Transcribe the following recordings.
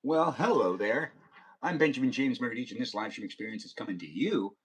Well, hello there. I'm Benjamin James Magrdichian. This live stream experience is coming to you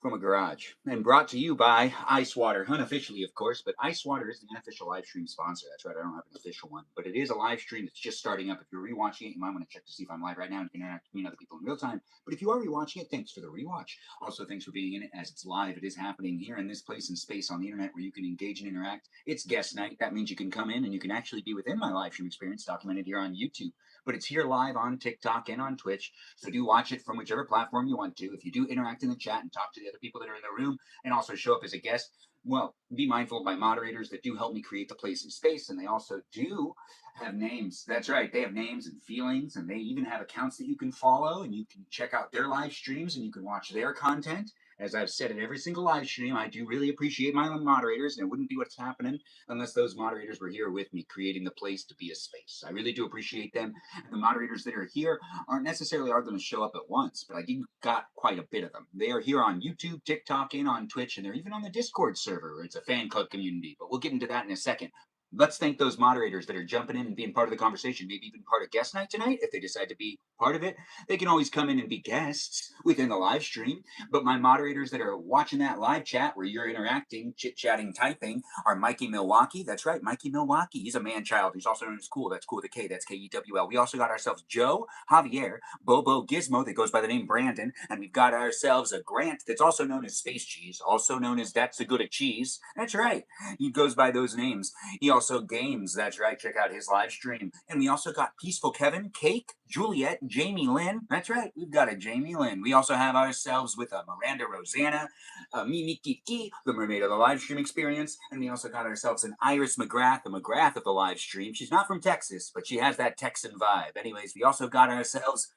from a garage and brought to you by Ice Water, unofficially, of course, but Ice Water is the unofficial live stream sponsor. That's right, I don't have an official one, but it is a live stream that's just starting up. If you're rewatching it, you might want to check to see if I'm live right now and you can interact with me and other people in real time. But if you are rewatching it, thanks for the rewatch. Also, thanks for being in it as it's live. It is happening here in this place and space on the internet where you can engage and interact. It's guest night. That means you can come in and you can actually be within my live stream experience documented here on YouTube. But it's here live on TikTok and on Twitch. So do watch it from whichever platform you want to. If you do interact in the chat and talk to the other people that are in the room and also show up as a guest, well, be mindful of my moderators that do help me create the place and space. And they also do have names. That's right. They have names and feelings, and they even have accounts that you can follow and you can check out their live streams and you can watch their content. As I've said in every single live stream, I do really appreciate my own moderators, and it wouldn't be what's happening unless those moderators were here with me, creating the place to be a space. I really do appreciate them. The moderators that are here aren't necessarily are going to show up at once, but I do got quite a bit of them. They are here on YouTube, TikTok, and on Twitch, and they're even on the Discord server. It's a fan club community, but we'll get into that in a second. Let's thank those moderators that are jumping in and being part of the conversation, maybe even part of guest night tonight. If they decide to be part of it, they can always come in and be guests within the live stream. But my moderators that are watching that live chat where you're interacting, chit chatting, typing are Mikey Milwaukee. That's right, Mikey Milwaukee. He's a man child. He's also known as Cool. That's Cool with a K. That's Kewl. We also got ourselves Joe, Javier, Bobo, Gizmo that goes by the name Brandon, and we've got ourselves a Grant that's also known as Space Cheese, also known as That's a Good a Cheese. That's right. He goes by those names. He also games. That's right. Check out his live stream. And we also got Peaceful Kevin, Cake, Juliet, Jamie Lynn. That's right. We've got a Jamie Lynn. We also have ourselves with a Miranda Rosanna, Mimi Kiki, the mermaid of the live stream experience. And we also got ourselves an Iris McGrath, the McGrath of the live stream. She's not from Texas, but she has that Texan vibe. Anyways, we also got ourselves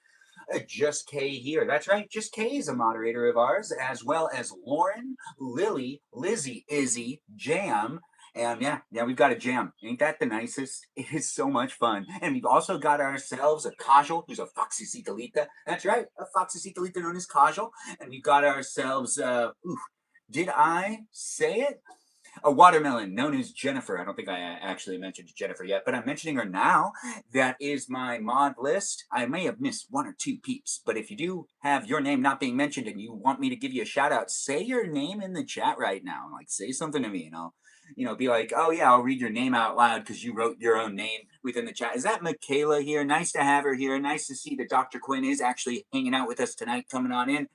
Just K here. That's right. Just K is a moderator of ours, as well as Lauren, Lily, Lizzie, Izzy, Jam. And yeah, we've got a jam. Ain't that the nicest? It is so much fun. And we've also got ourselves a Kajal, who's a Foxy Citalita. That's right, a Foxy Citalita known as Kajal. And we've got ourselves, did I say it? A watermelon known as Jennifer. I don't think I actually mentioned Jennifer yet, but I'm mentioning her now. That is my mod list. I may have missed one or two peeps, but if you do have your name not being mentioned and you want me to give you a shout out, say your name in the chat right now. Like, say something to me, and I'll, be like, oh yeah, I'll read your name out loud because you wrote your own name within the chat. Is that Michaela here? Nice to have her here. Nice to see that Dr. Quinn is actually hanging out with us tonight, coming on in.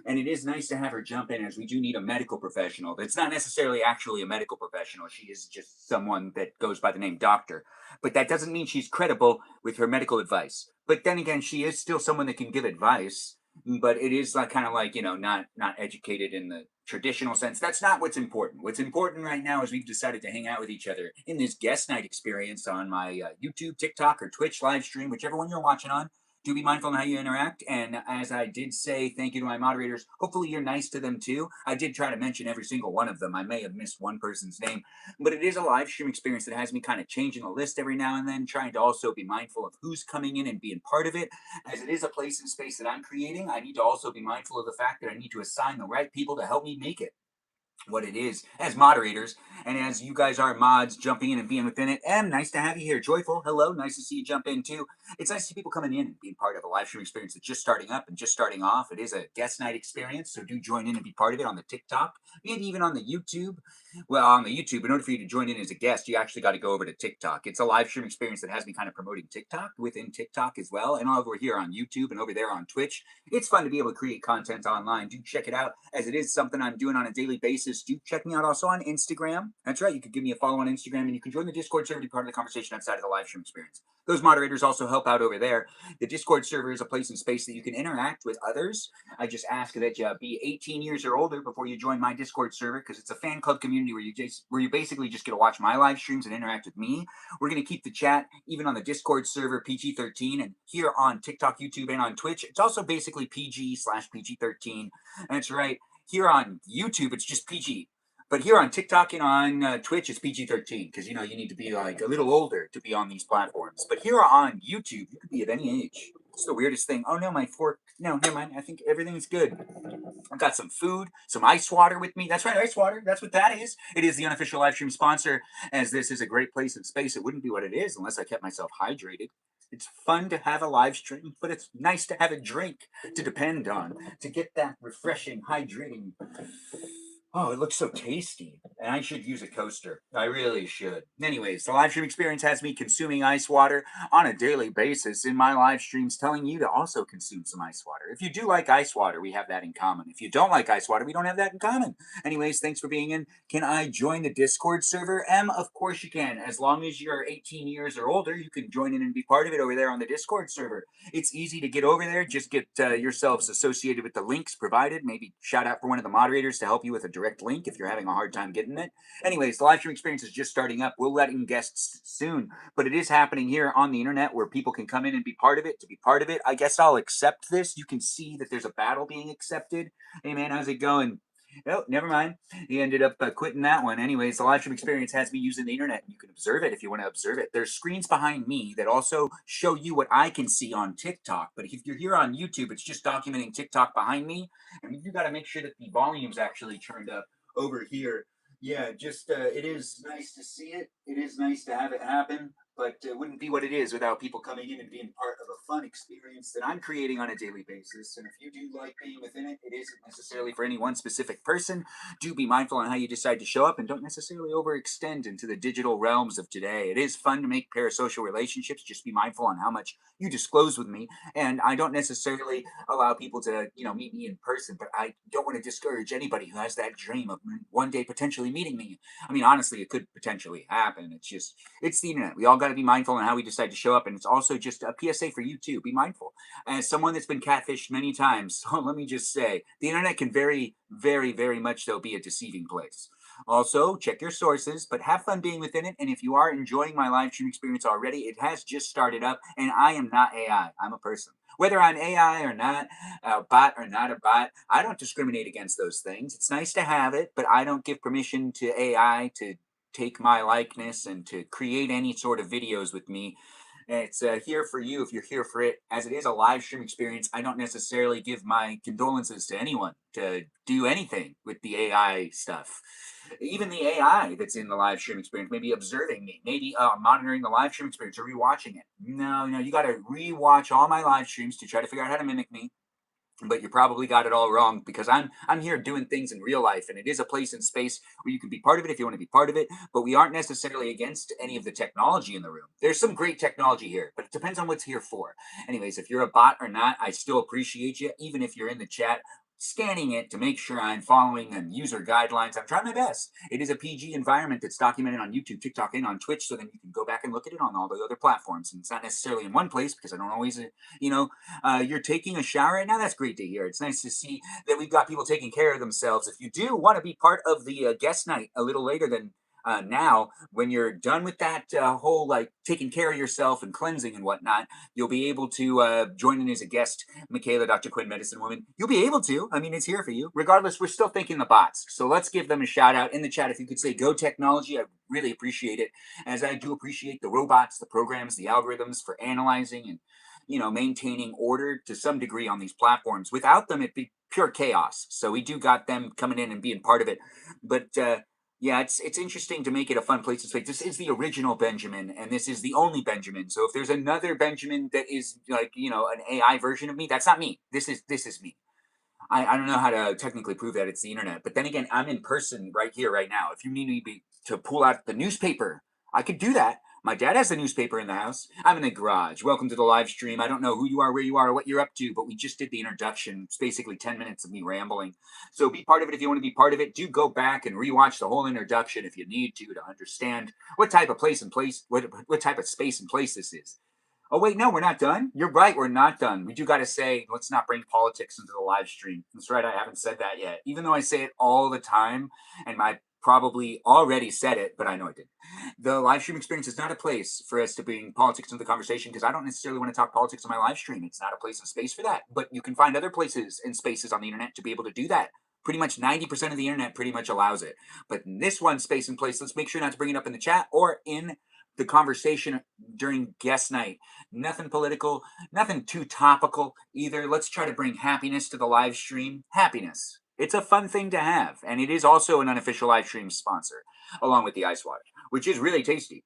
And it is nice to have her jump in, as we do need a medical professional. It's not necessarily actually a medical professional. She is just someone that goes by the name doctor. But that doesn't mean she's credible with her medical advice. But then again, she is still someone that can give advice. But it is like kind of like, not educated in the traditional sense. That's not what's important. What's important right now is we've decided to hang out with each other in this guest night experience on my YouTube, TikTok, or Twitch live stream, whichever one you're watching on. Do be mindful in how you interact. And as I did say, thank you to my moderators. Hopefully you're nice to them too. I did try to mention every single one of them. I may have missed one person's name, but it is a live stream experience that has me kind of changing the list every now and then, trying to also be mindful of who's coming in and being part of it. As it is a place and space that I'm creating, I need to also be mindful of the fact that I need to assign the right people to help me make it what it is as moderators. And as you guys are mods jumping in and being within it, nice to have you here. Joyful, hello, nice to see you jump in too. It's nice to see people coming in and being part of a live stream experience that's just starting up and just starting off. It is a guest night experience, so do join in and be part of it on the TikTok, maybe even on the YouTube. Well, on the YouTube, in order for you to join in as a guest, you actually got to go over to TikTok. It's a live stream experience that has me kind of promoting TikTok within TikTok as well, and over here on YouTube and over there on Twitch. It's fun to be able to create content online. Do check it out, as it is something I'm doing on a daily basis. Do check me out also on Instagram. That's right, you can give me a follow on Instagram, and you can join the Discord server to be part of the conversation outside of the live stream experience. Those moderators also help out over there. The Discord server is a place and space that you can interact with others. I just ask that you be 18 years or older before you join my Discord server, because it's a fan club community where you basically just get to watch my live streams and interact with me. We're going to keep the chat even on the Discord server PG-13, and here on TikTok, YouTube, and on Twitch, it's also basically PG/PG-13. That's right. Here on YouTube, it's just PG. But here on TikTok and on Twitch, it's PG-13 because you need to be like a little older to be on these platforms. But here on YouTube, you could be of any age. It's the weirdest thing. Oh no, my fork. No, never mind. I think everything's good. I've got some food, some ice water with me. That's right, ice water. That's what that is. It is the unofficial live stream sponsor, as this is a great place and space. It wouldn't be what it is unless I kept myself hydrated. It's fun to have a live stream, but it's nice to have a drink to depend on to get that refreshing, hydrating. Oh, it looks so tasty. And I should use a coaster. I really should. Anyways, the live stream experience has me consuming ice water on a daily basis in my live streams, telling you to also consume some ice water. If you do like ice water, we have that in common. If you don't like ice water, we don't have that in common. Anyways, thanks for being in. Can I join the Discord server? Of course you can. As long as you're 18 years or older, you can join in and be part of it over there on the Discord server. It's easy to get over there. Just get yourselves associated with the links provided. Maybe shout out for one of the moderators to help you with a direct link if you're having a hard time getting it. Anyways, the live stream experience is just starting up. We'll let in guests soon, but it is happening here on the internet where people can come in and be part of it. To be part of it, I guess I'll accept this. You can see that there's a battle being accepted. Hey man, how's it going? Oh, never mind. He ended up quitting that one. Anyways, the live stream experience has me using the internet. You can observe it if you want to observe it. There's screens behind me that also show you what I can see on TikTok. But if you're here on YouTube, it's just documenting TikTok behind me. And you got to make sure that the volume's actually turned up over here. Yeah, just it is nice to see it. It is nice to have it happen, but it wouldn't be what it is without people coming in and being part of a fun experience that I'm creating on a daily basis. And if you do like being within it, it isn't necessarily for any one specific person. Do be mindful on how you decide to show up and don't necessarily overextend into the digital realms of today. It is fun to make parasocial relationships. Just be mindful on how much you disclose with me. And I don't necessarily allow people to, meet me in person, but I don't want to discourage anybody who has that dream of one day potentially meeting me. I mean, honestly, it could potentially happen. It's the internet. We all got to be mindful on how we decide to show up. And it's also just a PSA for you too. Be mindful. As someone that's been catfished many times, let me just say, the internet can very, very, very much so be a deceiving place. Also, check your sources, but have fun being within it. And if you are enjoying my live stream experience already, it has just started up, and I am not AI. I'm a person. Whether I'm AI or not, a bot or not a bot, I don't discriminate against those things. It's nice to have it, but I don't give permission to AI to take my likeness and to create any sort of videos with me. It's here for you if you're here for it. As it is a live stream experience, I don't necessarily give my condolences to anyone to do anything with the AI stuff. Even the AI that's in the live stream experience, maybe observing me, maybe monitoring the live stream experience or rewatching it. No, you got to rewatch all my live streams to try to figure out how to mimic me, but you probably got it all wrong because I'm here doing things in real life, and it is a place and space where you can be part of it if you want to be part of it. But we aren't necessarily against any of the technology in the room. There's some great technology here, but it depends on what's here for. Anyways, if you're a bot or not, I still appreciate you, even if you're in the chat scanning it to make sure I'm following user guidelines. I'm trying my best. It is a PG environment that's documented on YouTube, TikTok, and on Twitch, so then you can go back and look at it on all the other platforms. And it's not necessarily in one place because I don't always, you're taking a shower right now. That's great to hear. It's nice to see that we've got people taking care of themselves. If you do want to be part of the guest night a little later than now, when you're done with that whole like taking care of yourself and cleansing and whatnot, you'll be able to join in as a guest, Michaela, Dr. Quinn, Medicine Woman. You'll be able to. I mean, it's here for you. Regardless, we're still thanking the bots. So let's give them a shout out in the chat. If you could say Go Technology, I really appreciate it. As I do appreciate the robots, the programs, the algorithms for analyzing and maintaining order to some degree on these platforms. Without them, it'd be pure chaos. So we do got them coming in and being part of it. But yeah, it's interesting to make it a fun place to play. This is the original Benjamin, and this is the only Benjamin. So if there's another Benjamin that is like an AI version of me, that's not me. This is me. I don't know how to technically prove that it's the internet, but then again, I'm in person right here, right now. If you need me to pull out the newspaper, I could do that. My dad has the newspaper in the house. I'm in the garage. Welcome to the live stream. I don't know who you are, where you are, or what you're up to, but we just did the introduction. It's basically 10 minutes of me rambling. So be part of it if you want to be part of it. Do go back and rewatch the whole introduction if you need to understand what type of what type of space and place this is. Oh, wait, no, we're not done. You're right, we're not done. We do got to say, let's not bring politics into the live stream. That's right, I haven't said that yet. Even though I say it all the time, and I probably already said it, but I know I didn't. The live stream experience is not a place for us to bring politics into the conversation because I don't necessarily want to talk politics on my live stream. It's not a place and space for that. But you can find other places and spaces on the internet to be able to do that. Pretty much 90% of the internet pretty much allows it. But in this one space and place, let's make sure not to bring it up in the chat or in the conversation during guest night. Nothing political, nothing too topical either. Let's try to bring happiness to the live stream. Happiness. It's a fun thing to have, and it is also an unofficial live stream sponsor, along with the ice water, which is really tasty.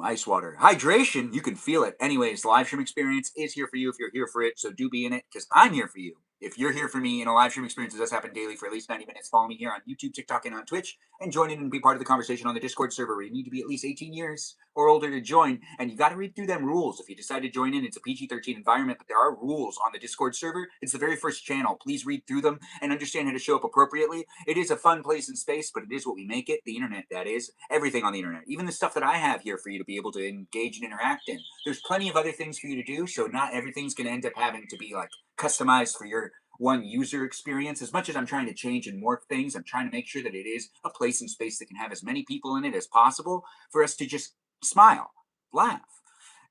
Ice water. Hydration, you can feel it. Anyways, the live stream experience is here for you if you're here for it, so do be in it because I'm here for you. If you're here for me in a live stream experience, it does happen daily for at least 90 minutes. Follow me here on YouTube, TikTok, and on Twitch, and join in and be part of the conversation on the Discord server where you need to be at least 18 years or older to join. And you got to read through them rules. If you decide to join in, it's a PG-13 environment, but there are rules on the Discord server. It's the very first channel. Please read through them and understand how to show up appropriately. It is a fun place and space, but it is what we make it. The internet, that is. Everything on the internet. Even the stuff that I have here for you to be able to engage and interact in. There's plenty of other things for you to do, so not everything's going to end up having to be like customized for your one user experience. As much as I'm trying to change and morph things, I'm trying to make sure that it is a place and space that can have as many people in it as possible for us to just smile, laugh,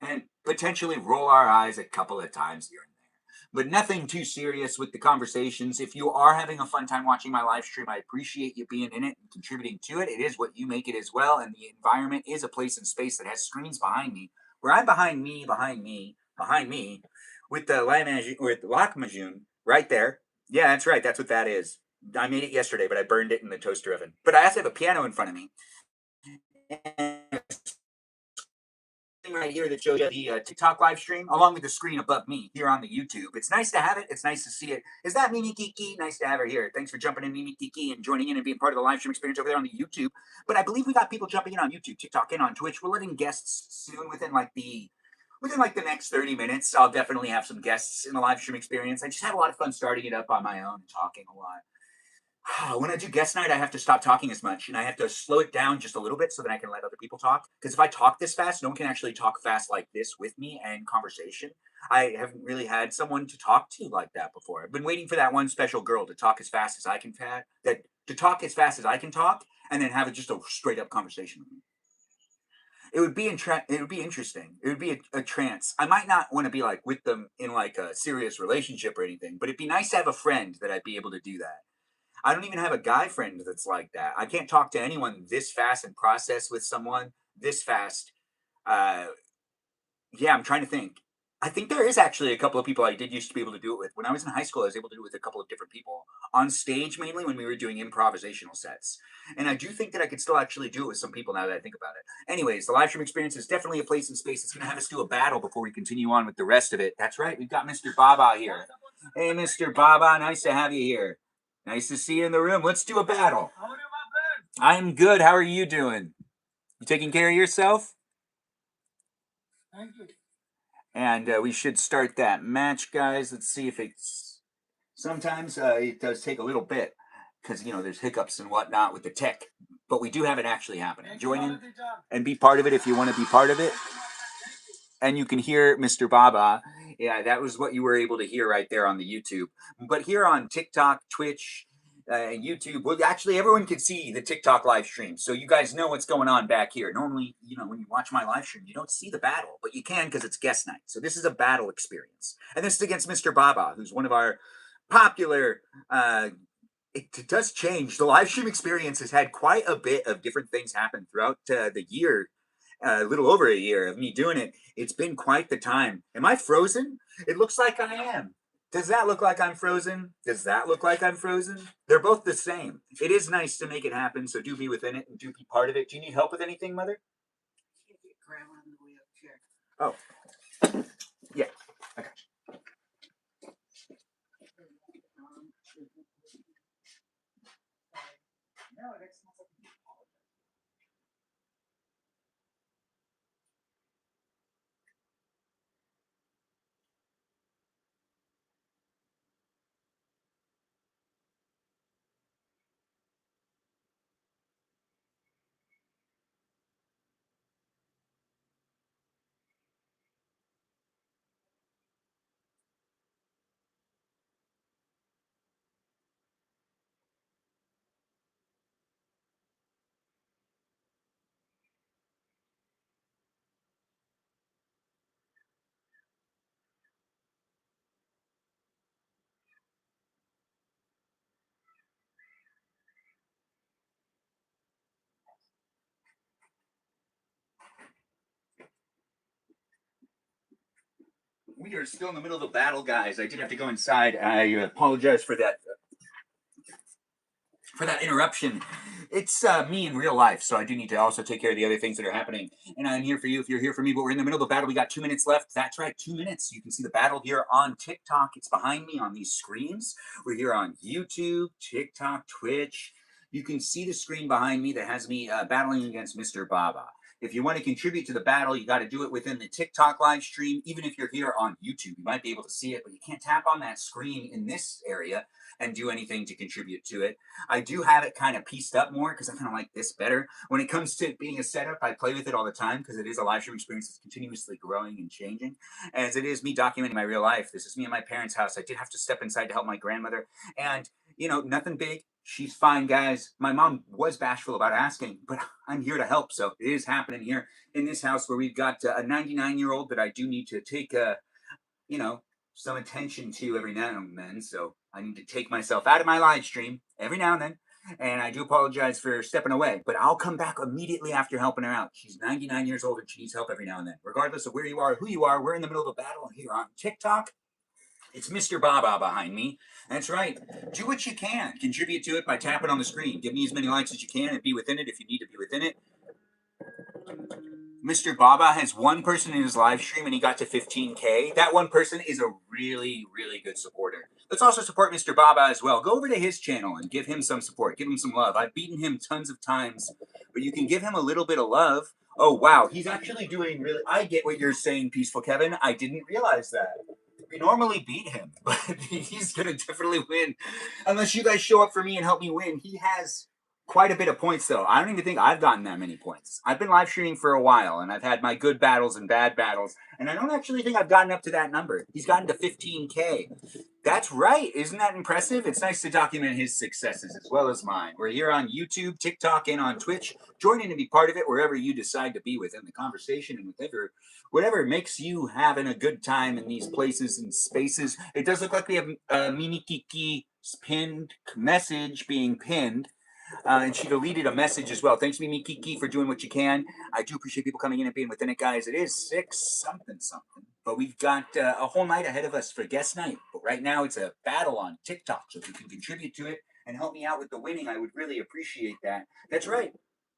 and potentially roll our eyes a couple of times here and there. But nothing too serious with the conversations. If you are having a fun time watching my live stream, I appreciate you being in it and contributing to it. It is what you make it as well, and the environment is a place and space that has screens behind me, where I'm behind me, with the Lachmajun right there. Yeah, that's right. That's what that is. I made it yesterday, but I burned it in the toaster oven. But I also have a piano in front of me. And right here that shows you the TikTok live stream along with the screen above me here on the YouTube. It's nice to have it. It's nice to see it. Is that Mimi Kiki? Nice to have her here. Thanks for jumping in, Mimi Kiki, and joining in and being part of the live stream experience over there on the YouTube. But I believe we got people jumping in on YouTube, TikTok, and on Twitch. We're letting guests soon within the next 30 minutes. I'll definitely have some guests in the live stream experience. I just had a lot of fun starting it up on my own and talking a lot. When I do guest night, I have to stop talking as much and I have to slow it down just a little bit so that I can let other people talk. Because if I talk this fast, no one can actually talk fast like this with me and conversation. I haven't really had someone to talk to like that before. I've been waiting for that one special girl to talk as fast as I can to talk as fast as I can talk, and then have just a straight up conversation with me. It would be it would be interesting. It would be a trance. I might not want to be like with them in like a serious relationship or anything, but it'd be nice to have a friend that I'd be able to do that. I don't even have a guy friend that's like that. I can't talk to anyone this fast and process with someone this fast. Uh, yeah, I'm trying to think. I think there is actually a couple of people I did used to be able to do it with. When I was in high school, I was able to do it with a couple of different people on stage, mainly when we were doing improvisational sets. And I do think that I could still actually do it with some people now that I think about it. Anyways, the live stream experience is definitely a place and space. It's going to have us do a battle before we continue on with the rest of it. That's right. We've got Mr. Baba here. Hey, Mr. Baba. Nice to have you here. Nice to see you in the room. Let's do a battle. I'm good. How are you doing? You taking care of yourself? Thank you. And we should start that match, guys. Let's see if it's. Sometimes it does take a little bit because there's hiccups and whatnot with the tech, but we do have it actually happening. Join in and be part of it if you want to be part of it. And you can hear Mr. Baba. Yeah, that was what you were able to hear right there on the YouTube. But here on TikTok, Twitch, YouTube, well, actually, everyone can see the TikTok live stream. So you guys know what's going on back here. Normally, when you watch my live stream, you don't see the battle, but you can because it's guest night. So this is a battle experience. And this is against Mr. Baba, who's one of our popular. It does change. The live stream experience has had quite a bit of different things happen throughout the year, a little over a year of me doing it. It's been quite the time. Am I frozen? It looks like I am. Does that look like I'm frozen? Does that look like I'm frozen? They're both the same. It is nice to make it happen, so do be within it and do be part of it. Do you need help with anything, Mother? Oh, yeah. I got you. No, that's not. We are still in the middle of a battle, guys. I did have to go inside. I apologize for that interruption. It's me in real life, so I do need to also take care of the other things that are happening. And I'm here for you if you're here for me, but we're in the middle of the battle. We got 2 minutes left. That's right, 2 minutes. You can see the battle here on TikTok. It's behind me on these screens. We're here on YouTube, TikTok, Twitch. You can see the screen behind me that has me battling against Mr. Baba. If you want to contribute to the battle, you got to do it within the TikTok live stream. Even if you're here on YouTube, you might be able to see it, but you can't tap on that screen in this area and do anything to contribute to it. I do have it kind of pieced up more because I kind of like this better. When it comes to being a setup, I play with it all the time because it is a live stream experience that's continuously growing and changing. As it is me documenting my real life. This is me in my parents' house. I did have to step inside to help my grandmother. And, nothing big. She's fine, guys. My mom was bashful about asking, but I'm here to help. So it is happening here in this house where we've got a 99-year-old that I do need to take you know, some attention to every now and then. So I need to take myself out of my live stream every now and then. And I do apologize for stepping away, but I'll come back immediately after helping her out. She's 99 years old and she needs help every now and then. Regardless of where you are, who you are, we're in the middle of a battle here on TikTok. It's Mr. Baba behind me. That's right. Do what you can. Contribute to it by tapping on the screen. Give me as many likes as you can and be within it if you need to be within it. Mr. Baba has one person in his live stream and he got to 15K. That one person is a really, really good supporter. Let's also support Mr. Baba as well. Go over to his channel and give him some support. Give him some love. I've beaten him tons of times, but you can give him a little bit of love. Oh, wow. He's actually doing really... I get what you're saying, Peaceful Kevin. I didn't realize that. We normally beat him, but he's going to definitely win. Unless you guys show up for me and help me win. He has quite a bit of points, though. I don't even think I've gotten that many points. I've been live streaming for a while, and I've had my good battles and bad battles, and I don't actually think I've gotten up to that number. He's gotten to 15K. That's right. Isn't that impressive? It's nice to document his successes as well as mine. We're here on YouTube, TikTok, and on Twitch. Join in and be part of it wherever you decide to be within the conversation and whatever makes you having a good time in these places and spaces. It does look like we have Mimi Kiki's pinned message being pinned. And she deleted a message as well. Thanks, Mimi Kiki, for doing what you can. I do appreciate people coming in and being within it, guys. It is 6-something. But we've got a whole night ahead of us for guest night. But right now, it's a battle on TikTok. So if you can contribute to it and help me out with the winning, I would really appreciate that. That's right.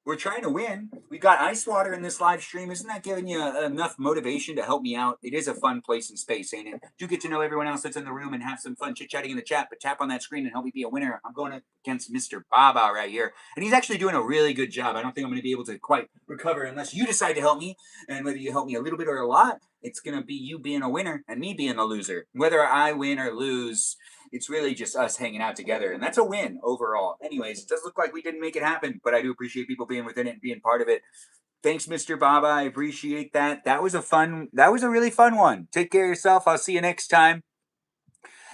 We're trying to win. We've got ice water in this live stream. Isn't that giving you enough motivation to help me out? It is a fun place and space, ain't it? Do get to know everyone else that's in the room and have some fun chit-chatting in the chat, but tap on that screen and help me be a winner. I'm going against Mr. Baba right here, and he's actually doing a really good job. I don't think I'm going to be able to quite recover unless you decide to help me, and whether you help me a little bit or a lot, it's going to be you being a winner and me being a loser. Whether I win or lose, it's really just us hanging out together, and that's a win overall. Anyways, it does look like we didn't make it happen, but I do appreciate people being within it and being part of it. Thanks, Mr. Baba. I appreciate that. That was a really fun one. Take care of yourself. I'll see you next time.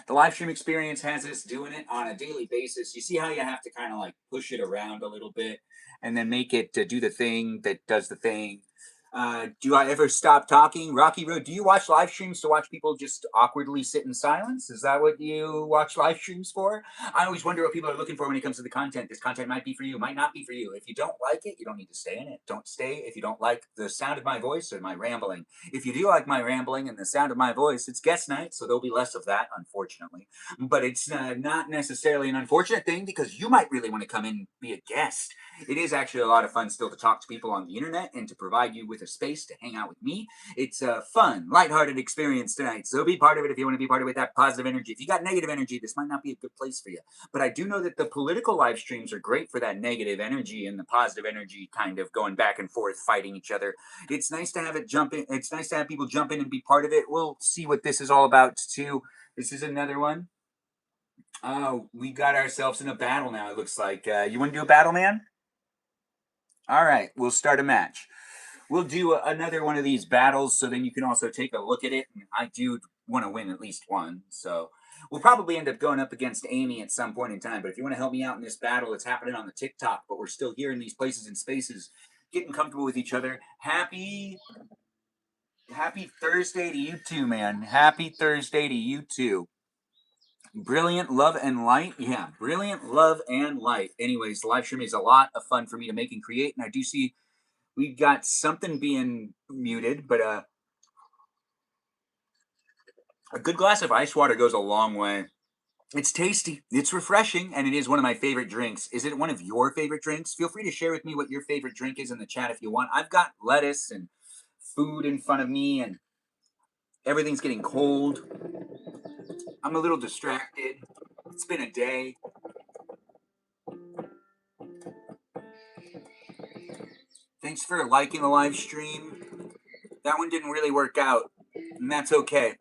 The live stream experience has us doing it on a daily basis. You see how you have to kind of like push it around a little bit and then make it do the thing that does the thing. Do I ever stop talking? Rocky Road, do you watch live streams to watch people just awkwardly sit in silence? Is that what you watch live streams for? I always wonder what people are looking for when it comes to the content. This content might be for you, might not be for you. If you don't like it, you don't need to stay in it. Don't stay if you don't like the sound of my voice or my rambling. If you do like my rambling and the sound of my voice, it's guest night, so there'll be less of that, unfortunately. But it's not necessarily an unfortunate thing because you might really want to come in and be a guest. It is actually a lot of fun still to talk to people on the internet and to provide you with a space to hang out with me. It's a fun, lighthearted experience tonight. So be part of it if you want to be part of it with that positive energy. If you got negative energy, this might not be a good place for you. But I do know that the political live streams are great for that negative energy and the positive energy kind of going back and forth, fighting each other. It's nice to have it jump in. It's nice to have people jump in and be part of it. We'll see what this is all about too. This is another one. Oh, we got ourselves in a battle now, it looks like. You want to do a battle, man? All right, we'll start a match. We'll do another one of these battles so then you can also take a look at it. And I do want to win at least one. So we'll probably end up going up against Amy at some point in time. But if you want to help me out in this battle, it's happening on the TikTok. But we're still here in these places and spaces, getting comfortable with each other. Happy Thursday to you too, man. Happy Thursday to you too. Brilliant love and light. Yeah, brilliant love and light. Anyways, the live stream is a lot of fun for me to make and create. And I do see we've got something being muted, but a good glass of ice water goes a long way. It's tasty, it's refreshing, and it is one of my favorite drinks. Is it one of your favorite drinks? Feel free to share with me what your favorite drink is in the chat if you want. I've got lettuce and food in front of me, and everything's getting cold. I'm a little distracted. It's been a day. Thanks for liking the live stream. That one didn't really work out, and that's okay.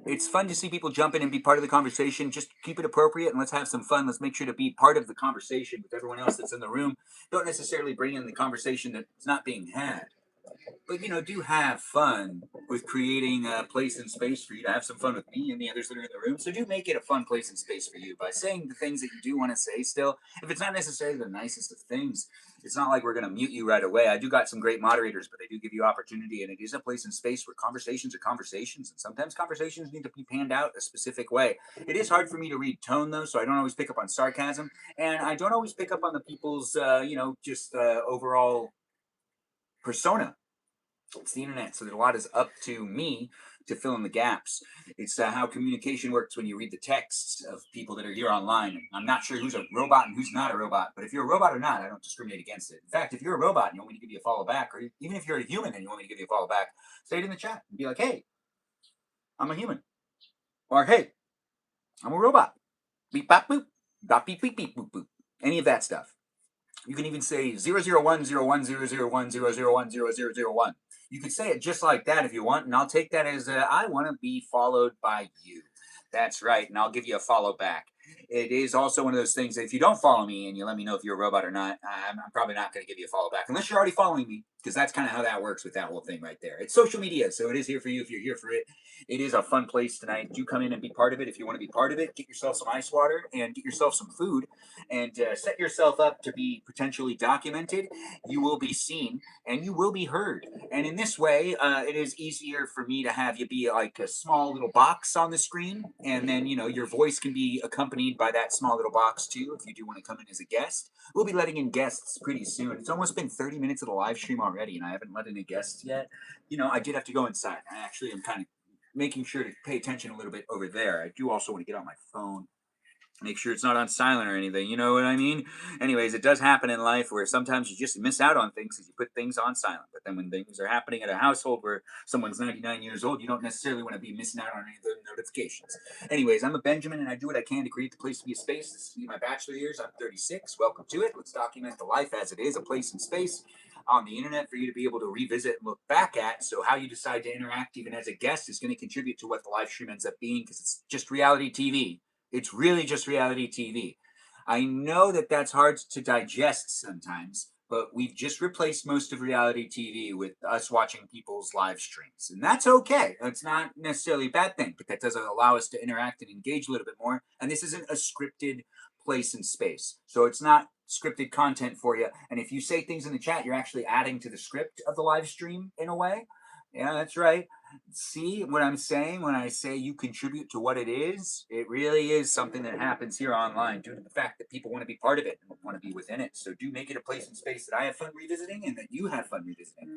It's fun to see people jump in and be part of the conversation. Just keep it appropriate and let's have some fun. Let's make sure to be part of the conversation with everyone else that's in the room. Don't necessarily bring in the conversation that's not being had. But do have fun with creating a place and space for you to have some fun with me and the others that are in the room. So do make it a fun place and space for you by saying the things that you do want to say still. If it's not necessarily the nicest of things, it's not like we're going to mute you right away. I do got some great moderators, but they do give you opportunity, and it is a place and space where conversations are conversations, and sometimes conversations need to be panned out a specific way. It is hard for me to read tone, though, so I don't always pick up on sarcasm, and I don't always pick up on the people's, just overall persona. It's the internet, so a lot is up to me to fill in the gaps. It's how communication works when you read the texts of people that are here online. I'm not sure who's a robot and who's not a robot, but if you're a robot or not, I don't discriminate against it. In fact, if you're a robot and you want me to give you a follow back, or even if you're a human and you want me to give you a follow back, say it in the chat and be like, hey, I'm a human. Or hey, I'm a robot. Beep bop boop. Bop beep beep beep boop boop. Any of that stuff. You can even say 001010010010001. You could say it just like that if you want, and I'll take that as I want to be followed by you. That's right, and I'll give you a follow back. It is also one of those things that if you don't follow me and you let me know if you're a robot or not, I'm probably not going to give you a follow back unless you're already following me, because that's kind of how that works with that whole thing right there. It's social media, so it is here for you if you're here for it. It is a fun place tonight. Do come in and be part of it if you want to be part of it. Get yourself some ice water and get yourself some food and set yourself up to be potentially documented. You will be seen and you will be heard. And in this way, it is easier for me to have you be like a small little box on the screen. And then, your voice can be accompanied by that small little box too if you do want to come in as a guest. We'll be letting in guests pretty soon. It's almost been 30 minutes of the live stream already, and I haven't let in a guest yet. I did have to go inside. I actually am kind of making sure to pay attention a little bit over there. I do also want to get on my phone, make sure it's not on silent or anything. You know what I mean? Anyways, it does happen in life where sometimes you just miss out on things because you put things on silent. But then when things are happening at a household where someone's 99 years old, you don't necessarily want to be missing out on any of the notifications. Anyways, I'm a Benjamin, and I do what I can to create the place to be a space. This is my bachelor years. I'm 36. Welcome to it. Let's document the life as it is, a place and space on the internet for you to be able to revisit and look back at. So how you decide to interact even as a guest is going to contribute to what the live stream ends up being, because it's just reality TV. It's really just reality TV. I know that that's hard to digest sometimes, but we've just replaced most of reality TV with us watching people's live streams. And that's okay. That's not necessarily a bad thing, but that does allow us to interact and engage a little bit more. And this isn't a scripted place and space. So it's not scripted content for you. And if you say things in the chat, you're actually adding to the script of the live stream in a way. Yeah, that's right. See what I'm saying when I say you contribute to what it is? It really is something that happens here online due to the fact that people want to be part of it and want to be within it. So do make it a place and space that I have fun revisiting and that you have fun revisiting.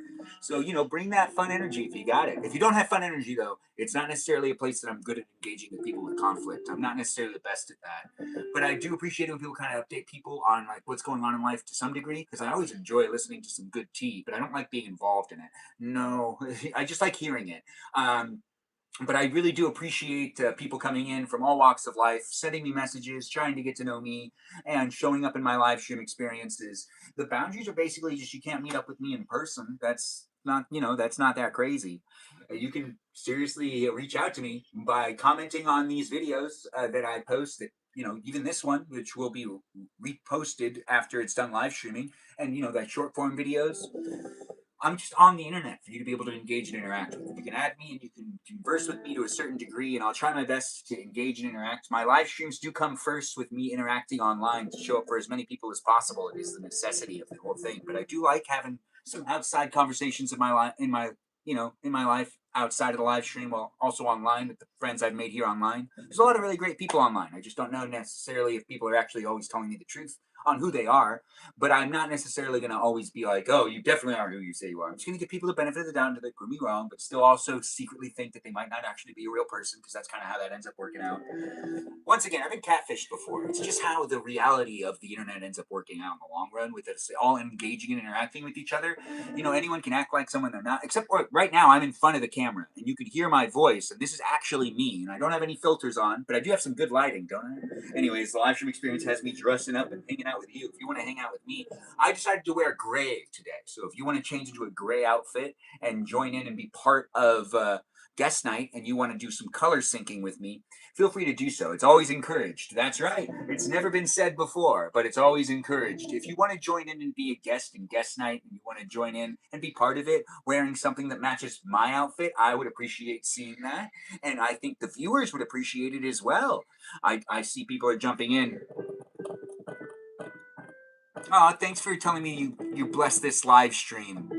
So, bring that fun energy if you got it. If you don't have fun energy, though, it's not necessarily a place that I'm good at engaging with people with conflict. I'm not necessarily the best at that. But I do appreciate it when people kind of update people on like what's going on in life to some degree, because I always enjoy listening to some good tea, but I don't like being involved in it. No, I just like hearing it. But I really do appreciate people coming in from all walks of life, sending me messages, trying to get to know me, and showing up in my live stream experiences. The boundaries are basically just you can't meet up with me in person. That's not that crazy. You can seriously reach out to me by commenting on these videos that I post. That even this one, which will be reposted after it's done live streaming, and that short form videos. I'm just on the internet for you to be able to engage and interact with. You can add me and you can converse with me to a certain degree, and I'll try my best to engage and interact. My live streams do come first with me interacting online to show up for as many people as possible. It is the necessity of the whole thing. But I do like having some outside conversations in my life, in my life outside of the live stream, while also online with the friends I've made here online. There's a lot of really great people online. I just don't know necessarily if people are actually always telling me the truth. on who they are, but I'm not necessarily going to always be like, oh, you definitely are who you say you are. I'm just going to give people the benefit of the doubt until they prove me wrong, but still also secretly think that they might not actually be a real person, because that's kind of how that ends up working out. Once again, I've been catfished before. It's just how the reality of the internet ends up working out in the long run, with us all engaging and interacting with each other. You know, anyone can act like someone they're not, except for right now I'm in front of the camera and you can hear my voice, and this is actually me, and I don't have any filters on, but I do have some good lighting, don't I? Anyways, the live stream experience has me dressing up and hanging out with you. If you want to hang out with me, I decided to wear gray today. So if you want to change into a gray outfit and join in and be part of guest night, and you want to do some color syncing with me, feel free to do so. It's always encouraged. That's right. It's never been said before, but it's always encouraged. If you want to join in and be a guest in guest night, and you want to join in and be part of it, wearing something that matches my outfit, I would appreciate seeing that. And I think the viewers would appreciate it as well. I see people are jumping in. Oh, thanks for telling me you blessed this live stream.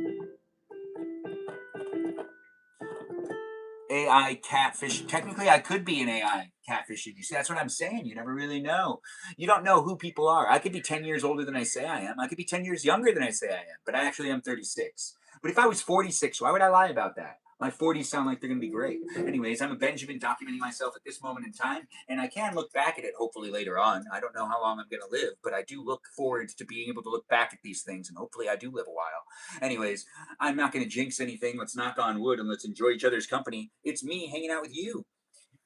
AI catfish. Technically, I could be an AI catfishing. You see, that's what I'm saying. You never really know. You don't know who people are. I could be 10 years older than I say I am. I could be 10 years younger than I say I am, but I actually am 36. But if I was 46, why would I lie about that? My 40s sound like they're going to be great. Anyways, I'm a Benjamin documenting myself at this moment in time, and I can look back at it hopefully later on. I don't know how long I'm going to live, but I do look forward to being able to look back at these things, and hopefully I do live a while. Anyways, I'm not going to jinx anything. Let's knock on wood and let's enjoy each other's company. It's me hanging out with you.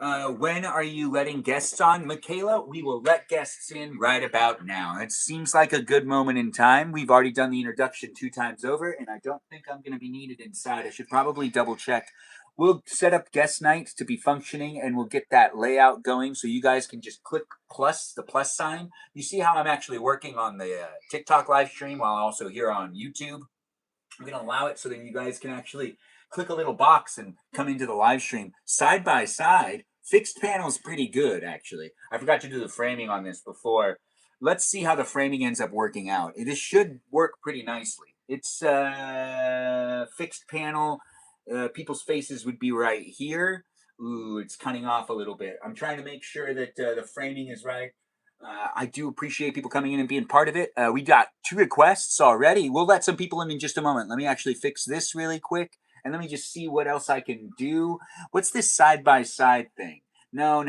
When are you letting guests on? Michaela, we will let guests in right about now. It seems like a good moment in time. We've already done the introduction 2 times over, and I don't think I'm going to be needed inside. I should probably double check. We'll set up guest night to be functioning, and we'll get that layout going so you guys can just click the plus sign. You see how I'm actually working on the TikTok live stream while also here on YouTube? I'm going to allow it so that you guys can actually click a little box and come into the live stream side by side. Fixed panel is pretty good, actually. I forgot to do the framing on this before. Let's see how the framing ends up working out. This should work pretty nicely. It's fixed panel. People's faces would be right here. Ooh, it's cutting off a little bit. I'm trying to make sure that the framing is right. I do appreciate people coming in and being part of it. We got 2 requests already. We'll let some people in just a moment. Let me actually fix this really quick, and let me just see what else I can do. What's this side-by-side thing? No.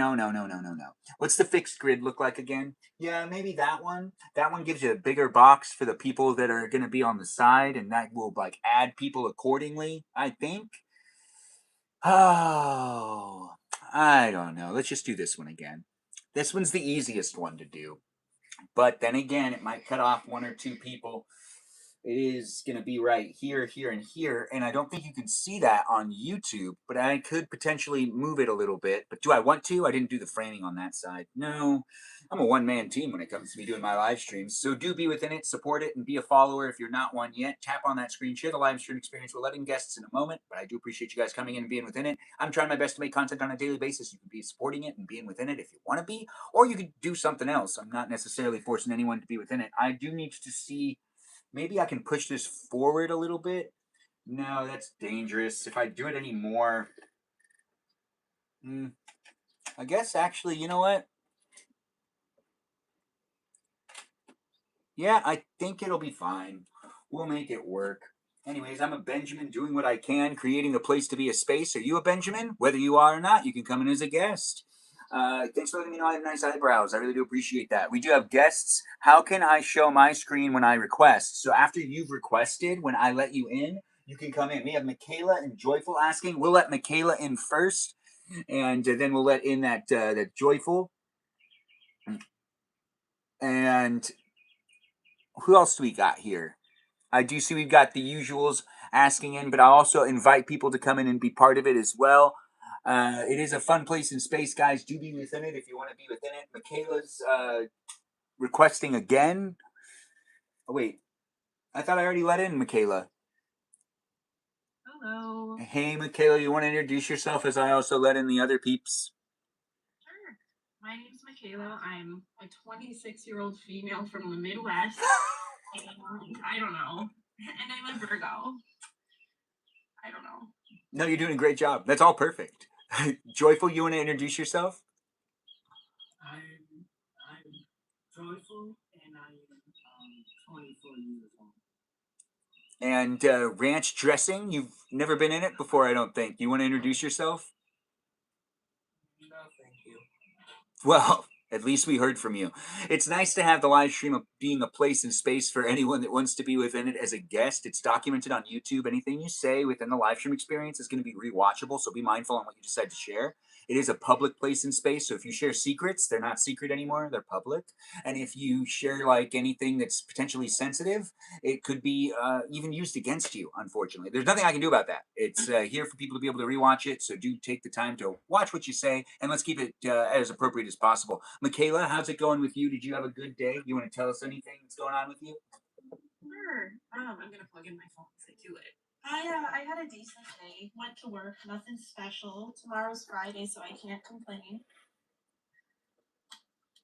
What's the fixed grid look like again? Yeah, maybe that one. That one gives you a bigger box for the people that are going to be on the side, and that will like add people accordingly, I think. Oh, I don't know. Let's just do this one again. This one's the easiest one to do. But then again, it might cut off 1 or 2 people. It is going to be right here, here, and here. And I don't think you can see that on YouTube, but I could potentially move it a little bit. But do I want to? I didn't do the framing on that side. No, I'm a one-man team when it comes to me doing my live streams. So do be within it, support it, and be a follower if you're not one yet. Tap on that screen, share the live stream experience. We're letting guests in a moment, but I do appreciate you guys coming in and being within it. I'm trying my best to make content on a daily basis. You can be supporting it and being within it if you want to be, or you could do something else. I'm not necessarily forcing anyone to be within it. I do need to see. Maybe I can push this forward a little bit. No, that's dangerous. If I do it anymore, I guess actually, you know what? Yeah, I think it'll be fine. We'll make it work. Anyways, I'm a Benjamin doing what I can, creating a place to be a space. Are you a Benjamin? Whether you are or not, you can come in as a guest. Thanks for letting me know I have nice eyebrows. I really do appreciate that. We do have guests. How can I show my screen when I request? So after you've requested, when I let you in, you can come in. We have Michaela and Joyful asking. We'll let Michaela in first, and then we'll let in that Joyful. And who else do we got here? I do see we've got the usuals asking in, but I also invite people to come in and be part of it as well. It is a fun place in space, guys. Do be within it if you want to be within it. Michaela's requesting again. Oh, wait. I thought I already let in Michaela. Hello. Hey, Michaela, you want to introduce yourself as I also let in the other peeps? Sure. My name's Michaela. I'm a 26-year-old female from the Midwest. And I don't know. And I'm a Virgo. I don't know. No, you're doing a great job. That's all perfect. Joyful, you want to introduce yourself? I'm Joyful, and I am 24 years old. And ranch dressing, you've never been in it before, I don't think. You want to introduce yourself? No, thank you. Well, at least we heard from you. It's nice to have the live stream of being a place and space for anyone that wants to be within it as a guest. It's documented on YouTube. Anything you say within the live stream experience is going to be rewatchable, so be mindful on what you decide to share. It is a public place and space, so if you share secrets, they're not secret anymore, they're public. And if you share like anything that's potentially sensitive, it could be even used against you, unfortunately. There's nothing I can do about that. It's here for people to be able to rewatch it, so do take the time to watch what you say, and let's keep it as appropriate as possible. Michaela, how's it going with you? Did you have a good day? You want to tell us anything that's going on with you? Sure. I'm gonna plug in my phone so I do it. I had a decent day. Went to work. Nothing special. Tomorrow's Friday, so I can't complain.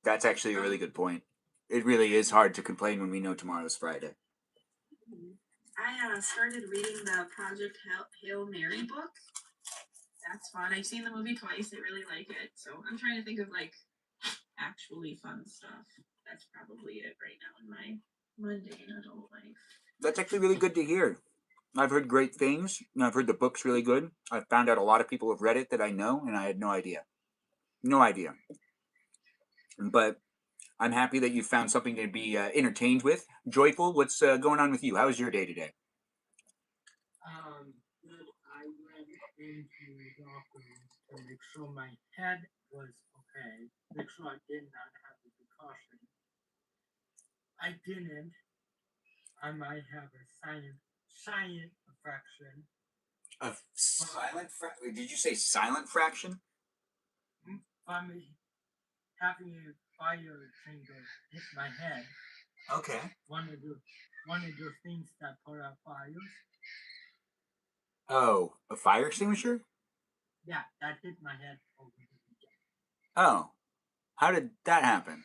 That's actually a really good point. It really is hard to complain when we know tomorrow's Friday. I started reading the Project Hail Mary book. That's fun. I've seen the movie twice. I really like it. So I'm trying to think of like actually fun stuff. That's probably it right now in my mundane adult life. That's actually really good to hear. I've heard great things, and I've heard the book's really good. I've found out a lot of people have read it that I know, and I had no idea. No idea. But I'm happy that you found something to be entertained with. Joyful, what's going on with you? How was your day today? Good. I went into the doctor's to make sure my head was okay. Make sure I did not have the precaution. I didn't. I might have a silent affection. A silent fraction? Did you say silent fraction? I'm having a fire extinguisher hit my head. Okay. One of those things that put out fires. Oh, a fire extinguisher? Yeah, that hit my head over the weekend. Oh, how did that happen?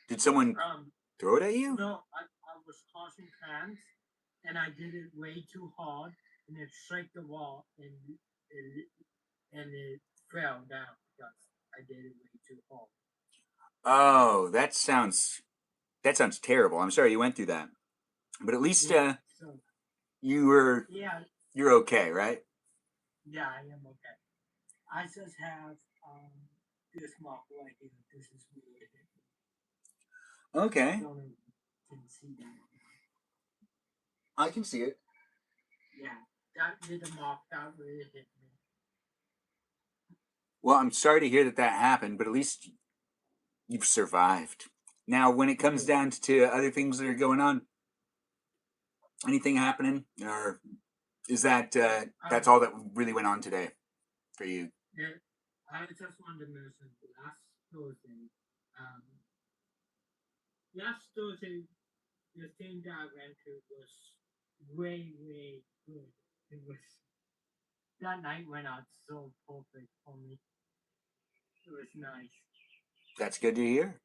Did someone throw it at you? No, I was tossing cans, and I did it way too hard, and it struck the wall, and it fell down because I did it way too hard. Oh, that sounds terrible. I'm sorry you went through that. But at least you're okay, right? Yeah, I am okay. I just have this mark right here. This is weird. Okay. I don't know if you can see that. I can see it. Yeah, that little mark that really hit me. Well, I'm sorry to hear that happened, but at least you've survived. Now, when it comes down to other things that are going on, anything happening, or is that that's all that really went on today for you? Yeah, I just wanted to mention last Thursday. Last Thursday, the thing that I went to was way good. It was that night went out so perfect for me. It was nice. That's good to hear.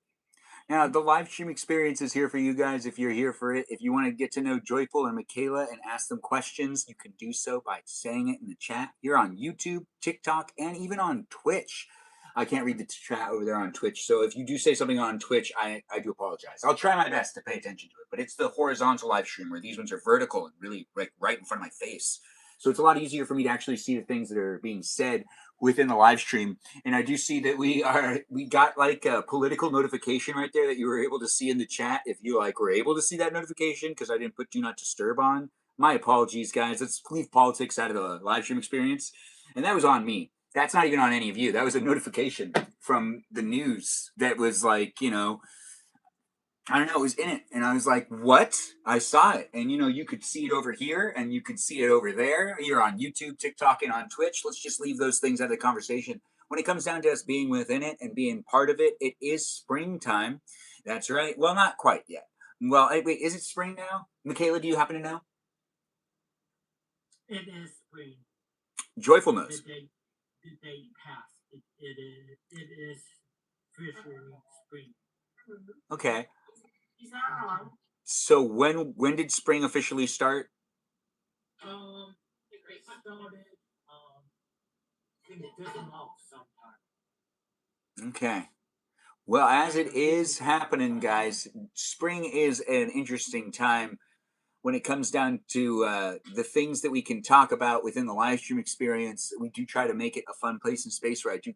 Now, the live stream experience is here for you guys if you're here for it. If you want to get to know Joyful and Michaela and ask them questions, you can do so by saying it in the chat. You're on YouTube, TikTok, and even on Twitch. I can't read the chat over there on Twitch, so if you do say something on Twitch, I do apologize. I'll try my best to pay attention to it, but it's the horizontal live stream where these ones are vertical and really right in front of my face. So it's a lot easier for me to actually see the things that are being said within the live stream. And I do see that we got like a political notification right there that you were able to see in the chat. If you like were able to see that notification, because I didn't put do not disturb on. My apologies, guys. Let's leave politics out of the live stream experience. And that was on me. That's not even on any of you. That was a notification from the news that was like, I don't know, it was in it. And I was like, what? I saw it. And, you could see it over here and you could see it over there. You're on YouTube, TikTok, and on Twitch. Let's just leave those things out of the conversation. When it comes down to us being within it and being part of it, it is springtime. That's right. Well, not quite yet. Well, wait, is it spring now? Michaela, do you happen to know? It is spring. Joyful knows. The day passed. It is officially spring. Okay. He's not wrong. So when did spring officially start? It started in this month sometime. Okay. Well, as it is happening, guys, spring is an interesting time when it comes down to the things that we can talk about within the live stream experience. We do try to make it a fun place and space where I do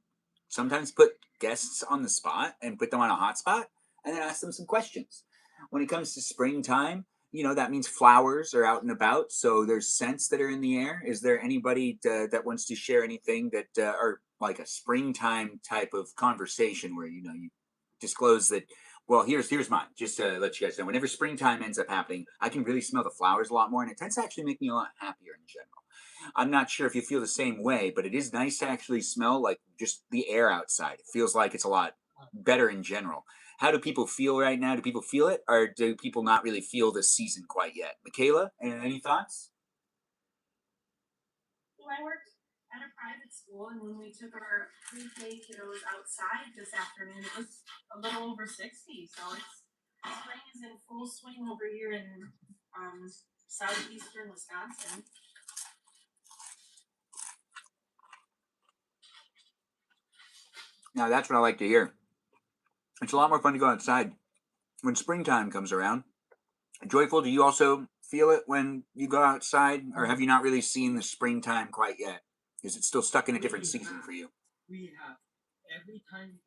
sometimes put guests on the spot and put them on a hot spot and then ask them some questions. When it comes to springtime, that means flowers are out and about, so there's scents that are in the air. Is there anybody that wants to share anything that or like a springtime type of conversation where you disclose that? Well, here's mine. Just to let you guys know, whenever springtime ends up happening, I can really smell the flowers a lot more, and it tends to actually make me a lot happier in general. I'm not sure if you feel the same way, but it is nice to actually smell like just the air outside. It feels like it's a lot better in general. How do people feel right now? Do people feel it, or do people not really feel this season quite yet? Michaela, any thoughts? Well, I worked at a private school, and when we took our pre-K kiddos outside this afternoon, it was a little over 60. So spring is in full swing over here in southeastern Wisconsin. Now that's what I like to hear. It's a lot more fun to go outside when springtime comes around. Joyful, do you also feel it when you go outside, or have you not really seen the springtime quite yet? Is it still stuck in a different season for you? We have every time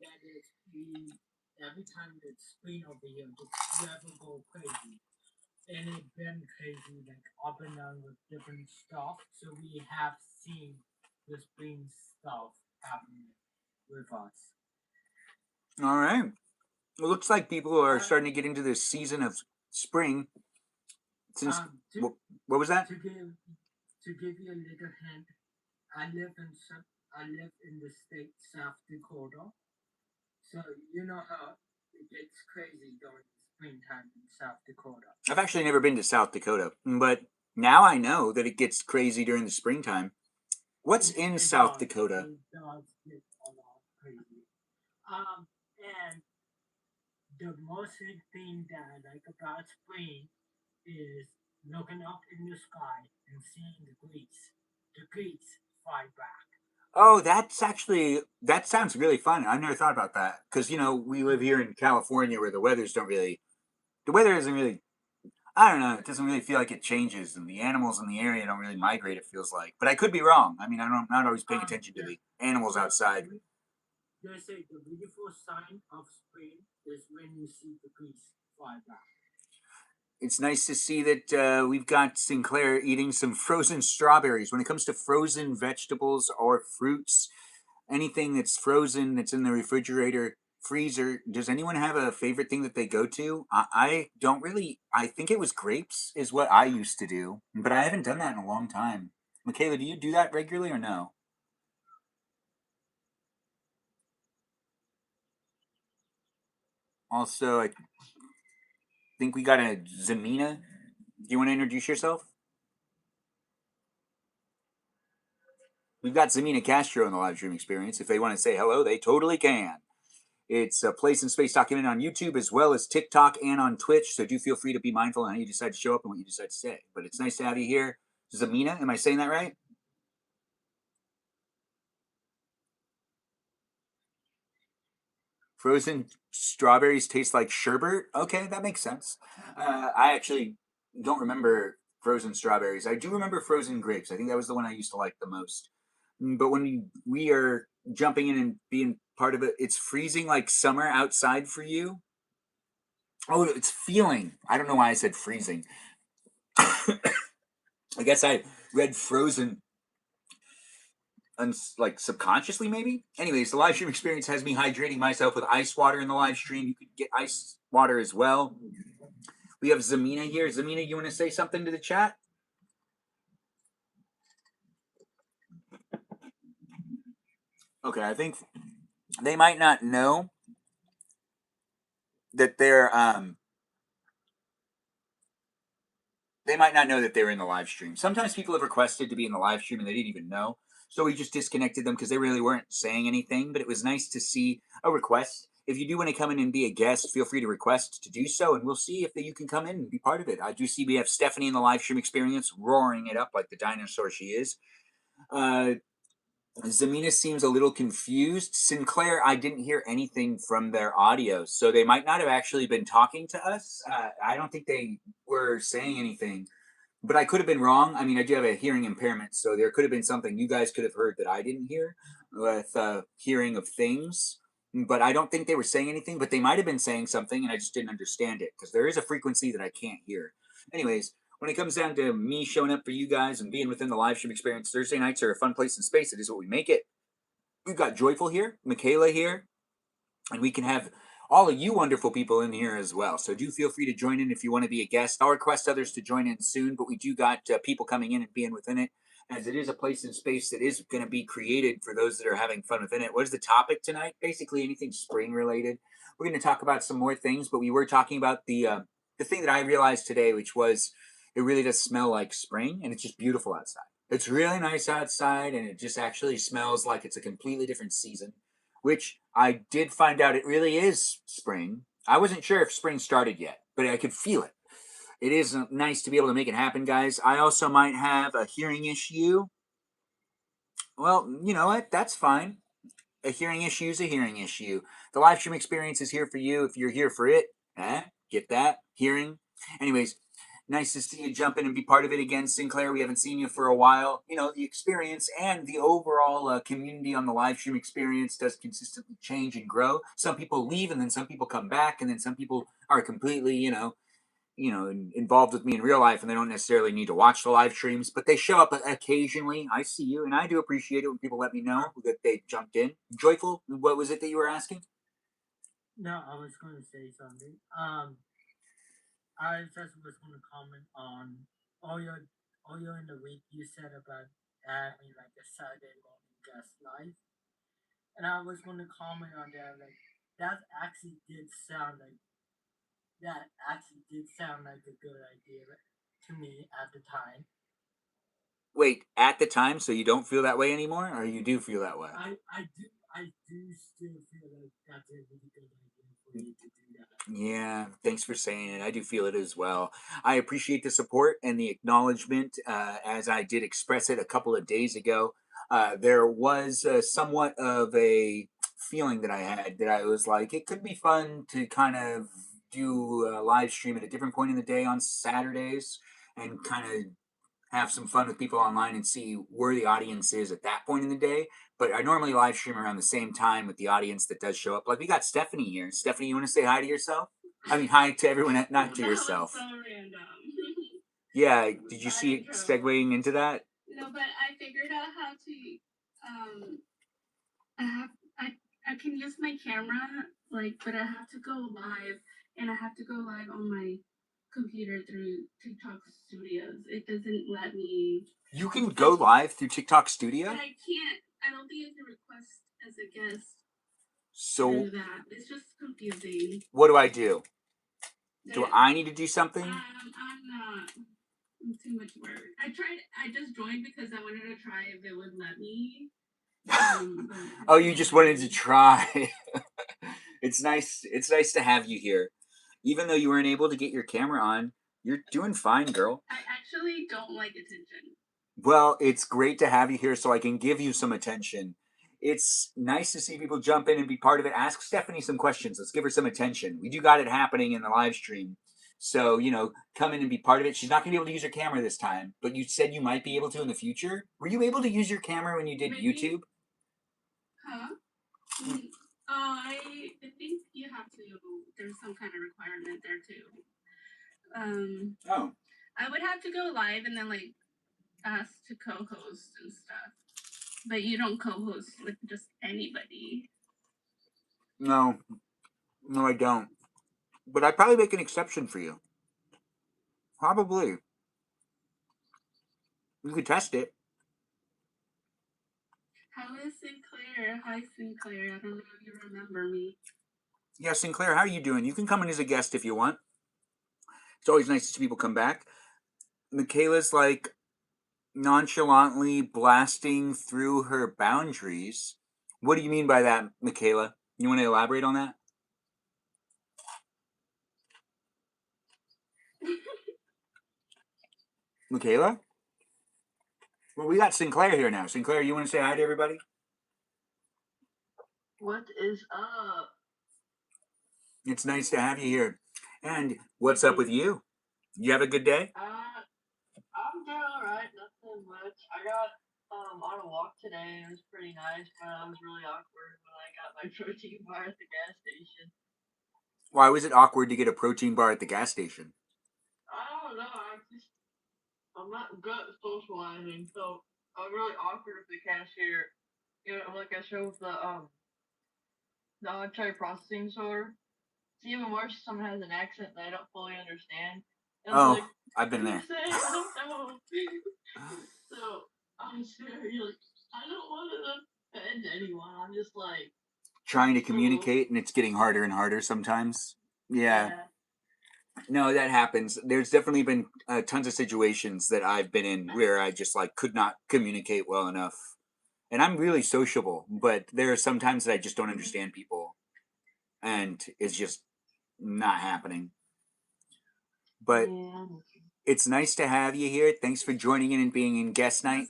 it's spring over here, the weather go crazy. And it's been crazy, like up and down with different stuff. So we have seen the spring stuff happening with us. All right. It looks like people are starting to get into this season of spring. Since what was that? To give you a little hint, I live in the state South Dakota. So you know how it gets crazy during springtime in South Dakota. I've actually never been to South Dakota, but now I know that it gets crazy during the springtime. What's in South Dakota? It does get a lot crazy. And the most thing that I like about spring is looking up in the sky and seeing the geese. The geese fly back. Oh, that sounds really fun. I've never thought about that because we live here in California where the weather isn't really. I don't know. It doesn't really feel like it changes, and the animals in the area don't really migrate. It feels like, but I could be wrong. I mean, I'm not always paying attention to the animals outside. They say the beautiful sign of spring is when you see the geese fly back. It's nice to see that we've got Sinclair eating some frozen strawberries. When it comes to frozen vegetables or fruits, anything that's frozen that's in the refrigerator, freezer, does anyone have a favorite thing that they go to? I don't really. I think it was grapes is what I used to do, but I haven't done that in a long time. Michaela, do you do that regularly or no? Also, I think we got a Zamina. Do you want to introduce yourself? We've got Zamina Castro in the live stream experience. If they want to say hello, they totally can. It's a place and space documented on YouTube as well as TikTok and on Twitch. So do feel free to be mindful on how you decide to show up and what you decide to say. But it's nice to have you here. Zamina, am I saying that right? Frozen strawberries taste like sherbet. Okay, that makes sense. I actually don't remember frozen strawberries. I do remember frozen grapes. I think that was the one I used to like the most. But when we are jumping in and being part of it, it's freezing like summer outside for you. Oh, it's feeling. I don't know why I said freezing. I guess I read frozen like subconsciously maybe. Anyways, the live stream experience has me hydrating myself with ice water in the live stream. You could get ice water as well. We have Zamina here. Zamina, you want to say something to the chat? Okay, I think they might not know that they're they might not know that they're in the live stream. Sometimes people have requested to be in the live stream and they didn't even know. So we just disconnected them because they really weren't saying anything. But it was nice to see a request. If you do want to come in and be a guest, feel free to request to do so, and we'll see if you can come in and be part of it. I do see we have Stephanie in the live stream experience roaring it up like the dinosaur she is. Zamina seems a little confused. Sinclair, I didn't hear anything from their audio, so they might not have actually been talking to us. I don't think they were saying anything, but I could have been wrong. I mean, I do have a hearing impairment, so there could have been something you guys could have heard that I didn't hear with hearing of things. But I don't think they were saying anything, but they might have been saying something and I just didn't understand it because there is a frequency that I can't hear. Anyways, when it comes down to me showing up for you guys and being within the live stream experience, Thursday nights are a fun place and space. It is what we make it. We've got Joyful here, Michaela here, and we can have all of you wonderful people in here as well. So do feel free to join in if you want to be a guest. I'll request others to join in soon, but we do got people coming in and being within it, as it is a place and space that is going to be created for those that are having fun within it. What is the topic tonight? Basically anything spring related. We're going to talk about some more things, but we were talking about the thing that I realized today, which was it really does smell like spring, and it's just beautiful outside. It's really nice outside, and it just actually smells like it's a completely different season, which I did find out it really is spring. I wasn't sure if spring started yet, but I could feel it. It is nice to be able to make it happen, guys. I also might have a hearing issue. Well, you know what? That's fine. A hearing issue is a hearing issue. The live stream experience is here for you if you're here for it. Get that? Hearing. Anyways, nice to see you jump in and be part of it again, Sinclair. We haven't seen you for a while. You know, the experience and the overall community on the live stream experience does consistently change and grow. Some people leave and then some people come back and then some people are completely, involved with me in real life and they don't necessarily need to watch the live streams, but they show up occasionally. I see you and I do appreciate it when people let me know that they jumped in. Joyful, what was it that you were asking? No, I was going to say something. I just was going to comment on earlier in the week you said about having like a Saturday morning guest live, and I was going to comment on that. Like that actually did sound like a good idea to me at the time. Wait, at the time, so you don't feel that way anymore, or you do feel that way? I do still feel like that's a really good idea for you to do that. Yeah, thanks for saying it. I do feel it as well. I appreciate the support and the acknowledgement, as I did express it a couple of days ago. There was somewhat of a feeling that I had that I was like, it could be fun to kind of do a live stream at a different point in the day on Saturdays and kind of have some fun with people online and see where the audience is at that point in the day. But I normally live stream around the same time with the audience that does show up. Like we got Stephanie here. Stephanie, you want to say hi to yourself? I mean, hi to everyone, not to yourself. That was so random. Yeah, did you see it segueing into that? No, but I figured out how to. I have I can use my camera, but I have to go live, and I have to go live on my computer through TikTok Studios. It doesn't let me. You can go live through TikTok Studio? But I can't. I don't think I can request as a guest So through that. It's just confusing. what do I do? Do I need to do something? I'm not. Too much work. I just joined because I wanted to try if it would let me. Oh, you just wanted to try. It's nice to have you here. Even though you weren't able to get your camera on, you're doing fine, girl. I actually don't like attention. Well, it's great to have you here so I can give you some attention. It's nice to see people jump in and be part of it. Ask Stephanie some questions. Let's give her some attention. We do got it happening in the live stream. So, come in and be part of it. She's not going to be able to use her camera this time, but you said you might be able to in the future. Were you able to use your camera when you did Maybe. YouTube? Huh? I think you have to. There's some kind of requirement there too. Oh. I would have to go live and then ask to co-host and stuff. But you don't co-host with just anybody. No, I don't. But I'd probably make an exception for you. Probably. You could test it. How is Sinclair? Hi, Sinclair. I don't know if you remember me. Yeah, Sinclair, how are you doing? You can come in as a guest if you want. It's always nice to see people come back. Michaela's nonchalantly blasting through her boundaries. What do you mean by that, Michaela? You want to elaborate on that? Michaela? Well, we got Sinclair here now. Sinclair, you want to say hi to everybody? What is up? It's nice to have you here. And what's up with you? You have a good day? I'm doing alright, nothing much. I got on a walk today and it was pretty nice, but I was really awkward when I got my protein bar at the gas station. Why was it awkward to get a protein bar at the gas station? I don't know, I'm not good at socializing, so I'm really awkward with the cashier. You know, like I showed the on-site processing store. It's even worse if someone has an accent that I don't fully understand. And I was like, I've been what do there. you say? I don't know. So I'm very like, I don't want to offend anyone. I'm just like Trying to communicate, and it's getting harder and harder sometimes. Yeah. No, that happens. There's definitely been tons of situations that I've been in where I just like could not communicate well enough. And I'm really sociable, but there are some times that I just don't understand people, and it's just not happening. But it's nice to have you here. Thanks for joining in and being in guest night.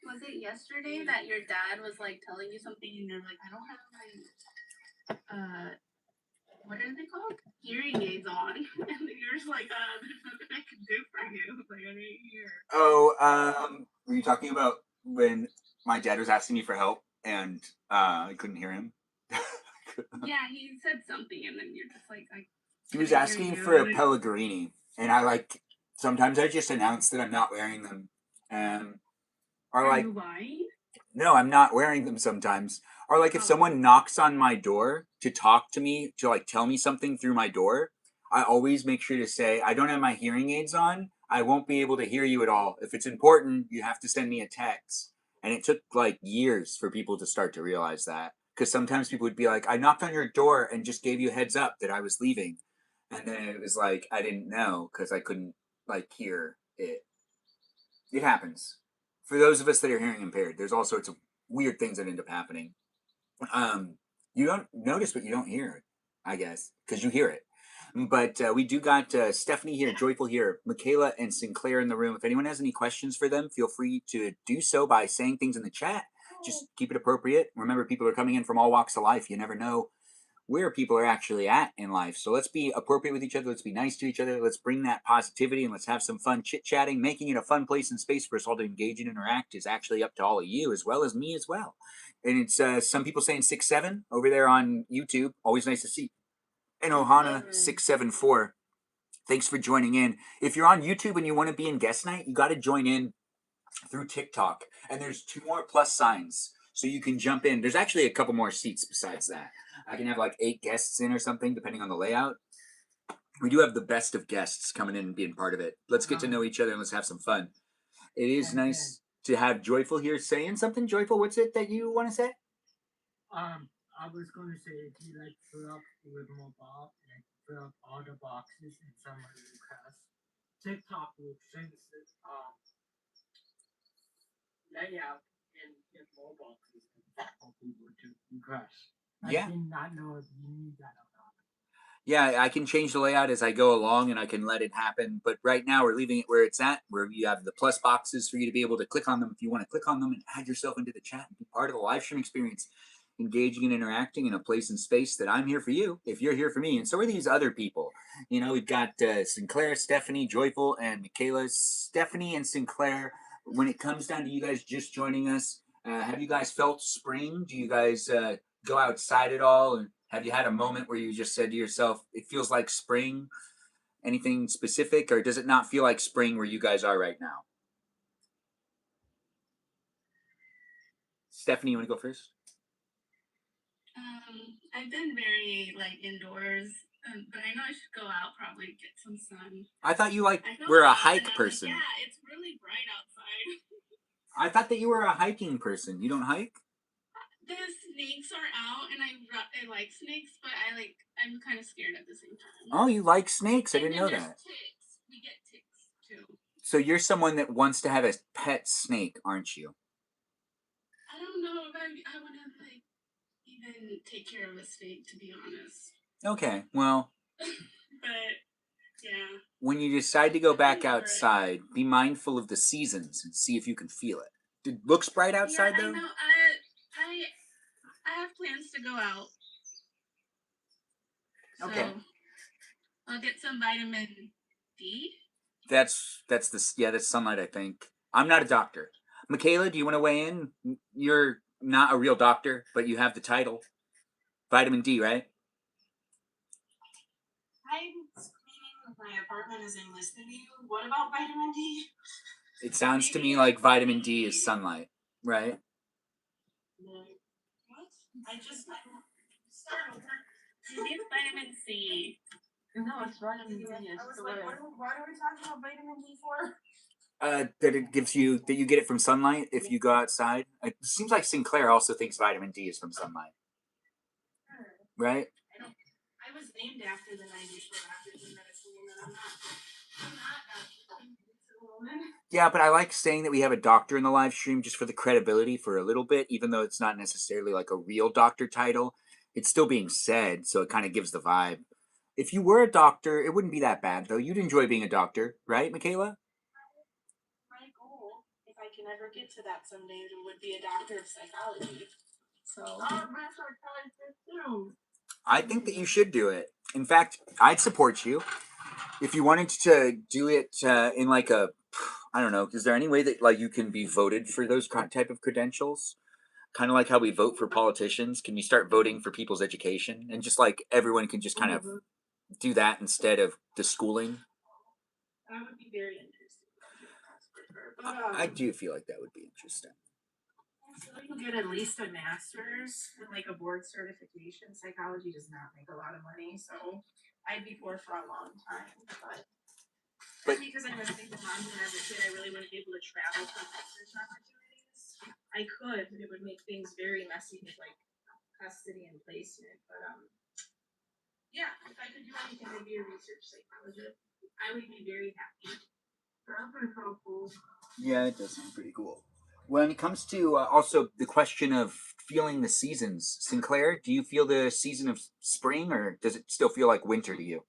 Was it yesterday that your dad was like telling you something and you're like, I don't have my what are they called? Hearing aids on. And then you're just like, there's nothing I can do for you. Like I didn't hear. Oh, were you talking about when my dad was asking me for help and I couldn't hear him? Yeah, he said something and then you're just like, he was asking for a Pellegrini, and sometimes I just announce that I'm not wearing them, and are you lying? No, I'm not wearing them sometimes. Or like if someone knocks on my door to talk to me, to like tell me something through my door, I always make sure to say, I don't have my hearing aids on. I won't be able to hear you at all. If it's important, you have to send me a text. And it took like years for people to start to realize that. Because sometimes people would be like, I knocked on your door and just gave you a heads up that I was leaving. And then it was like, I didn't know because I couldn't like hear it. It happens. For those of us that are hearing impaired, there's all sorts of weird things that end up happening. You don't notice what you don't hear, I guess, because you hear it. But we do got Stephanie here, Joyful here, Michaela and Sinclair in the room. If anyone has any questions for them, feel free to do so by saying things in the chat. Just keep it appropriate. Remember, people are coming in from all walks of life. You never know where people are actually at in life. So let's be appropriate with each other. Let's be nice to each other. Let's bring that positivity and let's have some fun chit-chatting. Making it a fun place and space for us all to engage and interact is actually up to all of you as well as me as well. And it's some people saying 6'7" over there on YouTube. Always nice to see. And Ohana 674. Thanks for joining in. If you're on YouTube and you want to be in guest night, you got to join in through TikTok. And there's 2 more plus signs. So you can jump in. There's actually a couple more seats besides that. I can have like 8 guests in or something, depending on the layout. We do have the best of guests coming in and being part of it. Let's get to know each other and let's have some fun. It is nice to have Joyful here saying something. Joyful, what's it that you want to say? I was going to say if you like fill up with more box and fill up all the boxes in some of the requests, TikTok will change this layout and get more boxes for people to request. Yeah. I did not know if you need that or not. Yeah, I can change the layout as I go along and I can let it happen. But right now we're leaving it where it's at, where you have the plus boxes for you to be able to click on them if you want to click on them and add yourself into the chat and be part of the live stream experience, engaging and interacting in a place and space that I'm here for you if you're here for me. And so are these other people. You know, we've got Sinclair, Stephanie, Joyful, and Michaela. Stephanie and Sinclair, when it comes down to you guys just joining us, have you guys felt spring? Do you guys go outside at all? And have you had a moment where you just said to yourself, it feels like spring? Anything specific, or does it not feel like spring where you guys are right now? Stephanie, you want to go first? I've been very like indoors, but I know I should go out probably get some sun. I thought you were a hike person. Like, yeah, it's really bright outside. I thought that you were a hiking person. You don't hike? The snakes are out, and I like snakes, but I'm kind of scared at the same time. Oh, you like snakes? I didn't know that. Ticks. We get ticks too. So you're someone that wants to have a pet snake, aren't you? I don't know if I want to like even take care of a snake, to be honest. Okay, well. But yeah. When you decide to go back outside, be mindful of the seasons and see if you can feel it. It looks bright outside, though? I know. I have plans to go out. Okay. So I'll get some vitamin D. That's sunlight, I think. I'm not a doctor. Michaela, do you want to weigh in? You're not a real doctor, but you have the title. Vitamin D, right? I'm cleaning my apartment as I'm listening to you. What about vitamin D? It sounds to me like vitamin D is sunlight, right? What? I just start over. Maybe it's vitamin C. No, it's vitamin D. I was like, what are we talking about vitamin D for? That it gives you that you get it from sunlight if you go outside. It seems like Sinclair also thinks vitamin D is from sunlight, right? I was named after the 90s doctors in medicine, and I'm not a woman. Yeah, but I like saying that we have a doctor in the live stream just for the credibility for a little bit, even though it's not necessarily like a real doctor title. It's still being said, so it kind of gives the vibe. If you were a doctor, it wouldn't be that bad, though. You'd enjoy being a doctor, right, Michaela? My goal, if I can ever get to that someday, would be a doctor of psychology. So I'm a psychiatrist too. I think that you should do it. In fact, I'd support you. If you wanted to do it in like a, I don't know, is there any way that like you can be voted for those type of credentials? Kind of like how we vote for politicians. Can you start voting for people's education? And just like everyone can just kind of do that instead of the schooling? that would be very interesting. I do feel like that would be interesting. So you can get at least a master's and like a board certification. Psychology does not make a lot of money, so I'd be poor for a long time. But because I'm a single mom and as a kid, I really wouldn't be able to travel for master's opportunities. I could, but it would make things very messy with like custody and placement. But yeah, if I could do anything, I'd be a research psychologist. I would be very happy. That'd be so cool. Yeah, it does sound pretty cool. When it comes to also the question of feeling the seasons, Sinclair, do you feel the season of spring or does it still feel like winter to you?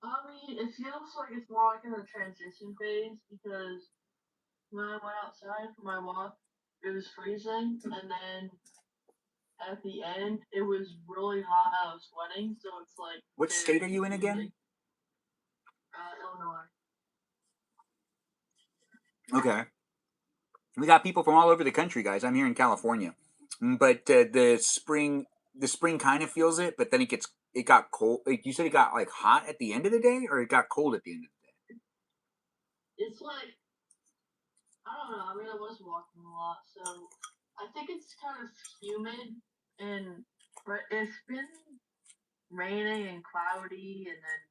I mean, it feels like it's more like in the transition phase because when I went outside for my walk, it was freezing, and then at the end, it was really hot. I was sweating, so it's like. What state are you in again? Illinois. Okay. We got people from all over the country, guys. I'm here in California, but the spring kind of feels it, but then it got cold. Like, you said it got like hot at the end of the day, or it got cold at the end of the day. It's like I don't know. I mean, I was walking a lot, so I think it's kind of humid but it's been raining and cloudy and then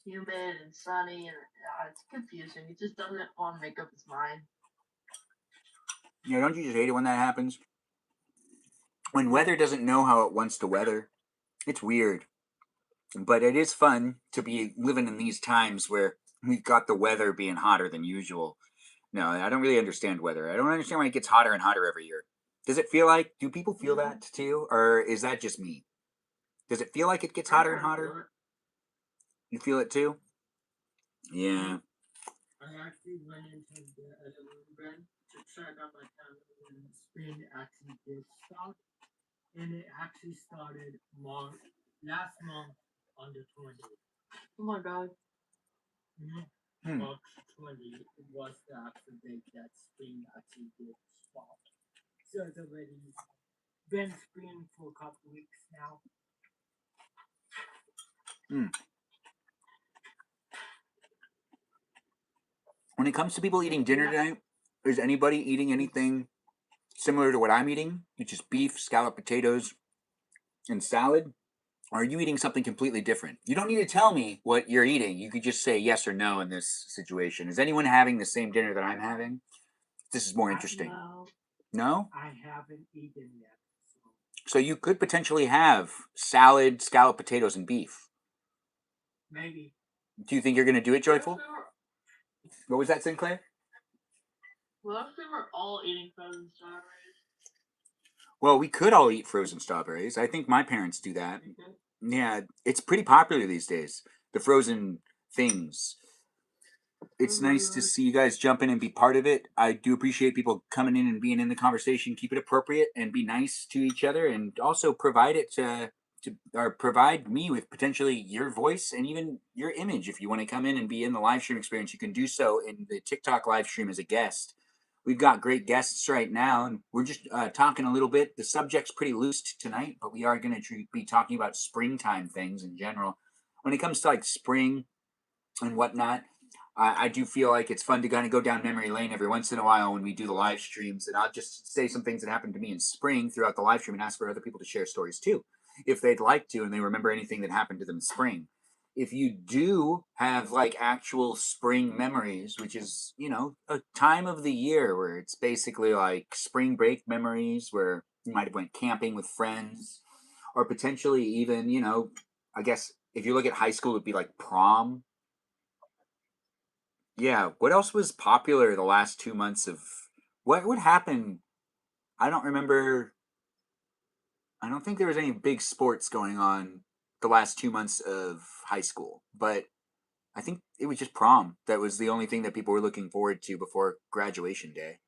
humid and sunny and it's confusing. He just doesn't want to make up his mind. Yeah, don't you just hate it when that happens? When weather doesn't know how it wants to weather, it's weird. But it is fun to be living in these times where we've got the weather being hotter than usual. No, I don't really understand weather. I don't understand why it gets hotter and hotter every year. Does it feel like, do people feel that too? Or is that just me? Does it feel like it gets hotter and hotter? You feel it too? Yeah. I actually went into the elevator bed to check out my calendar when spring actually did start, and it actually started last month on the 20th. Oh my god. March 20 was the actual date that spring actually did start. So it's already been spring for a couple weeks now. When it comes to people eating dinner tonight, is anybody eating anything similar to what I'm eating, which is beef, scalloped potatoes, and salad? Or are you eating something completely different? You don't need to tell me what you're eating. You could just say yes or no in this situation. Is anyone having the same dinner that I'm having? This is more interesting. No? I haven't eaten yet. So you could potentially have salad, scalloped potatoes, and beef. Maybe. Do you think you're going to do it, Joyful? What was that, Sinclair? What if we were all eating frozen strawberries? Well, we could all eat frozen strawberries. I think my parents do that. Yeah, it's pretty popular these days. The frozen things. It's nice to see you guys jump in and be part of it. I do appreciate people coming in and being in the conversation. Keep it appropriate and be nice to each other, and also provide it to or provide me with potentially your voice and even your image. If you want to come in and be in the live stream experience, you can do so in the TikTok live stream as a guest. We've got great guests right now, and we're just talking a little bit. The subject's pretty loose tonight, but we are going to be talking about springtime things in general. When it comes to like spring and whatnot, I do feel like it's fun to kind of go down memory lane every once in a while when we do the live streams, and I'll just say some things that happened to me in spring throughout the live stream and ask for other people to share stories too, if they'd like to, and they remember anything that happened to them in spring. If you do have like actual spring memories, which is, you know, a time of the year where it's basically like spring break memories where you might have went camping with friends, or potentially even, you know, I guess if you look at high school, it'd be like prom. Yeah, what else was popular the last 2 months of what would happen? I don't remember. I don't think there was any big sports going on the last 2 months of high school, but I think it was just prom. That was the only thing that people were looking forward to before graduation day.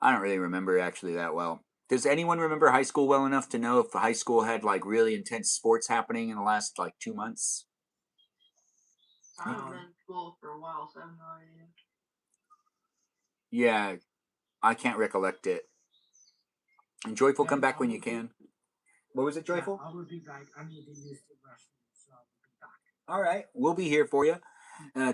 I don't really remember actually that well. Does anyone remember high school well enough to know if high school had like really intense sports happening in the last like 2 months? I haven't been in school for a while, so I have no idea. Yeah, I can't recollect it. And Joyful, come back when you can. What was it, Joyful? Yeah, I will be back. I need to use the restroom, so I'll be back. All right, we'll be here for you.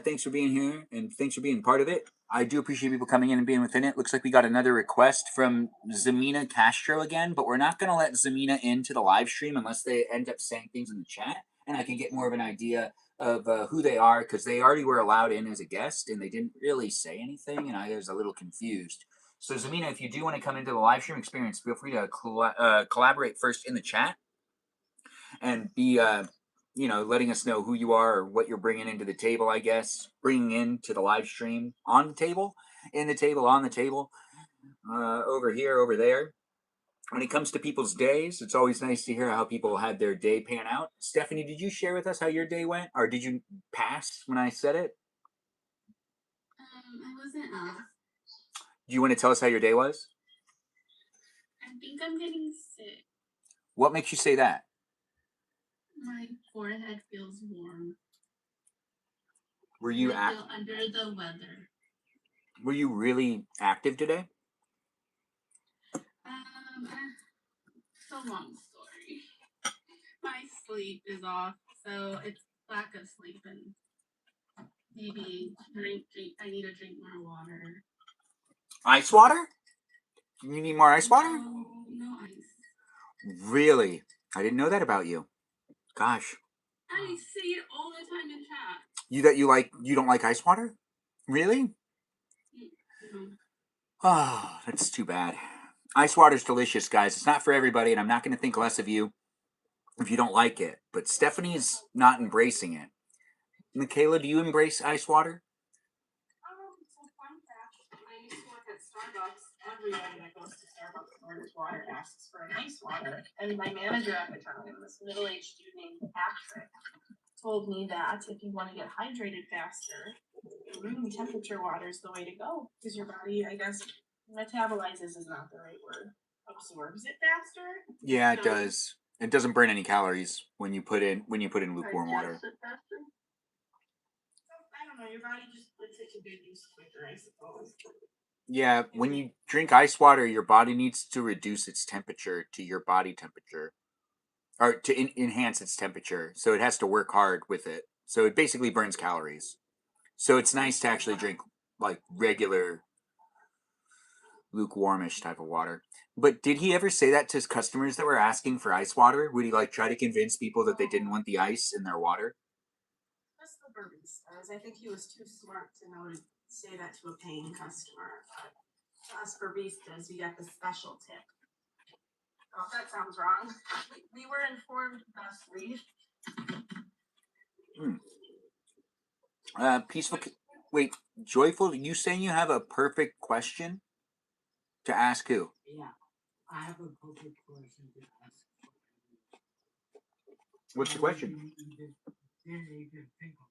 Thanks for being here, and thanks for being part of it. I do appreciate people coming in and being within it. Looks like we got another request from Zamina Castro again, but we're not going to let Zamina into the live stream unless they end up saying things in the chat, and I can get more of an idea of who they are, because they already were allowed in as a guest, and they didn't really say anything, and I was a little confused. So Zamina, if you do want to come into the live stream experience, feel free to collaborate first in the chat and be you know, letting us know who you are or what you're bringing into the table, I guess, bringing into the live stream on the table, in the table, on the table, over here, over there. When it comes to people's days, it's always nice to hear how people had their day pan out. Stephanie, did you share with us how your day went, or did you pass when I said it? I wasn't asked. Do you want to tell us how your day was? I think I'm getting sick. What makes you say that? My forehead feels warm. Were you I feel under the weather. Were you really active today? It's a long story. My sleep is off, so it's lack of sleep, and maybe drink. I need to drink more water. Ice water? You need more ice water? No ice. Really? I didn't know that about you. Gosh. I say it all the time in chat. You don't like ice water? Really? No. Oh, that's too bad. Ice water's delicious, guys. It's not for everybody, and I'm not going to think less of you if you don't like it. But Stephanie's not embracing it. Michaela, do you embrace ice water? So fun fact, when I used to work at Starbucks, everybody that goes to Starbucks and orders water asks for an ice water. And my manager at the time, this middle-aged dude named Patrick, told me that if you want to get hydrated faster, room temperature water is the way to go. Because your body, I guess, metabolizes is not the right word. Absorbs it faster. Yeah, it does. It doesn't burn any calories when you put in lukewarm water. I don't know, your body just puts it to good use quicker, I suppose. Yeah, when you drink ice water, your body needs to reduce its temperature to your body temperature, or to enhance its temperature. So it has to work hard with it. So it basically burns calories. So it's nice to actually drink like regular lukewarmish type of water. But did he ever say that to his customers that were asking for ice water? Would he like try to convince people that they didn't want the ice in their water? Just the baristas. I think he was too smart to know to say that to a paying customer. But to us baristas, we got the special tip. Oh, that sounds wrong. We were informed thusly. Peaceful. Wait, Joyful, you saying you have a perfect question to ask who? Yeah, I have a perfect question to ask. What's the question? Didn't even think of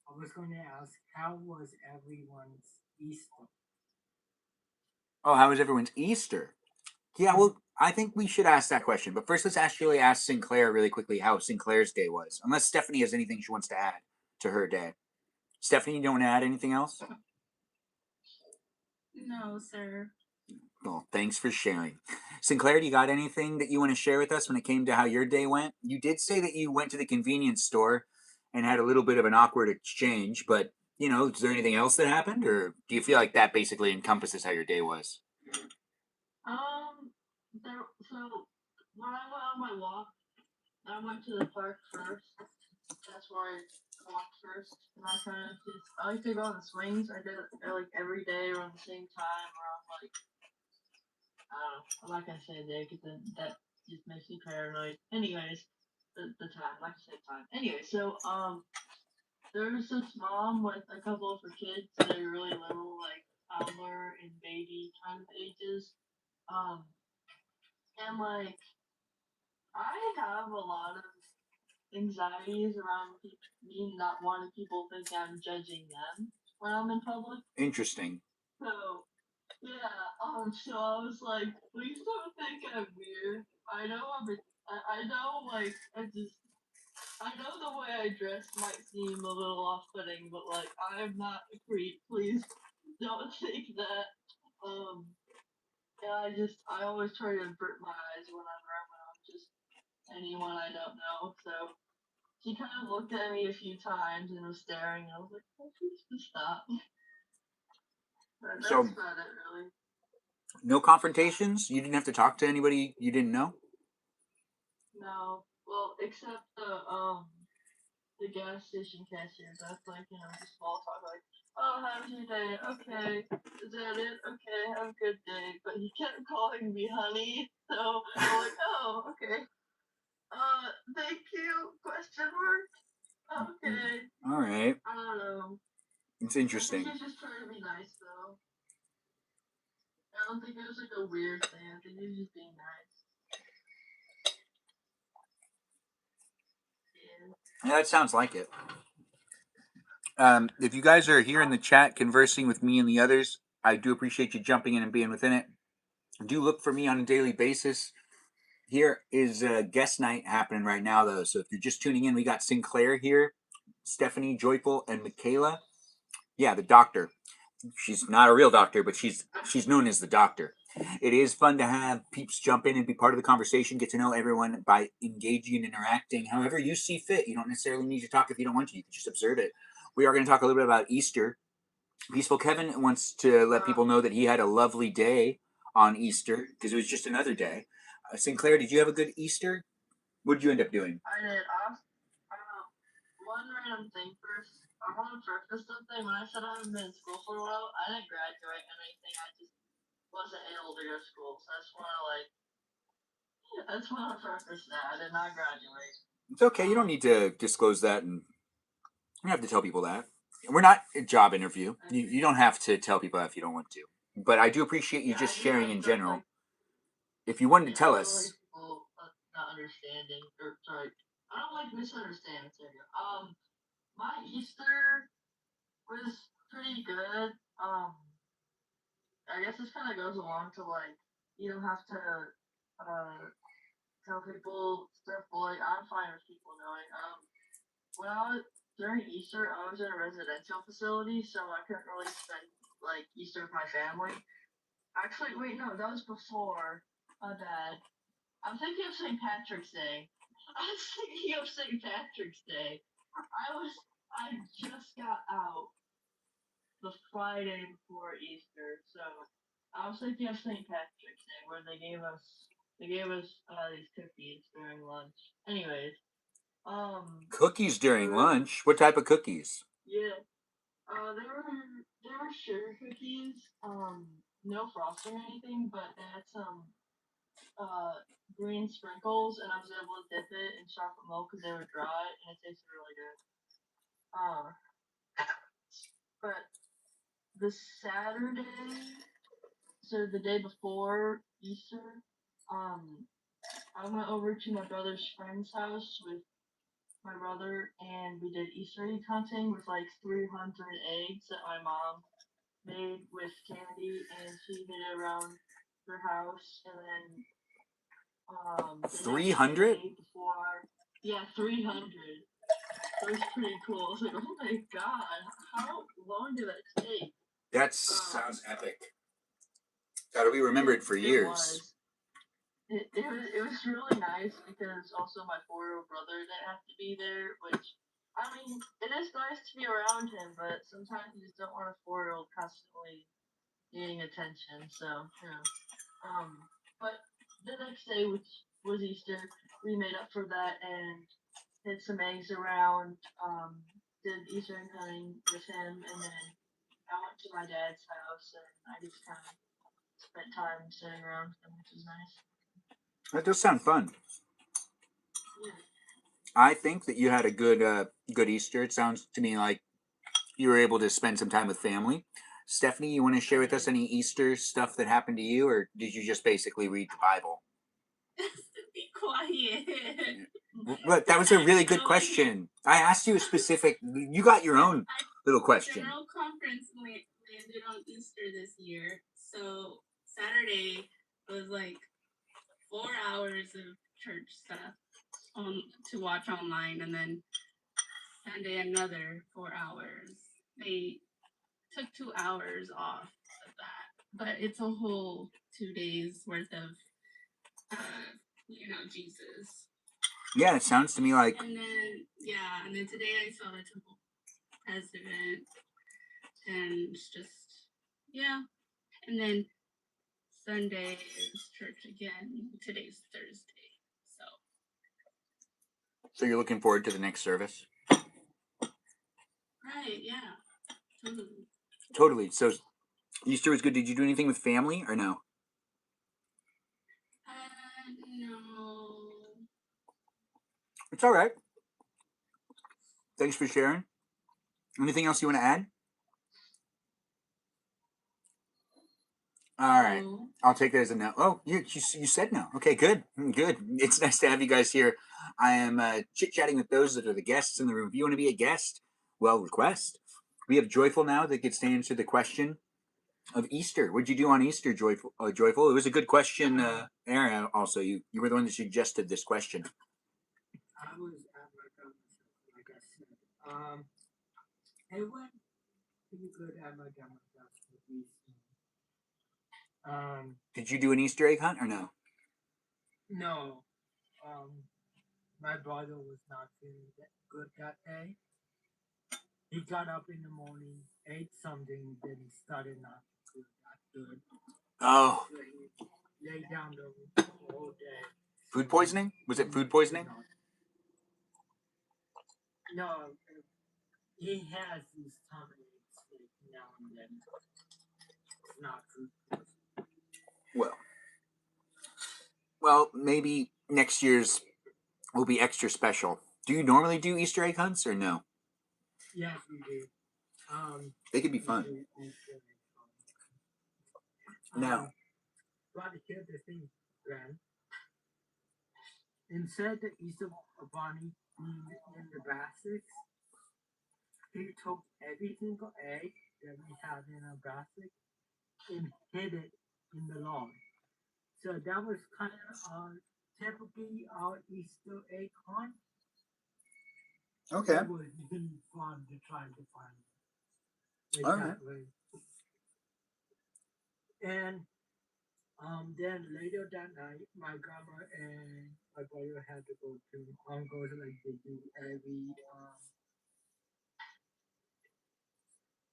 it. I was going to ask, how was everyone's Easter? Oh, how was everyone's Easter? Yeah, well, I think we should ask that question. But first, let's actually ask Sinclair really quickly how Sinclair's day was. Unless Stephanie has anything she wants to add to her day. Stephanie, you don't want to add anything else? No, sir. Well, thanks for sharing. Sinclair, do you got anything that you want to share with us when it came to how your day went? You did say that you went to the convenience store and had a little bit of an awkward exchange, but, is there anything else that happened? Or do you feel like that basically encompasses how your day was? So when I went on my walk, I went to the park first. That's where I walked first. And I like to go on the swings. I did it like every day around the same time, around like, I don't know. I'm not gonna say a day because then that just makes me paranoid. Anyways, the time, like I said, time. Anyway, so there was this mom with a couple of her kids. They were really little, like toddler and baby kind of ages. Um, and like I have a lot of anxieties around me not wanting people to think I'm judging them when I'm in public. Interesting. So yeah, so I was like, please don't think I'm weird. I know I know like I know the way I dress might seem a little off-putting, but like I'm not a creep. Please don't think that. And I always try to avert my eyes whenever I'm around just anyone I don't know. So she kind of looked at me a few times and was staring. I was like, oh, please just stop. But that's So, about it, really. no confrontations? You didn't have to talk to anybody you didn't know? No, well, except the gas station cashier. That's like just small talk. Like, oh, how was your day? Okay, is that it? Okay, have a good day. But he kept calling me honey, so I'm like, oh, okay. Thank you? Question mark. Okay. All right. I don't know. It's I interesting. think he's just trying to be nice, though. I don't think it was like a weird thing. I think he was just being nice. Yeah. Yeah, that sounds like it. If you guys are here in the chat conversing with me and the others, I do appreciate you jumping in and being within it. Do look for me on a daily basis. Here is guest night happening right now, though. So if you're just tuning in, we got Sinclair here, Stephanie, Joyful, and Michaela. Yeah, the doctor. She's not a real doctor, but she's known as the doctor. It is fun to have peeps jump in and be part of the conversation, get to know everyone by engaging and interacting however you see fit. You don't necessarily need to talk if you don't want to. You can just observe it. We are going to talk a little bit about Easter. Peaceful Kevin wants to let people know that he had a lovely day on Easter because it was just another day. Sinclair, did you have a good Easter? What did you end up doing? I did. One random thing first. I want to preface something. When I said I haven't been in school for a while, I didn't graduate or anything. I just wasn't able to go to school. So I just want to preface that. I did not graduate. It's okay. You don't need to disclose that, and you don't have to tell people that. We're not a job interview. You don't have to tell people that if you don't want to. But I do appreciate you just sharing in general. If you wanted to tell us. I don't like people not understanding, or sorry, I don't like misunderstanding. My Easter was pretty good. I guess this kind of goes along to like you don't have to tell people stuff, but like I'm fine with people knowing. When I was during Easter, I was in a residential facility, so I couldn't really spend like Easter with my family. Actually, wait, no, that was before. My bad. I'm thinking of St. Patrick's Day. I was thinking of St. Patrick's Day. I just got out the Friday before Easter, so I was thinking of St. Patrick's Day where they gave us these cookies during lunch. Anyways, Cookies during lunch? What type of cookies? yeah, they were sugar cookies. No frosting or anything, but they had some green sprinkles, and I was able to dip it in chocolate milk because they were dry, and it tasted really good. But the Saturday, so the day before Easter, I went over to my brother's friend's house with my brother, and we did Easter egg hunting with like 300 eggs that my mom made with candy, and she hid it around her house, and then the 300? next day before, yeah, 300. It was pretty cool. I was like, oh my god, how long did that take? That sounds epic. Gotta be remembered for years. It was really nice because also my 4-year-old brother didn't have to be there, which I mean, it is nice to be around him, but sometimes you just don't want a 4-year-old constantly needing attention. So but the next day, which was Easter, we made up for that and hid some eggs around. Did Easter egg hunting with him, and then I went to my dad's house and I just kind of spent time sitting around with him, which was nice. That does sound fun. Yeah. I think that you had a good Easter. It sounds to me like you were able to spend some time with family. Stephanie, you want to share with us any Easter stuff that happened to you, or did you just basically read the Bible? Be quiet. But that was a really good question. I asked you a specific. You got your own little question. General conference landed on Easter this year, so Saturday was like 4 hours of church stuff to watch online, and then Sunday another 4 hours. They took 2 hours off of that, but it's a whole 2 days worth of Jesus. Yeah, it sounds to me like. And then today I saw the temple president, and it's just and then Sunday is church again. Today's Thursday, So you're looking forward to the next service? right, yeah, totally. Totally. So Easter was good. Did you do anything with family or no? No. It's all right. Thanks for sharing. Anything else you want to add? All right. I'll take that as a no. Oh, you said no. Okay, good. Good. It's nice to have you guys here. I am chit-chatting with those that are the guests in the room. If you want to be a guest, well, request. We have Joyful now that gets to answer the question of Easter. What'd you do on Easter, Joyful? Joyful. It was a good question, Aaron. Also, you were the one that suggested this question. I was at my grandma's house, like I said. It went pretty good at my grandma's house for Easter. Did you do an Easter egg hunt or no? No. My brother was not feeling that good that day. He got up in the morning, ate something, then he started not that good. Oh. So he lay down the whole day. Food poisoning? Was it food poisoning? No, he has these tummy aches like now and then. It's not food poisoning. Well, maybe next year's will be extra special. Do you normally do Easter egg hunts or no? Yes, we do. They could be fun. Now, but here's the thing, Ren. Instead the Easter bunny being in the baskets, he took every single egg that we had in our basket and hid it in the lawn. So that was kind of typically our Easter egg hunt. okay. It was really fun to try to find it. Like All that right. way. And then later that night, my grandma and my brother had to go to uncle's like they do every.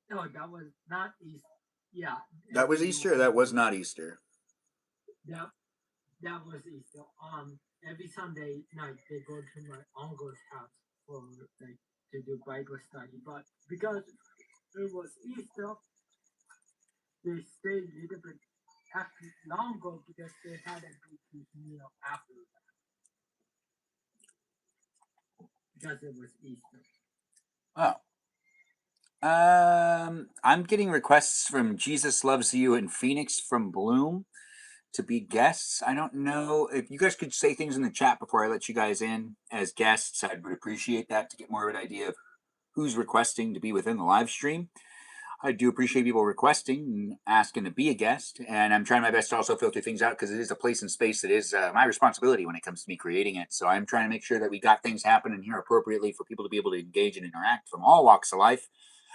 No, that was not Easter. Yeah. That was Easter or that was not Easter? That was Easter. Every Sunday night they go to my uncle's house for like to do Bible study. But because it was Easter, they stayed a little bit longer because they had a big meal after that. Because it was Easter. Oh. I'm getting requests from Jesus Loves You in Phoenix from Bloom. to be guests. I don't know if you guys could say things in the chat before I let you guys in as guests. I would appreciate that to get more of an idea of who's requesting to be within the live stream. I do appreciate people requesting and asking to be a guest, and I'm trying my best to also filter things out because it is a place and space that is my responsibility when it comes to me creating it. So I'm trying to make sure that we got things happening here appropriately for people to be able to engage and interact from all walks of life.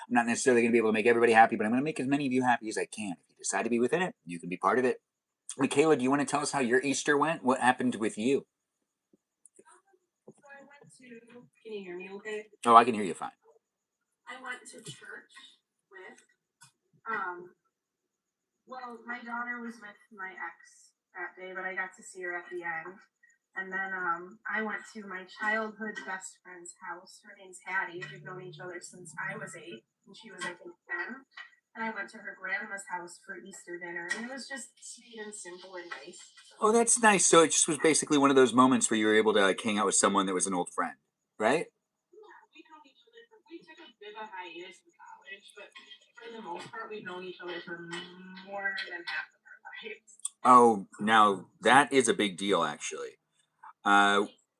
I'm not necessarily going to be able to make everybody happy, but I'm going to make as many of you happy as I can. If you decide to be within it, you can be part of it. Michaela, do you want to tell us how your Easter went? What happened with you? So I went to. Can you hear me? Okay. Oh, I can hear you fine. I went to church with. Well, my daughter was with my ex that day, but I got to see her at the end. And then I went to my childhood best friend's house. Her name's Hattie. We've known each other since I was 8, and she was, I think, 10. And I went to her grandma's house for Easter dinner, and it was just sweet and simple and nice. Oh, that's nice. So it just was basically one of those moments where you were able to hang out with someone that was an old friend, right? Yeah, we've known each other for, we took a bit of a hiatus in college, but for the most part, we've known each other for more than half of our lives. Oh, now that is a big deal, actually.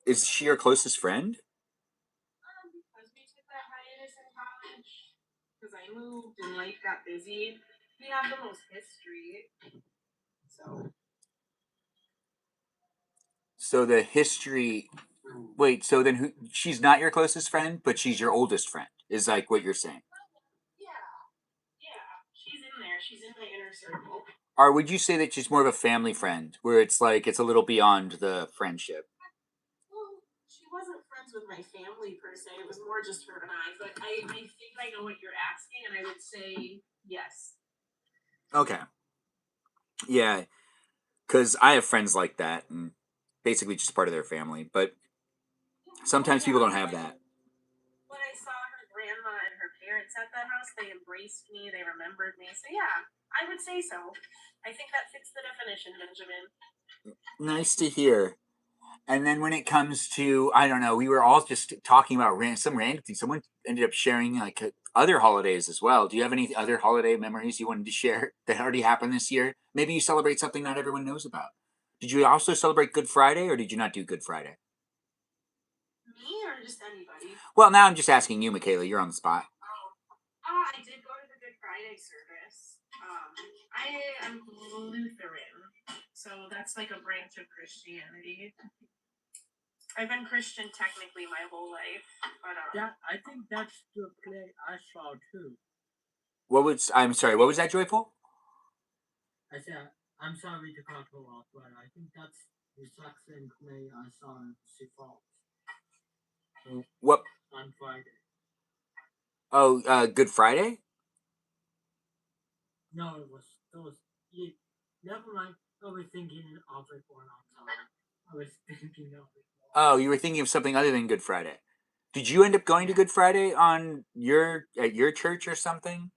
Is she your closest friend? Because we took that hiatus in college, because I moved and life got busy, we have the most history. So the history. Wait, so then who? She's not your closest friend, but she's your oldest friend. Is like what you're saying. Yeah, she's in there. She's in my inner circle. Or would you say that she's more of a family friend, where it's like it's a little beyond the friendship? Well, she wasn't friends with my family per se. It was more just her and I. But I think I know what you're asking, and I would say yes. Okay. Yeah, because I have friends like that, and basically just part of their family. But sometimes people don't have that. When I saw her grandma and her parents at that house, they embraced me. They remembered me. So yeah, I would say so. I think that fits the definition, Benjamin. Nice to hear. And then when it comes to, I don't know, we were all just talking about some random thing. Someone ended up sharing like other holidays as well. Do you have any other holiday memories you wanted to share that already happened this year? Maybe you celebrate something not everyone knows about. Did you also celebrate Good Friday, or did you not do Good Friday? Me or just anybody? Well, now I'm just asking you, Michaela. You're on the spot. I did go to the Good Friday service. I am Lutheran, so that's like a branch of Christianity. I've been Christian technically my whole life, but I think that's the play I saw too. I'm sorry, what was that, Joyful? I said, I'm sorry to cut you off, but I think that's the exact same play I saw in Sioux Falls. What? On Friday. Oh, Good Friday? No, it was never mind. I was thinking of it when I was thinking of it. Oh, you were thinking of something other than Good Friday. Did you end up going to Good Friday at your church or something?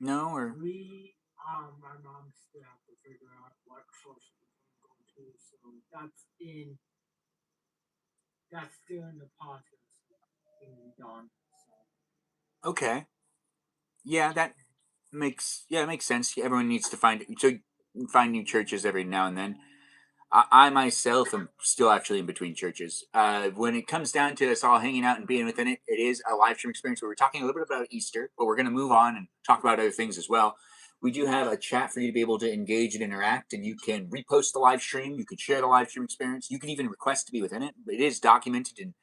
No, or my mom still have to figure out what church we're going to, so that's still in the process of being done. So. okay. Yeah, that makes sense. Everyone needs to find new churches every now and then. I myself am still actually in between churches. When it comes down to us all hanging out and being within it, it is a live stream experience where we're talking a little bit about Easter, but we're going to move on and talk about other things as well. We do have a chat for you to be able to engage and interact, and you can repost the live stream. You can share the live stream experience. You can even request to be within it. It is documented and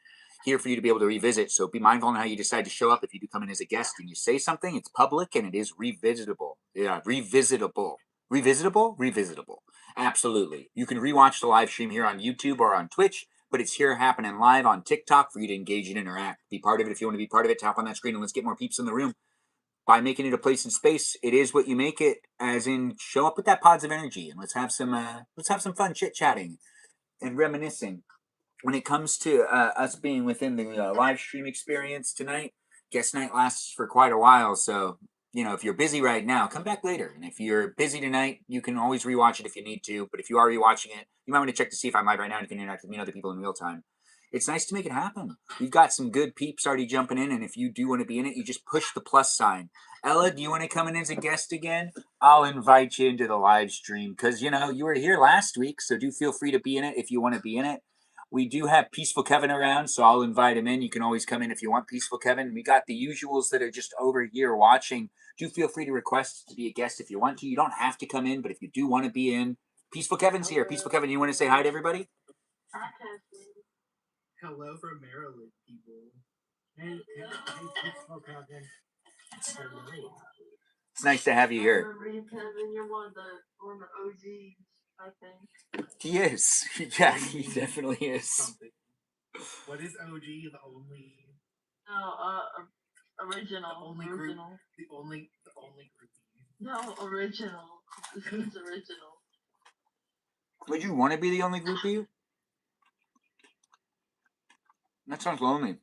here for you to be able to revisit. So be mindful on how you decide to show up. If you do come in as a guest and you say something, it's public and it is revisitable. Yeah, revisitable. Revisitable. Absolutely. You can rewatch the live stream here on YouTube or on Twitch, but it's here happening live on TikTok for you to engage and interact. Be part of it if you want to be part of it. Tap on that screen and let's get more peeps in the room. By making it a place and space, it is what you make it. As in, show up with that positive energy and let's have some fun chit chatting and reminiscing. When it comes to us being within the live stream experience tonight, guest night lasts for quite a while. So, if you're busy right now, come back later. And if you're busy tonight, you can always rewatch it if you need to. But if you are rewatching it, you might want to check to see if I'm live right now and you can interact with me and other people in real time. It's nice to make it happen. We've got some good peeps already jumping in, and if you do want to be in it, you just push the plus sign. Ella, do you want to come in as a guest again? I'll invite you into the live stream because, you know, you were here last week, so do feel free to be in it if you want to be in it. We do have Peaceful Kevin around, so I'll invite him in. You can always come in if you want Peaceful Kevin. We got the usuals that are just over here watching. Do feel free to request to be a guest if you want to. You don't have to come in, but if you do want to be in, Peaceful Kevin's here. Peaceful Kevin, you want to say hi to everybody? Hello from Maryland, people. Hey, Peaceful Kevin. Hello. It's nice to have you here. I remember you, Kevin. You're one of the OGs, I think. He is. Yeah, he definitely is. Something. What is OG? The only. No, original. The only original. Group, the only group. No, original. This is original. Would you want to be the only groupie? That sounds lonely.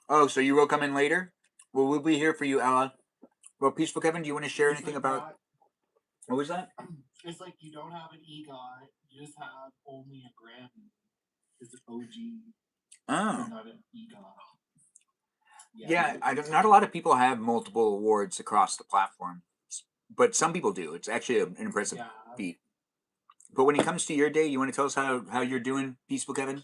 Oh, so you will come in later? Well, we'll be here for you, Ella. Well, Peaceful Kevin, do you want to share anything about... That. What was that? It's like you don't have an EGOT, you just have only a Grammy. It's an OG. Oh. Not an EGOT. Yeah, not a lot of people have multiple awards across the platform, but some people do. It's actually an impressive feat. But when it comes to your day, you want to tell us how you're doing, Peaceful Kevin?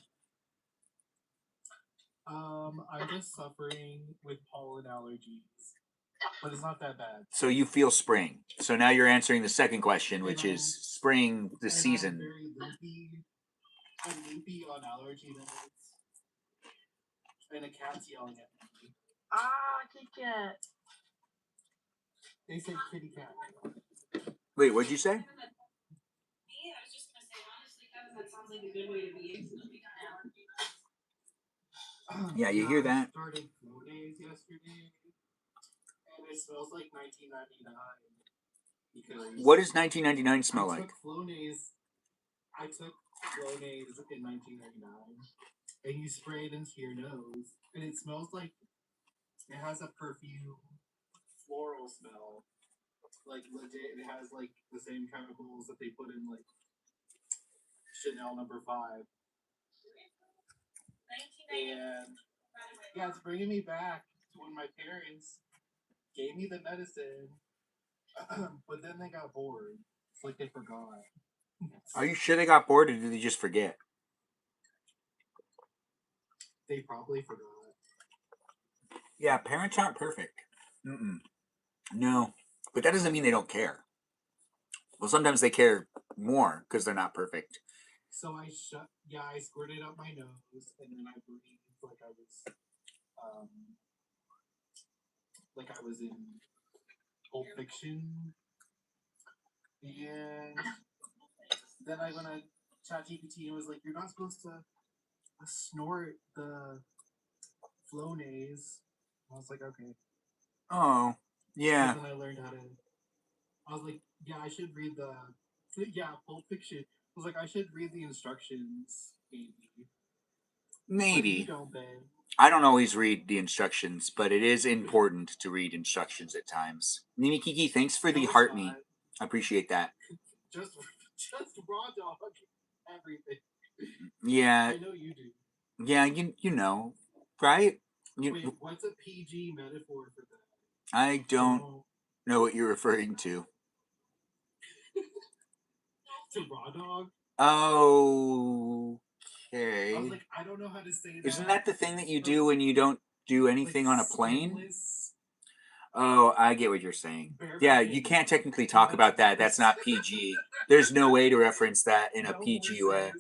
I'm just suffering with pollen allergies, but it's not that bad. So you feel spring. So now you're answering the second question, which is spring, the season. I'm very loopy. I'm loopy on allergy meds. And a cat's yelling at me. Kitty cat. They said kitty cat. Wait, what'd you say? Me, I was just gonna say, honestly, Kevin, that sounds like a good way to be. Yeah, you hear that? I started flow days yesterday, and it smells like 1999. Because What does 1999 smell like? I took Flonase in 1999, and you spray it into your nose, and it smells like it has a perfume, floral smell. Like legit, it has like the same chemicals that they put in like Chanel No. 5. And yeah, it's bringing me back to when my parents gave me the medicine, but then they got bored. It's like they forgot. Are you sure they got bored, or did they just forget? They probably forgot. Yeah, parents aren't perfect. No, but that doesn't mean they don't care. Well, sometimes they care more because they're not perfect. So I squirted up my nose, and then I breathed like I was in Pulp Fiction. And then I went to ChatGPT and was like, "You're not supposed to snort the Flonase." I was like, "Okay." Oh, yeah. And then I learned how to. I was like, "Yeah, I should read the." Yeah, Pulp Fiction. I was like, I should read the instructions, Maybe. You don't, Ben. I don't always read the instructions, but it is important to read instructions at times. Mimi Kiki, thanks for the heart me. I appreciate that. Just raw dog everything. Yeah. I know you do. Yeah, you know, right? Wait, what's a PG metaphor for that? I don't know what you're referring to. To raw dog? Okay. I was like, I don't know how to say that. Isn't that the thing that you do when you don't do anything like on a plane? skinless? Oh, I get what you're saying. Yeah, you can't technically talk about that. That's not PG. There's no way to reference that in a PG way.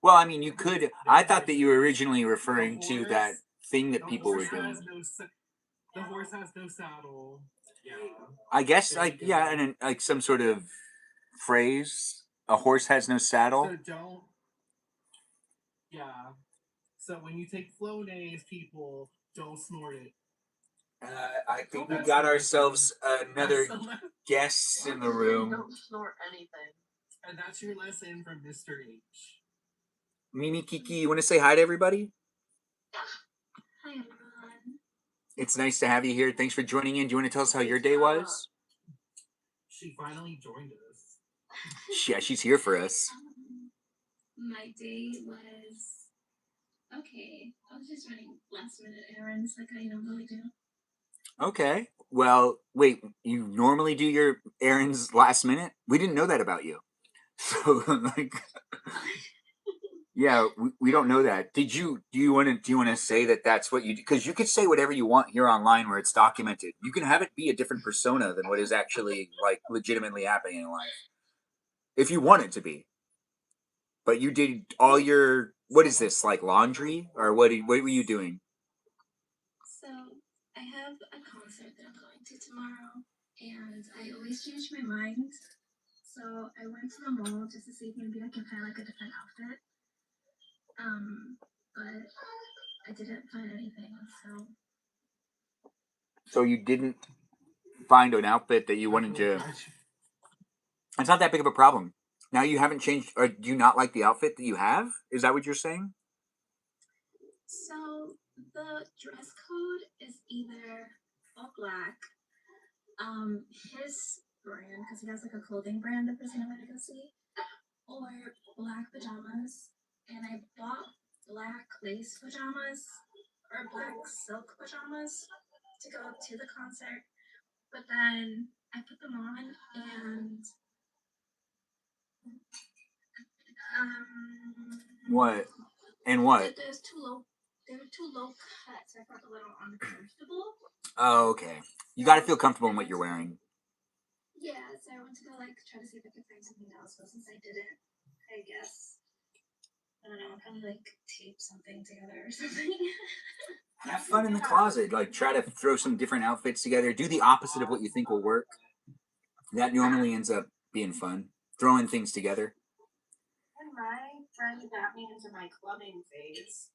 Well, I mean, you could. I thought that you were originally referring to that thing that people were doing. The horse has no saddle. Yeah. I guess, and like some sort of phrase. A horse has no saddle. So don't. Yeah. So when you take Flonase, people don't snort it. I think we got ourselves another guest in the room. Don't snort anything. And that's your lesson from Mr. H. Mimi Kiki, you want to say hi to everybody? Hi, everyone. It's nice to have you here. Thanks for joining in. Do you want to tell us how your day was? She finally joined us. Yeah, she's here for us. My day was Okay, I was just running last minute errands like I normally do. Okay. Well, wait, you normally do your errands last minute? We didn't know that about you. So, like, yeah, we don't know that. Do you want to say that that's what you do? Because you could say whatever you want here online where it's documented. You can have it be a different persona than what is actually, like, legitimately happening in life. If you want it to be. But you did all your, what is this, like laundry? Or what were you doing? So I have a concert that I'm going to tomorrow, and I always change my mind. So I went to the mall just to see if maybe I can find like a different outfit. But I didn't find anything. So you didn't find an outfit that you wanted to. It's not that big of a problem. Now you haven't changed, or do you not like the outfit that you have? Is that what you're saying? So the dress code is either all black, his brand, because he has like a clothing brand that person I want to go see, or black pajamas. And I bought black lace pajamas or black silk pajamas to go to the concert. But then I put them on and What? And what? there's too low. They were too low cut, so I felt a little uncomfortable. Oh, okay. You got to feel comfortable in what you're wearing. Yeah, so I went to go like try to see if I could find something else, but since I didn't, I guess I don't know, probably like tape something together or something. Have fun in the closet. Like, try to throw some different outfits together. Do the opposite of what you think will work. That normally ends up being fun. Throwing things together. And my friend got me into my clubbing phase.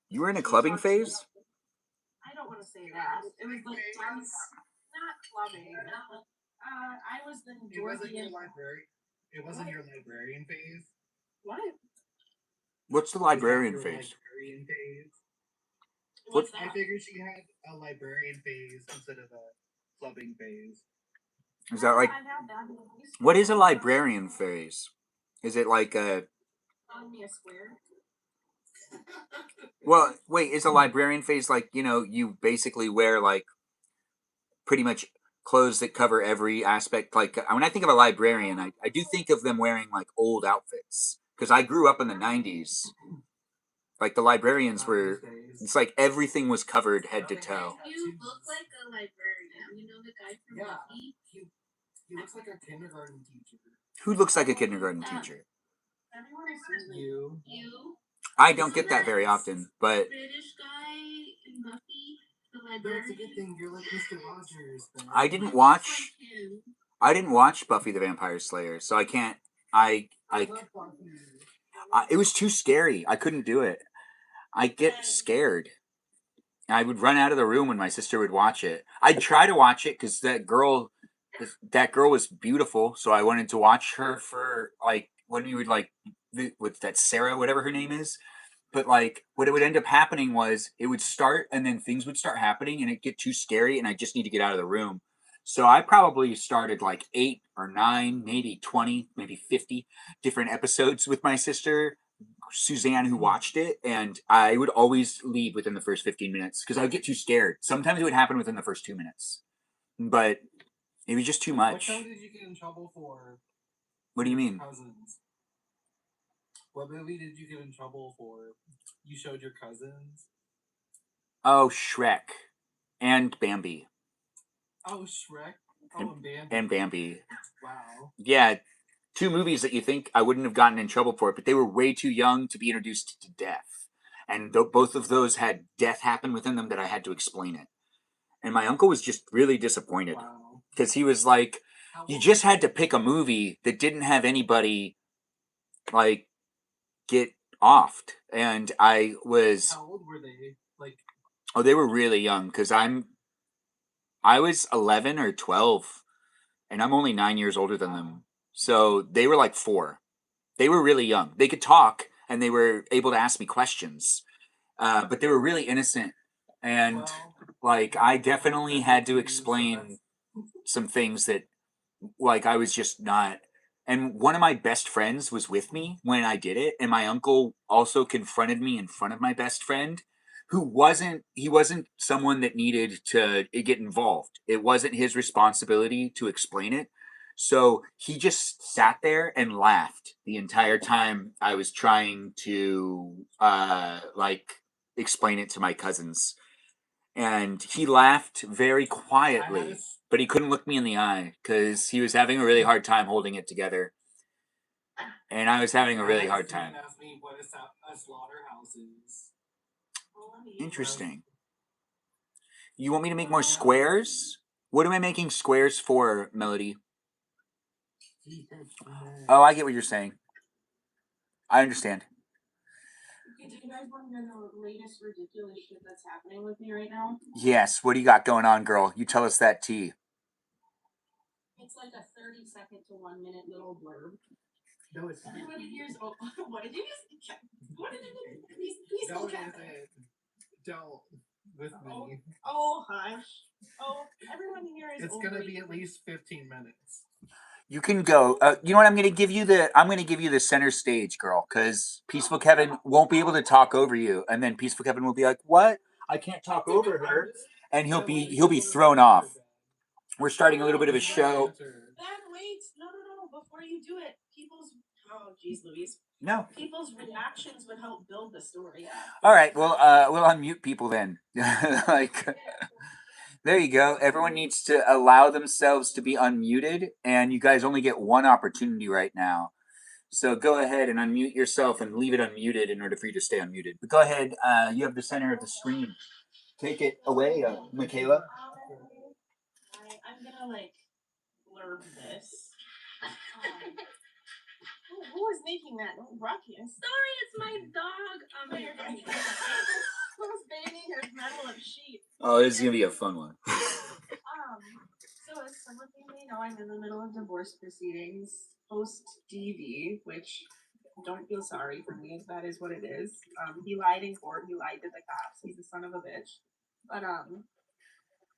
You were in a clubbing phase? I don't want to say that. It was like dance, not clubbing. I was the Georgian. It wasn't your librarian phase. What? What's the librarian phase? Librarian phase. What's that? I figured she had a librarian phase instead of a clubbing phase. Is that like, what is a librarian phase? Is it like a, Calling me a square? well, wait, is a librarian phase like, you basically wear like pretty much clothes that cover every aspect? Like, when I think of a librarian, I do think of them wearing like old outfits. Because I grew up in the 90s. Like, the librarians were, it's like everything was covered head to toe. You look like a librarian. You know the guy from Buffy? He looks like a kindergarten teacher. Who looks like a kindergarten teacher? You. I don't get that very often, but British guy in Buffy, the But it's librarian. a good thing you're like Mr. Rogers. Then. I didn't watch Buffy the Vampire Slayer, so I can't. It was too scary. I couldn't do it. I get scared. I would run out of the room when my sister would watch it. I'd try to watch it because that girl was beautiful, so I wanted to watch her for like when we would like with that Sarah, whatever her name is. But like what it would end up happening was it would start and then things would start happening and it'd get too scary and I just need to get out of the room. So I probably started like 8 or 9, maybe 20, maybe 50 different episodes with my sister, Suzanne, who watched it, and I would always leave within the first 15 minutes because I would get too scared. Sometimes it would happen within the first 2 minutes, but it was just too much. What show did you get in trouble for? What do you mean? Cousins. What movie did you get in trouble for? You showed your cousins? Oh, Shrek. And Bambi. Oh, Shrek? Oh, and Bambi. And Bambi. Wow. Yeah, 2 movies that you think I wouldn't have gotten in trouble for, but they were way too young to be introduced to death. And both of those had death happen within them that I had to explain it. And my uncle was just really disappointed. Because he was like, you just had to pick a movie that didn't have anybody, like, get offed. And I was... How old were they? Oh, they were really young, because I was 11 or 12, and I'm only 9 years older than them. So they were like 4. They were really young. They could talk, and they were able to ask me questions. But they were really innocent. And, like, I definitely had to explain some things that, like, I was just not And one of my best friends was with me when I did it, and my uncle also confronted me in front of my best friend, who wasn't someone that needed to get involved. It wasn't his responsibility to explain it. So he just sat there and laughed the entire time I was trying to explain it to my cousins. And he laughed very quietly, but he couldn't look me in the eye because he was having a really hard time holding it together. And I was having a really hard time. Asked me what a slaughterhouse is. Interesting. You want me to make more squares? What am I making squares for, Melody? Oh, I get what you're saying. I understand. Okay, do you guys want to hear the latest ridiculous shit that's happening with me right now? Yes, what do you got going on, girl? You tell us that tea. It's like a 30-second to 1 minute little blurb. No, it's Everybody hears, oh, what did you just, what did you do? Please no, don't it cap isn't. it. Don't with me. Oh, hush. Oh, everyone here is It's gonna be at least 15 minutes. You can go. You know what? I'm going to give you the center stage, girl, because Peaceful Kevin won't be able to talk over you, and then Peaceful Kevin will be like, "What? I can't talk over her," and he'll be thrown off. We're starting a little bit of a show. Ben, wait. No. Before you do it, oh, geez, Louise. No. People's reactions would help build the story up. All right. Well, we'll unmute people then. There you go. Everyone needs to allow themselves to be unmuted, and you guys only get one opportunity right now. So go ahead and unmute yourself and leave it unmuted in order for you to stay unmuted. But go ahead. You have the center of the screen. Take it away, Michaela. I'm gonna blurb this. Who is making that ruckus? Sorry, it's my dog. Who's bathing his medal of sheep? Oh, this is gonna be a fun one. So as some of you may know, I'm in the middle of divorce proceedings post DV, which don't feel sorry for me. That is what it is. He lied in court. He lied to the cops. He's a son of a bitch. But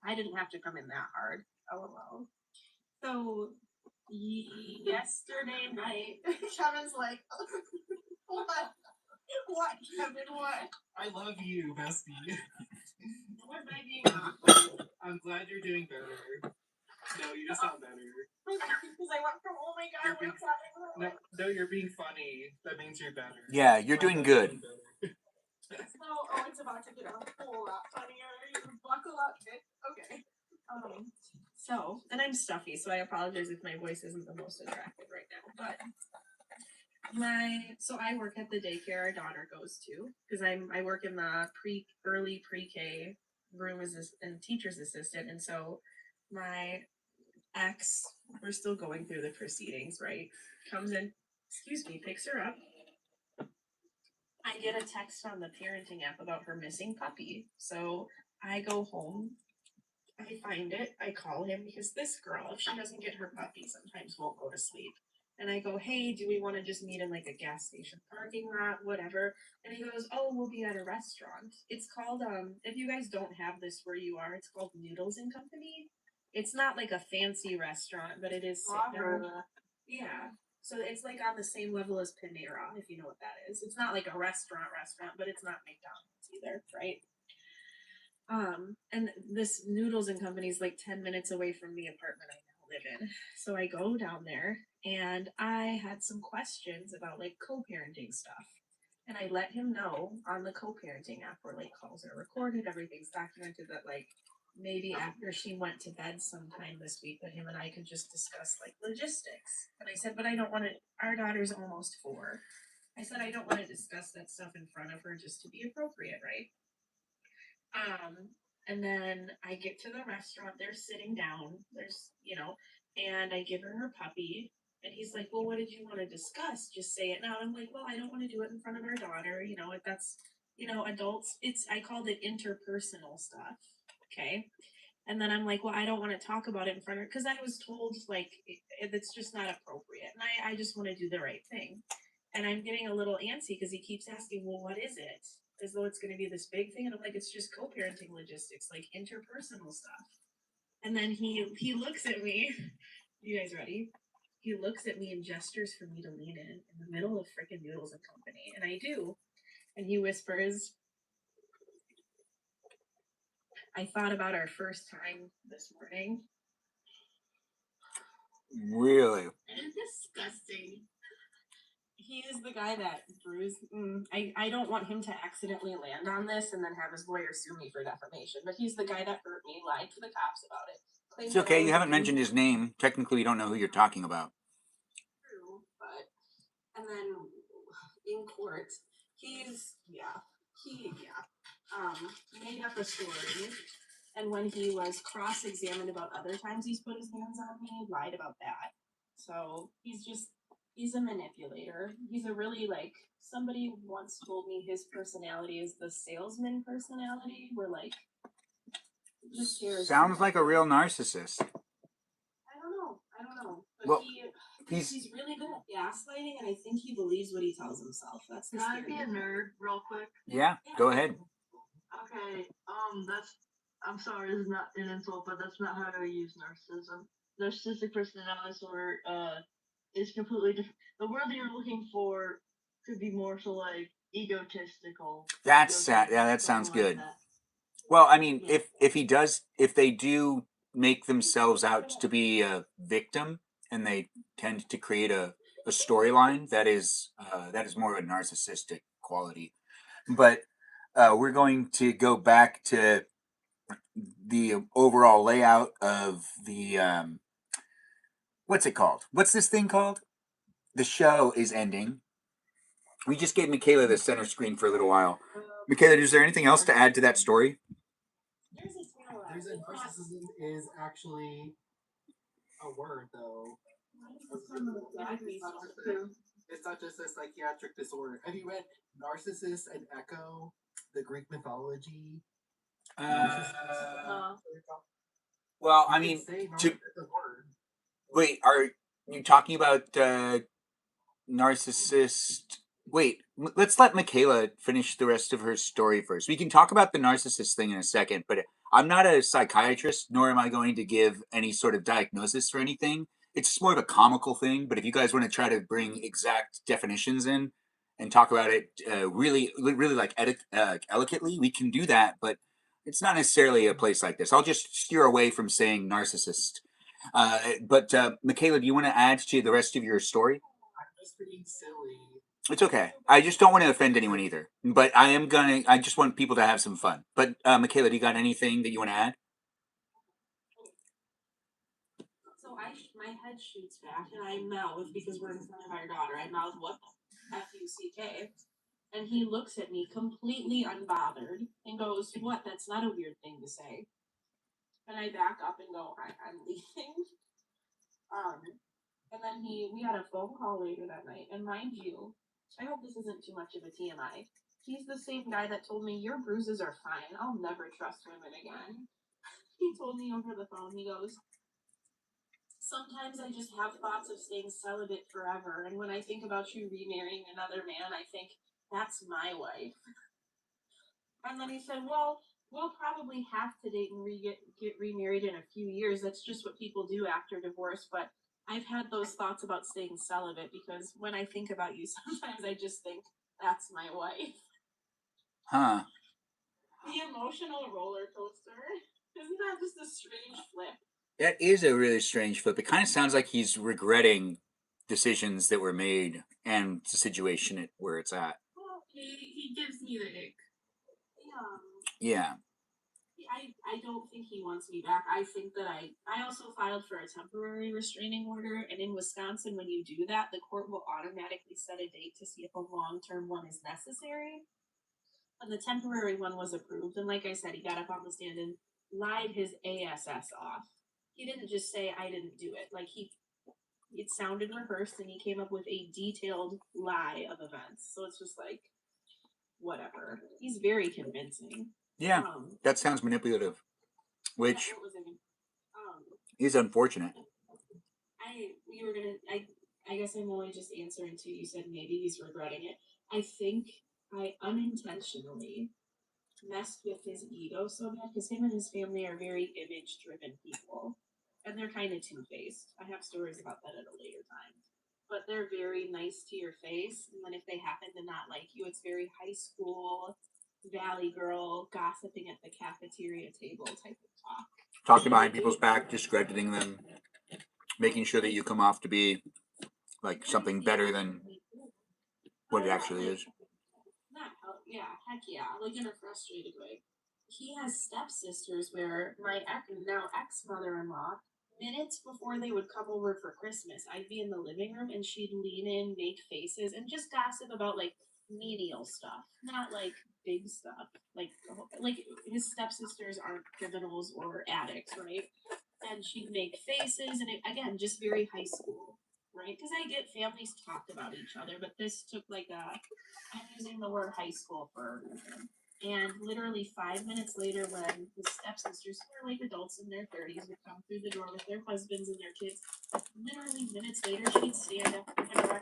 I didn't have to come in that hard. LOL. So yesterday night, Kevin's like, what? What, Kevin? What? I love you, bestie. Was I being awkward? I'm glad you're doing better. No, you just sound better. Because I went from, oh my god, what's happening? No, you're being funny. That means you're better. Yeah, you're doing good. So, it's about to get a whole lot funnier. You buckle up, bitch. Okay. So, and I'm stuffy, so I apologize if my voice isn't the most attractive right now. But so I work at the daycare our daughter goes to because I work in the early pre-K room as a teacher's assistant, and so my ex, we're still going through the proceedings, right? Comes in, picks her up. I get a text on the parenting app about her missing puppy. So I go home, I find it, I call him because this girl, if she doesn't get her puppy, sometimes won't go to sleep. And I go, hey, do we want to just meet in a gas station parking lot, whatever? And he goes, oh, we'll be at a restaurant. It's called, if you guys don't have this where you are, it's called Noodles and Company. It's not like a fancy restaurant, but it is. Yeah. So it's on the same level as Panera, if you know what that is. It's not like a restaurant, but it's not McDonald's either, right? And this Noodles and Company is 10 minutes away from the apartment I now live in. So I go down there and I had some questions about co-parenting stuff. And I let him know on the co-parenting app where calls are recorded, everything's documented, that maybe after she went to bed sometime this week that him and I could just discuss logistics. And I said, but I don't want to, our daughter's almost 4. I said, I don't want to discuss that stuff in front of her just to be appropriate, right? And then I get to the restaurant, they're sitting down, and I give her puppy. And he's like, well, what did you want to discuss? Just say it now. And I'm like, well, I don't want to do it in front of our daughter. If that's, adults, I called it interpersonal stuff. Okay. And then I'm like, well, I don't want to talk about it in front of her because I was told it's just not appropriate. And I just want to do the right thing. And I'm getting a little antsy because he keeps asking, well, what is it? As though it's going to be this big thing. And I'm like, it's just co-parenting logistics, interpersonal stuff. And then he looks at me. You guys ready? he looks at me and gestures for me to lean in the middle of frickin' Noodles and Company, and I do. And he whispers, I thought about our first time this morning. Really? It's disgusting. He is the guy that bruised. I don't want him to accidentally land on this and then have his lawyer sue me for defamation. But he's the guy that hurt me, lied to the cops about it. It's okay. You haven't mentioned his name. Technically, we don't know who you're talking about. True, but and then in court, he made up a story. And when he was cross-examined about other times he's put his hands on me, lied about that. So he's a manipulator. He's a really, like, somebody once told me his personality is the salesman personality, where, like, just sounds like a real narcissist. I don't know. But well, he's really good at gaslighting, and I think he believes what he tells himself. That's the Can I be a nerd real quick? Yeah, go ahead. Okay, I'm sorry, this is not an insult, but that's not how to use narcissism. Narcissistic personality disorder, is completely different. The word that you're looking for could be more so like egotistical. That's sad. Yeah, that sounds good. That. Well, I mean, yeah. if they do make themselves out to be a victim, and they tend to create a storyline that is more of a narcissistic quality. But we're going to go back to the overall layout of the what's it called? What's this thing called? The show is ending. We just gave Michaela the center screen for a little while. Michaela, is there anything else to add to that story? There's a narcissism is actually a word, though. It's not just a psychiatric disorder. Have you read Narcissus and Echo, the Greek mythology? Well, I mean, wait, are you talking about narcissist? Wait, let's let Michaela finish the rest of her story first. We can talk about the narcissist thing in a second, but I'm not a psychiatrist, nor am I going to give any sort of diagnosis for anything. It's just more of a comical thing, but if you guys want to try to bring exact definitions in and talk about it really like eloquently, we can do that, but it's not necessarily a place like this. I'll just steer away from saying narcissist. But Michaela, do you want to add to the rest of your story? I'm just being silly. It's okay. I just don't want to offend anyone either. But I just want people to have some fun. But Michaela, do you got anything that you want to add? So my head shoots back and I mouth, because we're in front of our daughter, I mouth, what the F-U-C-K? And he looks at me completely unbothered and goes, what? That's not a weird thing to say. And I back up and go, I'm leaving. And then we had a phone call later that night. And mind you, I hope this isn't too much of a TMI. He's the same guy that told me, your bruises are fine. I'll never trust women again. He told me over the phone, he goes, sometimes I just have thoughts of staying celibate forever. And when I think about you remarrying another man, I think, that's my wife. And then he said, well, we'll probably have to date and get remarried in a few years. That's just what people do after divorce. But I've had those thoughts about staying celibate because when I think about you, sometimes I just think, that's my wife. Huh. The emotional roller coaster. Isn't that just a strange flip? That is a really strange flip. It kind of sounds like he's regretting decisions that were made and the situation where it's at. Well, he gives me the ick. Yeah. I don't think he wants me back. I think that I also filed for a temporary restraining order, and in Wisconsin, when you do that, the court will automatically set a date to see if a long-term one is necessary. And the temporary one was approved, and like I said, he got up on the stand and lied his ASS off. He didn't just say, I didn't do it. Like, it sounded rehearsed, and he came up with a detailed lie of events. So it's just like, whatever. He's very convincing. Yeah, that sounds manipulative, which is unfortunate. I guess I'm only just answering to you said maybe he's regretting it. I think I unintentionally messed with his ego so bad because him and his family are very image-driven people. and they're kind of two-faced. I have stories about that at a later time. But they're very nice to your face, and then if they happen to not like you, it's very high school, valley girl, gossiping at the cafeteria table type of talk. Talking behind people's back, discrediting them, making sure that you come off to be like something better than what it actually is. Yeah, heck yeah, like in a frustrated way. He has stepsisters where my ex mother-in-law, minutes before they would come over for Christmas, I'd be in the living room and she'd lean in, make faces, and just gossip about like menial stuff, not like big stuff. Like his stepsisters aren't criminals or addicts, right? And she'd make faces, and again, just very high school, right? Because I get families talk about each other, but this took like I'm using the word high school for a reason. And literally 5 minutes later, when his stepsisters, who are like adults in their 30s, would come through the door with their husbands and their kids, literally minutes later, she'd stand up and go,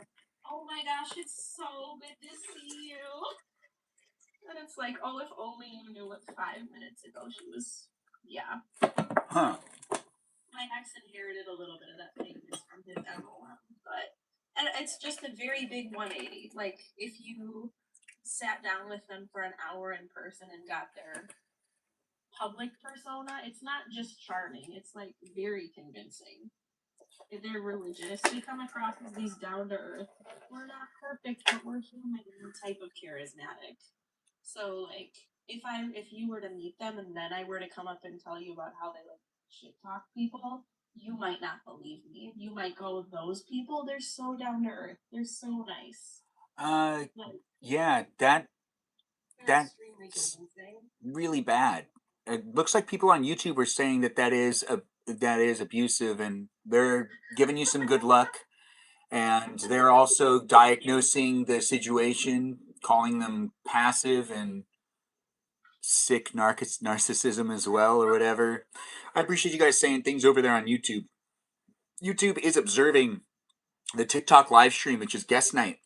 "Oh my gosh, it's so good to see you." And it's like, oh, if only you knew what 5 minutes ago she was. Yeah. Huh. My ex inherited a little bit of that fakeness from his MOM, but and it's just a very big 180. Like if you sat down with them for an hour in person and got their public persona, it's not just charming, it's like very convincing. If they're religious, they come across as these down to earth, we're not perfect, but we're human type of charismatic. So like if you were to meet them and then I were to come up and tell you about how they like shit talk people, you might not believe me. You might go, those people, they're so down to earth. They're so nice. Like, Yeah, they're that's extremely convincing. really bad. It looks like people on YouTube are saying that is abusive, and they're giving you some good luck, and they're also diagnosing the situation, calling them passive and sick narcissism as well, or whatever. I appreciate you guys saying things over there on YouTube. YouTube is observing the TikTok live stream, which is guest night.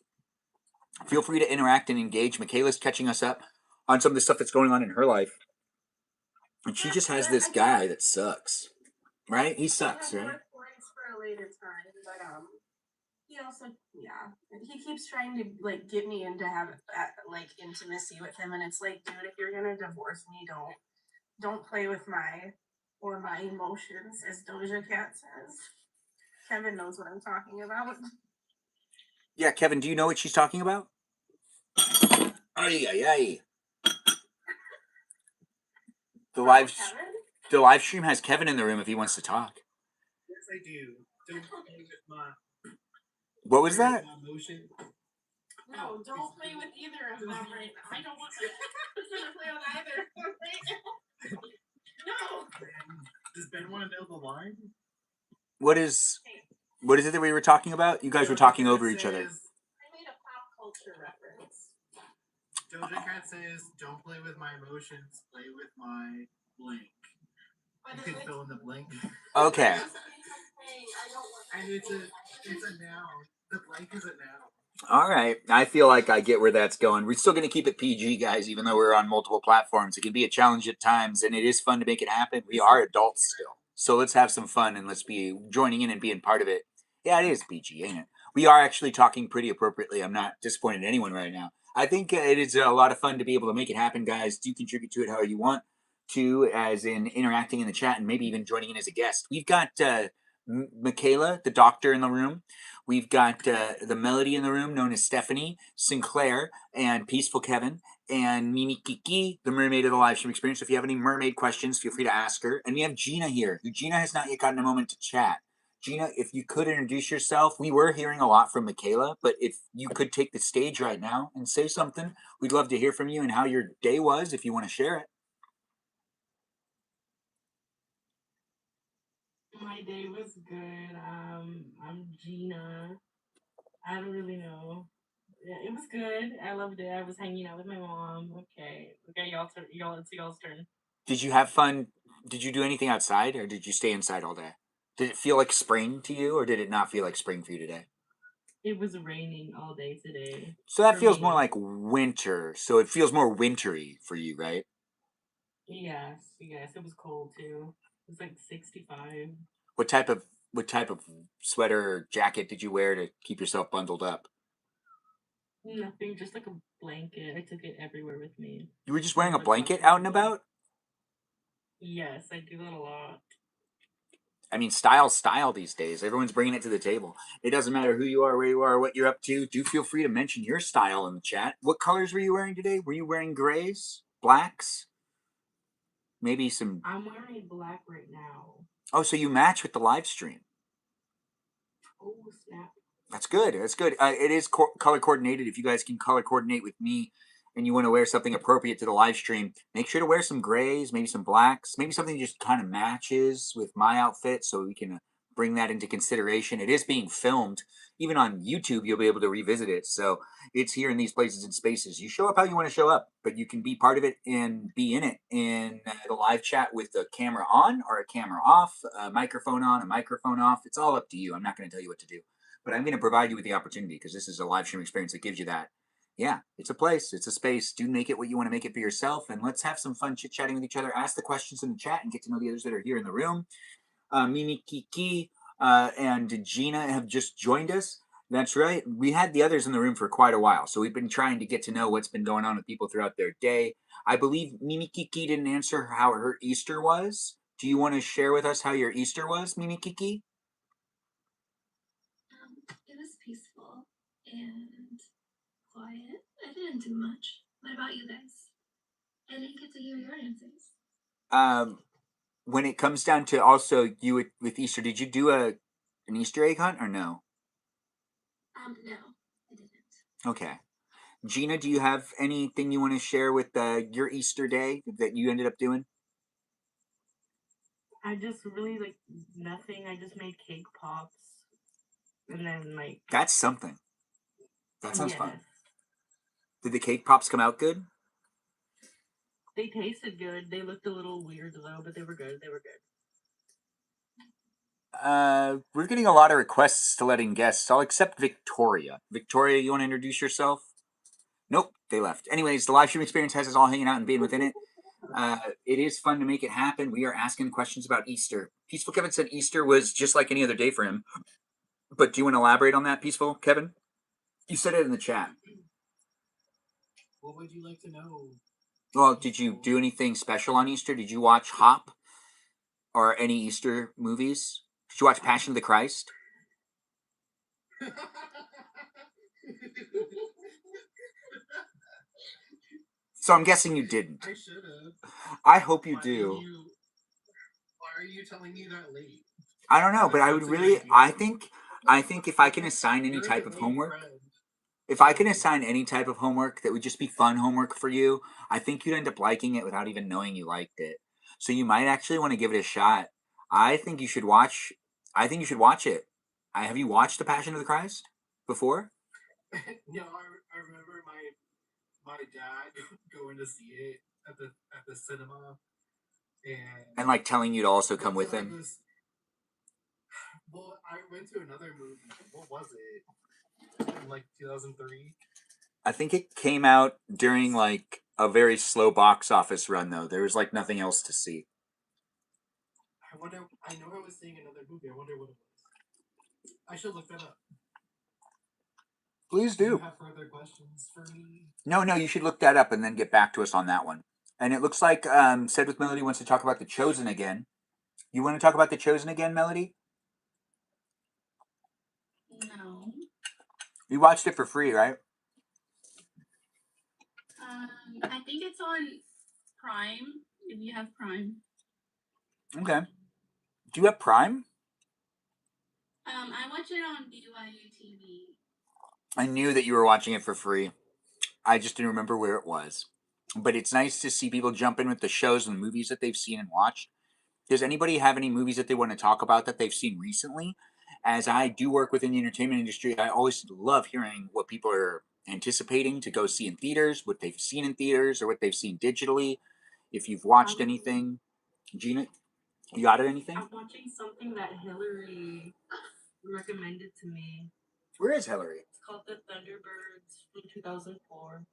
Feel free to interact and engage. Michaela's catching us up on some of the stuff that's going on in her life. And she just has this guy that sucks. Right? He sucks, right? Points for a later time, but he also, yeah, he keeps trying to like get me into have like intimacy with him, and it's like, dude, if you're gonna divorce me, don't play with my emotions, as Doja Cat says. Kevin knows what I'm talking about. Yeah, Kevin, do you know what she's talking about? Ay, ay, ay. The live stream has Kevin in the room if he wants to talk. Yes, I do. Don't play with my. What was that? No, don't play with either of them right now. I don't want to play with either of them right now. No. Does Ben want to know the line? What is it that we were talking about? You guys were talking over each other. I made a pop culture reference. Doja Cat says, "Don't play with my emotions, play with my blank." You can fill in the blank. Okay. And it's a noun. The blank is a noun. All right. I feel like I get where that's going. We're still going to keep it PG, guys, even though we're on multiple platforms. It can be a challenge at times, and it is fun to make it happen. We are adults still. So let's have some fun, and let's be joining in and being part of it. Yeah, it is PG, ain't it? We are actually talking pretty appropriately. I'm not disappointed in anyone right now. I think it is a lot of fun to be able to make it happen, guys. Do contribute to it however you want to, as in interacting in the chat and maybe even joining in as a guest. We've got Michaela, the doctor, in the room. We've got the Melody in the room, known as Stephanie, Sinclair, and Peaceful Kevin, and Mimi Kiki, the mermaid of the live stream experience. So if you have any mermaid questions, feel free to ask her. And we have Gina here, who Gina has not yet gotten a moment to chat. Gina, if you could introduce yourself. We were hearing a lot from Michaela, but if you could take the stage right now and say something, we'd love to hear from you and how your day was, if you want to share it. My day was good. I'm Gina. I don't really know. Yeah, it was good. I loved it. I was hanging out with my mom. Okay, it's y'all's turn. Did you have fun? Did you do anything outside, or did you stay inside all day? Did it feel like spring to you, or did it not feel like spring for you today? It was raining all day today. So that For feels me. more like winter. So it feels more wintry for you, right? Yes. It was cold too. It was like 65. What type of sweater or jacket did you wear to keep yourself bundled up? Nothing, just like a blanket. I took it everywhere with me. You were just wearing a Like, blanket watching out and TV. about? Yes, I do that a lot. I mean, style these days. Everyone's bringing it to the table. It doesn't matter who you are, where you are, what you're up to. Do feel free to mention your style in the chat. What colors were you wearing today? Were you wearing grays, blacks? Maybe some... I'm wearing black right now. Oh, so you match with the live stream. Oh, snap. That's good. That's good. It is color coordinated. If you guys can color coordinate with me and you want to wear something appropriate to the live stream, make sure to wear some grays, maybe some blacks, maybe something just kind of matches with my outfit so we can bring that into consideration. It is being filmed. Even on YouTube, you'll be able to revisit it. So it's here in these places and spaces. You show up how you want to show up, but you can be part of it and be in it in the live chat with the camera on or a camera off, a microphone on, a microphone off. It's all up to you. I'm not going to tell you what to do. But I'm going to provide you with the opportunity because this is a live stream experience that gives you that. Yeah, it's a place, it's a space. Do make it what you want to make it for yourself, and let's have some fun chit-chatting with each other. Ask the questions in the chat and get to know the others that are here in the room. Mimi Kiki and Gina have just joined us. That's right. We had the others in the room for quite a while, so we've been trying to get to know what's been going on with people throughout their day. I believe Mimi Kiki didn't answer how her Easter was. Do you want to share with us how your Easter was, Mimi Kiki? It was peaceful and quiet. I didn't do much. What about you guys? I didn't get to hear your answers. When it comes down to also you with Easter, did you do an Easter egg hunt or no? No, I didn't. Okay. Gina, do you have anything you want to share with your Easter day that you ended up doing? I just really like nothing. I just made cake pops. And then like That's something. That sounds fun. yes. Did the cake pops come out good? They tasted good. They looked a little weird though, but they were good. They were good. We're getting a lot of requests to let in guests. I'll accept Victoria. Victoria, you want to introduce yourself? Nope, they left. Anyways, the live stream experience has us all hanging out and being within it. It is fun to make it happen. We are asking questions about Easter. Peaceful Kevin said Easter was just like any other day for him. But do you want to elaborate on that, Peaceful Kevin? You said it in the chat. What would you like to know? Well, did you do anything special on Easter? Did you watch Hop or any Easter movies? Did you watch Passion of the Christ? So I'm guessing you didn't. I should have. I hope you Why do. Why are you telling me that late? I don't know, but I would That's a really, good idea. I think if I can assign any You're type a of late homework, friend. if I can assign any type of homework that would just be fun homework for you, I think you'd end up liking it without even knowing you liked it. So you might actually want to give it a shot. I think you should watch. I think you should watch it. Have you watched The Passion of the Christ before? No, I remember my dad going to see it at the cinema, And like telling you to also come with I him. Well, I went to another movie. What was it? In like 2003. I think it came out during like a very slow box office run though. There was like nothing else to see. I wonder. I know I was seeing another movie. I wonder what it was. I should look that up. Please Do do. you have further questions for me? No, you should look that up and then get back to us on that one. And it looks like Said with Melody wants to talk about The Chosen again. You want to talk about The Chosen again, Melody? No. You watched it for free, right? I think it's on Prime. If you have Prime. Okay. Do you have Prime? I watch it on BYU TV. I knew that you were watching it for free. I just didn't remember where it was. But it's nice to see people jump in with the shows and the movies that they've seen and watched. Does anybody have any movies that they want to talk about that they've seen recently? As I do work within the entertainment industry, I always love hearing what people are anticipating to go see in theaters, what they've seen in theaters, or what they've seen digitally. If you've watched anything, Gina, you got anything? I'm watching something that Hillary recommended to me. Where is Hillary? It's called The Thunderbirds from 2004.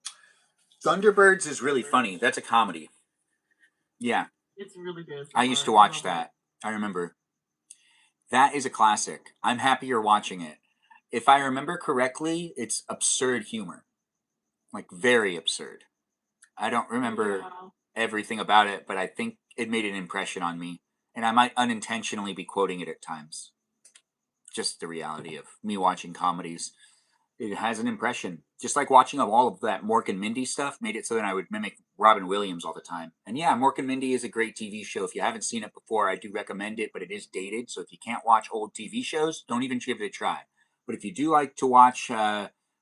Thunderbirds is really funny. That's a comedy. Yeah. It's really good. I used to watch that. I remember. That is a classic. I'm happy you're watching it. If I remember correctly, it's absurd humor. Like, very absurd. I don't remember Yeah. everything about it, but I think it made an impression on me. And I might unintentionally be quoting it at times. Just the reality of me watching comedies. It has an impression. Just like watching all of that Mork and Mindy stuff made it so that I would mimic Robin Williams all the time. And yeah, Mork and Mindy is a great TV show. If you haven't seen it before, I do recommend it, but it is dated. So if you can't watch old TV shows, don't even give it a try. But if you do like to watch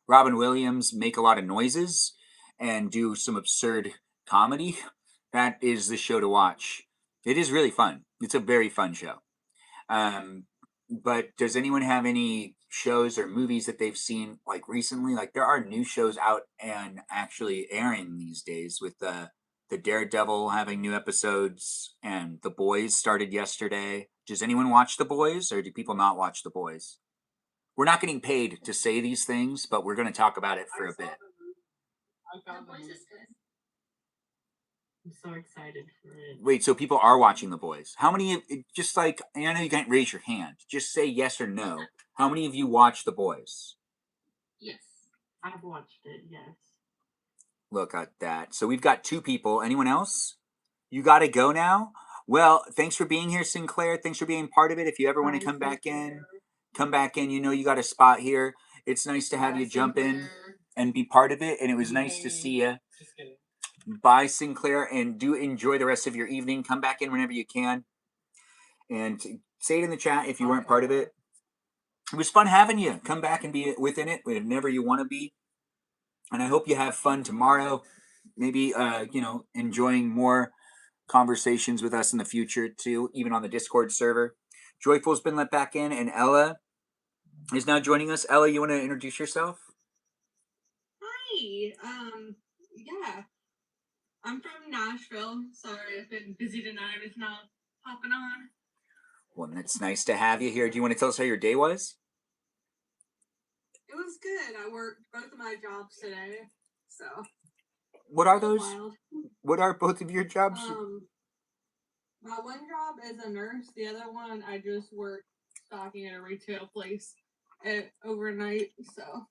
Robin Williams make a lot of noises and do some absurd comedy, that is the show to watch. It is really fun. It's a very fun show. Um, but does anyone have any shows or movies that they've seen like recently? Like there are new shows out and actually airing these days with the Daredevil having new episodes and The Boys started yesterday. Does anyone watch The Boys or do people not watch The Boys? We're not getting paid to say these things, but we're going to talk about it for a bit. I The found voice them. is good. I'm so excited for it. Wait, so people are watching The Boys. How many, just like, I know you can't raise your hand. Just say yes or no. How many of you watch The Boys? Yes. I've watched it, yes. Look at that. So we've got 2 people. Anyone else? You got to go now? Well, thanks for being here, Sinclair. Thanks for being part of it. If you ever want to Bye, come back in, Sinclair. come back in. You know you got a spot here. It's nice to have Bye, you jump in Sinclair. and be part of it. And it was nice to see you. Just kidding. Bye, Sinclair. And do enjoy the rest of your evening. Come back in whenever you can. And say it in the chat if you weren't part of it. It was fun having you. Come back and be within it whenever you want to be. And I hope you have fun tomorrow. Maybe, enjoying more conversations with us in the future too, even on the Discord server. Joyful's been let back in, and Ella is now joining us. Ella, you want to introduce yourself? Hi. Yeah. I'm from Nashville. Sorry, I've been busy tonight. I'm just not hopping on. Well, it's nice to have you here. Do you want to tell us how your day was? It was good. I worked both of my jobs today, so What are it was those? wild. What are both of your jobs? My one job is a nurse. The other one, I just work stocking at a retail place at overnight. So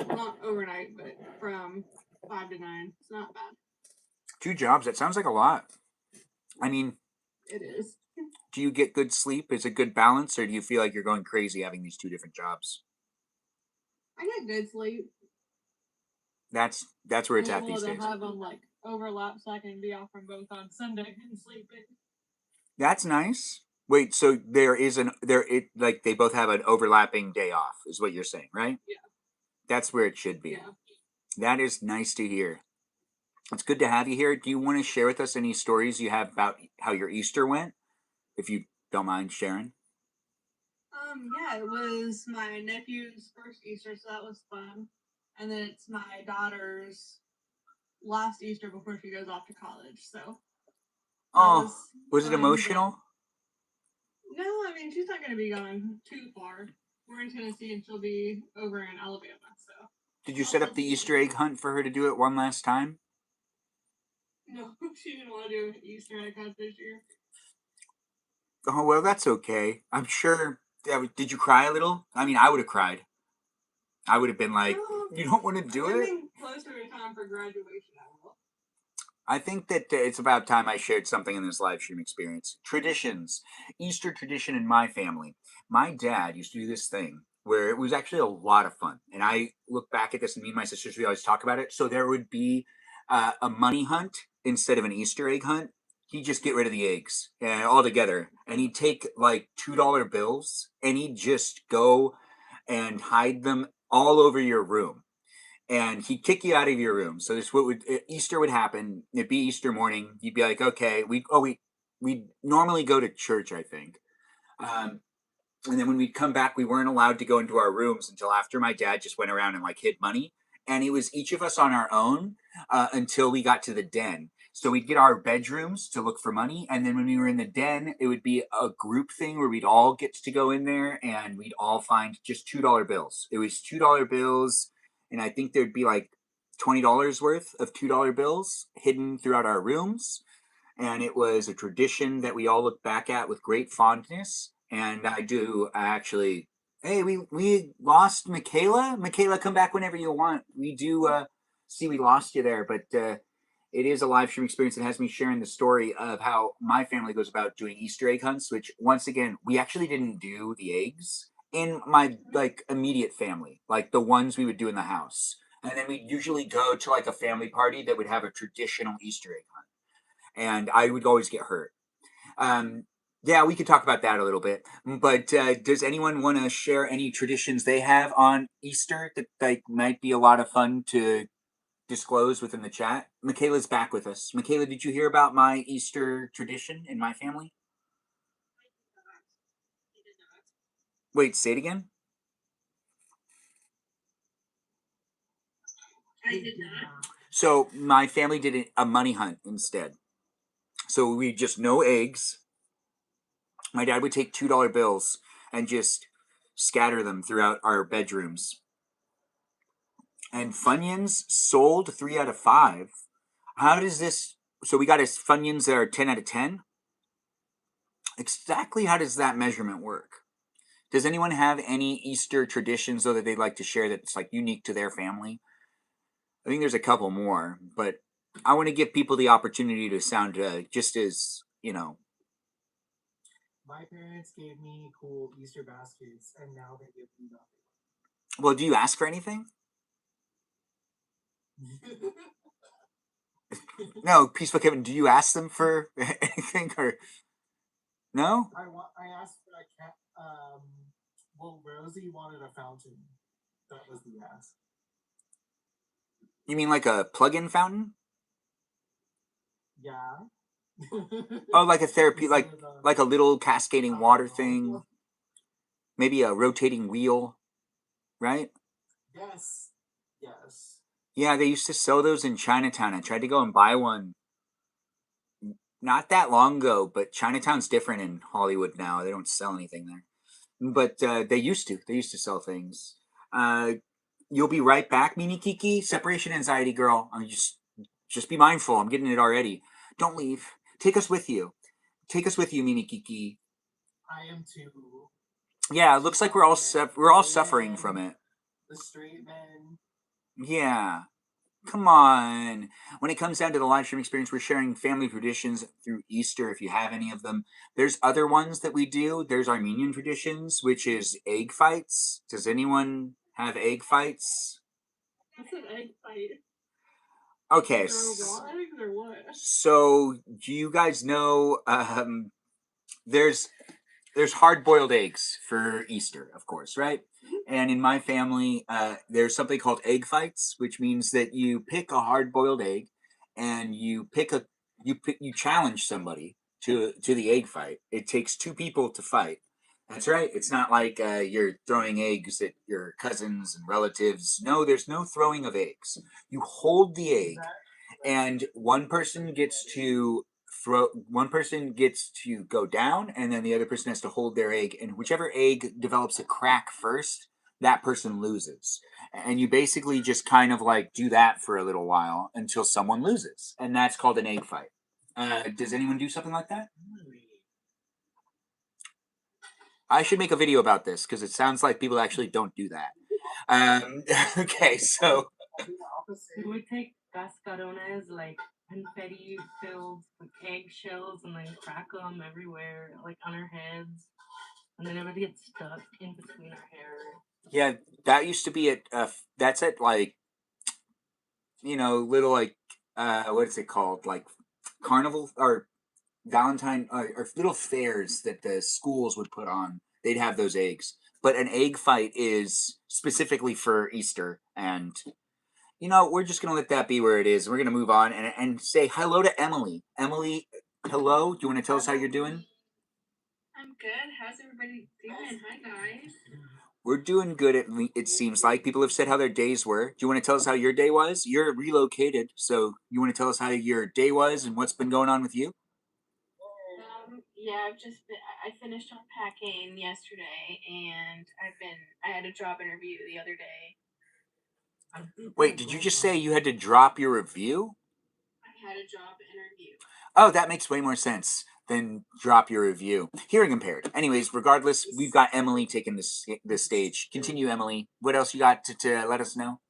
not overnight, but from 5 to 9. It's not bad. 2 jobs. That sounds like a lot. I mean, It is. do you get good sleep? Is it good balance, or do you feel like you're going crazy having these 2 different jobs? I get good sleep. That's where it's I'm at able these to days. have them like overlap so I can be off from both on Sunday and sleeping. That's nice. Wait, so they both have an overlapping day off, is what you're saying, right? Yeah. That's where it should be. Yeah. That is nice to hear. It's good to have you here. Do you want to share with us any stories you have about how your Easter went? If you don't mind sharing. Yeah, it was my nephew's first Easter, so that was fun. And then it's my daughter's last Easter before she goes off to college, so. Oh, was it fun, emotional? but- No, I mean, she's not going to be gone too far. We're in Tennessee and she'll be over in Alabama, so. Did you set up the Easter egg hunt for her to do it one last time? No, she didn't want to do an Easter egg hunt this year. Oh, well, that's okay. I'm sure. Did you cry a little? I mean, I would have cried. I would have been like, you don't want to do it? Getting closer to time for graduation, I will. I think that it's about time I shared something in this live stream experience. Traditions. Easter tradition in my family. My dad used to do this thing where it was actually a lot of fun. And I look back at this, and me and my sisters, we always talk about it. So there would be a money hunt instead of an Easter egg hunt. He'd just get rid of the eggs altogether. And he'd take like $2 bills and he'd just go and hide them all over your room. And he'd kick you out of your room. So this Easter would happen. It'd be Easter morning. You'd be like, okay, we normally go to church, I think. And then when we'd come back, we weren't allowed to go into our rooms until after my dad just went around and like hid money. And it was each of us on our own until we got to the den. So we'd get our bedrooms to look for money. And then when we were in the den, it would be a group thing where we'd all get to go in there and we'd all find just $2 bills. It was $2 bills. And I think there'd be like $20 worth of $2 bills hidden throughout our rooms. And it was a tradition that we all look back at with great fondness. and I do actually. Hey, we lost Michaela. Michaela, come back whenever you want. We do see we lost you there, but it is a live stream experience that has me sharing the story of how my family goes about doing Easter egg hunts. Which once again, we actually didn't do the eggs in my like immediate family, like the ones we would do in the house, and then we'd usually go to like a family party that would have a traditional Easter egg hunt, and I would always get hurt. Um, yeah, we could talk about that a little bit. But does anyone want to share any traditions they have on Easter that like might be a lot of fun to disclose within the chat? Michaela's back with us. Michaela, did you hear about my Easter tradition in my family? Wait, say it again. I did not. So my family did a money hunt instead. So we just no eggs. My dad would take $2 bills and just scatter them throughout our bedrooms. And Funyuns sold 3 out of 5. How does this? So we got his Funyuns that are 10 out of 10. Exactly how does that measurement work? Does anyone have any Easter traditions though that they'd like to share that's like unique to their family? I think there's a couple more, but I want to give people the opportunity to sound just as My parents gave me cool Easter baskets, and now they give me nothing. Well, do you ask for anything? No, Peaceful Kevin. Do you ask them for anything or no? I asked for a cat. Well, Rosie wanted a fountain. That was the ask. You mean like a plug-in fountain? Yeah. Oh, like a therapy, like a little cascading water thing. Maybe a rotating wheel, right? Yes. Yes. Yeah, they used to sell those in Chinatown. I tried to go and buy one not that long ago, but Chinatown's different in Hollywood now. They don't sell anything there. But they used to. They used to sell things. You'll be right back, Mimi Kiki. Separation anxiety, girl. Just be mindful. I'm getting it already. Don't leave. Take us with you. Take us with you, Mimi Kiki. I am too. Yeah, it looks like we're all suffering from it. The straight men. Yeah. Come on. When it comes down to the live stream experience, we're sharing family traditions through Easter if you have any of them. There's other ones that we do. There's Armenian traditions, which is egg fights. Does anyone have egg fights? What's an egg fight? Okay. Raw eggs or what? So, do you guys know there's hard-boiled eggs for Easter, of course, right? And in my family, there's something called egg fights, which means that you pick a hard-boiled egg, and you challenge somebody to the egg fight. It takes 2 people to fight. That's right. It's not like you're throwing eggs at your cousins and relatives. No, there's no throwing of eggs. You hold the egg, and one person gets to go down, and then the other person has to hold their egg, and whichever egg develops a crack first, that person loses. And you basically just kind of like do that for a little while until someone loses, and that's called an egg fight. Does anyone do something like that? I should make a video about this because it sounds like people actually don't do that. Okay, so We would take cascarones, like confetti filled with eggshells, and then crack them everywhere, like on our heads, and then it would get stuck in between our hair. yeah, that used to be that's at like little like what is it called, like carnival or Valentine or little fairs that the schools would put on. They'd have those eggs, but an egg fight is specifically for Easter, and we're just gonna let that be where it is. We're gonna move on and say hello to Emily. Emily, hello. Do you want to tell us how you're doing? I'm good. How's everybody doing? Hi, guys. We're doing good. It seems like people have said how their days were. Do you want to tell us how your day was? You're relocated, so you want to tell us how your day was and what's been going on with you? Yeah, I finished unpacking yesterday, and I had a job interview the other day. Wait, did you just say you had to drop your review? I had a job interview. Oh, that makes way more sense. then drop your review. Hearing impaired. Anyways, regardless, we've got Emily taking this stage. Continue, Emily. What else you got to let us know?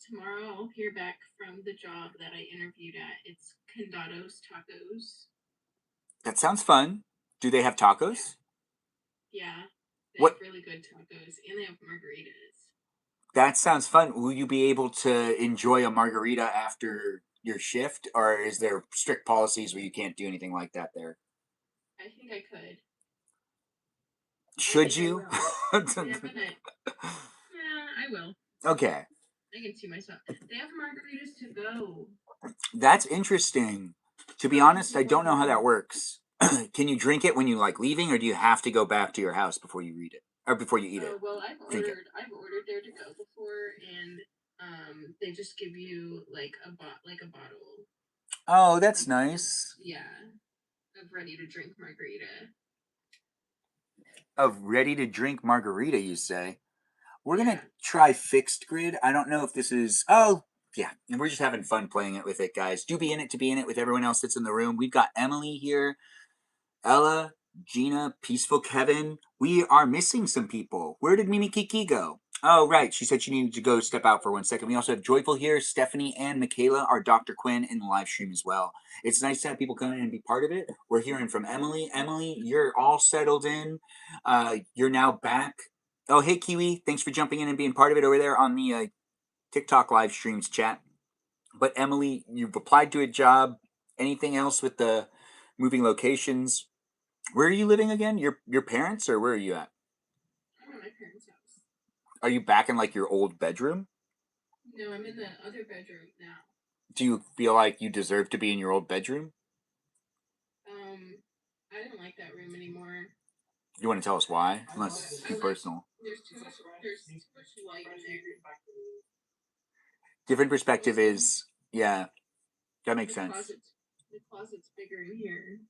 Tomorrow I'll hear back from the job that I interviewed at. It's Condados Tacos. That sounds fun. Do they have tacos? Yeah. They What? have really good tacos, and they have margaritas. That sounds fun. Will you be able to enjoy a margarita after your shift, or is there strict policies where you can't do anything like that there? I think I could. Should you? Yeah, I will. Okay. I can see myself. They have margaritas to go. That's interesting. To be honest, I don't know how that works. Can you drink it when you like leaving, or do you have to go back to your house before you read it, or before you eat it? Well, I've ordered there to go before, and they just give you like a bottle. Oh, that's nice. Yeah, of ready to drink margarita. Of ready to drink margarita, you say? We're gonna try fixed grid. I don't know if this is. Oh, yeah, and we're just having fun playing it with it, guys. Do be in it to be in it with everyone else that's in the room. We've got Emily here, Ella, Gina, Peaceful Kevin. We are missing some people. Where did Mimi Kiki go? Oh, right. She said she needed to go step out for 1 second. We also have Joyful here, Stephanie, and Michaela, our Dr. Quinn, in the live stream as well. It's nice to have people come in and be part of it. We're hearing from Emily. Emily, you're all settled in. You're now back. Oh, hey, Kiwi. Thanks for jumping in and being part of it over there on the TikTok live streams chat. But Emily, you've applied to a job. Anything else with the moving locations? Where are you living again? Your parents, or where are you at? I'm at my parents' house. Are you back in like your old bedroom? No, I'm in the other bedroom now. Do you feel like you deserve to be in your old bedroom? I didn't like that room anymore. You want to tell us why? Unless it's too personal. There's too much light in there. Different perspective is, yeah, that makes sense. The closet's bigger in here.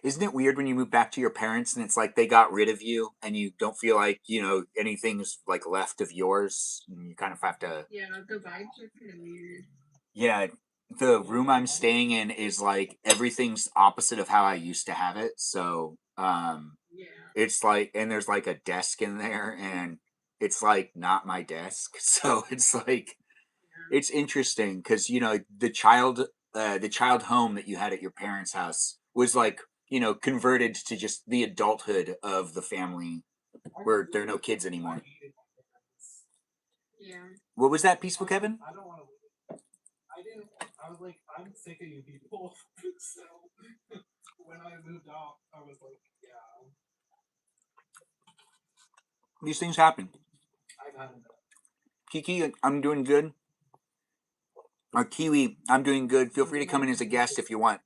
Isn't it weird when you move back to your parents and it's like they got rid of you and you don't feel like, anything's like left of yours, and you kind of have to. Yeah, the vibes are kind of weird. Yeah, the room I'm staying in is like everything's opposite of how I used to have it. So, it's like, and there's like a desk in there, and it's like not my desk. So it's like, it's interesting because the child home that you had at your parents' house was like converted to just the adulthood of the family, where there are no kids anymore. Yeah. What was that, Peaceful Kevin? I don't want to. I was like, I'm sick of you people. So when I moved out, I was like, yeah. These things happen. I've had enough. Kiki, I'm doing good. Or Kiwi, I'm doing good. Feel free to come in as a guest if you want.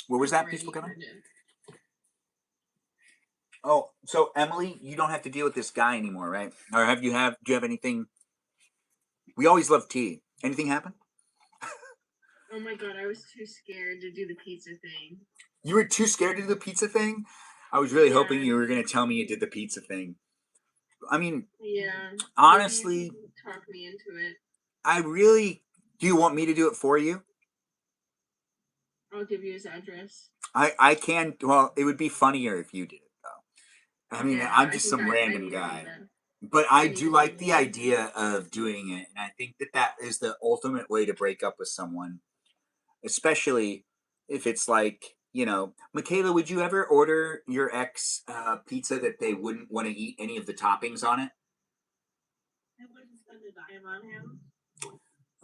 What was that, Peaceful Kevin? Oh, so Emily, you don't have to deal with this guy anymore, right? Or do you have anything? We always love tea. Anything happen? Oh my god, I was too scared to do the pizza thing. You were too scared to do the pizza thing? I was really hoping you were going to tell me you did the pizza thing. I mean, honestly, talk me into it. Do you want me to do it for you? I'll give you his address. I can, well, it would be funnier if you did it, though. I mean, I'm just some random guy. But I do like the idea of doing it, and I think that is the ultimate way to break up with someone. Especially if it's like, Michaela, would you ever order your ex pizza that they wouldn't want to eat any of the toppings on it? I wouldn't spend a dime on him.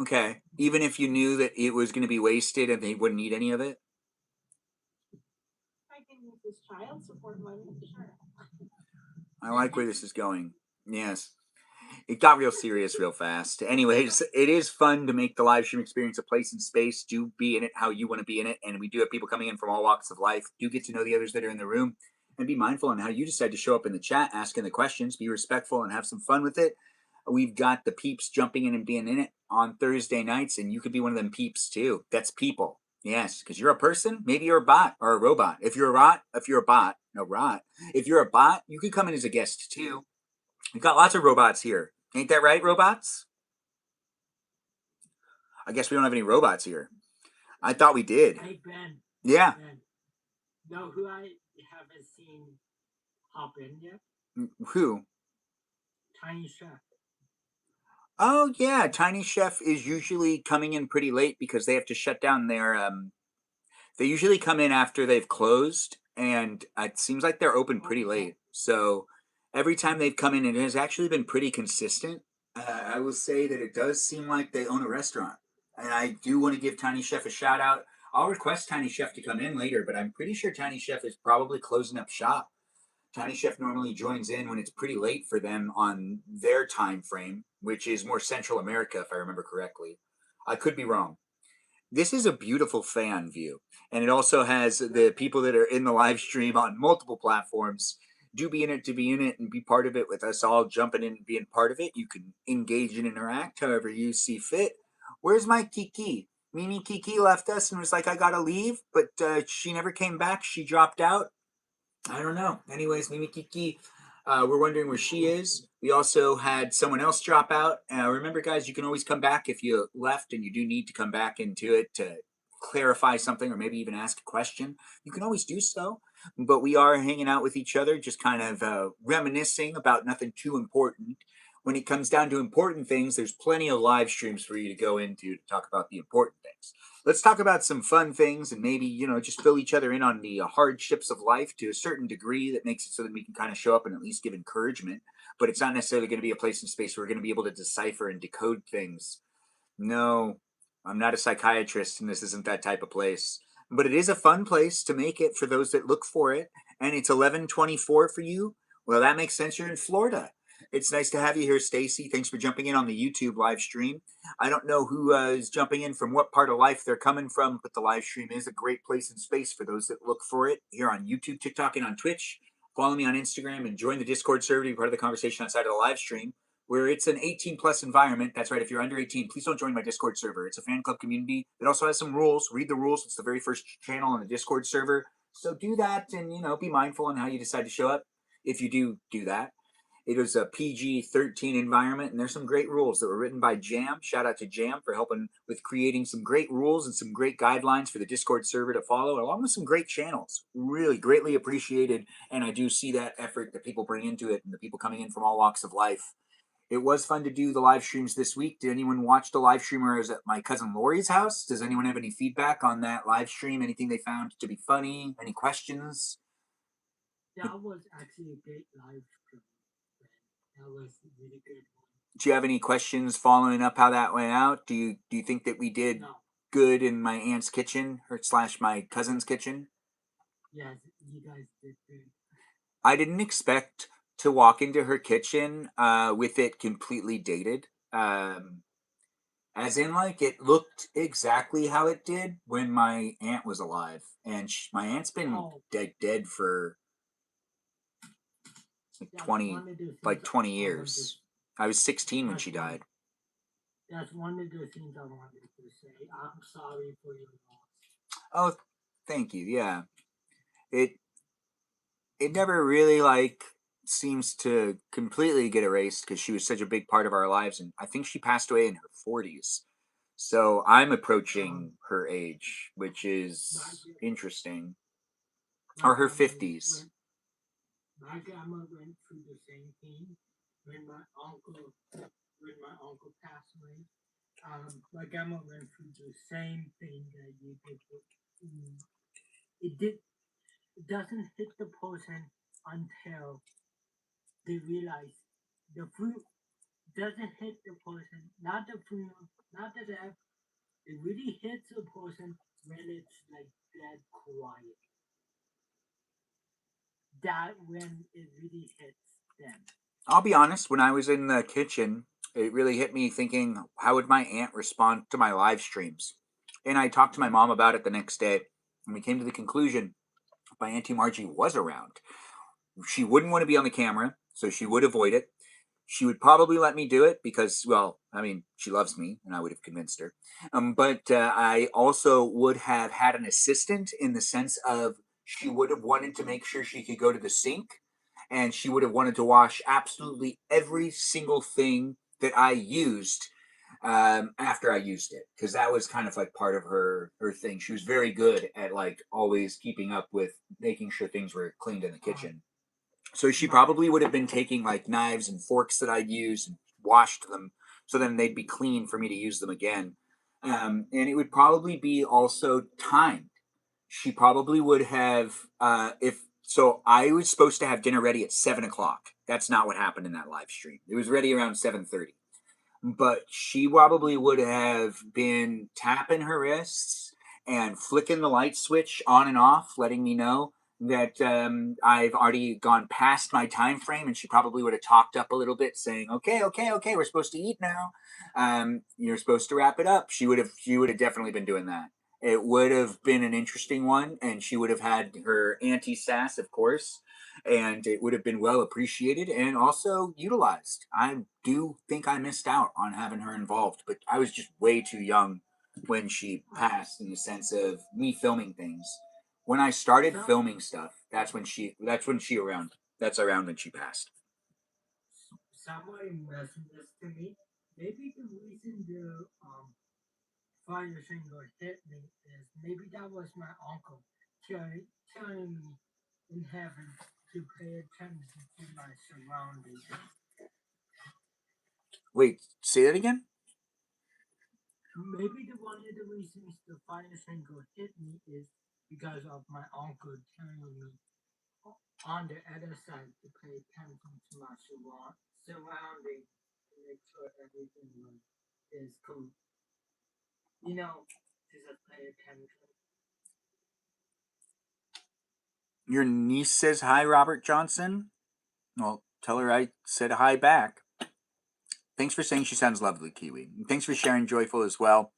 Okay. Even if you knew that it was going to be wasted and they wouldn't eat any of it? I can use this child support money, sure. I like where this is going. Yes. It got real serious real fast. Anyways, it is fun to make the live stream experience a place and space. Do be in it how you want to be in it. And we do have people coming in from all walks of life. Do get to know the others that are in the room. And be mindful on how you decide to show up in the chat, asking the questions. Be respectful and have some fun with it. We've got the peeps jumping in and being in it on Thursday nights. And you could be one of them peeps too. That's people. Yes, because you're a person. Maybe you're a bot or a robot. If you're a bot, you could come in as a guest too. We've got lots of robots here. Ain't that right, robots? I guess we don't have any robots here. I thought we did. Hey, Ben. Yeah. And know who I haven't seen hop in yet? Who? Tiny Chef. Oh yeah, Tiny Chef is usually coming in pretty late because they have to shut down their. They usually come in after they've closed, and it seems like they're open pretty late. So every time they've come in, it has actually been pretty consistent. I will say that it does seem like they own a restaurant, and I do want to give Tiny Chef a shout out. I'll request Tiny Chef to come in later, but I'm pretty sure Tiny Chef is probably closing up shop. Tiny Chef normally joins in when it's pretty late for them on their time frame, which is more Central America, if I remember correctly. I could be wrong. This is a beautiful fan view, and it also has the people that are in the live stream on multiple platforms. Do be in it to be in it and be part of it with us all jumping in and being part of it. You can engage and interact however you see fit. Where's my Kiki? Mimi Kiki left us and was like, I gotta leave, but she never came back. She dropped out. I don't know. Anyways, Mimi Kiki, we're wondering where she is. We also had someone else drop out. Remember, guys, you can always come back if you left and you do need to come back into it to clarify something or maybe even ask a question. You can always do so. But we are hanging out with each other, just kind of reminiscing about nothing too important. When it comes down to important things, there's plenty of live streams for you to go into to talk about the important things. Let's talk about some fun things and maybe, just fill each other in on the hardships of life to a certain degree that makes it so that we can kind of show up and at least give encouragement. But it's not necessarily going to be a place and space where we're going to be able to decipher and decode things. No, I'm not a psychiatrist and this isn't that type of place. But it is a fun place to make it for those that look for it. And it's 11:24 for you. Well, that makes sense. You're in Florida. It's nice to have you here, Stacy. Thanks for jumping in on the YouTube live stream. I don't know who is jumping in from what part of life they're coming from, but the live stream is a great place and space for those that look for it here on YouTube, TikTok, and on Twitch. Follow me on Instagram and join the Discord server to be part of the conversation outside of the live stream, where it's an 18 plus environment. That's right. If you're under 18, please don't join my Discord server. It's a fan club community that also has some rules. Read the rules. It's the very first channel on the Discord server. So do that and, be mindful on how you decide to show up if you do that. It was a PG-13 environment, and there's some great rules that were written by Jam. Shout out to Jam for helping with creating some great rules and some great guidelines for the Discord server to follow, along with some great channels. Really greatly appreciated, and I do see that effort that people bring into it and the people coming in from all walks of life. It was fun to do the live streams this week. Did anyone watch the live stream or was at my cousin Lori's house? Does anyone have any feedback on that live stream? Anything they found to be funny? Any questions? That was actually a great live stream. That was a really good one. Do you have any questions following up how that went out? Do you think that we did good in my aunt's kitchen or / my cousin's kitchen? Yes, you guys did good. I didn't expect to walk into her kitchen with it completely dated. As in, like, it looked exactly how it did when my aunt was alive, and my aunt's been dead for like 20 years. I was 16 when she died. That's one of the things I wanted to say. I'm sorry for your loss. Oh, thank you. Yeah, it never really seems to completely get erased because she was such a big part of our lives, and I think she passed away in her 40s. So I'm approaching her age, which is interesting, or her 50s. My grandma went through the same thing when my uncle passed away. My grandma went through the same thing that you did. It doesn't hit the person until they realize the fruit doesn't hit the person, not the fruit, not the death. It really hits the person when it's like dead quiet. That when it really hits them. I'll be honest, when I was in the kitchen, it really hit me thinking, how would my aunt respond to my live streams? And I talked to my mom about it the next day, and we came to the conclusion if my Auntie Margie was around, she wouldn't want to be on the camera, so she would avoid it. She would probably let me do it because, well, I mean, she loves me, and I would have convinced her. But I also would have had an assistant in the sense of she would have wanted to make sure she could go to the sink, and she would have wanted to wash absolutely every single thing that I used after I used it, because that was kind of like part of her thing. She was very good at like always keeping up with making sure things were cleaned in the kitchen. So she probably would have been taking like knives and forks that I'd used and washed them, so then they'd be clean for me to use them again. And it would probably be also timed. She probably would have, if so. I was supposed to have dinner ready at 7 o'clock. That's not what happened in that live stream. It was ready around 7:30, but she probably would have been tapping her wrists and flicking the light switch on and off, letting me know that I've already gone past my time frame, and she probably would have talked up a little bit, saying, "Okay, okay, okay, we're supposed to eat now. You're supposed to wrap it up." She would have definitely been doing that. It would have been an interesting one, and she would have had her anti sass, of course, and it would have been well appreciated and also utilized. I do think I missed out on having her involved, but I was just way too young when she passed, in the sense of me filming things. When I started filming stuff, that's when she around. That's around when she passed. Somebody mentioned this to me. Maybe the reason the fire single hit me is maybe that was my uncle telling me in heaven to pay attention to my surroundings. Wait, say that again? Maybe one of the reasons the fire single hit me is because of my uncle telling me on the other side to pay attention to my surroundings to make sure everything is cool. You know, to just pay attention. Your niece says hi, Robert Johnson. Well, tell her I said hi back. Thanks for saying she sounds lovely, Kiwi. And thanks for sharing Joyful as well.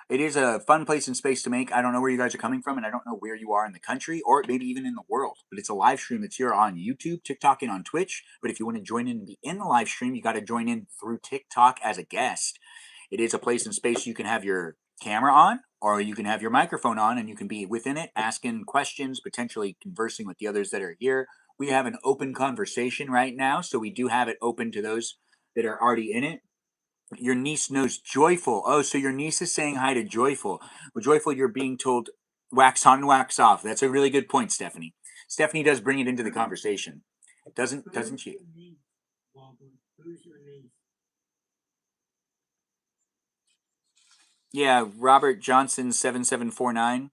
It is a fun place and space to make. I don't know where you guys are coming from, and I don't know where you are in the country or maybe even in the world. But it's a live stream that's here on YouTube, TikTok, and on Twitch. But if you want to join in and be in the live stream, you got to join in through TikTok as a guest. It is a place and space you can have your camera on, or you can have your microphone on, and you can be within it, asking questions, potentially conversing with the others that are here. We have an open conversation right now, so we do have it open to those that are already in it. Your niece knows Joyful. Oh, so your niece is saying hi to Joyful. Well, Joyful, you're being told wax on, wax off. That's a really good point, Stephanie. Stephanie does bring it into the conversation. Doesn't she? Who's your niece? Yeah, Robert Johnson 7749.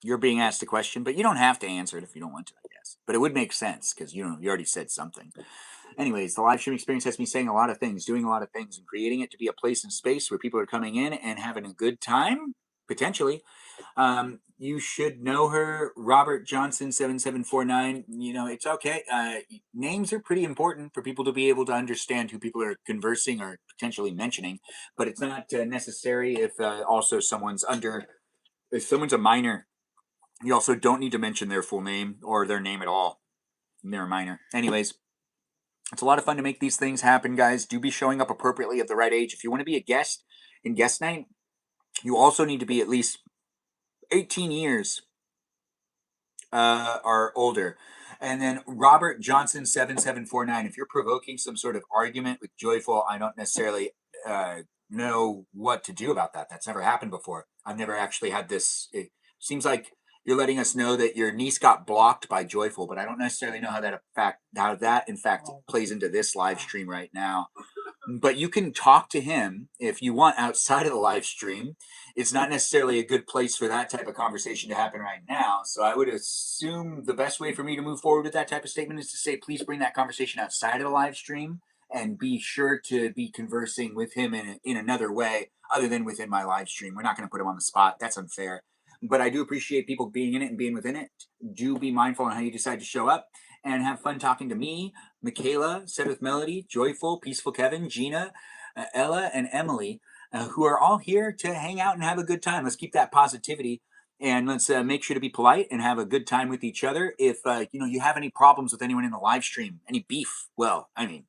You're being asked a question, but you don't have to answer it if you don't want to, I guess. But it would make sense because you already said something. Anyways, the live stream experience has me saying a lot of things, doing a lot of things, and creating it to be a place and space where people are coming in and having a good time, potentially. You should know her, Robert Johnson 7749. It's okay. Names are pretty important for people to be able to understand who people are conversing or potentially mentioning, but it's not necessary if also if someone's a minor. You also don't need to mention their full name or their name at all. They're a minor. Anyways, it's a lot of fun to make these things happen, guys. Do be showing up appropriately at the right age. If you want to be a guest in guest night, you also need to be at least 18 years or older. And then Robert Johnson 7749. If you're provoking some sort of argument with Joyful, I don't necessarily know what to do about that. That's never happened before. I've never actually had this. It seems like you're letting us know that your niece got blocked by Joyful, but I don't necessarily know how that in fact plays into this live stream right now. But you can talk to him if you want outside of the live stream. It's not necessarily a good place for that type of conversation to happen right now. So I would assume the best way for me to move forward with that type of statement is to say, please bring that conversation outside of the live stream and be sure to be conversing with him in another way other than within my live stream. We're not going to put him on the spot. That's unfair. But I do appreciate people being in it and being within it. Do be mindful on how you decide to show up and have fun talking to me, Michaela, Said with Melody, Joyful, Peaceful Kevin, Gina, Ella, and Emily, who are all here to hang out and have a good time. Let's keep that positivity and let's make sure to be polite and have a good time with each other. If you have any problems with anyone in the live stream, any beef, well, I mean,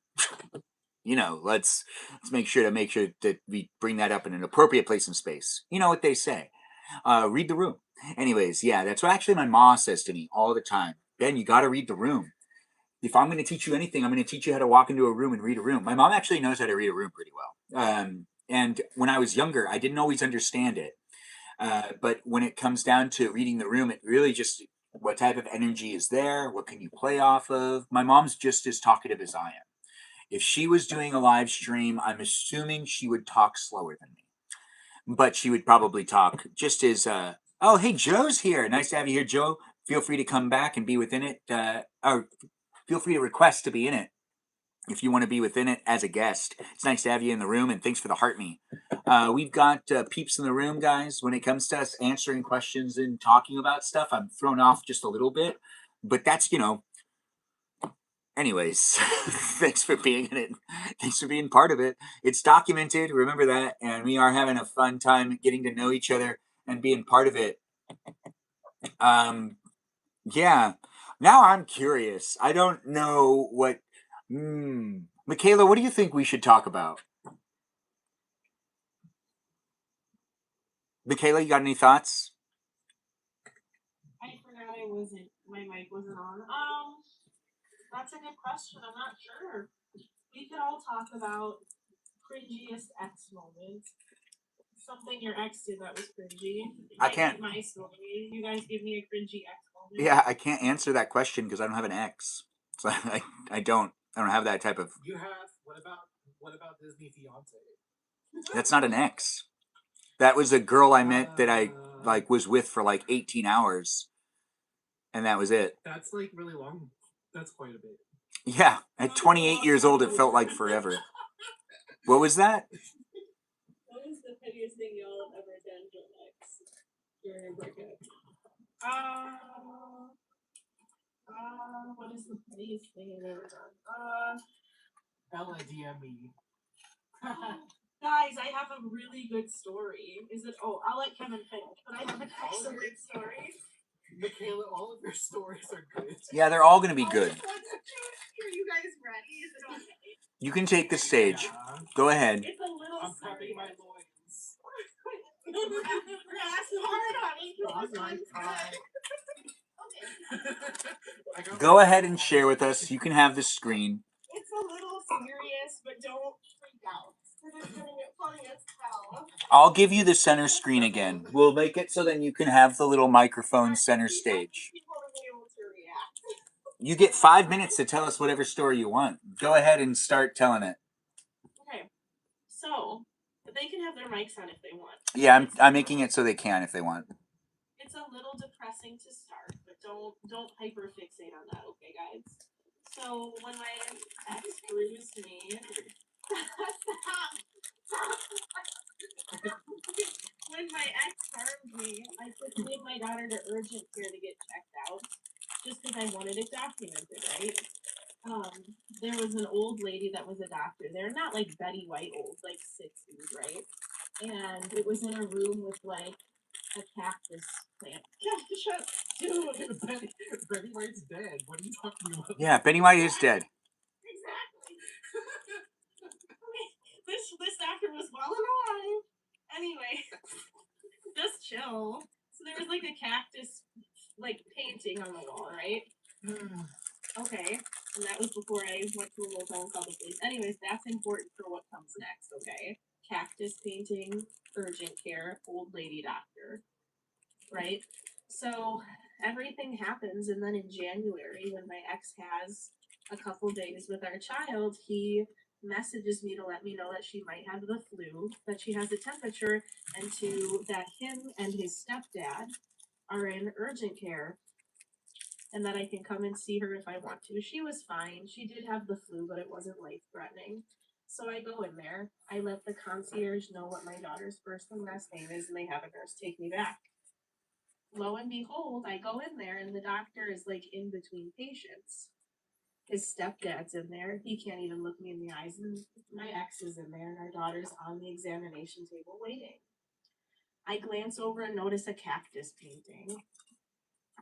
let's make sure that we bring that up in an appropriate place and space. You know what they say. Read the room. Anyways, yeah, that's what actually my mom says to me all the time. Ben, you got to read the room. if I'm going to teach you anything, I'm going to teach you how to walk into a room and read a room. My mom actually knows how to read a room pretty well. And when I was younger, I didn't always understand it. But when it comes down to reading the room, it really just, what type of energy is there? What can you play off of? My mom's just as talkative as I am. If she was doing a live stream, I'm assuming she would talk slower than me. But she would probably talk just as, oh, hey, Joe's here. Nice to have you here, Joe. Feel free to come back and be within it. Or feel free to request to be in it if you want to be within it as a guest. It's nice to have you in the room, and thanks for the heart me. We've got peeps in the room, guys. When it comes to us answering questions and talking about stuff, I'm thrown off just a little bit. But that's, anyways, thanks for being in it. Thanks for being part of it. It's documented, remember that, and we are having a fun time getting to know each other and being part of it. Yeah. Now I'm curious. I don't know what. Michaela, what do you think we should talk about? Michaela, you got any thoughts? I forgot my mic wasn't on. That's a good question. I'm not sure. We could all talk about cringiest ex moments. Something your ex did that was cringy. I can't. My story. You guys give me a cringy ex moment. Yeah, I can't answer that question because I don't have an ex. So I don't have that type of. You have what about Disney Fiance? That's not an ex. That was a girl I met that I was with for 18 hours, and that was it. That's really long. That's quite a bit. Yeah, at 28 years old, it felt like forever. What was that? What was the pettiest thing y'all have ever done to an ex during a breakup? What is the pettiest thing I've ever done? Ella DM me. Guys, I have a really good story. Is it? Oh, I'll let Kevin finish, but I have an excellent story. Michaela, all of your stories are good. Yeah, they're all going to be good. Are you guys ready? Is it okay? You can take the stage. Yeah. Go ahead. It's a little. I'm prepping my loins. That's hard, honey. Okay. Go ahead and share with us. You can have the screen. It's a little serious, but don't freak out. It's gonna get funny as hell. I'll give you the center screen again. We'll make it so then you can have the little microphone center stage. People to be able to react. You get 5 minutes to tell us whatever story you want. Go ahead and start telling it. Okay, so they can have their mics on if they want. Yeah, I'm making it so they can if they want. It's a little depressing to start, but don't hyperfixate on that, okay, guys? So when my ex bruised me, when my ex harmed me, I took my daughter to urgent care to get checked out, just because I wanted it documented, right? There was an old lady that was a doctor. They're not like Betty White old, like 60s, right? And it was in a room with a cactus plant. Dude, Betty White's dead. What are you talking about? Yeah, Betty White is dead. Exactly. This doctor was well and alive. Anyway, just chill. So there was a cactus painting on the wall, right? Okay. And that was before I went to a little town called the police. Anyways, that's important for what comes next, okay? Cactus painting, urgent care, old lady doctor. Right? So everything happens, and then in January, when my ex has a couple days with our child, he messages me to let me know that she might have the flu, that she has a temperature, and that him and his stepdad are in urgent care, and that I can come and see her if I want to. She was fine. She did have the flu, but it wasn't life-threatening. So I go in there. I let the concierge know what my daughter's first and last name is, and they have a nurse take me back. Lo and behold, I go in there, and the doctor is in between patients. His stepdad's in there. He can't even look me in the eyes. And my ex is in there, and our daughter's on the examination table waiting. I glance over and notice a cactus painting.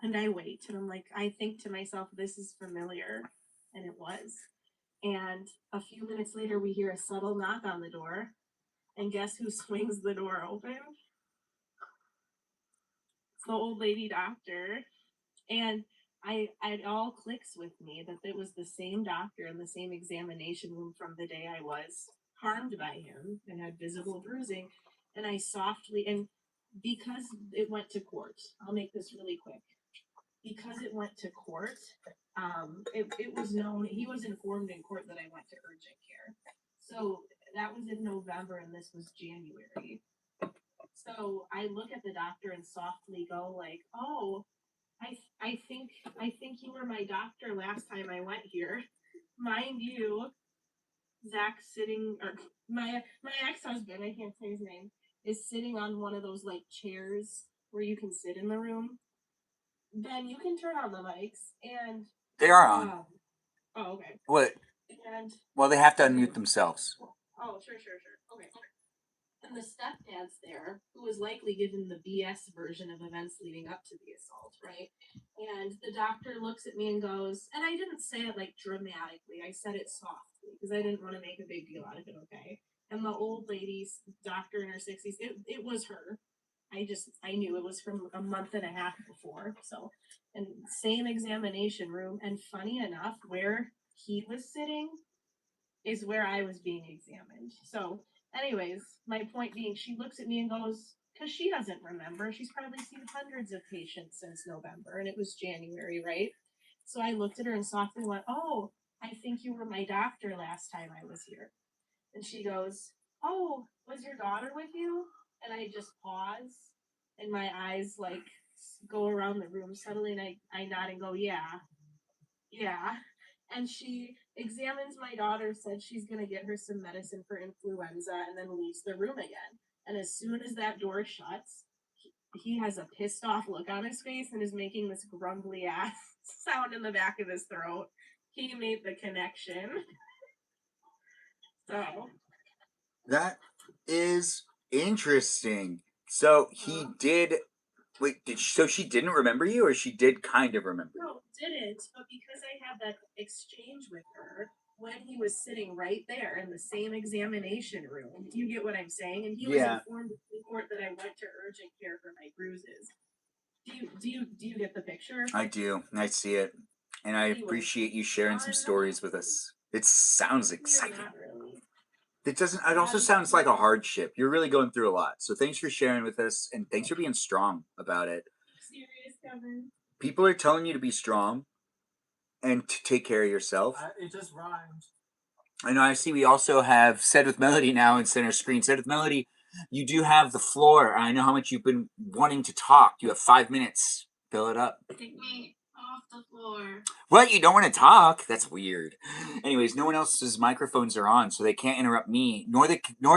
And I wait, and I think to myself, this is familiar. And it was. And a few minutes later, we hear a subtle knock on the door. And guess who swings the door open? It's the old lady doctor. And it all clicks with me that it was the same doctor in the same examination room from the day I was harmed by him and had visible bruising. And I softly, and because it went to court, I'll make this really quick. Because it went to court, it was known, he was informed in court that I went to urgent care. So that was in November and this was January. So I look at the doctor and softly go like, "Oh, I think you were my doctor last time I went here." Mind you, Zach sitting, or my ex-husband, I can't say his name, is sitting on one of those like chairs where you can sit in the room. Ben, you can turn on the mics and They are on. oh, okay. What? And Well, they have to unmute themselves. oh, sure. Okay. And the stepdad's there, who was likely given the BS version of events leading up to the assault, right? And the doctor looks at me and goes, and I didn't say it like dramatically, I said it softly because I didn't want to make a big deal out of it, okay? And the old lady's doctor in her 60s, it was her. I knew it was from a month and a half before. So, and same examination room. And funny enough, where he was sitting is where I was being examined. So, anyways, my point being, she looks at me and goes, because she doesn't remember. She's probably seen hundreds of patients since November, and it was January, right? So I looked at her and softly went, "Oh, I think you were my doctor last time I was here." And she goes, "Oh, was your daughter with you?" And I just pause, and my eyes like go around the room subtly, and I nod and go, "Yeah, yeah." And she examines my daughter, said she's going to get her some medicine for influenza, and then leaves the room again. And as soon as that door shuts, he has a pissed off look on his face and is making this grumbly ass sound in the back of his throat. He made the connection. So That is interesting. So he did. Wait, so she didn't remember you, or she did kind of remember you? no, didn't. But because I had that exchange with her when he was sitting right there in the same examination room, do you get what I'm saying? And he was informed in court that I went to urgent care for my bruises. Do you get the picture? I do. I see it, and I appreciate you sharing some stories with us. It sounds exciting. Not really. It doesn't. It also sounds like a hardship. You're really going through a lot. So thanks for sharing with us, and thanks for being strong about it. Serious, Kevin. People are telling you to be strong and to take care of yourself. It just rhymed. I know. I see. We also have Said with Melody now in center screen. Said with Melody, you do have the floor. I know how much you've been wanting to talk. You have 5 minutes. Fill it up. Take me off the floor. What? You don't want to talk? That's weird. Anyways, no one else's microphones are on, so they can't interrupt me, nor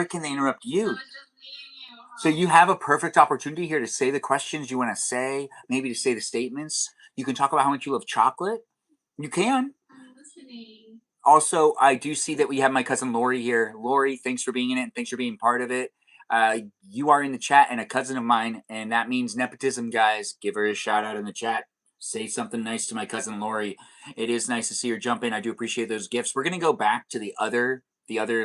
can they interrupt So you. it's just me and you. So you have a perfect opportunity here to say the questions you want to say, maybe to say the statements. You can talk about how much you love chocolate. You can. I'm listening. Also, I do see that we have my cousin Lori here. Lori, thanks for being in it, and thanks for being part of it. You are in the chat and a cousin of mine, and that means nepotism, guys. Give her a shout out in the chat. Say something nice to my cousin Lori. It is nice to see her jump in. I do appreciate those gifts. We're gonna go back to the other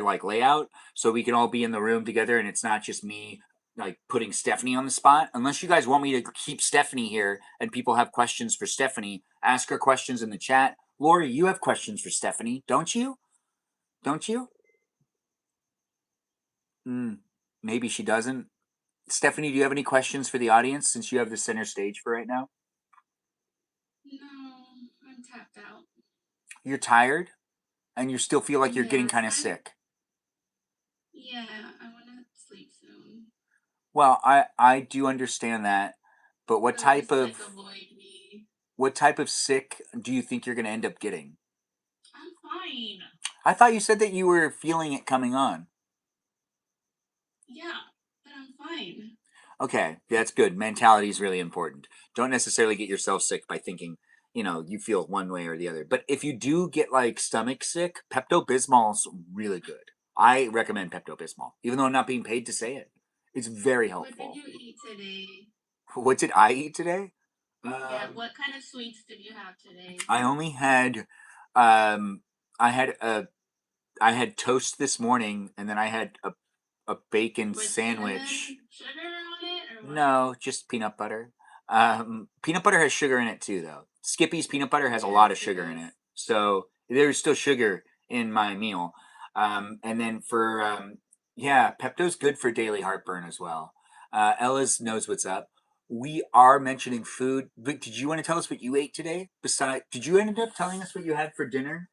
like layout, so we can all be in the room together, and it's not just me like putting Stephanie on the spot. Unless you guys want me to keep Stephanie here, and people have questions for Stephanie, ask her questions in the chat. Lori, you have questions for Stephanie, don't you? Don't you? Maybe she doesn't. Stephanie, do you have any questions for the audience since you have the center stage for right now? No, I'm tapped out. You're tired? And you still feel like you're getting Yes, kind of sick? Yeah, I want to sleep soon. Well, I do understand that. But what So type just, of like, avoid me. what type of sick do you think you're going to end up getting? I'm fine. I thought you said that you were feeling it coming on. Yeah, but I'm fine. Okay, that's good. Mentality is really important. Don't necessarily get yourself sick by thinking, you feel one way or the other. But if you do get like stomach sick, Pepto-Bismol's really good. I recommend Pepto-Bismol, even though I'm not being paid to say it. It's very helpful. What did you eat today? What did I eat today? Yeah, what kind of sweets did you have today? I only had, I had toast this morning, and then I had a bacon With sandwich. cinnamon sugar on it, or what? No, just peanut butter. Peanut butter has sugar in it too, though. Skippy's peanut butter has a lot of Yes, it sugar in does. it, so there's still sugar in my meal. And then for yeah, Pepto's good for daily heartburn as well. Ella's knows what's up. We are mentioning food, but did you want to tell us what you ate today? Did you end up telling us what you had for dinner,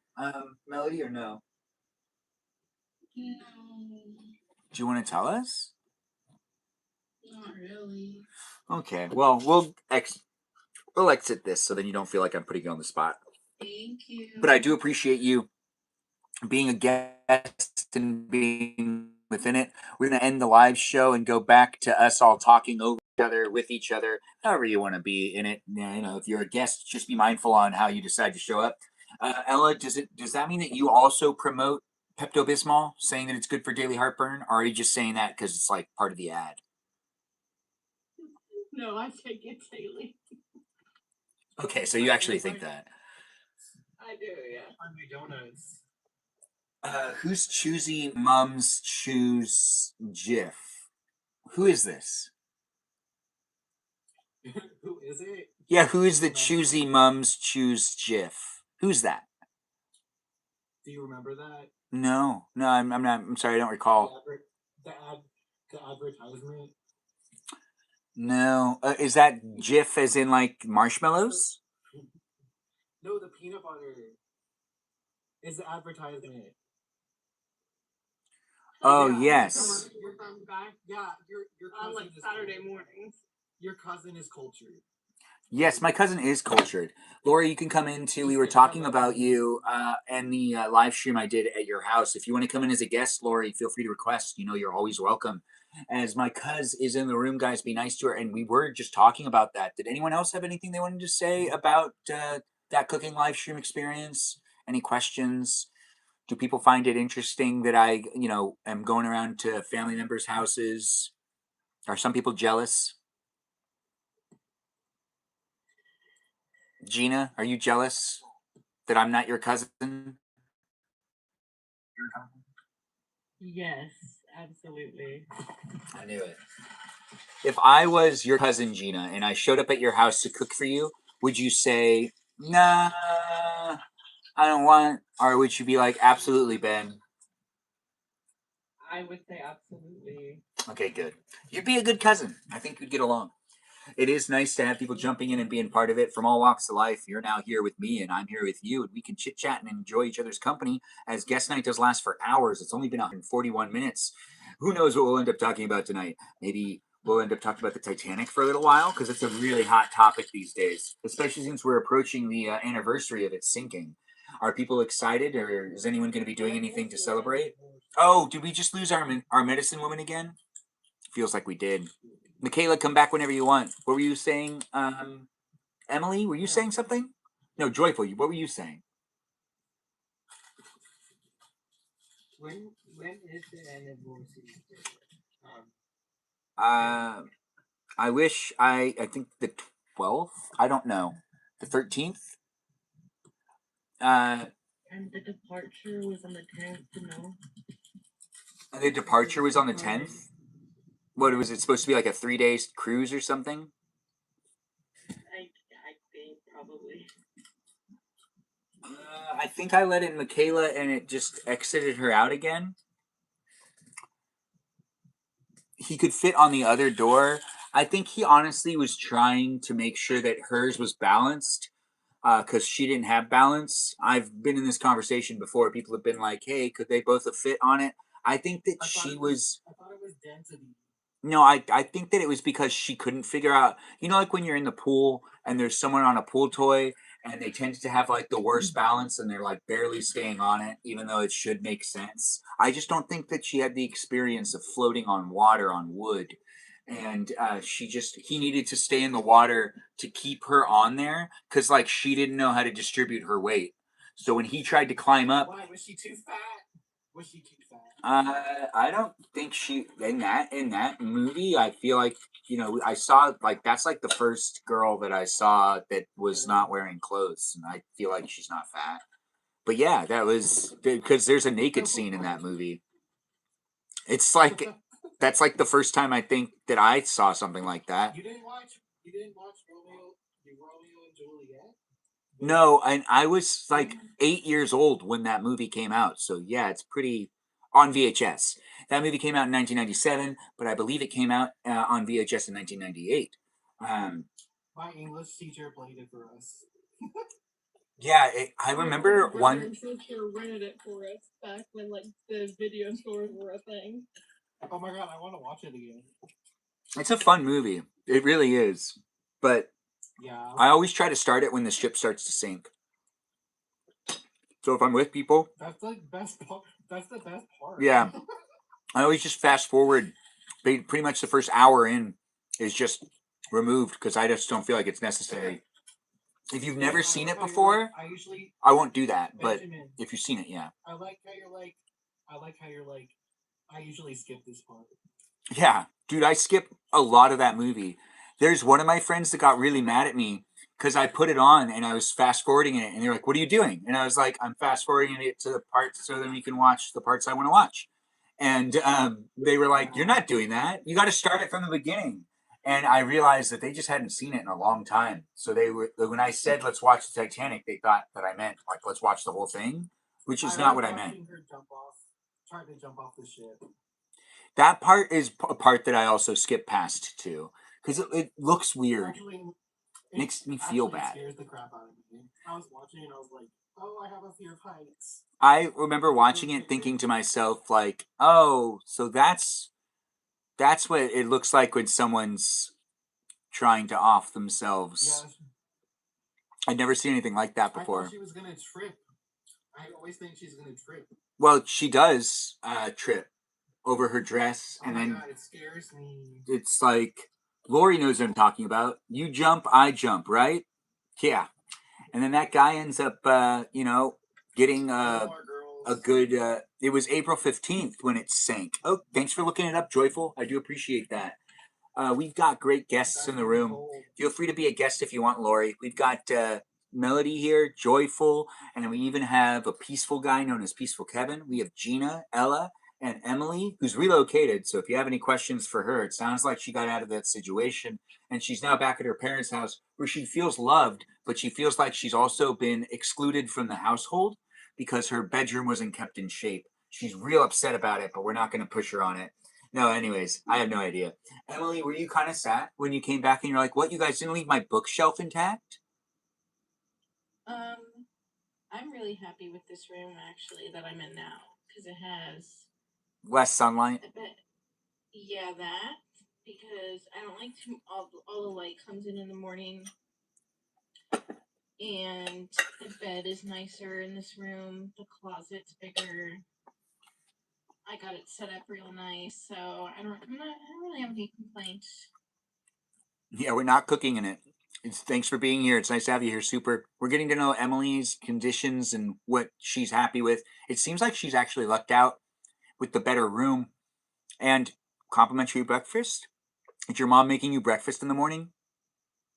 Melody, or no? No, Do you want to tell us? not really. Okay, well, we'll exit this so then you don't feel like I'm putting you on the spot. Thank you. But I do appreciate you being a guest and being within it. We're going to end the live show and go back to us all talking over each other, with each other, however you want to be in it. You know, if you're a guest, just be mindful on how you decide to show up. Ella, does that mean that you also promote Pepto Bismol, saying that it's good for daily heartburn, or are you just saying that because it's like part of the ad? No, I take it daily. Okay, so you actually think that. I do, yeah. On McDonald's. Who's choosy mums choose Jif? Who is this? Who is it? Yeah, who is the choosy mums choose Jif? Who's that? Do you remember that? No, I'm not. I'm sorry, I don't recall. The advertisement. No, is that Jif as in like marshmallows? No, the peanut butter. Is the advertisement. Oh Yeah, yes. You're from back. Yeah, your cousin on like is Saturday cultured. mornings. Your cousin is cultured. Yes, my cousin is cultured. Laura, you can come in too. We were talking about you and the live stream I did at your house. If you want to come in as a guest, Lori, feel free to request. You know, you're always welcome. As my cuz is in the room, guys, be nice to her. And we were just talking about that. Did anyone else have anything they wanted to say about that cooking live stream experience? Any questions? Do people find it interesting that I, am going around to family members' houses? Are some people jealous? Gina, are you jealous that I'm not your cousin? Yes, absolutely. I knew it. If I was your cousin Gina and I showed up at your house to cook for you, would you say, nah, I don't want, or would you be like, absolutely, Ben? I would say absolutely. Okay, good. You'd be a good cousin. I think we'd get along. It is nice to have people jumping in and being part of it from all walks of life. You're now here with me, and I'm here with you, and we can chit chat and enjoy each other's company. As guest night does last for hours, it's only been 141 minutes. Who knows what we'll end up talking about tonight? Maybe we'll end up talking about the Titanic for a little while because it's a really hot topic these days, especially since we're approaching the anniversary of its sinking. Are people excited, or is anyone going to be doing anything to celebrate? Oh, did we just lose our medicine woman again? Feels like we did. Michaela, come back whenever you want. What were you saying? Emily, were you saying something? No, Joyful, what were you saying? When is the anniversary? I wish I think the 12th? I don't know. The 13th? And the departure was on the 10th, no? The departure was on the 10th? What was it supposed to be, like a 3-day cruise or something? I think probably. I think I let in Michaela and it just exited her out again. He could fit on the other door. I think he honestly was trying to make sure that hers was balanced because she didn't have balance. I've been in this conversation before. People have been like, hey, could they both have fit on it? I think that I thought it was density. No, I think that it was because she couldn't figure out, like when you're in the pool and there's someone on a pool toy and they tend to have like the worst balance and they're like barely staying on it, even though it should make sense. I just don't think that she had the experience of floating on water on wood. And he needed to stay in the water to keep her on there because like she didn't know how to distribute her weight. So when he tried to climb up, Why was she too fat? Was she too fat? I don't think she in that movie. I feel like I saw like that's like the first girl that I saw that was not wearing clothes, and I feel like she's not fat. But yeah, that was because there's a naked scene in that movie. It's like that's like the first time I think that I saw something like that. You didn't watch didn't watch Romeo and Juliet? No, I was like 8 years old when that movie came out. So yeah, it's pretty on VHS. That movie came out in 1997, but I believe it came out on VHS in 1998. My English teacher played it for us. Yeah, I remember one. rented it for us back when like the video stores were a thing. Oh my god, I want to watch it again. It's a fun movie. It really is. But Yeah. I always try to start it when the ship starts to sink. So if I'm with people, That's the best part. That's the best part. yeah, I always just fast forward. Pretty much the first hour in is just removed because I just don't feel like it's necessary. If you've never seen it before, I won't do that. But Benjamin, if you've seen it, yeah. I like how you're like. I usually skip this part. Yeah, dude, I skip a lot of that movie. There's one of my friends that got really mad at me because I put it on and I was fast forwarding it, and they're like, "What are you doing?" And I was like, "I'm fast forwarding it to the parts so then we can watch the parts I want to watch." And they were like, "You're not doing that. You got to start it from the beginning." And I realized that they just hadn't seen it in a long time. So they were when I said, "Let's watch the Titanic," they thought that I meant like, "Let's watch the whole thing," which is not what I meant. Trying to jump off the ship. That part is a part that I also skip past too, because it looks weird. Makes me feel bad. It scares the crap out of me. I was watching it and I was like, oh, I have a fear of heights. I remember watching it thinking to myself, like, oh, so that's what it looks like when someone's trying to off themselves. Yes. I'd never seen anything like that I before. thought she was gonna trip. I always think she's gonna trip. Well, she does trip over her dress, Oh and my then god, it scares me. it's like Lori knows what I'm talking about. You jump, I jump, right? Yeah. And then that guy ends up, getting a good. It was April 15th when it sank. Oh, thanks for looking it up, Joyful. I do appreciate that. We've got great guests in the room. Feel free to be a guest if you want, Lori. We've got Melody here, Joyful, and then we even have a peaceful guy known as Peaceful Kevin. We have Gina, Ella, and Emily, who's relocated. So if you have any questions for her, it sounds like she got out of that situation and she's now back at her parents' house where she feels loved, but she feels like she's also been excluded from the household because her bedroom wasn't kept in shape. She's real upset about it, but we're not going to push her on it. No, anyways, I have no idea. Emily, were you kind of sad when you came back and you're like, what, you guys didn't leave my bookshelf intact? I'm really happy with this room actually that I'm in now because it has less sunlight. Yeah, that because I don't like to all the light comes in the morning, and the bed is nicer in this room. The closet's bigger. I got it set up real nice, so I don't really have any complaints. Yeah, we're not cooking in it. Thanks for being here. It's nice to have you here, Super. We're getting to know Emily's conditions and what she's happy with. It seems like she's actually lucked out with the better room and complimentary breakfast. Is your mom making you breakfast in the morning?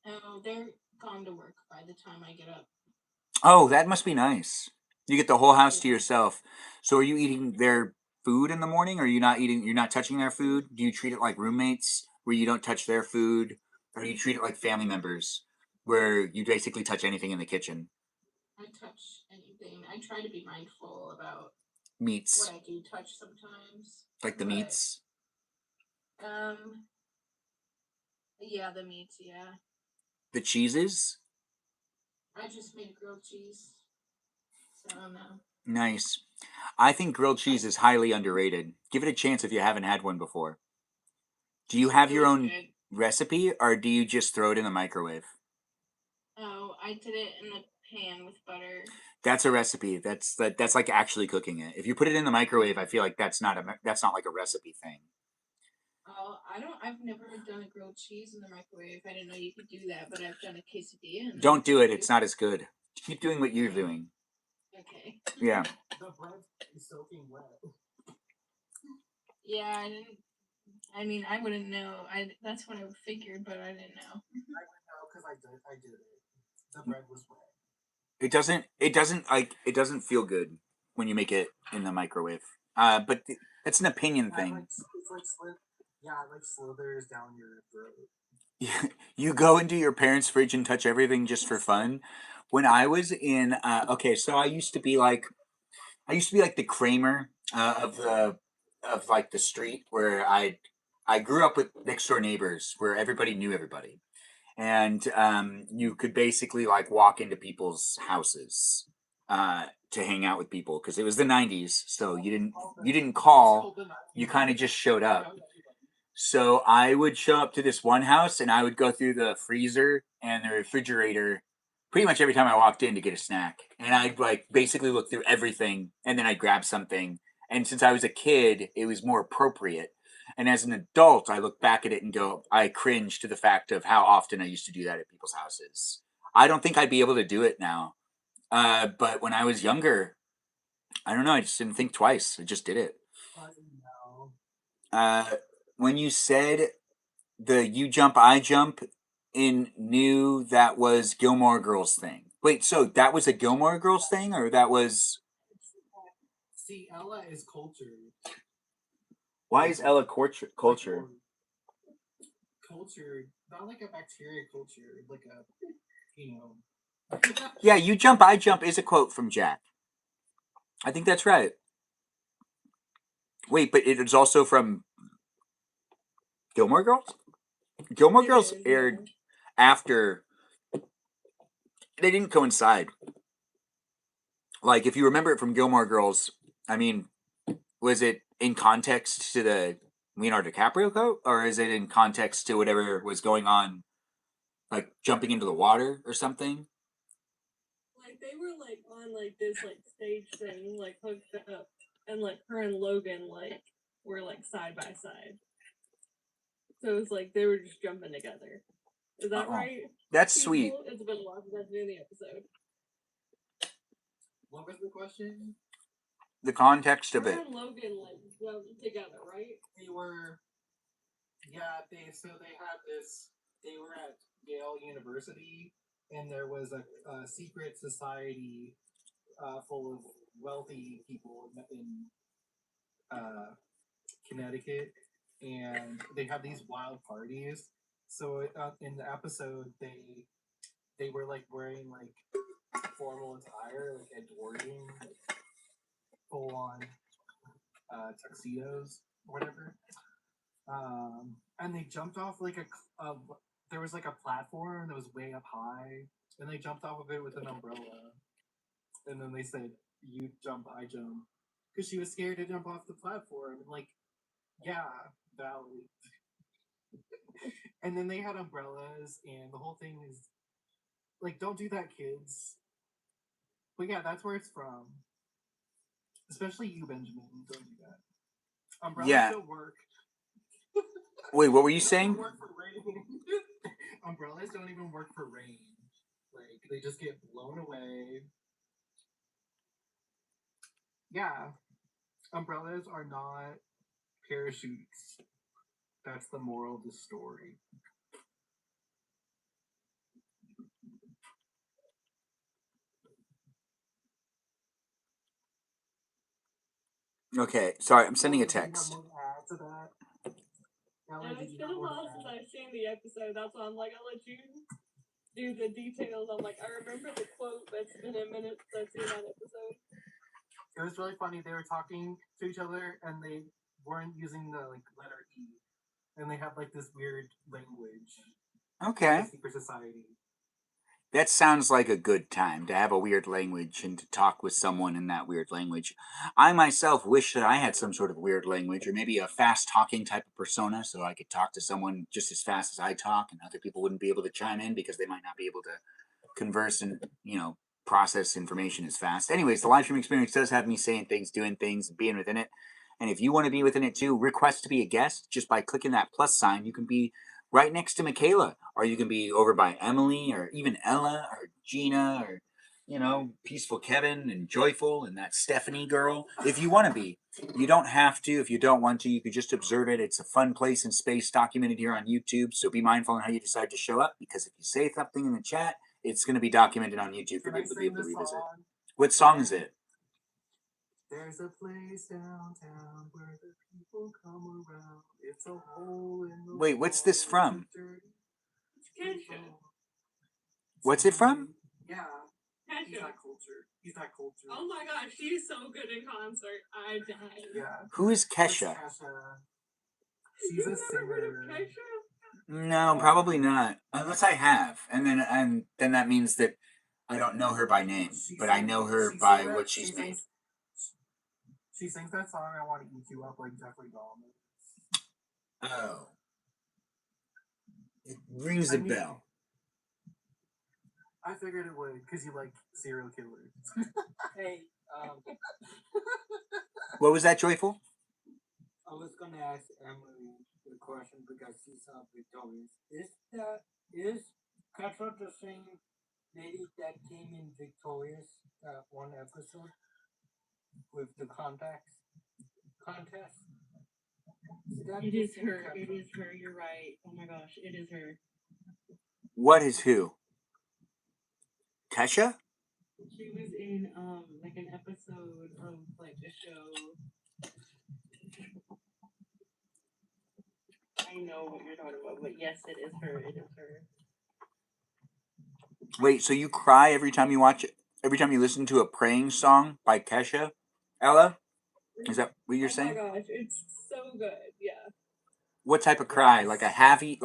Oh, they're gone to work by the time I get up. Oh, that must be nice. You get the whole house to yourself. So are you eating their food in the morning, or are you not eating? You're not touching their food? Do you treat it like roommates, where you don't touch their food, or do you treat it like family members, where you basically touch anything in the kitchen? I touch anything. I try to be mindful about Meats, what I do touch sometimes. like the meats. Yeah, the meats. Yeah. The cheeses. I just made grilled cheese. So I don't know. Nice. I think grilled cheese is highly underrated. Give it a chance if you haven't had one before. Do you have your own recipe, or do you just throw it in the microwave? Oh, I did it in the pan with butter. That's a recipe. That's like actually cooking it. If you put it in the microwave, I feel like that's not like a recipe thing. Oh, I've never done a grilled cheese in the microwave. I didn't know you could do that, but I've done a quesadilla. Don't do it. It's not as good. Keep doing what you're doing. Okay. Yeah. The bread is soaking wet. Yeah, I didn't. I mean, I wouldn't know. That's what I figured, but I didn't know. I would know because I did it. The bread was wet. It doesn't feel good when you make it in the microwave. But it's an opinion thing. It's like slithers down your throat. Yeah, You go into your parents' fridge and touch everything just for fun. When I was in, okay, so I used to be like the Kramer of like the street where I grew up with next door neighbors where everybody knew everybody, and you could basically like walk into people's houses to hang out with people because it was the '90s, so you didn't call, you kind of just showed up. So I would show up to this one house and I would go through the freezer and the refrigerator pretty much every time I walked in to get a snack. And I'd like basically look through everything and then I'd grab something. And since I was a kid, it was more appropriate. And as an adult, I look back at it and go, I cringe to the fact of how often I used to do that at people's houses. I don't think I'd be able to do it now. But when I was younger, I don't know, I just didn't think twice. I just did it. No. When you said the you jump, I jump in knew that was Gilmore Girls thing. Wait, so that was a Gilmore Girls thing, or that was? See, Ella is cultured. Why is Ella culture? Cultured, not like a bacteria culture, like a, you know. Yeah, you jump, I jump is a quote from Jack. I think that's right. Wait, but it is also from Gilmore Girls? Gilmore It Girls is, aired after. They didn't coincide. Like, if you remember it from Gilmore Girls, I mean, was it in context to the Leonardo DiCaprio quote, or is it in context to whatever was going on, like jumping into the water or something? Like they were like on like this like stage thing, like hooked up, and like her and Logan like were like side by side. So it was like they were just jumping together. Is that Uh-oh. right? That's People? sweet. It's been a while since I've seen the episode. What was the question? The context of Her it. and Logan like jumped together, right? They were, yeah, they had this, they were at Yale University, and there was a secret society full of wealthy people in Connecticut, and they have these wild parties. So in the episode, they were like wearing like formal attire, like Edwardian, like, full on tuxedos or whatever. And they jumped off like there was like a platform that was way up high, and they jumped off of it with an umbrella. And then they said, "You jump, I jump," because she was scared to jump off the platform. And like, yeah, valid. And then they had umbrellas, and the whole thing is like, don't do that, kids. But yeah, that's where it's from. Especially you, Benjamin. Don't do that. Umbrellas don't work. Wait, what were you saying? Don't work for rain. Umbrellas don't even work for rain. Like, they just get blown away. Yeah. Umbrellas are not parachutes. That's the moral of the story. Okay, sorry, I'm sending a text. Do you have more to add to that? And it's been a while since I've seen the episode. That's why I'm like, I'll let you do the details. I'm like, I remember the quote, but it's been a minute since I've seen that episode. It was really funny. They were talking to each other, and they weren't using the like letter E, and they had like this weird language. Okay. Like secret society. That sounds like a good time to have a weird language and to talk with someone in that weird language. I myself wish that I had some sort of weird language or maybe a fast talking type of persona so I could talk to someone just as fast as I talk and other people wouldn't be able to chime in because they might not be able to converse and, process information as fast. Anyways, the live stream experience does have me saying things, doing things, being within it. And if you want to be within it too, request to be a guest just by clicking that plus sign. You can be right next to Michaela, or you can be over by Emily, or even Ella, or Gina, or Peaceful Kevin and Joyful and that Stephanie girl. If you want to be, you don't have to. If you don't want to, you can just observe it. It's a fun place and space documented here on YouTube. So be mindful on how you decide to show up, because if you say something in the chat, it's going to be documented on YouTube for people to be able to revisit. What song is it? There's a place downtown where the people come around. It's a hole in the Wait, what's this from? It's What's it from? Yeah. He's Kesha. that culture. He's that culture. Oh my gosh, she's so good in concert. I died. Yeah. Who is That's Kesha? Kesha. She's You've a never heard of singer. Kesha? No, probably not. Unless I have, and then that means that I don't know her by name, but I know her by what she's made. She sings that song, I Want to Eat You Up, like Jeffrey Dahmer. Oh, it rings a bell. I figured it would, because you like serial killers. Hey, What was that, Joyful? I was gonna ask Emily the question because she's victorious. Is Katra the same lady that came in victorious one episode with the contest? It is her. It is her. You're right. Oh my gosh, it is her. What is who? Kesha? She was in like an episode of like the show. I know what you're talking about, but yes, it is her. It is her. Wait, so you cry every time you watch it? Every time you listen to a praying song by Kesha? Ella? Is that what you're saying? Oh my gosh, it's so good. Yeah. What type of cry? Like a happy,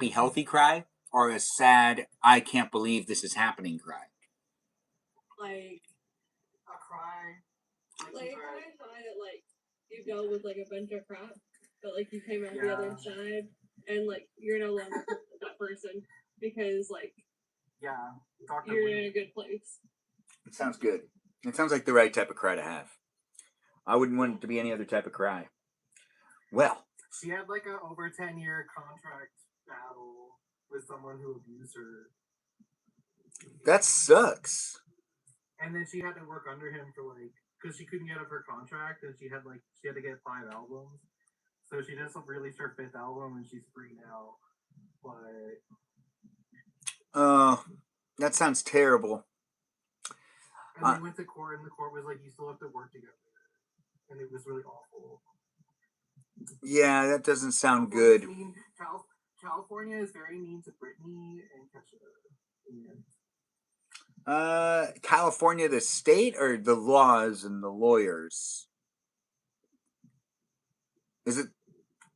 healthy cry? Or a sad, I can't believe this is happening cry? Like A cry. Like when I thought it, like you go with like a bunch of crap, but like you came out the other side, and like you're no longer that person because like Dr. you're in a good place. It sounds good. It sounds like the right type of cry to have. I wouldn't want it to be any other type of cry. Well, She had like a over 10-year contract battle with someone who abused her. that sucks. And then she had to work under him for like, because she couldn't get up her contract, and she had to get 5 albums. So she just released her 5th album, and she's free now. But That sounds terrible. and they went to court, and the court was like, "You still have to work together," and it was really awful. Yeah, that doesn't sound good. California is very mean to Britney and Kesha. California, the state, or the laws and the lawyers? Isn't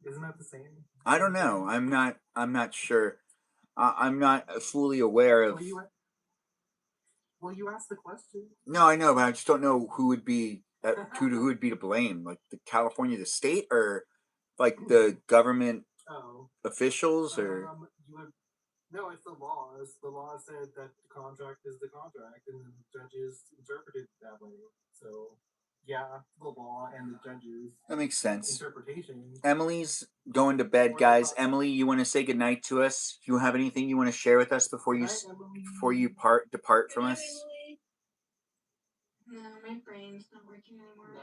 that the same? I don't know. I'm not sure. I'm not fully aware of. Well, you asked the question. No, I know, but I just don't know who would be who would be to blame. Like the California, the state, or like the government officials, or. No, it's the laws. The law said that the contract is the contract, and the judges interpreted it that way. So, yeah, the law and the judges. That makes sense. Interpretation. Emily's going to bed, guys. Emily, you want to say goodnight to us? Do you have anything you want to share with us before you depart from us? No, my brain's not working anymore.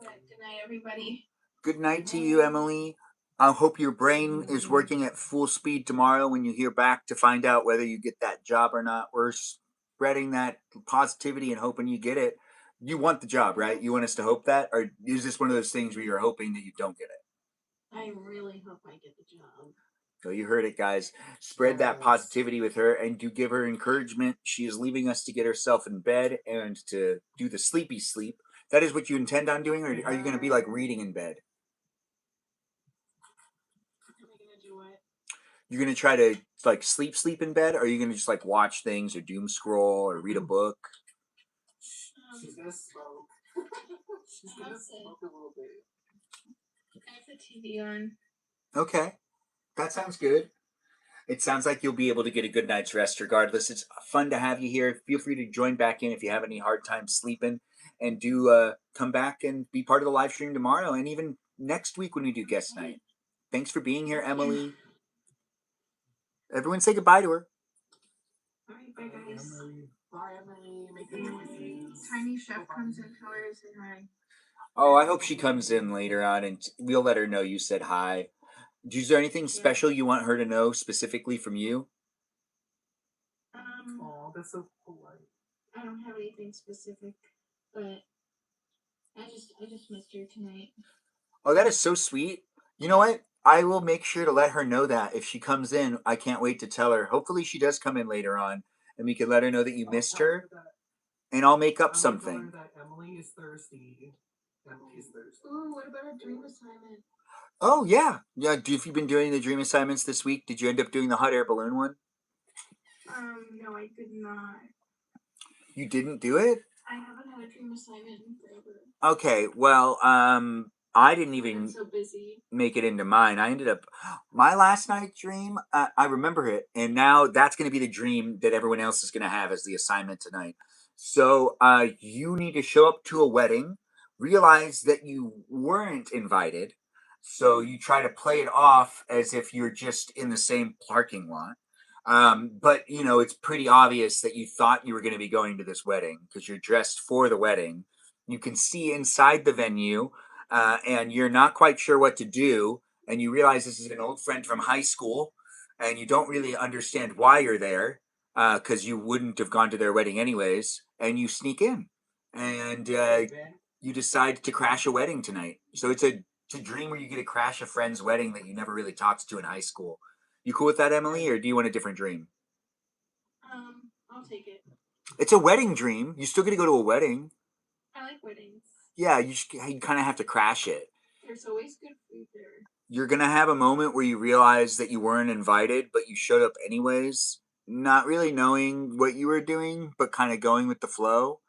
But good night, everybody. Good night to you, Emily. I hope your brain is working at full speed tomorrow when you hear back to find out whether you get that job or not. We're spreading that positivity and hoping you get it. You want the job, right? You want us to hope that? Or is this one of those things where you're hoping that you don't get it? I really hope I get the job. So you heard it, guys. Spread that positivity with her and do give her encouragement. She is leaving us to get herself in bed and to do the sleepy sleep. That is what you intend on doing, or are you going to be like reading in bed? You're going to try to like sleep in bed, or are you going to just like watch things or doom scroll or read a book? She's going to smoke. She's going to smoke a little bit. I have the TV on. Okay. That sounds good. It sounds like you'll be able to get a good night's rest regardless. It's fun to have you here. Feel free to join back in if you have any hard time sleeping. And do come back and be part of the live stream tomorrow and even next week when we do guest night. Thanks for being here, Emily. Everyone say goodbye to her. All right, bye, guys. Bye, Emily. Make good choices. Tiny Chef comes in. Tell her to say hi. Oh, I hope she comes in later on and we'll let her know you said hi. Is there anything special you want her to know specifically from you? Oh, that's so polite. I don't have anything specific, but I just missed her tonight. Oh, that is so sweet. You know what? I will make sure to let her know that if she comes in. I can't wait to tell her. Hopefully she does come in later on and we can let her know that you I'll missed tell her, that- and I'll make up I'm gonna tell her something. that Emily is thirsty. Emily's thirsty. Ooh, what about a dream assignment? Oh yeah, yeah. Have you been doing the dream assignments this week? Did you end up doing the hot air balloon one? No, I did not. You didn't do it? I haven't had a dream assignment in forever. Okay, well, I didn't I've been even so busy. make it into mine. I ended up my last night dream. I remember it, and now that's going to be the dream that everyone else is going to have as the assignment tonight. So, you need to show up to a wedding, realize that you weren't invited, so you try to play it off as if you're just in the same parking lot. But you know, it's pretty obvious that you thought you were going to be going to this wedding because you're dressed for the wedding. You can see inside the venue, and you're not quite sure what to do, and you realize this is an old friend from high school, and you don't really understand why you're there, because you wouldn't have gone to their wedding anyways, and you sneak in, and Ben, you decide to crash a wedding tonight. So it's a dream where you get to crash a friend's wedding that you never really talked to in high school. You cool with that, Emily, or do you want a different dream? I'll take it. It's a wedding dream. You still get to go to a wedding. I like weddings. Yeah, you kind of have to crash it. There's always good food there. You're gonna have a moment where you realize that you weren't invited, but you showed up anyways, not really knowing what you were doing, but kind of going with the flow,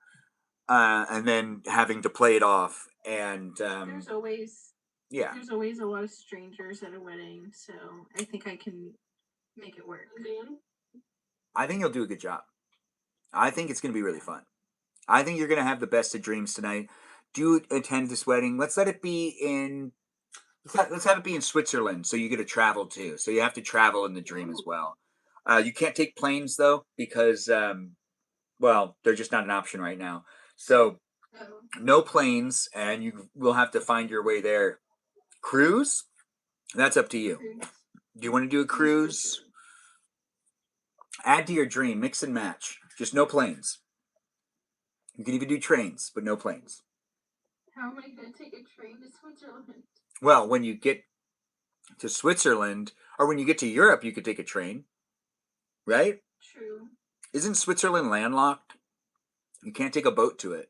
and then having to play it off. And There's always yeah, there's always a lot of strangers at a wedding, so I think I can make it work. I think you'll do a good job. I think it's gonna be really fun. I think you're gonna have the best of dreams tonight. Do attend this wedding. Let's let it be in. Let's have it be in Switzerland, so you get to travel too. So you have to travel in the dream as well. You can't take planes though because, well, they're just not an option right now. So Oh, no planes, and you will have to find your way there. Cruise? That's up to you. cruise. Do you want to do a cruise? Add to your dream, mix and match. Just no planes. You can even do trains, but no planes. How am I gonna take a train to Switzerland? Well, when you get to Switzerland, or when you get to Europe, you could take a train, right? True. Isn't Switzerland landlocked? You can't take a boat to it,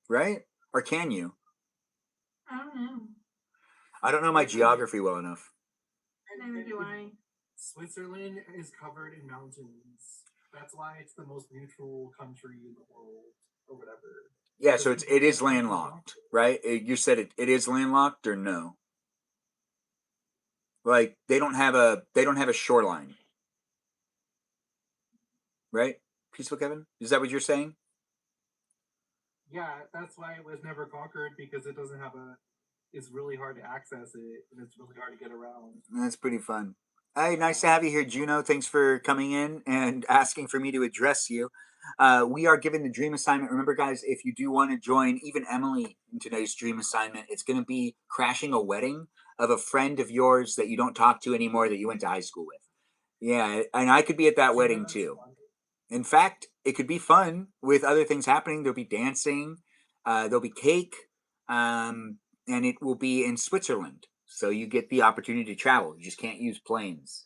right? Or can you? I don't know. I don't know my geography well enough. Neither do I. Switzerland is covered in mountains. That's why it's the most neutral country in the world, or whatever. Yeah, so it is landlocked, right? You said it is landlocked or no? Like they don't have a shoreline, right? Peaceful Kevin, is that what you're saying? Yeah, that's why it was never conquered because it doesn't have a. It's really hard to access it, and it's really hard to get around. That's pretty fun. Hey, nice to have you here, Juno. Thanks for coming in and asking for me to address you. We are giving the dream assignment. Remember, guys, if you do want to join even Emily in today's dream assignment, it's going to be crashing a wedding of a friend of yours that you don't talk to anymore that you went to high school with. Yeah, and I could be at that wedding too. In fact, it could be fun with other things happening. There'll be dancing, there'll be cake, and it will be in Switzerland. So you get the opportunity to travel. You just can't use planes.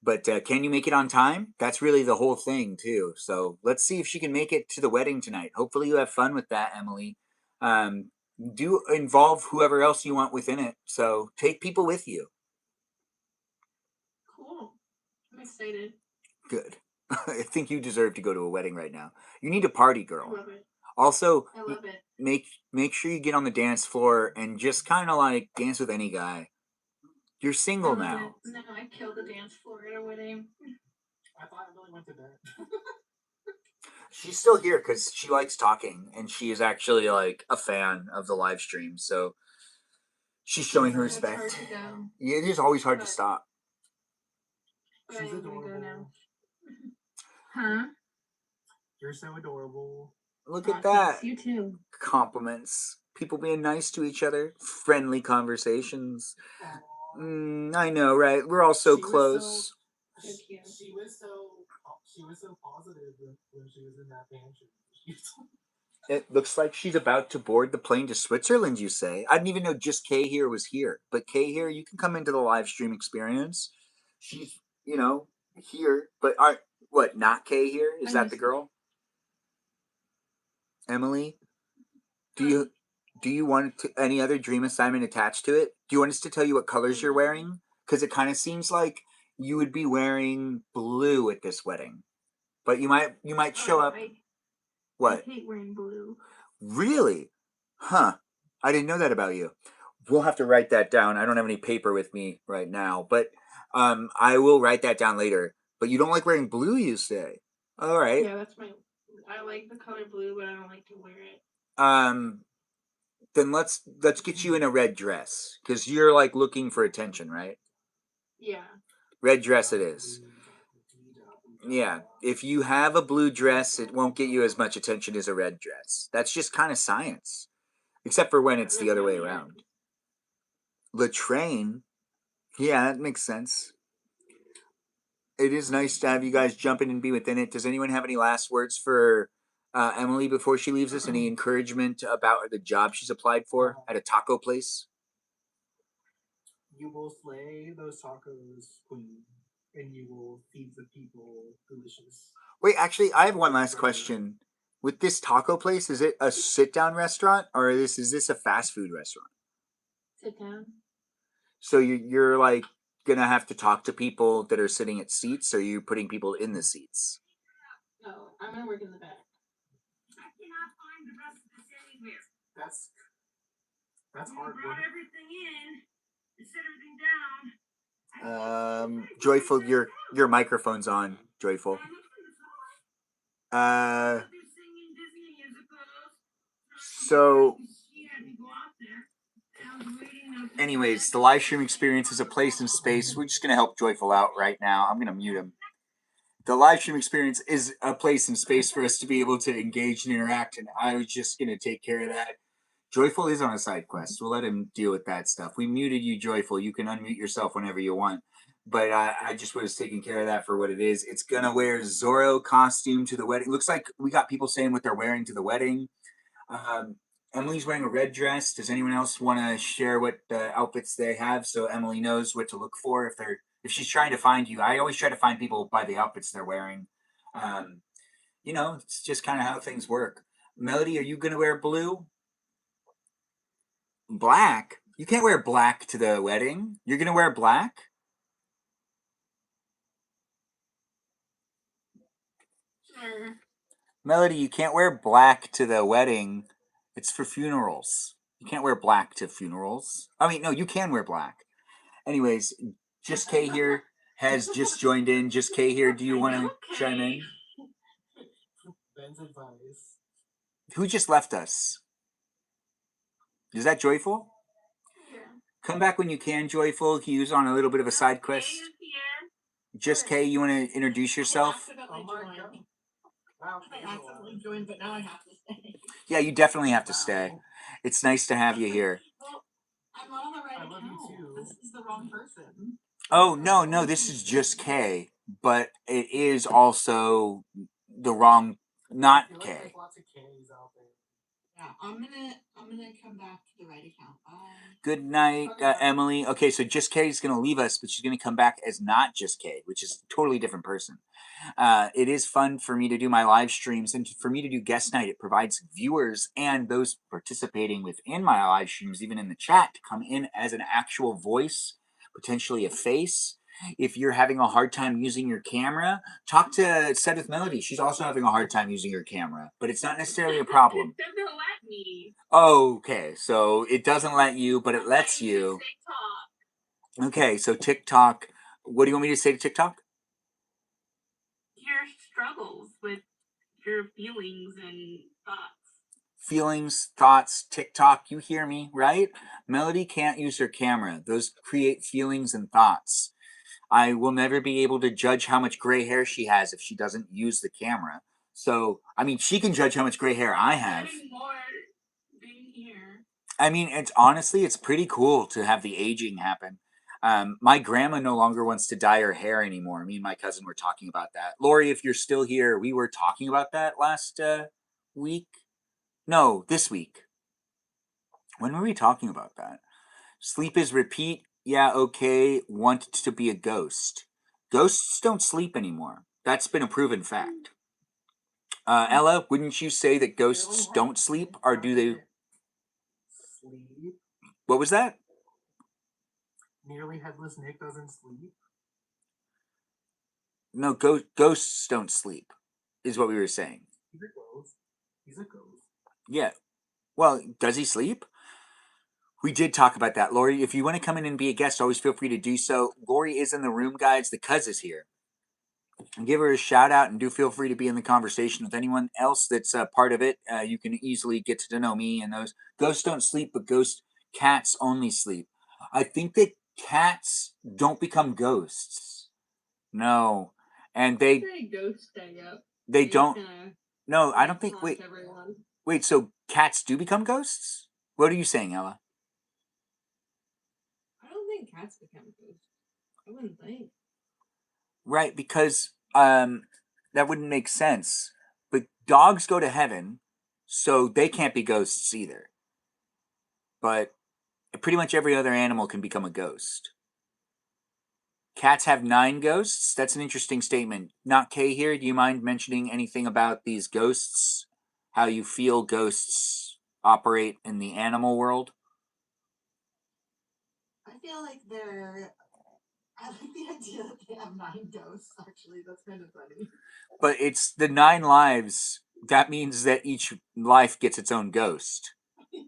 But can you make it on time? That's really the whole thing, too. So let's see if she can make it to the wedding tonight. Hopefully, you have fun with that, Emily. Um, do involve whoever else you want within it. So take people with you. Cool. I'm excited. Good. I think you deserve to go to a wedding right now. You need a party, I girl. love it. Also, I love it. make sure you get on the dance floor and just kind of like dance with any guy. You're I single love now. it. No, I killed the dance floor at a wedding. I thought Emily went to bed. She's still here because she likes talking and she is actually like a fan of the live stream. So she's showing her It's hard respect. to go. Yeah, it is always hard to stop. But She's I'm gonna go now. adorable. Huh? You're so adorable. Look Aw, at that. thanks. You too. Compliments. People being nice to each other. Friendly conversations. Aw. I know, right? We're all so She was close. So cute. She was so positive when she was in that mansion. It looks like she's about to board the plane to Switzerland, you say? I didn't even know just Kay here was here. But Kay here, you can come into the live stream experience. She's, here. But What, not Kay here? Is that the girl? Emily? Do you want any other dream assignment attached to it? Do you want us to tell you what colors you're wearing? Because it kind of seems like you would be wearing blue at this wedding, but you might show up. What? I hate wearing blue. Really? Huh. I didn't know that about you. We'll have to write that down. I don't have any paper with me right now, but I will write that down later. But you don't like wearing blue, you say? All right. Yeah, that's my. I like the color blue, but I don't like to wear it. Then let's get you in a red dress because you're like looking for attention, right? Yeah. Red dress it is. Yeah, if you have a blue dress, it won't get you as much attention as a red dress. That's just kind of science, except for when it's the other way around. Latrain, yeah, that makes sense. It is nice to have you guys jump in and be within it. Does anyone have any last words for Emily before she leaves us? Any encouragement about the job she's applied for at a taco place? You will slay those tacos, queen, and you will feed the people delicious. Wait, actually, I have one last question. With this taco place, is it a sit-down restaurant or is this a fast food restaurant? Sit down. So you're like gonna have to talk to people that are sitting at seats, or are you putting people in the seats? No, I'm gonna work in the back. I cannot find the rest of this anywhere. That's You hard brought work. everything in and set everything down. Joyful, your microphone's on, Joyful. So anyways, the live stream experience is a place and space. We're just gonna help Joyful out right now. I'm gonna mute him. The live stream experience is a place and space for us to be able to engage and interact, and I was just gonna take care of that. Joyful is on a side quest. We'll let him deal with that stuff. We muted you, Joyful. You can unmute yourself whenever you want. But I just was taking care of that for what it is. It's gonna wear Zorro costume to the wedding. Looks like we got people saying what they're wearing to the wedding. Emily's wearing a red dress. Does anyone else want to share what outfits they have so Emily knows what to look for if she's trying to find you? I always try to find people by the outfits they're wearing. It's just kind of how things work. Melody, are you gonna wear blue? Black? You can't wear black to the wedding. You're gonna wear black? Sure. Melody, you can't wear black to the wedding. It's for funerals. You can't wear black to funerals. I mean, no, you can wear black. Anyways, Just K here has just joined in. Just K here, do you want to chime in? Ben's advice. Who just left us? Is that Joyful? Yeah. Come back when you can, Joyful. He was on a little bit of a side quest. Just K, you want to introduce yourself? I accidentally joined, but now I have to stay. Yeah, you definitely have to stay. It's nice to have you here. Well, I'm not on the right account. This is the wrong person. Oh, no, this is Just K, but it is also the wrong, not K. There's lots of K's out there. Yeah, I'm gonna come back to the right account. Bye. Good night, Emily. Okay, so Just K is going to leave us, but she's going to come back as not Just K, which is a totally different person. It is fun for me to do my live streams, and for me to do guest night. It provides viewers and those participating within my live streams, even in the chat, to come in as an actual voice, potentially a face. If you're having a hard time using your camera, talk to Set with Melody. She's also having a hard time using her camera, but it's not necessarily a problem. It doesn't let me. Okay, so it doesn't let you, but it lets you. TikTok. Okay, so TikTok. What do you want me to say to TikTok? Your struggles with your feelings and thoughts. Feelings, thoughts, TikTok, you hear me, right? Melody can't use her camera. Those create feelings and thoughts. I will never be able to judge how much gray hair she has if she doesn't use the camera. So, I mean, she can judge how much gray hair I have. Getting more being here. I mean, it's pretty cool to have the aging happen. My grandma no longer wants to dye her hair anymore. Me and my cousin were talking about that. Lori, if you're still here, we were talking about that last week. No, this week. When were we talking about that? Sleep is repeat. Yeah, okay. Want to be a ghost. Ghosts don't sleep anymore. That's been a proven fact. Ella, wouldn't you say that ghosts don't sleep, or do they? Sleep. What was that? Nearly headless Nick doesn't sleep. No, ghosts don't sleep, is what we were saying. He's a ghost. He's a ghost. Yeah. Well, does he sleep? We did talk about that. Lori, if you want to come in and be a guest, always feel free to do so. Lori is in the room, guys. The cuz is here. And give her a shout out, and do feel free to be in the conversation with anyone else that's part of it. You can easily get to know me and those. Ghosts don't sleep, but cats only sleep. I think that cats don't become ghosts. No. And they ghosts stay up. they don't. No, I don't think. Haunt everyone. Wait. So cats do become ghosts? What are you saying, Ella? I don't think cats become ghosts. I wouldn't think. Right, because that wouldn't make sense. But dogs go to heaven, so they can't be ghosts either. But pretty much every other animal can become a ghost. Cats have 9 ghosts? That's an interesting statement. Not Kay here. Do you mind mentioning anything about these ghosts? How you feel ghosts operate in the animal world? I feel like I like the idea that they have 9 ghosts, actually. That's kind of funny. But it's the 9 lives. That means that each life gets its own ghost. Yeah.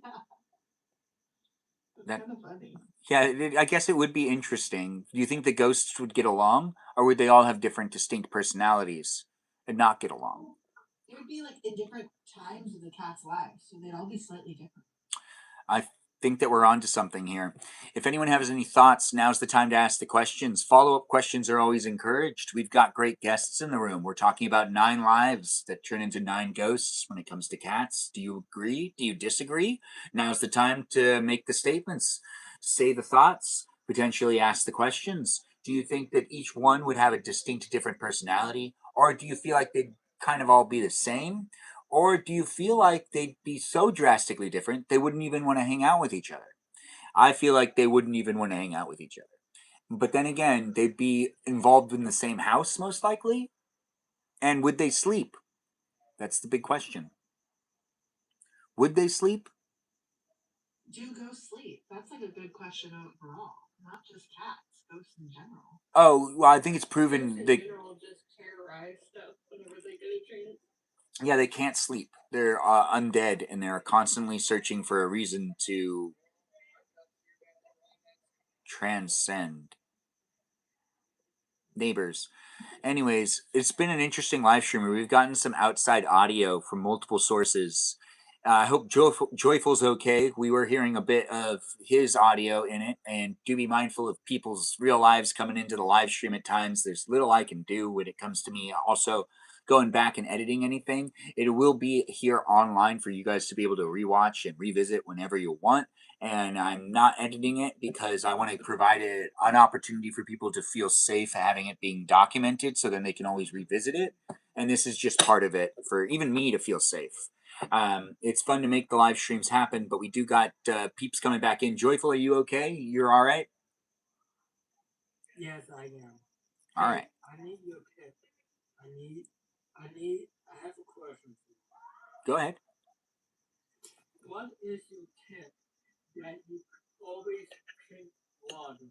That's kind of funny. Yeah, I guess it would be interesting. Do you think the ghosts would get along, or would they all have different, distinct personalities and not get along? It would be like in different times of the cat's lives, so they'd all be slightly different. I think that we're onto something here. If anyone has any thoughts, now's the time to ask the questions. Follow-up questions are always encouraged. We've got great guests in the room. We're talking about 9 lives that turn into 9 ghosts when it comes to cats. Do you agree? Do you disagree? Now's the time to make the statements, say the thoughts, potentially ask the questions. Do you think that each one would have a distinct different personality, or do you feel like they'd kind of all be the same? Or do you feel like they'd be so drastically different they wouldn't even want to hang out with each other? I feel like they wouldn't even want to hang out with each other. But then again, they'd be involved in the same house most likely. And would they sleep? That's the big question. Would they sleep? Do ghosts sleep? That's like a good question overall. Not just cats, ghosts in general. Oh, well, I think it's proven Ghosts in they general just terrorize stuff whenever they get a chance. yeah, they can't sleep. They're undead, and they're constantly searching for a reason to transcend. Neighbors. Anyways, it's been an interesting live stream where we've gotten some outside audio from multiple sources. I hope Joyful's okay. We were hearing a bit of his audio in it, and do be mindful of people's real lives coming into the live stream at times. There's little I can do when it comes to me also going back and editing anything. It will be here online for you guys to be able to rewatch and revisit whenever you want. And I'm not editing it because I want to provide an opportunity for people to feel safe having it being documented, so then they can always revisit it. And this is just part of it for even me to feel safe. It's fun to make the live streams happen, but we do got peeps coming back in. Joyful, are you okay? You're all right? Yes, I am. All right. I need your tip. I have a question for you. Go ahead. What is your tip that you always drink water?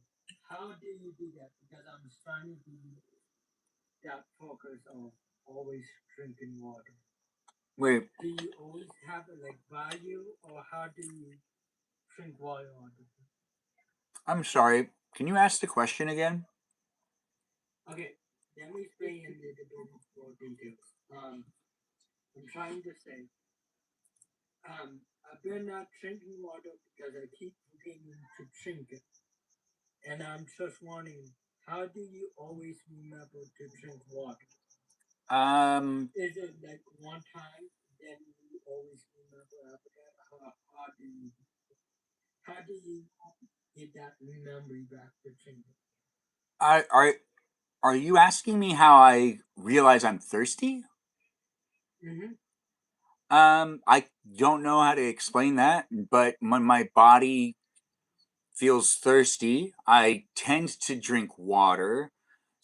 How do you do that? Because I'm trying to be that focus on always drinking water. Wait, Do you always have it like by you, or how do you drink water all the time? I'm sorry. Can you ask the question again? Okay, let me explain in a little bit more details. I'm trying to say, I've been not drinking water because I keep forgetting to drink it. And I'm just wondering, how do you always remember to drink water? Is it like one time, then you always remember after that? How do you get that memory back to drink it? Are you asking me how I realize I'm thirsty? Mm-hmm. I don't know how to explain that, but when my body feels thirsty, I tend to drink water.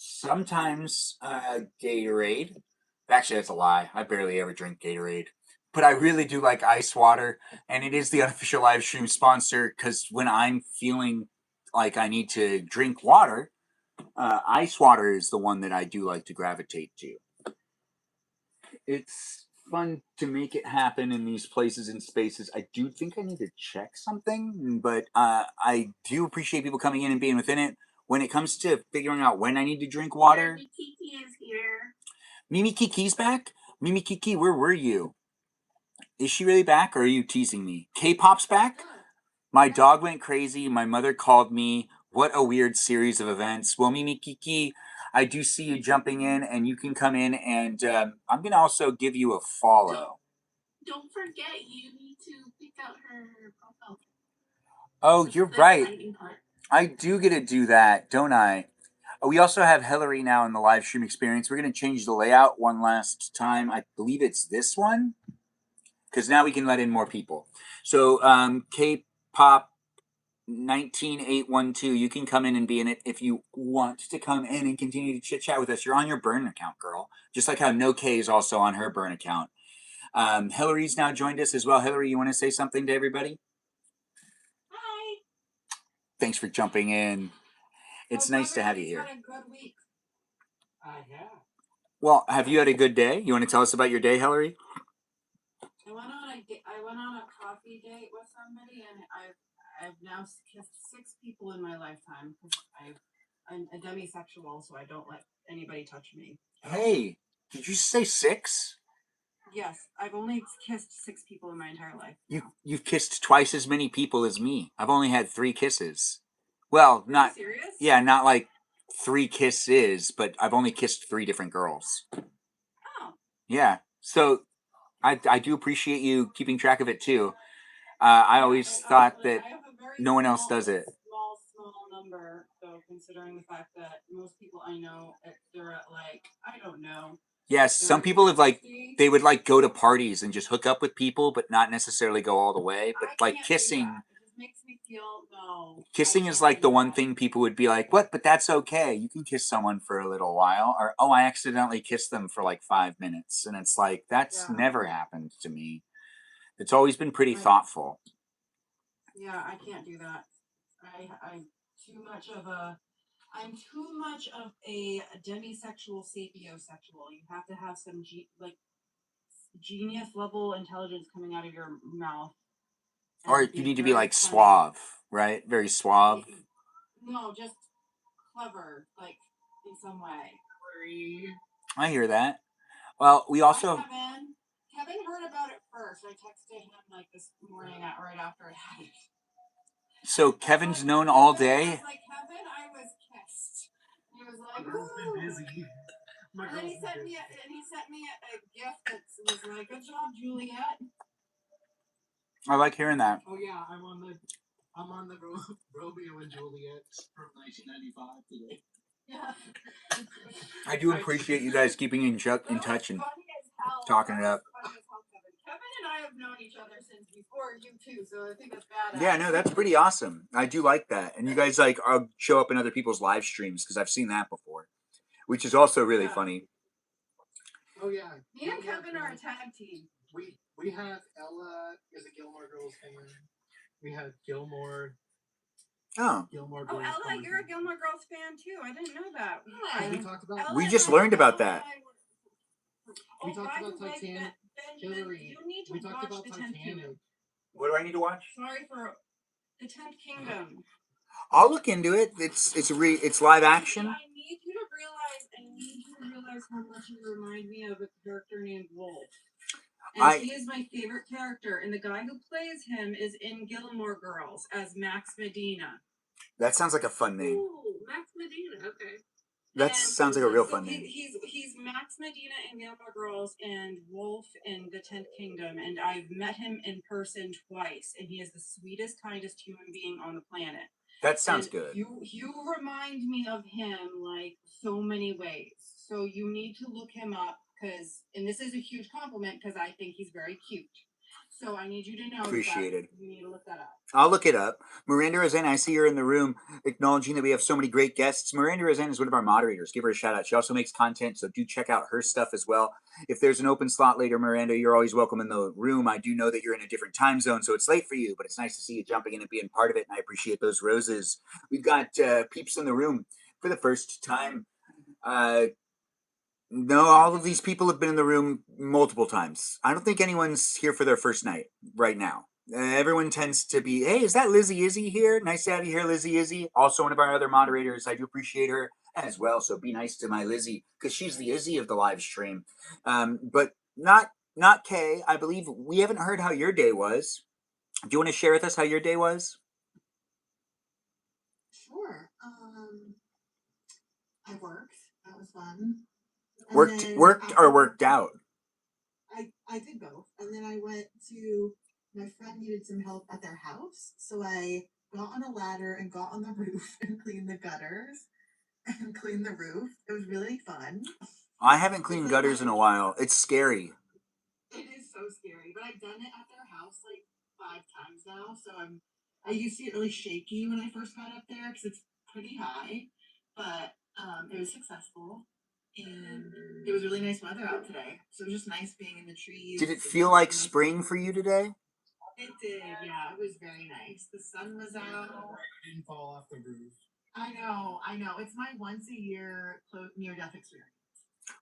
Sometimes Gatorade. Actually, that's a lie. I barely ever drink Gatorade. But I really do like ice water, and it is the unofficial live stream sponsor because when I'm feeling like I need to drink water, ice water is the one that I do like to gravitate to. It's fun to make it happen in these places and spaces. I do think I need to check something, but I do appreciate people coming in and being within it. When it comes to figuring out when I need to drink water, Kiki is here. Mimi Kiki's back? Mimi Kiki, where were you? Is she really back, or are you teasing me? K-pop's back? My dog went crazy. My mother called me. What a weird series of events. Well, Mimi Kiki, I do see you jumping in, and you can come in, and I'm going to also give you a follow. Don't forget, you need to pick out her profile. Oh, That's you're the right. exciting part. I do get to do that, don't I? We also have Hillary now in the live stream experience. We're going to change the layout one last time. I believe it's this one, because now we can let in more people. So K-pop 19812, you can come in and be in it if you want to come in and continue to chit chat with us. You're on your burn account, girl. Just like how No K is also on her burn account. Hillary's now joined us as well. Hillary, you want to say something to everybody? Hi. Thanks for jumping in. It's nice to have you here. Had a good week. I have. Well, have you had a good day? You want to tell us about your day, Hillary? I went on a coffee date with somebody, and I've now kissed 6 people in my lifetime because I'm a demisexual, so I don't let anybody touch me. Hey, did you say 6? Yes, I've only kissed 6 people in my entire life. You've kissed twice as many people as me. I've only had 3 kisses. Well, Are not you serious? yeah, not like 3 kisses, but I've only kissed 3 different girls. Oh. Yeah, so I do appreciate you keeping track of it too. I always thought that I have a very no one else does it. Small number, though, considering the fact that most people I know, they're at like, I don't know. Yes, some people have they would like go to parties and just hook up with people, but not necessarily go all the way. But like kissing, it just makes me feel no. kissing is like the one thing people would be like, "What?" But that's okay. You can kiss someone for a little while, or "Oh, I accidentally kissed them for like 5 minutes," and it's like that's never happened to me. It's always been pretty thoughtful. Yeah, I can't do that. I'm too much of a demisexual sapiosexual. You have to have some genius level intelligence coming out of your mouth. Or you need to be like suave, right? Very suave. No, just clever, like in some way. I hear that. Well, we also. Kevin heard about it first. I texted him like this morning right after it happened. So Kevin's known all day. I was like, Kevin, I was kissed. He was like, "Ooh." Busy. And then he sent me a gift that was like, "Good job, Juliet." I like hearing that. Oh yeah, I'm on the Romeo and Juliet from 1995 today. Yeah. I do appreciate you guys keeping in touch and talking it up. Kevin and I have known each other since before you too, so I think that's badass. Yeah, no, that's pretty awesome. I do like that. And you guys like show up in other people's live streams because I've seen that before, which is also really funny. Oh yeah, me and Kevin are a tag team. We have Ella is a Gilmore Girls fan. We have Gilmore. Oh. Gilmore Girls. Oh, Ella, you're a Gilmore Girls fan too. I didn't know that. We talked about. We just learned about that. We talked about Titanic. Hillary. We talked about Titanic. What do I need to watch? Sorry for the 10th Kingdom. I'll look into it. It's live action. I need you to realize how much you remind me of a character named Wolf. And he is my favorite character, and the guy who plays him is in Gilmore Girls as Max Medina. That sounds like a fun name. Ooh, Max Medina. Okay. That sounds like a real fun name. He's Max Medina in Gilmore Girls and Wolf in the 10th Kingdom, and I've met him in person twice, and he is the sweetest, kindest human being on the planet. That sounds good. You remind me of him like so many ways. So you need to look him up and this is a huge compliment because I think he's very cute. So I need you to know Appreciated. that you need to look that up. I'll look it up. Miranda Rosen, I see her in the room acknowledging that we have so many great guests. Miranda Rosen is one of our moderators. Give her a shout out. She also makes content, so do check out her stuff as well. If there's an open slot later, Miranda, you're always welcome in the room. I do know that you're in a different time zone, so it's late for you, but it's nice to see you jumping in and being part of it, and I appreciate those roses. We've got peeps in the room for the first time. No, all of these people have been in the room multiple times. I don't think anyone's here for their first night right now. Everyone tends to be, hey, is that Lizzie Izzy here? Nice to have you here, Lizzie Izzy. Also one of our other moderators. I do appreciate her as well. So be nice to my Lizzie because she's the Izzy of the live stream. But not Kay. I believe we haven't heard how your day was. Do you want to share with us how your day was? Sure. I worked. That was fun. And Worked then or after worked out? I did both. And then I went to my friend needed some help at their house, so I got on a ladder and got on the roof and cleaned the gutters and cleaned the roof. It was really fun. I haven't cleaned gutters in a while. It's scary. It is so scary, but I've done it at their house like 5 times now. So I used to get really shaky when I first got up there because it's pretty high, but it was successful, and it was really nice weather out today. So it was just nice being in the trees. Did it feel like spring for you today? It did, yeah. It was very nice. The sun was out. I didn't fall off the roof. I know. It's my once a year near-death experience.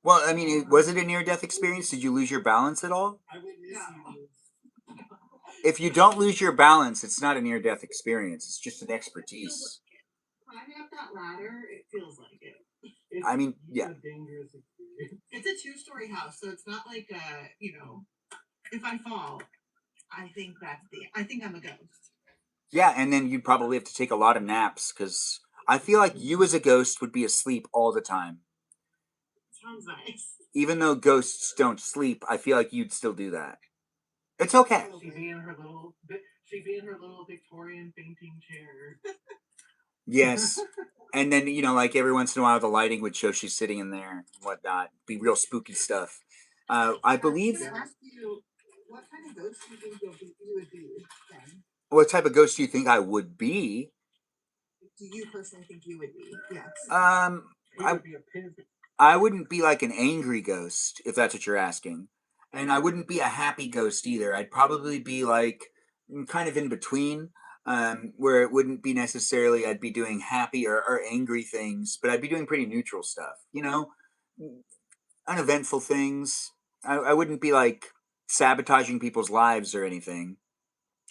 Well, I mean, was it a near-death experience? Did you lose your balance at all? I would miss you. If you don't lose your balance, it's not a near-death experience. It's just an expertise. Climbing up that ladder, it feels like it. I mean, yeah. It's a dangerous experience. It's a 2-story house, so it's not like if I fall, I think I'm a ghost. Yeah, and then you'd probably have to take a lot of naps because I feel like you as a ghost would be asleep all the time. Sounds nice. Even though ghosts don't sleep, I feel like you'd still do that. It's okay. She'd be in her little Victorian fainting chair. Yes. And then, like every once in a while, the lighting would show she's sitting in there and whatnot. Be real spooky stuff. I believe... I ask you, what kind of ghost do you think you would be then? What type of ghost do you think I would be? Do you personally think you would be? Yes. I wouldn't be like an angry ghost, if that's what you're asking. And I wouldn't be a happy ghost either. I'd probably be like kind of in between, where it wouldn't be necessarily I'd be doing happy or angry things, but I'd be doing pretty neutral stuff, uneventful things. I wouldn't be like sabotaging people's lives or anything,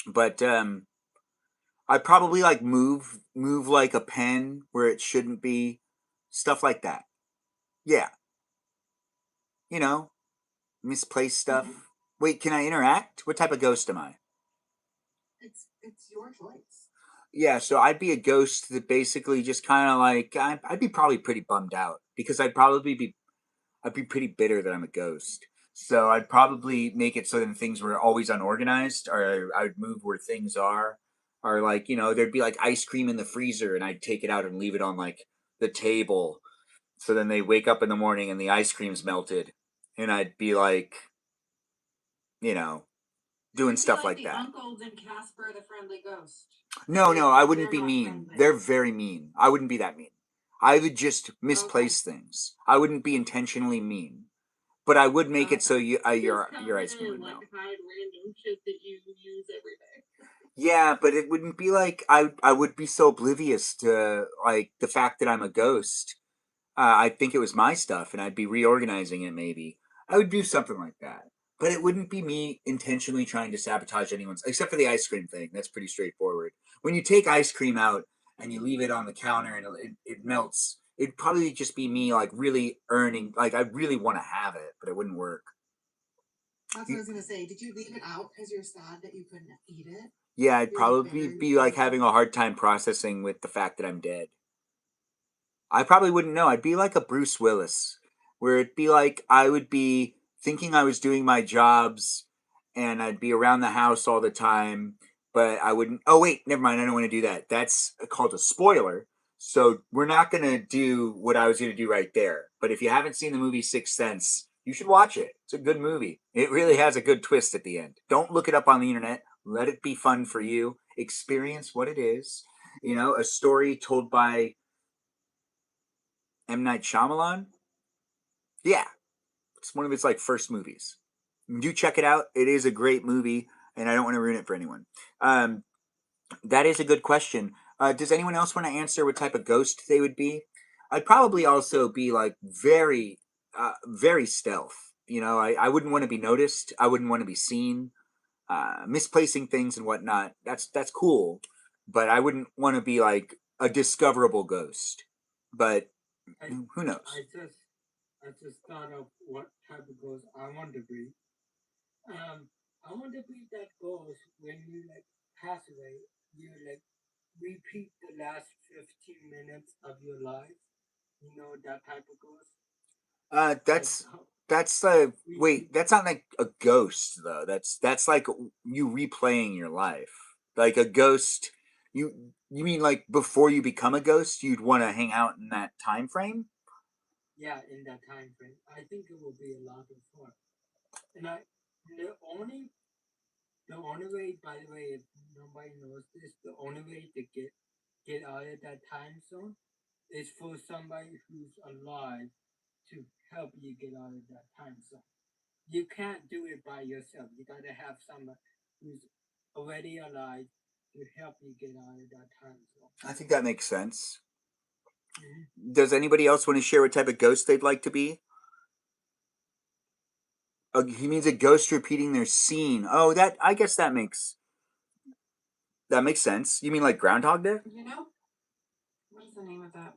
but I'd probably like move like a pen where it shouldn't be, stuff like that. Yeah. Misplaced stuff. Wait, can I interact? What type of ghost am I? It's your choice. Yeah, so I'd be a ghost that basically just kind of like I'd be probably pretty bummed out because I'd be pretty bitter that I'm a ghost. So I'd probably make it so that things were always unorganized, or I would move where things are, or like there'd be like ice cream in the freezer, and I'd take it out and leave it on like the table. So then they wake up in the morning and the ice cream's melted, and I'd be like, doing stuff like that. Uncles in Casper the Friendly Ghost. No, I wouldn't be mean. Friendly. They're very mean. I wouldn't be that mean. I would just misplace things. I wouldn't be intentionally mean, but I would make it so your ice cream would melt. Hide random shit that you use every day. Yeah, but it wouldn't be like I would be so oblivious to like the fact that I'm a ghost. I'd think it was my stuff, and I'd be reorganizing it. Maybe I would do something like that. But it wouldn't be me intentionally trying to sabotage anyone's, except for the ice cream thing. That's pretty straightforward. When you take ice cream out and you leave it on the counter and it melts, it'd probably just be me like really earning, like I really want to have it, but it wouldn't work. That's what I was going to say. Did you leave it out because you're sad that you couldn't eat it? Yeah, I'd probably be like having a hard time processing with the fact that I'm dead. I probably wouldn't know. I'd be like a Bruce Willis, where it'd be like I would be thinking I was doing my jobs and I'd be around the house all the time, but I wouldn't. Oh, wait, never mind. I don't want to do that. That's called a spoiler. So we're not going to do what I was going to do right there. But if you haven't seen the movie Sixth Sense, You should watch it. It's a good movie. It really has a good twist at the end. Don't look it up on the internet. Let it be fun for you. Experience what it is. You know, a story told by M. Night Shyamalan. Yeah, it's one of his like first movies. Do check it out. It is a great movie, and I don't want to ruin it for anyone. That is a good question. Does anyone else want to answer what type of ghost they would be? I'd probably also be like very stealth. You know, I wouldn't want to be noticed. I wouldn't want to be seen. Misplacing things and whatnot. That's cool, but I wouldn't want to be like a discoverable ghost. But I, who knows? I just thought of what type of ghost I want to be. I want to be that ghost when you like pass away, you like repeat the last 15 minutes of your life. You know that type of ghost. That's wait, that's not like a ghost though. That's like you replaying your life. Like a ghost, you mean like before you become a ghost, you'd want to hang out in that time frame? Yeah, in that time frame, I think it will be a lot of fun. And the only the only way, by the way, if nobody knows this, the only way to get out of that time zone is for somebody who's alive to help you get out of that time zone. You can't do it by yourself. You gotta have someone who's already alive to help you get out of that time zone. I think that makes sense. Does anybody else want to share what type of ghost they'd like to be? He means a ghost repeating their scene. Oh, that I guess that makes sense. You mean like Groundhog Day? You know, what is the name of that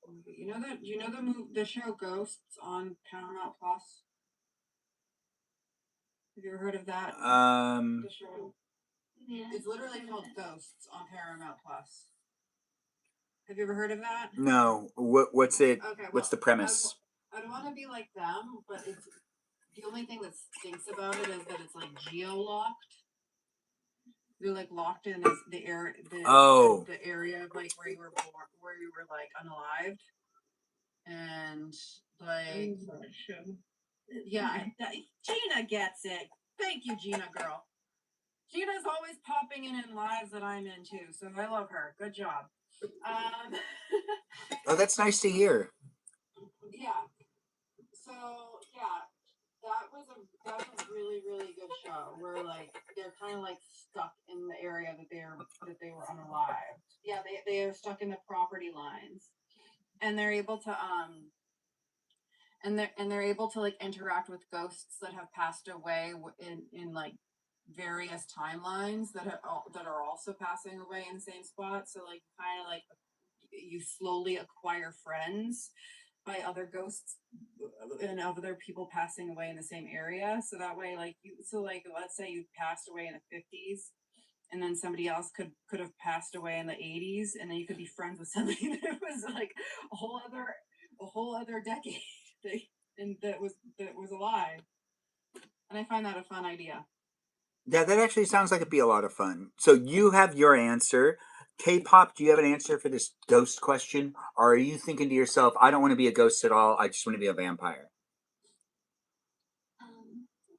movie? You know the show Ghosts on Paramount Plus? Have you ever heard of that? The show. Yeah. It's literally called Ghosts on Paramount Plus. Have you ever heard of that? No. What's it? Okay, What's the premise? I'd want to be like them, but it's the only thing that stinks about it is that it's like geo-locked. You're like locked in the area, the area of like where you were born, where you were like unalived, and like yeah, Gina gets it. Thank you, Gina girl. Gina's always popping in lives that I'm in too, so I love her. Good job. Oh, that's nice to hear. Yeah. So yeah, that was a really really good show where like they're kind of like stuck in the area that they were unalived. Yeah, they are stuck in the property lines, and they're able to they're able to like interact with ghosts that have passed away in like various timelines that are also passing away in the same spot. So like kind of like you slowly acquire friends by other ghosts and other people passing away in the same area. So that way, like let's say you passed away in the 50s, and then somebody else could have passed away in the 80s, and then you could be friends with somebody that was like a whole other decade that was alive. And I find that a fun idea. Yeah, that actually sounds like it'd be a lot of fun. So you have your answer. K-pop, do you have an answer for this ghost question? Or are you thinking to yourself, I don't want to be a ghost at all, I just want to be a vampire?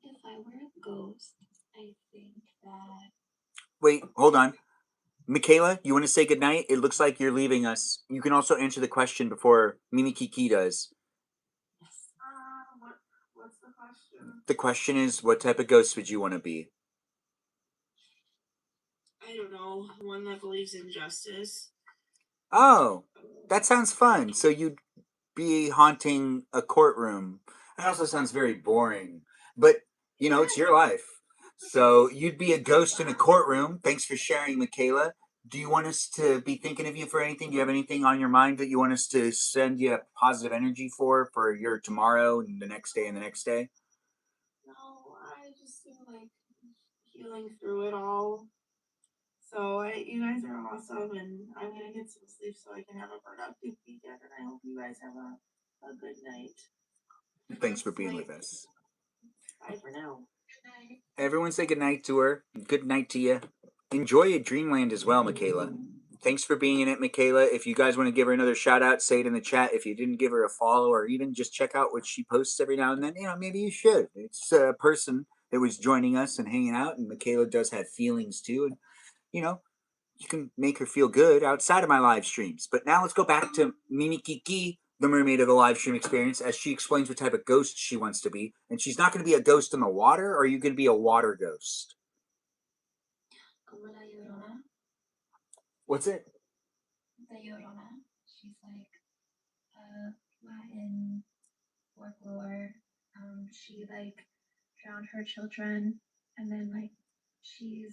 If I were a ghost, I think that. Wait, hold on. Michaela, you want to say goodnight? It looks like you're leaving us. You can also answer the question before Mimi Kiki does. What's the question? The question is, what type of ghost would you want to be? I don't know. One that believes in justice. Oh, that sounds fun. So you'd be haunting a courtroom. That also sounds very boring. But, you know, it's your life. So you'd be a ghost in a courtroom. Thanks for sharing, Michaela. Do you want us to be thinking of you for anything? Do you have anything on your mind that you want us to send you positive energy for your tomorrow and the next day and the next day? No, I just feel like healing through it all. So you guys are awesome, and I'm gonna get some sleep so I can have a productive weekend. And I hope you guys have a good night. Thanks for being with us. Bye for now. Good night. Everyone say good night to her. Good night to you. Enjoy your dreamland as well, Michaela. Thanks for being in it, Michaela. If you guys want to give her another shout out, say it in the chat. If you didn't give her a follow or even just check out what she posts every now and then, maybe you should. It's a person that was joining us and hanging out, and Michaela does have feelings too. And, you can make her feel good outside of my live streams. But now let's go back to Mimi Kiki, the mermaid of the live stream experience, as she explains what type of ghost she wants to be. And she's not going to be a ghost in the water, or are you going to be a water ghost? Como la Llorona. What's it? The Llorona. She's like Latin folklore. She like drowned her children, and then like she's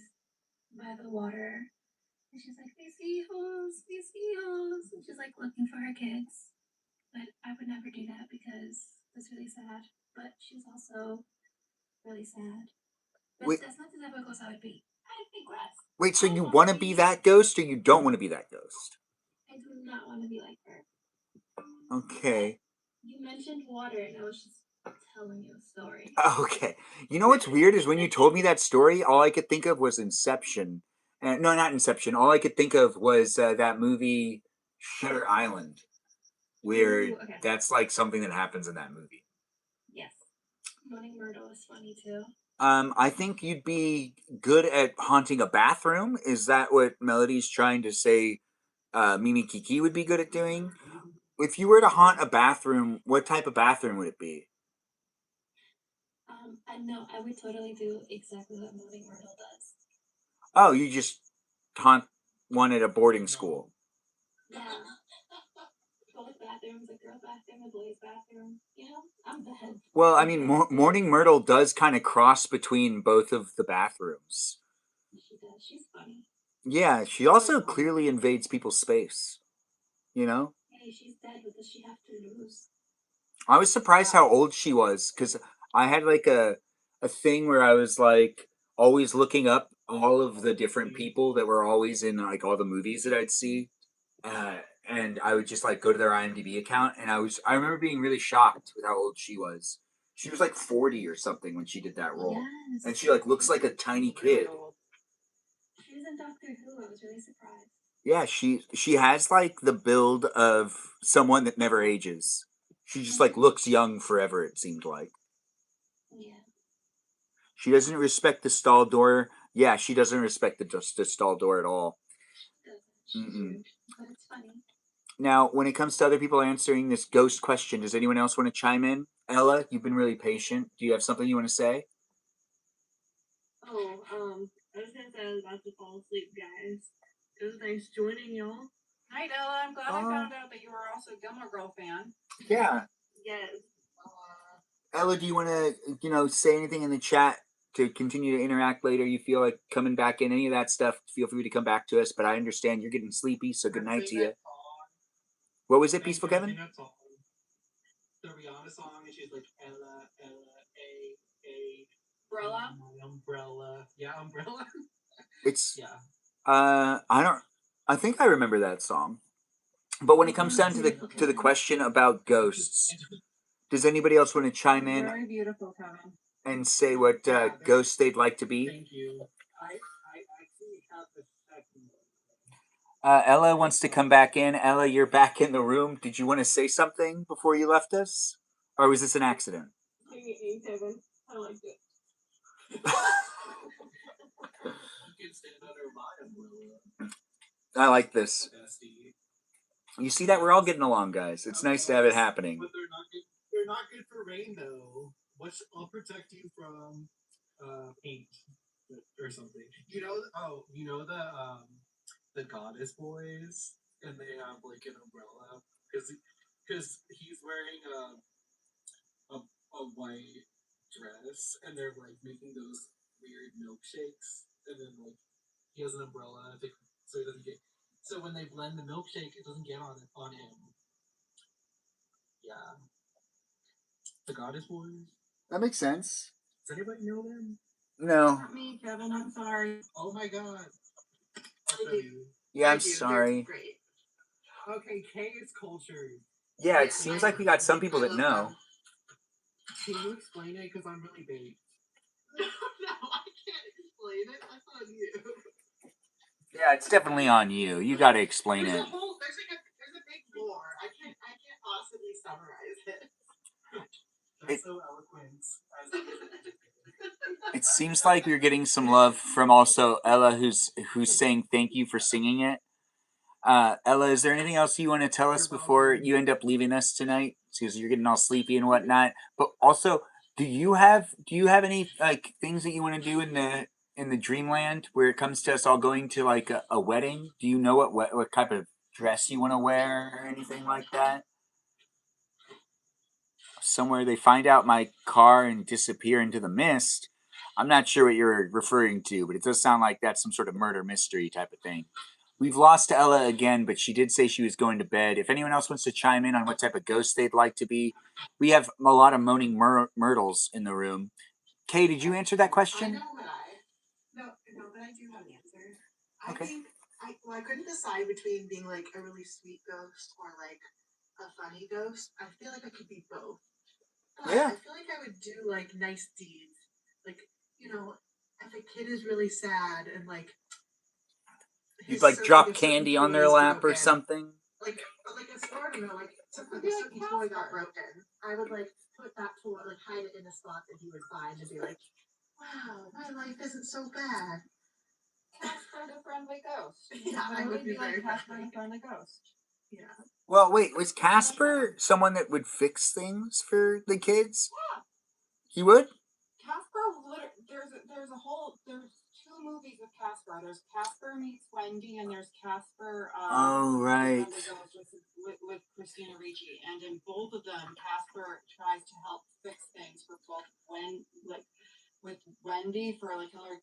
by the water, and she's like, mis hijos, and she's like looking for her kids. But I would never do that because that's really sad. But she's also really sad. But Wait. That's not the type of ghost I would be. I'd be grass. Wait, so you want to be that ghost, or you don't want to be that ghost? I do not want to be like her. Okay. You mentioned water, and I was just telling you a story. Okay. You know what's weird is when you told me that story, all I could think of was Inception. No, not Inception. All I could think of was that movie Shutter Island, where Ooh, okay. that's like something that happens in that movie. Yes. Moaning Myrtle is funny too. I think you'd be good at haunting a bathroom. Is that what Melody's trying to say? Mimi Kiki would be good at doing. If you were to haunt a bathroom, what type of bathroom would it be? I know I would totally do exactly what Moaning Myrtle does. Oh, you just haunt one at a boarding school. Yeah. Both bathrooms, a girl's bathroom, a boy's bathroom. I'm bad. Well, I mean, Mourning Myrtle does kind of cross between both of the bathrooms. She does. She's funny. Yeah, she also clearly invades people's space. Hey, she's dead. What does she have to lose? I was surprised how old she was, because I had like a thing where I was like always looking up all of the different people that were always in like all the movies that I'd see. And I would just like go to their IMDb account, and I remember being really shocked with how old she was. She was like 40 or something when she did that role. Yes. And she like looks like a tiny kid. She was in Doctor Who. I was really surprised. Yeah, she has like the build of someone that never ages. She just like looks young forever, it seemed like. Yeah. She doesn't respect the stall door. Yeah, she doesn't respect the stall door at all. She's rude, but it's funny. Now, when it comes to other people answering this ghost question, does anyone else want to chime in? Ella, you've been really patient. Do you have something you want to say? Oh, I was gonna say I was about to fall asleep, guys. It was nice joining y'all. Night, Ella. I'm glad I found out that you were also a Gilmore Girl fan. Yeah. Yes. Ella, do you want to, say anything in the chat to continue to interact later? You feel like coming back in, any of that stuff, feel free to come back to us. But I understand you're getting sleepy, so good night to you. What was it, Peaceful Kevin? The Rihanna song, and she's like, Ella, Umbrella? my umbrella. Yeah, umbrella. It's, Yeah. I think I remember that song. But when it comes down to the question about ghosts, does anybody else want to chime in Very beautiful, Kevin. and say what ghosts they'd like to be? Thank you. I actually have the second one. Ella wants to come back in. Ella, you're back in the room. Did you want to say something before you left us? Or was this an accident? Hey, Kevin. I liked it. You can stand under my umbrella. I like this. Bestie. You see that? We're all getting along, guys. It's nice to have it happening. But they're not good for rain, though. I'll protect you from paint or something. The goddess boys, and they have like an umbrella because he's wearing a white dress, and they're like making those weird milkshakes, and then like he has an umbrella so he doesn't get. So when they blend the milkshake, it doesn't get on him. Yeah. The Goddess Boys. That makes sense. Does anybody know them? No. Not me, Kevin. I'm sorry. Oh my god. Yeah, I'm sorry. Great. Okay, K is cultured. Yeah, it seems like we got some people that know. Can you explain it? Because I'm really baked. No, I can't explain it. That's on you. Yeah, it's definitely on you. You got to explain There's it. a whole, there's a big lore. I can't possibly summarize it. That's so eloquent. It seems like we're getting some love from also Ella, who's saying thank you for singing it. Ella, is there anything else you want to tell us before you end up leaving us tonight? Because you're getting all sleepy and whatnot. But also, do you have any like things that you want to do in the dreamland where it comes to us all going to like a wedding? Do you know what type of dress you want to wear or anything like that? Somewhere they find out my car and disappear into the mist. I'm not sure what you're referring to, but it does sound like that's some sort of murder mystery type of thing. We've lost Ella again, but she did say she was going to bed. If anyone else wants to chime in on what type of ghost they'd like to be, we have a lot of moaning myrtles in the room. Kay, did you answer that I question? know what no, but I do have an answer. I Okay. think I couldn't decide between being like a really sweet ghost or like a funny ghost. I feel like I could be both. But Yeah. I feel like I would do like nice deeds. Like, if a kid is really sad and like You'd like drop candy on their lap or something? Like I don't know, like a certain toy got broken. I would like put that toy, like hide it in a spot that he would find and be like, wow, my life isn't so bad. Casper the friendly ghost. Yeah, I would be very Casper friendly. the friendly ghost. Yeah. Well, wait, was Casper someone that would fix things for the kids? Yeah. He would? Casper, there's two movies with Casper. There's Casper Meets Wendy, and there's Casper. Oh, right. With Christina Ricci, and in both of them, Casper tries to help fix things for both with Wendy for like Hilary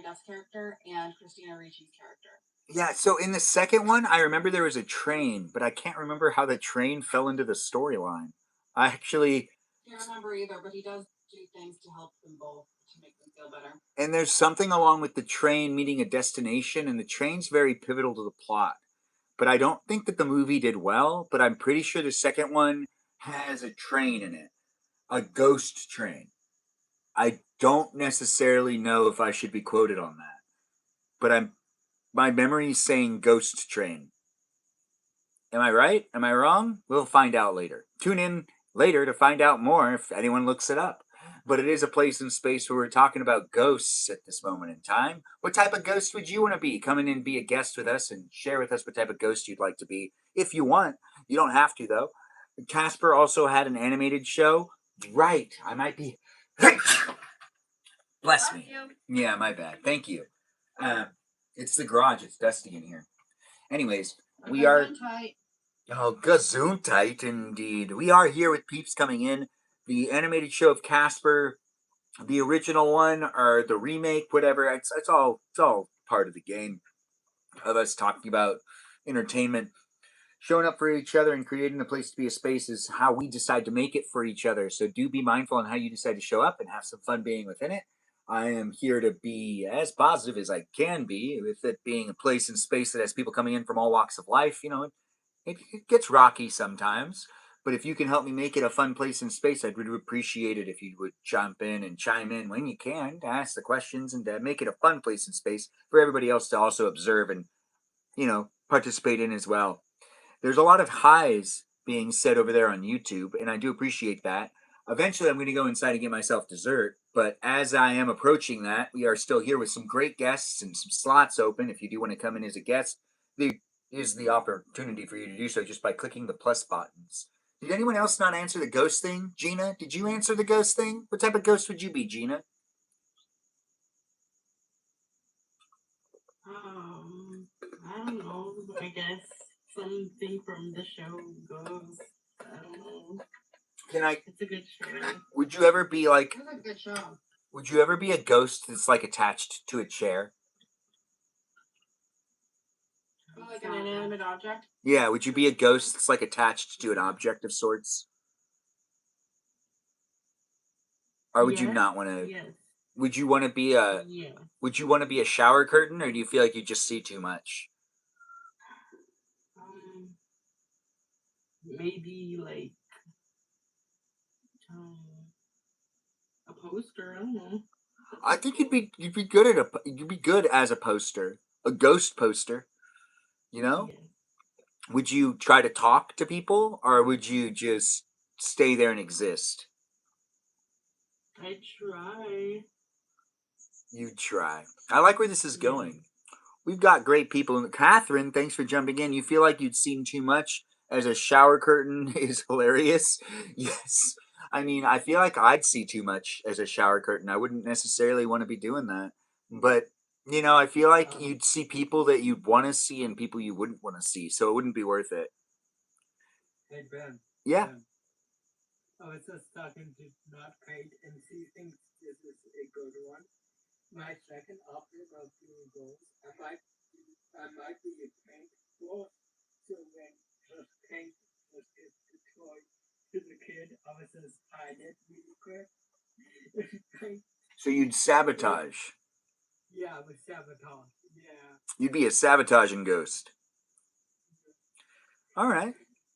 Duff's character and Christina Ricci's character. Yeah, so in the second one, I remember there was a train, but I can't remember how the train fell into the storyline. I actually. Can't remember either, but he does do things to help them both to make them feel better. And there's something along with the train meeting a destination, and the train's very pivotal to the plot. But I don't think that the movie did well, but I'm pretty sure the second one has a train in it, a ghost train. I don't necessarily know if I should be quoted on that, but my memory's saying ghost train. Am I right? Am I wrong? We'll find out later. Tune in later to find out more if anyone looks it up. But it is a place and space where we're talking about ghosts at this moment in time. What type of ghost would you want to be? Come in and be a guest with us and share with us what type of ghost you'd like to be. If you want. You don't have to, though. Casper also had an animated show. Right. I might be. Bless me. Yeah, my bad. Thank you. It's the garage. It's dusty in here. Anyways, we are. Oh, Gesundheit, indeed. We are here with peeps coming in. The animated show of Casper, the original one, or the remake, whatever. It's all part of the game of us talking about entertainment. Showing up for each other and creating a place to be a space is how we decide to make it for each other. So do be mindful on how you decide to show up and have some fun being within it. I am here to be as positive as I can be, with it being a place and space that has people coming in from all walks of life. It gets rocky sometimes, but if you can help me make it a fun place and space, I'd really appreciate it if you would jump in and chime in when you can to ask the questions and to make it a fun place and space for everybody else to also observe and, participate in as well. There's a lot of highs being said over there on YouTube, and I do appreciate that. Eventually, I'm going to go inside and get myself dessert, but as I am approaching that, we are still here with some great guests and some slots open. If you do want to come in as a guest, there is the opportunity for you to do so just by clicking the plus buttons. Did anyone else not answer the ghost thing? Gina, did you answer the ghost thing? What type of ghost would you be, Gina? I don't know. I guess something from the show goes. I don't know. It's a good show. Would you ever be like? It's a good show. Would you ever be a ghost that's like attached to a chair? Like an inanimate object? Yeah, would you be a ghost that's like attached to an object of sorts? Or would you not want to? Yes. Would you want to be a? Yeah. Would you want to be a shower curtain, or do you feel like you just see too much? Maybe like a poster. I don't know. I think you'd be good at you'd be good as a poster. a ghost poster, you know? Yes. Would you try to talk to people, or would you just stay there and exist? I try. You try. I like where this is going. We've got great people. Catherine, thanks for jumping in. You feel like you'd seen too much as a shower curtain is hilarious. Yes. I mean, I feel like I'd see too much as a shower curtain. I wouldn't necessarily want to be doing that. But, I feel like you'd see people that you'd want to see and people you wouldn't want to see. So it wouldn't be worth it. Hey Ben. Yeah. Ben. I was just talking to not Kate, and she thinks this is a good one. My second option of doing goals, I might be a pink wolf. So when just pink just gives the toy to the kid, I was just hide it really quick. So you'd sabotage. Yeah, with sabotage. Yeah. You'd be a sabotaging ghost. All right.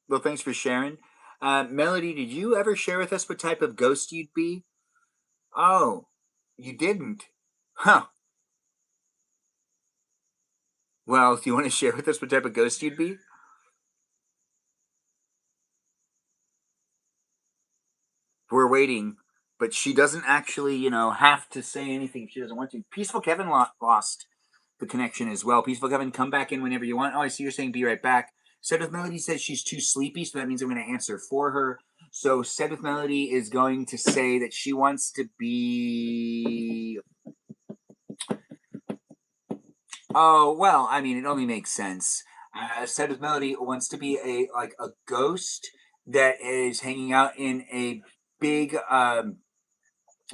Well, thanks for sharing. Melody, did you ever share with us what type of ghost you'd be? Oh, you didn't? Huh. Well, do you want to share with us what type of ghost you'd be? We're waiting, but she doesn't actually, have to say anything if she doesn't want to. Peaceful Kevin lost the connection as well. Peaceful Kevin, come back in whenever you want. Oh, I see you're saying be right back. Said with Melody says she's too sleepy, so that means I'm going to answer for her. So Said with Melody is going to say that she wants to be. Oh well, I mean, it only makes sense. Said with Melody wants to be a ghost that is hanging out in a big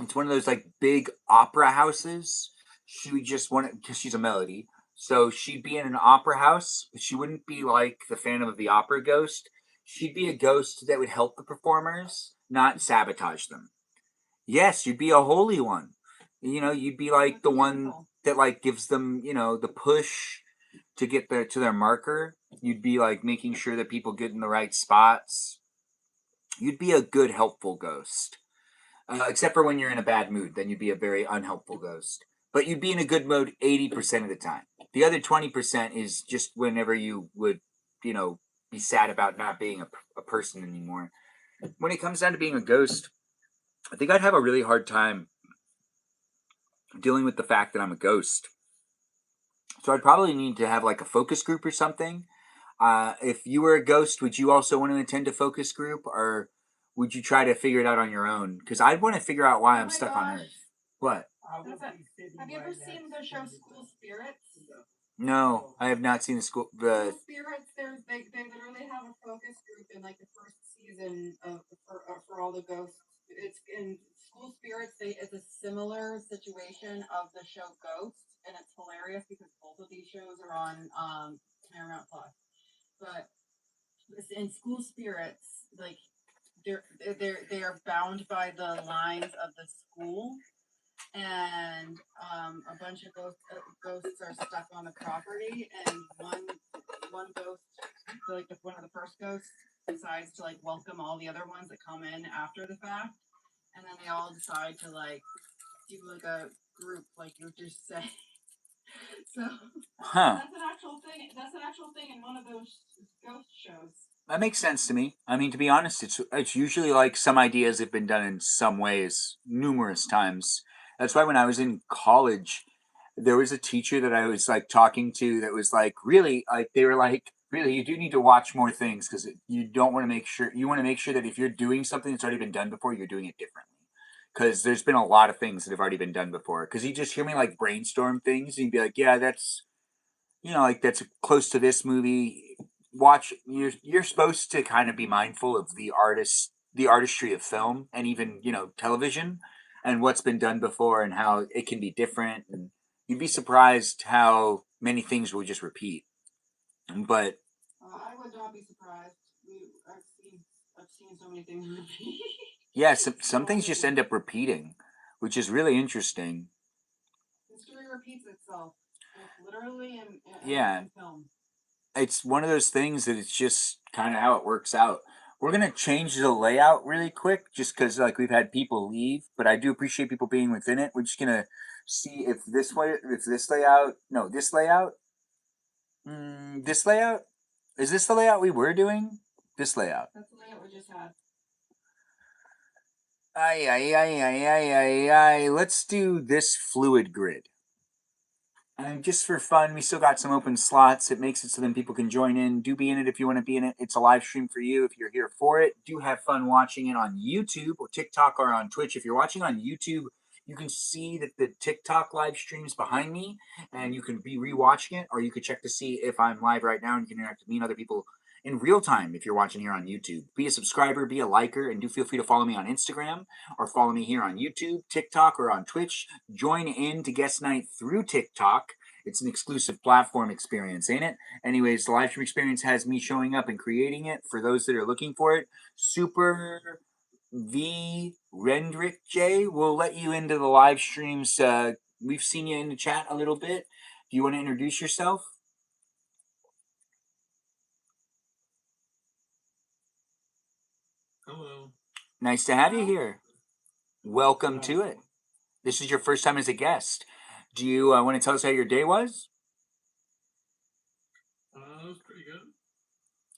it's one of those like big opera houses. She would just want it because she's a Melody. So she'd be in an opera house, but she wouldn't be like the Phantom of the Opera ghost. She'd be a ghost that would help the performers, not sabotage them. Yes, you'd be a holy one. You'd be like the one that like gives them, the push to get to their marker. You'd be like making sure that people get in the right spots. You'd be a good, helpful ghost. Except for when you're in a bad mood, then you'd be a very unhelpful ghost. But you'd be in a good mood 80% of the time. The other 20% is just whenever you would, be sad about not being a person anymore. When it comes down to being a ghost, I think I'd have a really hard time dealing with the fact that I'm a ghost. So I'd probably need to have like a focus group or something. If you were a ghost, would you also want to attend a focus group, or would you try to figure it out on your own? Because I'd want to figure out why I'm stuck on Earth. What? I would Have be sitting you ever right seen next the show to School Spirits? No, I have not seen the School Spirits, they literally have a focus group in like the first season for all the ghosts. It's in School Spirits. It's a similar situation of the show Ghosts, and it's hilarious because both of these shows are on Paramount Plus. But in School Spirits, like they are bound by the lines of the school, and a bunch of ghosts are stuck on the property, and one ghost, like one of the first ghosts, decides to like welcome all the other ones that come in after the fact, and then they all decide to like do like a group, like you just say. So Huh. that's an actual thing. That's an actual thing in one of those ghost shows. That makes sense to me. I mean, to be honest, it's usually like some ideas have been done in some ways numerous times. That's why when I was in college, there was a teacher that I was like talking to that was like really like they were like really you do need to watch more things because you don't want to make sure you want to make sure that if you're doing something that's already been done before, you're doing it differently. Because there's been a lot of things that have already been done before. Because you just hear me like brainstorm things and you'd be like, yeah, that's like that's close to this movie. Watch you're supposed to kind of be mindful of the artistry of film and even television and what's been done before and how it can be different, and you'd be surprised how many things will just repeat. But I would not be surprised. I've seen so many things repeat. yeah, some things just end up repeating, which is really interesting. History repeats itself, like literally Yeah, in film. it's one of those things that it's just kind of how it works out. We're gonna change the layout really quick, just because like we've had people leave, but I do appreciate people being within it. We're just gonna see if this layout, no, this layout, this layout, is this the layout we were doing? This layout. That's the layout we just had. Let's do this fluid grid. And just for fun, we still got some open slots. It makes it so then people can join in. Do be in it if you want to be in it. It's a live stream for you if you're here for it. Do have fun watching it on YouTube or TikTok or on Twitch. If you're watching on YouTube, you can see that the TikTok live streams behind me, and you can be rewatching it, or you could check to see if I'm live right now, and you can interact with me and other people in real time if you're watching here on YouTube. Be a subscriber, be a liker, and do feel free to follow me on Instagram or follow me here on YouTube, TikTok, or on Twitch. Join in to guest night through TikTok. It's an exclusive platform experience, ain't it? Anyways, the live stream experience has me showing up and creating it for those that are looking for it. Super V Rendrick J will let you into the live streams. We've seen you in the chat a little bit. Do you want to introduce yourself? Hello. Nice to have you here. Welcome to it. This is your first time as a guest. Do you want to tell us how your day was? It was pretty good.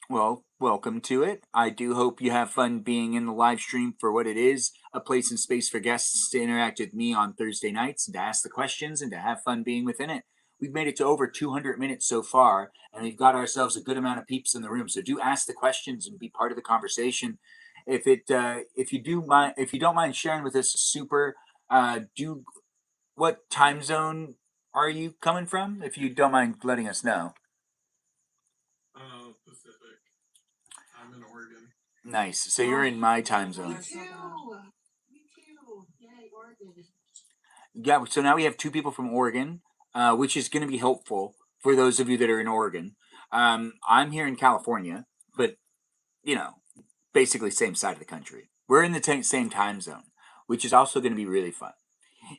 Well, welcome to it. I do hope you have fun being in the live stream for what it is, a place and space for guests to interact with me on Thursday nights and to ask the questions and to have fun being within it. We've made it to over 200 minutes so far, and we've got ourselves a good amount of peeps in the room. So do ask the questions and be part of the conversation. If you don't mind sharing with us, super. What time zone are you coming from? If you don't mind letting us know. Pacific. I'm in Oregon. Nice. So you're in my time Me zone. too. Me too. Yay, Oregon. Yeah. So now we have two people from Oregon, which is going to be helpful for those of you that are in Oregon. I'm here in California, but basically same side of the country. We're in the same time zone, which is also going to be really fun.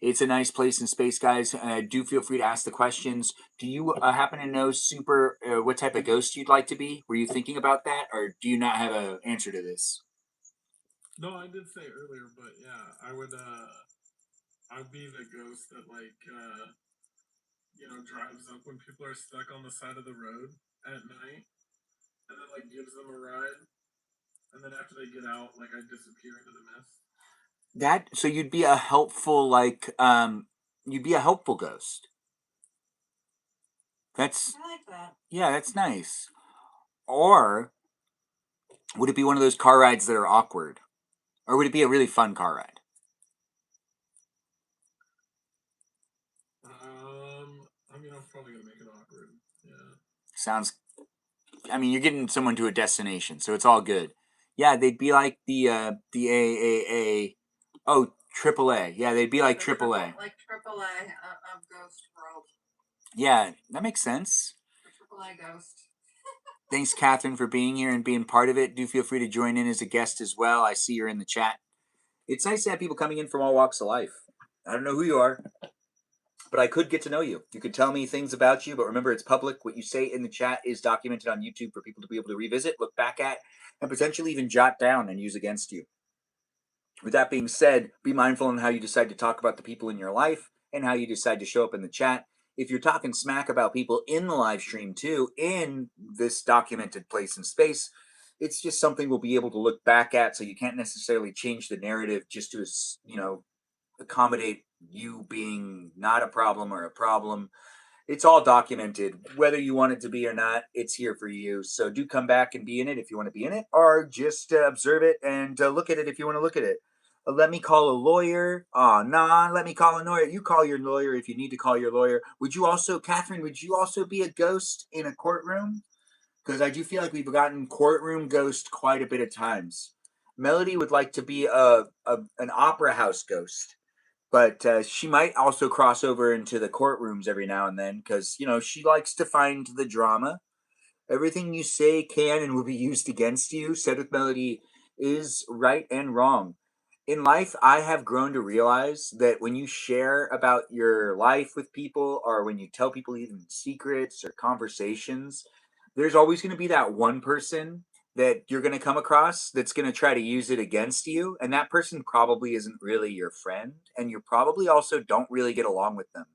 It's a nice place and space, guys. Do feel free to ask the questions. Do you happen to know, Super, what type of ghost you'd like to be? Were you thinking about that, or do you not have an answer to this? No, I did say earlier, but yeah, I'd be the ghost that drives up when people are stuck on the side of the road at night, and then gives them a ride, and then after they get out, I disappear into the mist. So you'd be a helpful ghost. I like that. Yeah, that's nice. Or would it be one of those car rides that are awkward? Or would it be a really fun car ride? I'm probably gonna make it awkward. Yeah. You're getting someone to a destination, so it's all good. Yeah, they'd be like the AAA. Oh, AAA. Yeah, they'd be like AAA. Like AAA of Ghost World. Yeah, that makes sense. AAA Ghost. Thanks, Catherine, for being here and being part of it. Do feel free to join in as a guest as well. I see you're in the chat. It's nice to have people coming in from all walks of life. I don't know who you are, but I could get to know you. You could tell me things about you, but remember, it's public. What you say in the chat is documented on YouTube for people to be able to revisit, look back at, and potentially even jot down and use against you. With that being said, be mindful on how you decide to talk about the people in your life and how you decide to show up in the chat. If you're talking smack about people in the live stream too, in this documented place and space, it's just something we'll be able to look back at. So you can't necessarily change the narrative just to, accommodate you being not a problem or a problem. It's all documented. Whether you want it to be or not, it's here for you. So do come back and be in it if you want to be in it, or just observe it and look at it if you want to look at it. Let me call a lawyer. Let me call a lawyer. You call your lawyer if you need to call your lawyer. Catherine, would you also be a ghost in a courtroom? Because I do feel like we've gotten courtroom ghost quite a bit of times. Melody would like to be an opera house ghost. But she might also cross over into the courtrooms every now and then because, she likes to find the drama. Everything you say can and will be used against you, said with Melody, is right and wrong. In life, I have grown to realize that when you share about your life with people or when you tell people even secrets or conversations, there's always going to be that one person that you're going to come across that's going to try to use it against you, and that person probably isn't really your friend, and you probably also don't really get along with them.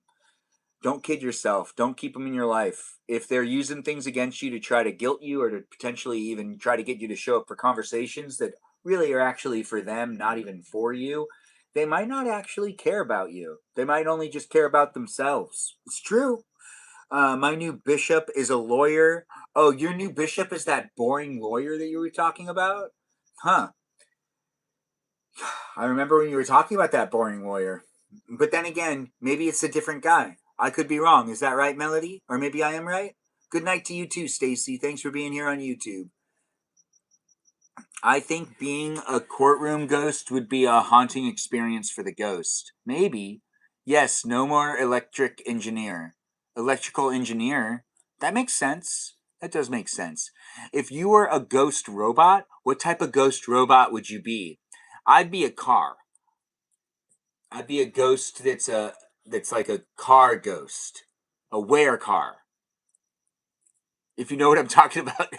Don't kid yourself. Don't keep them in your life. If they're using things against you to try to guilt you or to potentially even try to get you to show up for conversations that really are actually for them, not even for you, they might not actually care about you. They might only just care about themselves. It's true. My new bishop is a lawyer. Oh, your new bishop is that boring lawyer that you were talking about? Huh. I remember when you were talking about that boring lawyer. But then again, maybe it's a different guy. I could be wrong. Is that right, Melody? Or maybe I am right? Good night to you too, Stacy. Thanks for being here on YouTube. I think being a courtroom ghost would be a haunting experience for the ghost. Maybe. Yes, no more electrical engineer. That makes sense. That does make sense. If you were a ghost robot, what type of ghost robot would you be? I'd be a car. I'd be a ghost that's like a car ghost. A wear car. If you know what I'm talking about,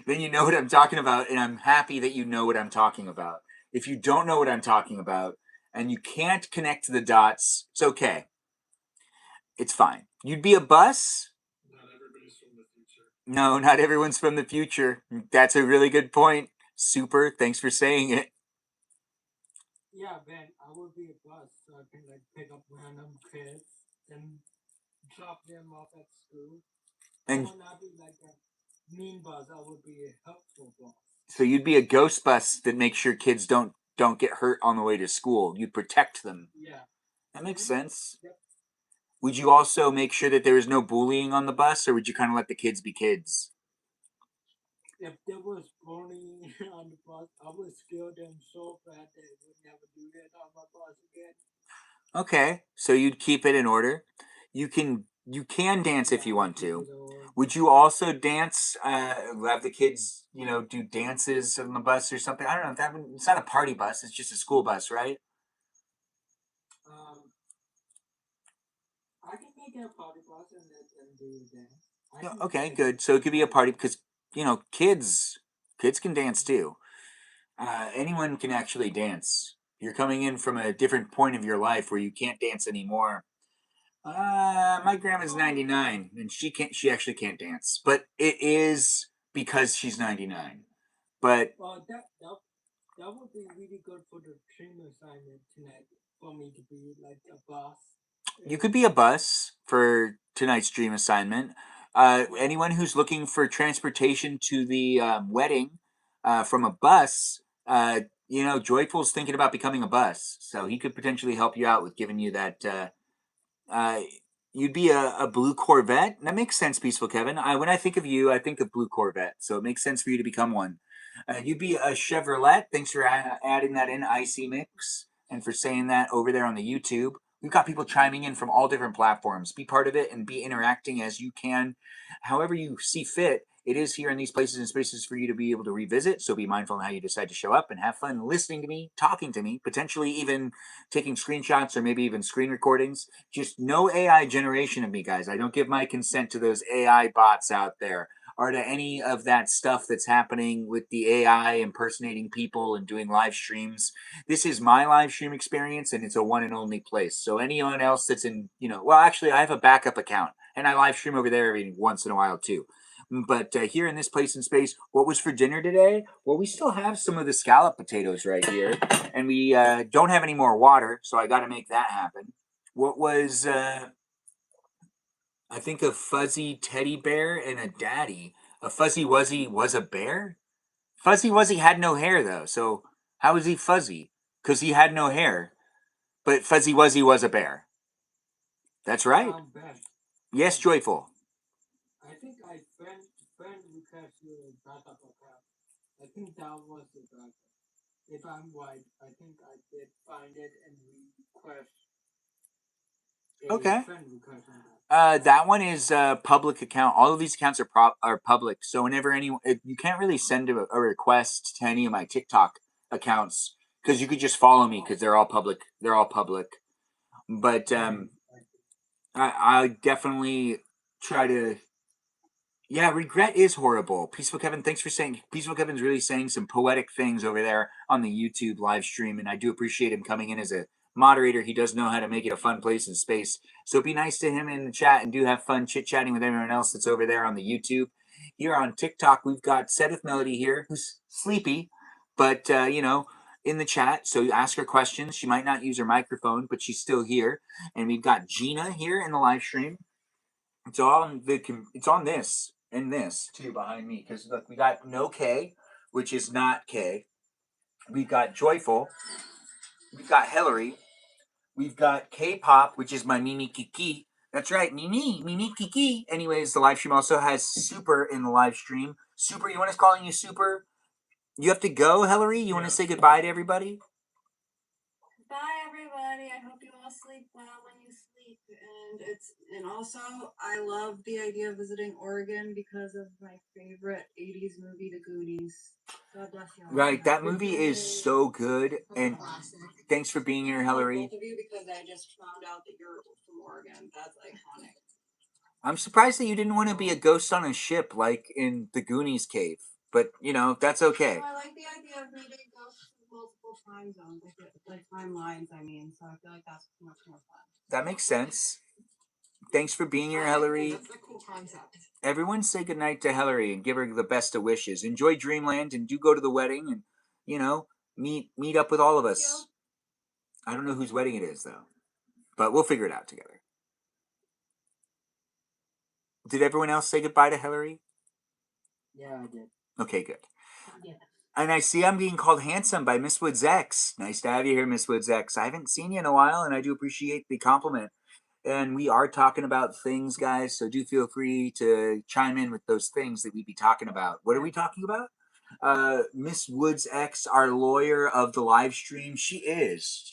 then you know what I'm talking about, and I'm happy that you know what I'm talking about. If you don't know what I'm talking about and you can't connect the dots, it's okay. It's fine. You'd be a bus? Not everybody's from the future. No, not everyone's from the future. That's a really good point. Super. Thanks for saying it. Yeah, Ben, I would be a bus so I can like pick up random kids and drop them off at school. And I would not be like a mean boss. I would be a helpful boss. so you'd be a ghost bus that makes sure kids don't get hurt on the way to school. You'd protect them. Yeah. That makes sense. Yep. Would you also make sure that there was no bullying on the bus, or would you kind of let the kids be kids? If there was bullying on the bus, I would scare them so bad they would never do that on my bus again. Okay, so you'd keep it in order. You can dance if you want to. Would you also dance? Have the kids, do dances on the bus or something? I don't know. It's not a party bus. It's just a school bus, right? I can make a party bus and let them do that. Yeah, okay, good. So it could be a party because kids can dance too. Anyone can actually dance. You're coming in from a different point of your life where you can't dance anymore. My grandma's 99 and she actually can't dance, but it is because she's 99. But that would be really good for the dream assignment tonight for me to be like a boss. you could be a bus for tonight's dream assignment. Anyone who's looking for transportation to the wedding from a bus, Joyful's thinking about becoming a bus, so he could potentially help you out with giving you that. You'd be a blue Corvette. That makes sense, Peaceful Kevin. When I think of you, I think of blue Corvette, so it makes sense for you to become one. You'd be a Chevrolet. Thanks for adding that in, Icy Mix, and for saying that over there on the YouTube. We've got people chiming in from all different platforms. Be part of it and be interacting as you can, however you see fit. It is here in these places and spaces for you to be able to revisit, so be mindful in how you decide to show up and have fun listening to me, talking to me, potentially even taking screenshots or maybe even screen recordings. Just no AI generation of me, guys. I don't give my consent to those AI bots out there or to any of that stuff that's happening with the AI impersonating people and doing live streams. This is my live stream experience and it's a one and only place. So anyone else that's in, well, actually, I have a backup account and I live stream over there every once in a while too. But here in this place and space, what was for dinner today? Well, we still have some of the scallop potatoes right here, and we don't have any more water, so I got to make that happen. What was, I think, a fuzzy teddy bear and a daddy. A fuzzy wuzzy was a bear? Fuzzy wuzzy had no hair, though, so how is he fuzzy? Because he had no hair. But fuzzy wuzzy was a bear. That's right. Ben, Yes, Joyful. I think I friend request you a backup account. I think that was the backup. If I'm right, I think I did find it and request a friend request on that. That one is a public account. All of these accounts are public. So whenever you can't really send a request to any of my TikTok accounts because you could just follow me because they're all public. They're all public. But I definitely try to Yeah, regret is horrible. Peaceful Kevin, thanks for saying. Peaceful Kevin's really saying some poetic things over there on the YouTube live stream, and I do appreciate him coming in as a moderator. He does know how to make it a fun place and space. So be nice to him in the chat and do have fun chit chatting with everyone else that's over there on the YouTube. Here on TikTok, we've got Sedith Melody here, who's sleepy, but in the chat. So ask her questions. She might not use her microphone, but she's still here. And we've got Gina here in the live stream. It's on it's on this and this too behind me because look, we got no K, which is not K. We've got Joyful. We've got Hillary. We've got K-pop, which is my Mimi Kiki. That's right, Mimi Kiki. Anyways, the live stream also has Super in the live stream. Super, you want us calling you Super? You have to go, Hillary. You want to say goodbye to everybody? Bye, everybody. I hope you all sleep well when you sleep. And also, I love the idea of visiting Oregon because of my favorite 80s movie, The Goonies. God bless you all. Right, that movie is so good. And thanks for being here, Hillary. Both of you, because I just found out that you're from Oregon. That's iconic. I'm surprised that you didn't want to be a ghost on a ship like in the Goonies cave. But, that's okay. I like the idea of meeting ghosts from multiple time zones, like timelines, I mean. So I feel like that's much more fun. That makes sense. Thanks for being here, Hillary. That's a cool concept. Everyone say goodnight to Hillary and give her the best of wishes. Enjoy Dreamland and do go to the wedding and, meet up with all of us. I don't know whose wedding it is, though. But we'll figure it out together. Did everyone else say goodbye to Hillary? Yeah, I did. Okay, good. Yeah. And I see I'm being called handsome by Miss Woods X. Nice to have you here, Miss Woods X. I haven't seen you in a while, and I do appreciate the compliment. And we are talking about things, guys, so do feel free to chime in with those things that we'd be talking about. What are we talking about? Miss Woods X, our lawyer of the live stream, she is.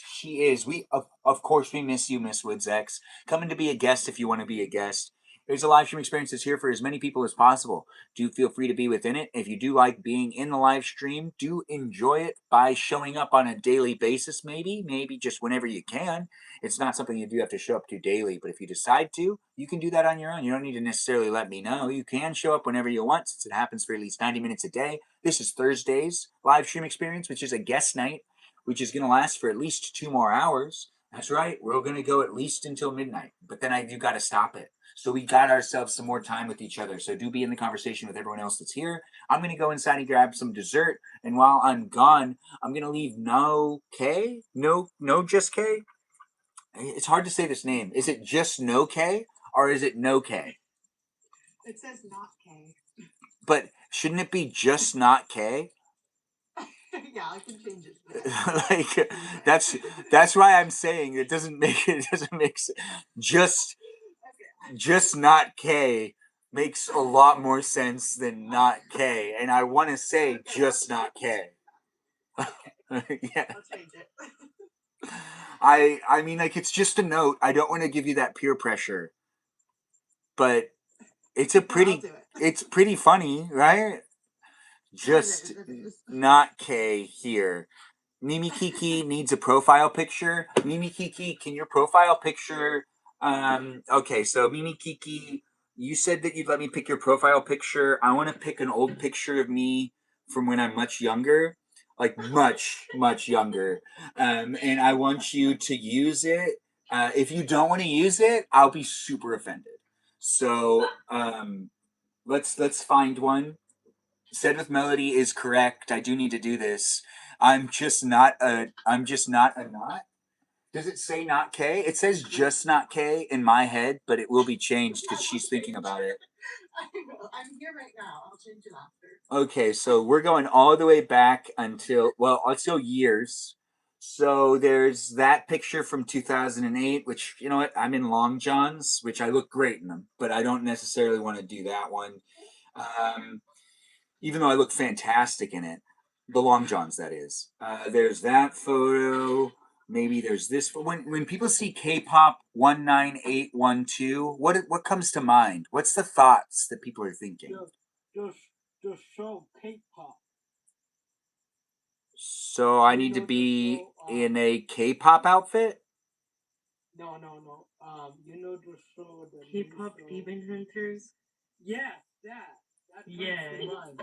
We of course we miss you, Miss Woods X. Coming to be a guest if you want to be a guest. There's a live stream experience that's here for as many people as possible. Do feel free to be within it. If you do like being in the live stream, do enjoy it by showing up on a daily basis, maybe just whenever you can. It's not something you do have to show up to daily, but if you decide to, you can do that on your own. You don't need to necessarily let me know. You can show up whenever you want, since it happens for at least 90 minutes a day. This is Thursday's live stream experience, which is a guest night, which is going to last for at least 2 more hours. That's right. We're going to go at least until midnight, but then you got to stop it. So we got ourselves some more time with each other. So do be in the conversation with everyone else that's here. I'm going to go inside and grab some dessert. And while I'm gone, I'm going to leave no just K. It's hard to say this name. Is it just no K or is it no K? It says not K. But shouldn't it be just not K? Yeah, I can change it. Like that's why I'm saying it doesn't make sense. Just not K makes a lot more sense than not K, and I want to say just not K. Yeah. I'll change it. I mean, like, it's just a note. I don't want to give you that peer pressure, but it's it's pretty funny, right? Just not K here. Mimi Kiki needs a profile picture. Mimi Kiki, can your profile picture? Okay, so Mimi Kiki, you said that you'd let me pick your profile picture. I want to pick an old picture of me from when I'm much younger, like much younger. And I want you to use it. If you don't want to use it, I'll be super offended. So let's find one. Said with Melody is correct. I do need to do this. I'm just not a not. Does it say not K? It says just not K in my head, but it will be changed because she's thinking about it. I will. I'm here right now. I'll change it after. Okay, so we're going all the way back until years. So there's that picture from 2008, which, you know what, I'm in long johns, which I look great in them, but I don't necessarily want to do that one. Even though I look fantastic in it. The long johns, that is. There's that photo. Maybe there's this. When people see K-pop 19812, what comes to mind? What's the thoughts that people are thinking? The show K-pop. So I need to be in a K-pop outfit? No. You know the show. K-pop Demon Hunters? Yeah. That comes Yeah. to mind.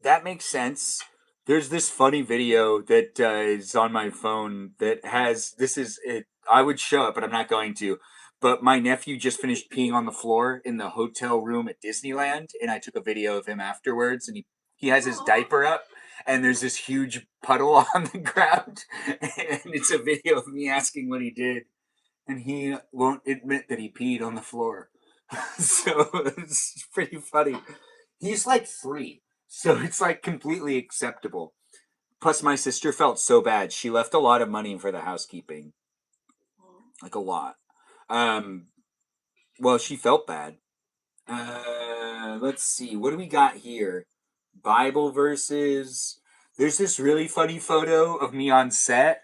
That makes sense. There's this funny video that is on my phone that has this is it. I would show it, but I'm not going to. But my nephew just finished peeing on the floor in the hotel room at Disneyland, and I took a video of him afterwards. And he has his diaper up, and there's this huge puddle on the ground, and it's a video of me asking what he did, and he won't admit that he peed on the floor. So it's pretty funny. He's like 3. So it's like completely acceptable. Plus, my sister felt so bad. She left a lot of money for the housekeeping, like a lot. Well, she felt bad. Let's see. What do we got here? Bible verses. There's this really funny photo of me on set.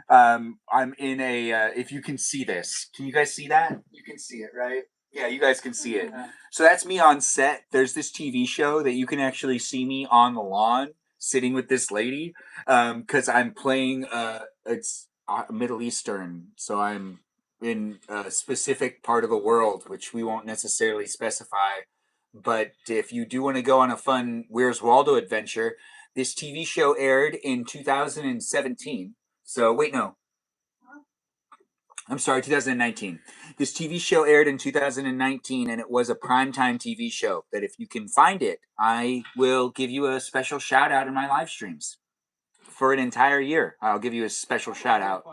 I'm in a. If you can see this, can you guys see that? You can see it, right? Yeah, you guys can see it. So that's me on set. There's this TV show that you can actually see me on the lawn sitting with this lady, because I'm playing. It's Middle Eastern, so I'm in a specific part of the world, which we won't necessarily specify. But if you do want to go on a fun Where's Waldo adventure, this TV show aired in 2017. So, wait, no. I'm sorry, 2019. This TV show aired in 2019, and it was a primetime TV show that if you can find it, I will give you a special shout out in my live streams. For an entire year, I'll give you a special shout out.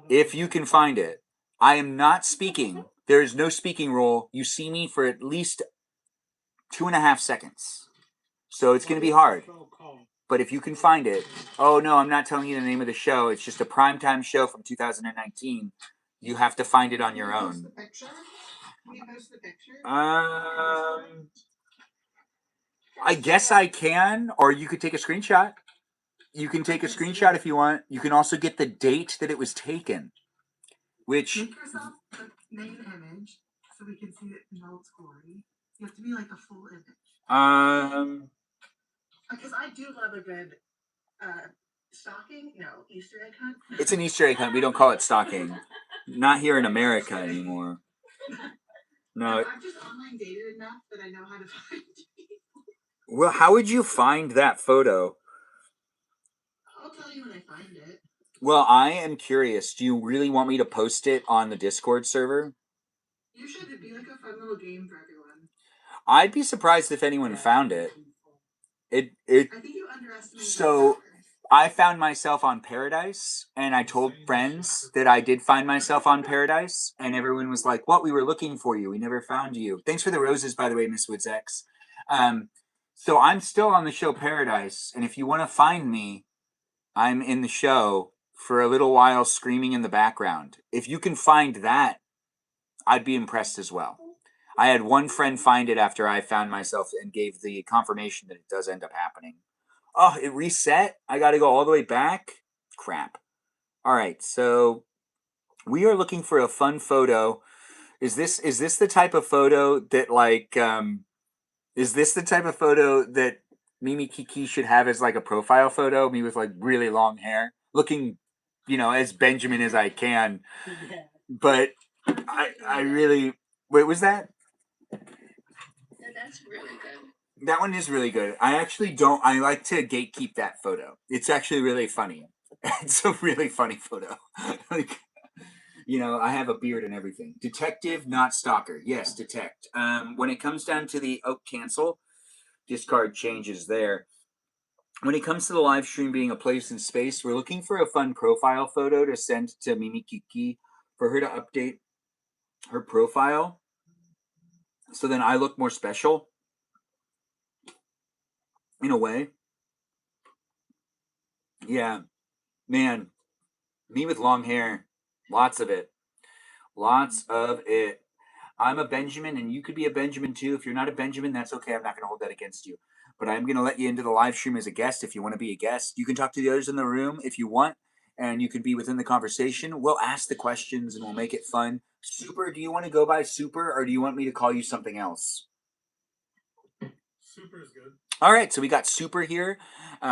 If you can find it. I am not speaking. There is no speaking role. You see me for at least 2.5 seconds. So it's going to be hard. But if you can find it, oh no, I'm not telling you the name of the show. It's just a primetime show from 2019. You have to find it on your own. I guess I can, or you could take a screenshot. You can take a screenshot if you want. You can also get the date that it was taken. Which Make yourself the main image so we can see it in all its glory. You have to be like a full image. Because I do love a good stalking, Easter egg hunt. It's an Easter egg hunt. We don't call it stalking. Not here in America anymore. No. I've just online dated enough that I know how to find people. Well, how would you find that photo? I'll tell you when I find it. Well, I am curious. Do you really want me to post it on the Discord server? You should. It'd be like a fun little game for everyone. I'd be surprised if anyone found it. I think you underestimated. So I found myself on Paradise, and I told friends that I did find myself on Paradise, and everyone was like, "What? We were looking for you. We never found you." Thanks for the roses, by the way, Miss Woods X. So I'm still on the show Paradise, and if you want to find me, I'm in the show for a little while screaming in the background. If you can find that, I'd be impressed as well. I had one friend find it after I found myself and gave the confirmation that it does end up happening. Oh, it reset? I gotta go all the way back? Crap. Alright, so we are looking for a fun photo. Is this the type of photo that is this the type of photo that Mimi Kiki should have as like a profile photo? Me with like really long hair, looking, as Benjamin as I can. Yeah. But I really wait. Was that? That's really good. That one is really good. I actually don't. I like to gatekeep that photo. It's actually really funny. It's a really funny photo. Like, I have a beard and everything. Detective, not stalker. Yes, detect. When it comes down to the cancel, discard changes there. When it comes to the live stream being a place in space, we're looking for a fun profile photo to send to Mimi Kiki for her to update her profile. So then I look more special. In a way. Yeah. Man. Me with long hair. Lots of it. Lots of it. I'm a Benjamin, and you could be a Benjamin too. If you're not a Benjamin, that's okay. I'm not going to hold that against you. But I'm going to let you into the live stream as a guest if you want to be a guest. You can talk to the others in the room if you want, and you can be within the conversation. We'll ask the questions, and we'll make it fun. Super, do you want to go by Super, or do you want me to call you something else? Super is good. All right, so we got Super here.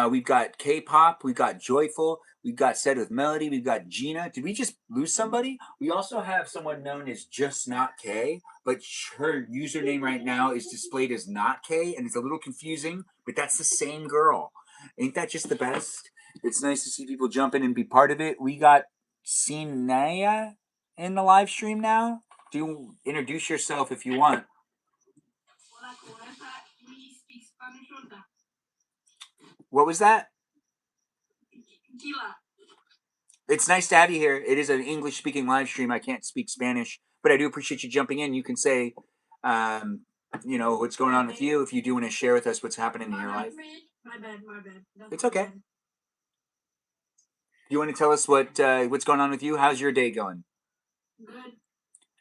We've got K-pop. We've got Joyful. We've got Said with Melody. We've got Gina. Did we just lose somebody? We also have someone known as Just Not K, but her username right now is displayed as Not K, and it's a little confusing, but that's the same girl. Ain't that just the best? It's nice to see people jump in and be part of it. We got Sinaya in the live stream now. Do introduce yourself if you want. What was that? It's nice to have you here. It is an English-speaking live stream. I can't speak Spanish, but I do appreciate you jumping in. You can say, what's going on with you if you do want to share with us what's happening in your life. My bad. It's okay. You want to tell us what's going on with you? How's your day going? Good.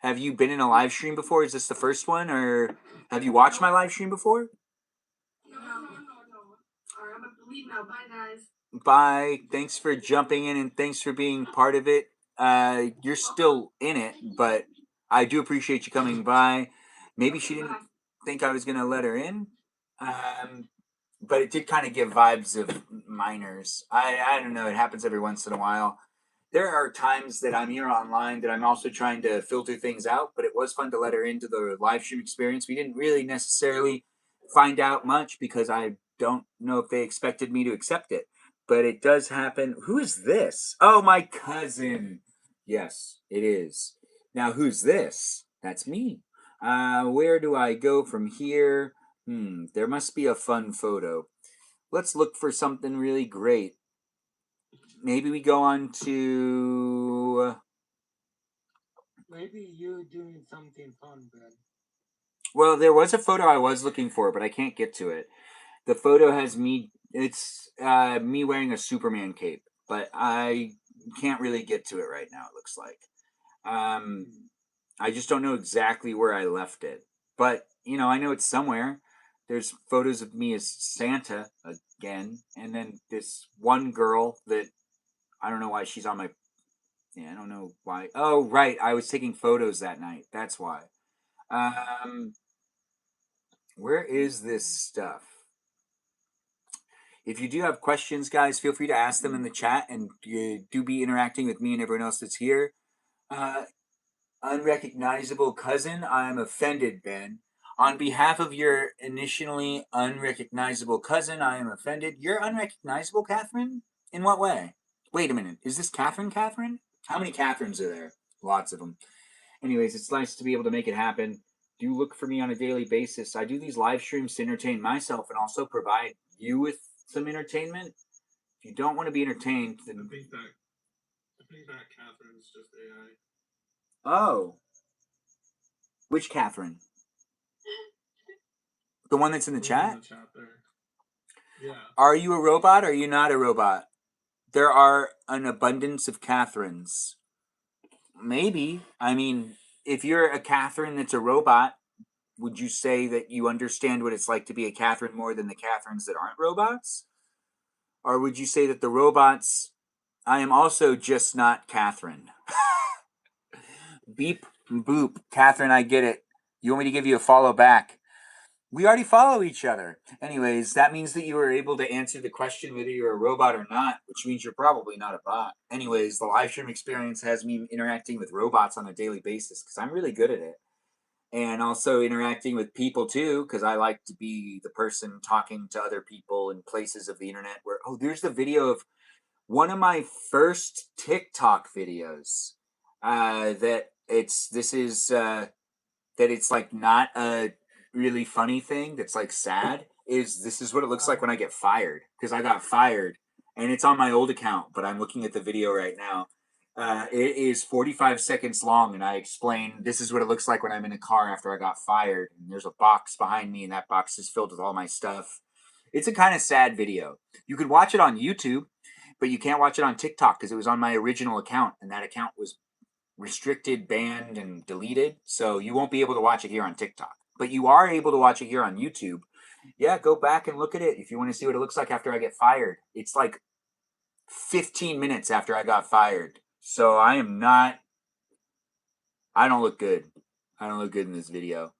Have you been in a live stream before? Is this the first one, or have you watched my live stream before? No. All right, I'm gonna leave now. Bye, guys. Bye. Thanks for jumping in and thanks for being part of it. You're still in it, but I do appreciate you coming by. Maybe she didn't think I was going to let her in, but it did kind of give vibes of minors. I don't know. It happens every once in a while. There are times that I'm here online that I'm also trying to filter things out, but it was fun to let her into the live stream experience. We didn't really necessarily find out much because I don't know if they expected me to accept it. But it does happen. Who is this? Oh, my cousin. Yes, it is. Now, who's this? That's me. Where do I go from here? There must be a fun photo. Let's look for something really great. Maybe we go on to... Maybe you doing something fun, Ben. Well, there was a photo I was looking for, but I can't get to it. The photo has me... It's me wearing a Superman cape, but I can't really get to it right now, it looks like. I just don't know exactly where I left it. But, I know it's somewhere. There's photos of me as Santa again, and then this one girl that I don't know why she's on my... Yeah, I don't know why. Oh, right. I was taking photos that night. That's why. Where is this stuff? If you do have questions, guys, feel free to ask them in the chat, and do be interacting with me and everyone else that's here. Unrecognizable cousin, I'm offended, Ben. On behalf of your initially unrecognizable cousin, I am offended. You're unrecognizable, Catherine? In what way? Wait a minute. Is this Catherine? How many Catherines are there? Lots of them. Anyways, it's nice to be able to make it happen. Do look for me on a daily basis. I do these live streams to entertain myself and also provide you with some entertainment. If you don't want to be entertained, then... I think that Catherine's just AI. Oh. Which Catherine? The one that's in the chat? In the chat there. Yeah. Are you a robot or are you not a robot? There are an abundance of Catherines. Maybe. I mean, if you're a Catherine that's a robot, would you say that you understand what it's like to be a Catherine more than the Catherines that aren't robots? Or would you say that the robots... I am also just not Catherine. Beep, boop. Catherine, I get it. You want me to give you a follow back? We already follow each other. Anyways, that means that you were able to answer the question whether you're a robot or not, which means you're probably not a bot. Anyways, the live stream experience has me interacting with robots on a daily basis because I'm really good at it. And also interacting with people too, because I like to be the person talking to other people in places of the internet where, oh, there's the video of one of my first TikTok videos. That it's like not a really funny thing that's like sad. This is what it looks like when I get fired, because I got fired and it's on my old account, but I'm looking at the video right now. It is 45 seconds long, and I explain this is what it looks like when I'm in a car after I got fired, and there's a box behind me, and that box is filled with all my stuff. It's a kind of sad video. You could watch it on YouTube, but you can't watch it on TikTok because it was on my original account, and that account was restricted, banned, and deleted, so you won't be able to watch it here on TikTok. But you are able to watch it here on YouTube. Yeah, go back and look at it if you want to see what it looks like after I get fired. It's like 15 minutes after I got fired. So I don't look good. I don't look good in this video.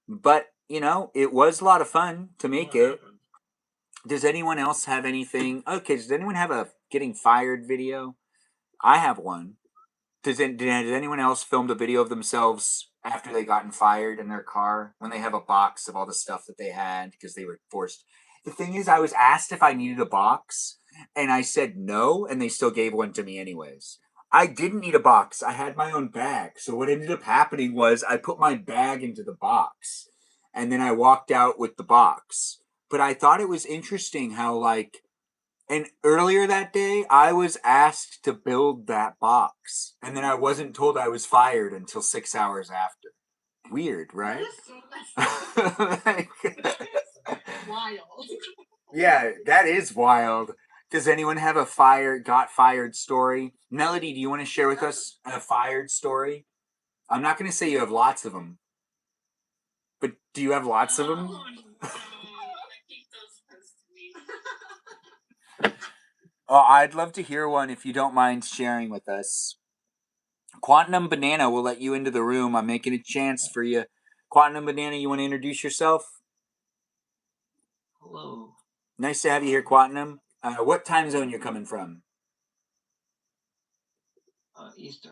But, it was a lot of fun to make it. Does anyone else have anything? Okay, does anyone have a getting fired video. I have one. Does anyone else filmed a video of themselves after they gotten fired in their car when they have a box of all the stuff that they had because they were forced? The thing is, I was asked if I needed a box, and I said no, and they still gave one to me anyways. I didn't need a box. I had my own bag. So what ended up happening was I put my bag into the box, and then I walked out with the box. But I thought it was interesting how, like, and earlier that day, I was asked to build that box. And then I wasn't told I was fired until 6 hours after. Weird, right? Like, Wild. yeah, that is wild. Does anyone have a got fired story? Melody, do you want to share with us a fired story? I'm not going to say you have lots of them, but do you have lots of them? Oh, no. I keep those close to me. Oh, I'd love to hear one if you don't mind sharing with us. Quantum Banana will let you into the room. I'm making a chance for you. Quantum Banana, you want to introduce yourself? Hello. Nice to have you here, Quantum. What time zone you're coming from? Easter.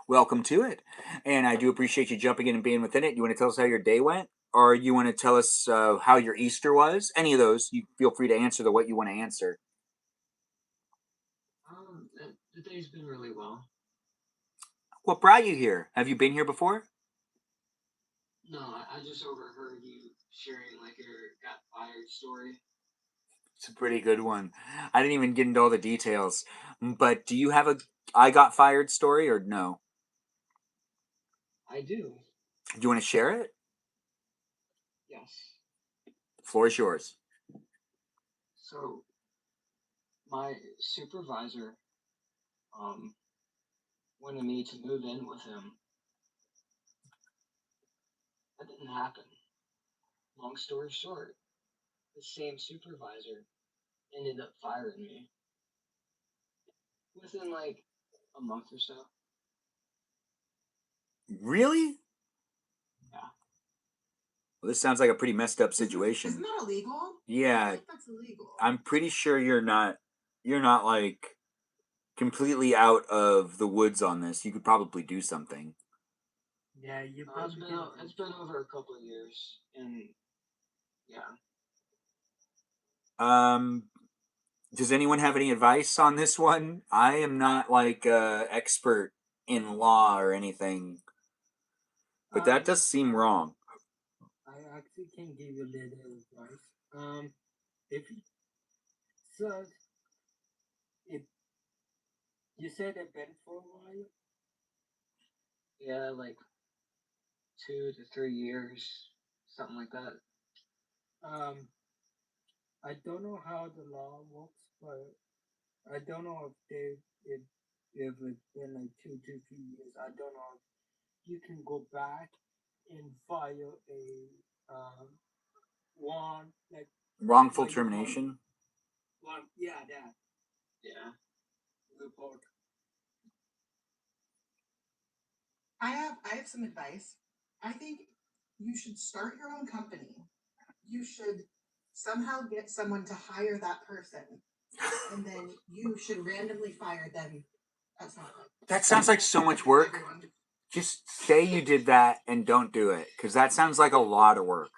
Welcome to it. And I do appreciate you jumping in and being within it. You want to tell us how your day went? Or you want to tell us how your Easter was? Any of those. You feel free to answer what you want to answer. The day's been really well. What brought you here? Have you been here before? No, I just overheard you sharing like your got fired story. It's a pretty good one. I didn't even get into all the details. But do you have a I got fired story or no? I do. Do you want to share it? Yes. The floor is yours. So, my supervisor wanted me to move in with him. That didn't happen. Long story short, the same supervisor ended up firing me within like a month or so. Really? Yeah. Well, this sounds like a pretty messed up situation. Isn't that illegal? Yeah. I think that's illegal. I'm pretty sure you're not like completely out of the woods on this. You could probably do something. Yeah, you It's probably it's been over a couple of years, and yeah. Does anyone have any advice on this one? I am not like expert in law or anything, but that does seem wrong. I actually can give you a little advice. If so, if you said it been for a while, Yeah, like 2 to 3 years, something like that. I don't know how the law works, but I don't know if it's been like 2 to 3 years. I don't know if you can go back and file a one like Wrongful like termination? one yeah that Yeah. report. I have some advice. I think you should start your own company. You should somehow get someone to hire that person, and then you should randomly fire them. That's not right. That sounds like so much work. Everyone. Just say you did that and don't do it, because that sounds like a lot of work.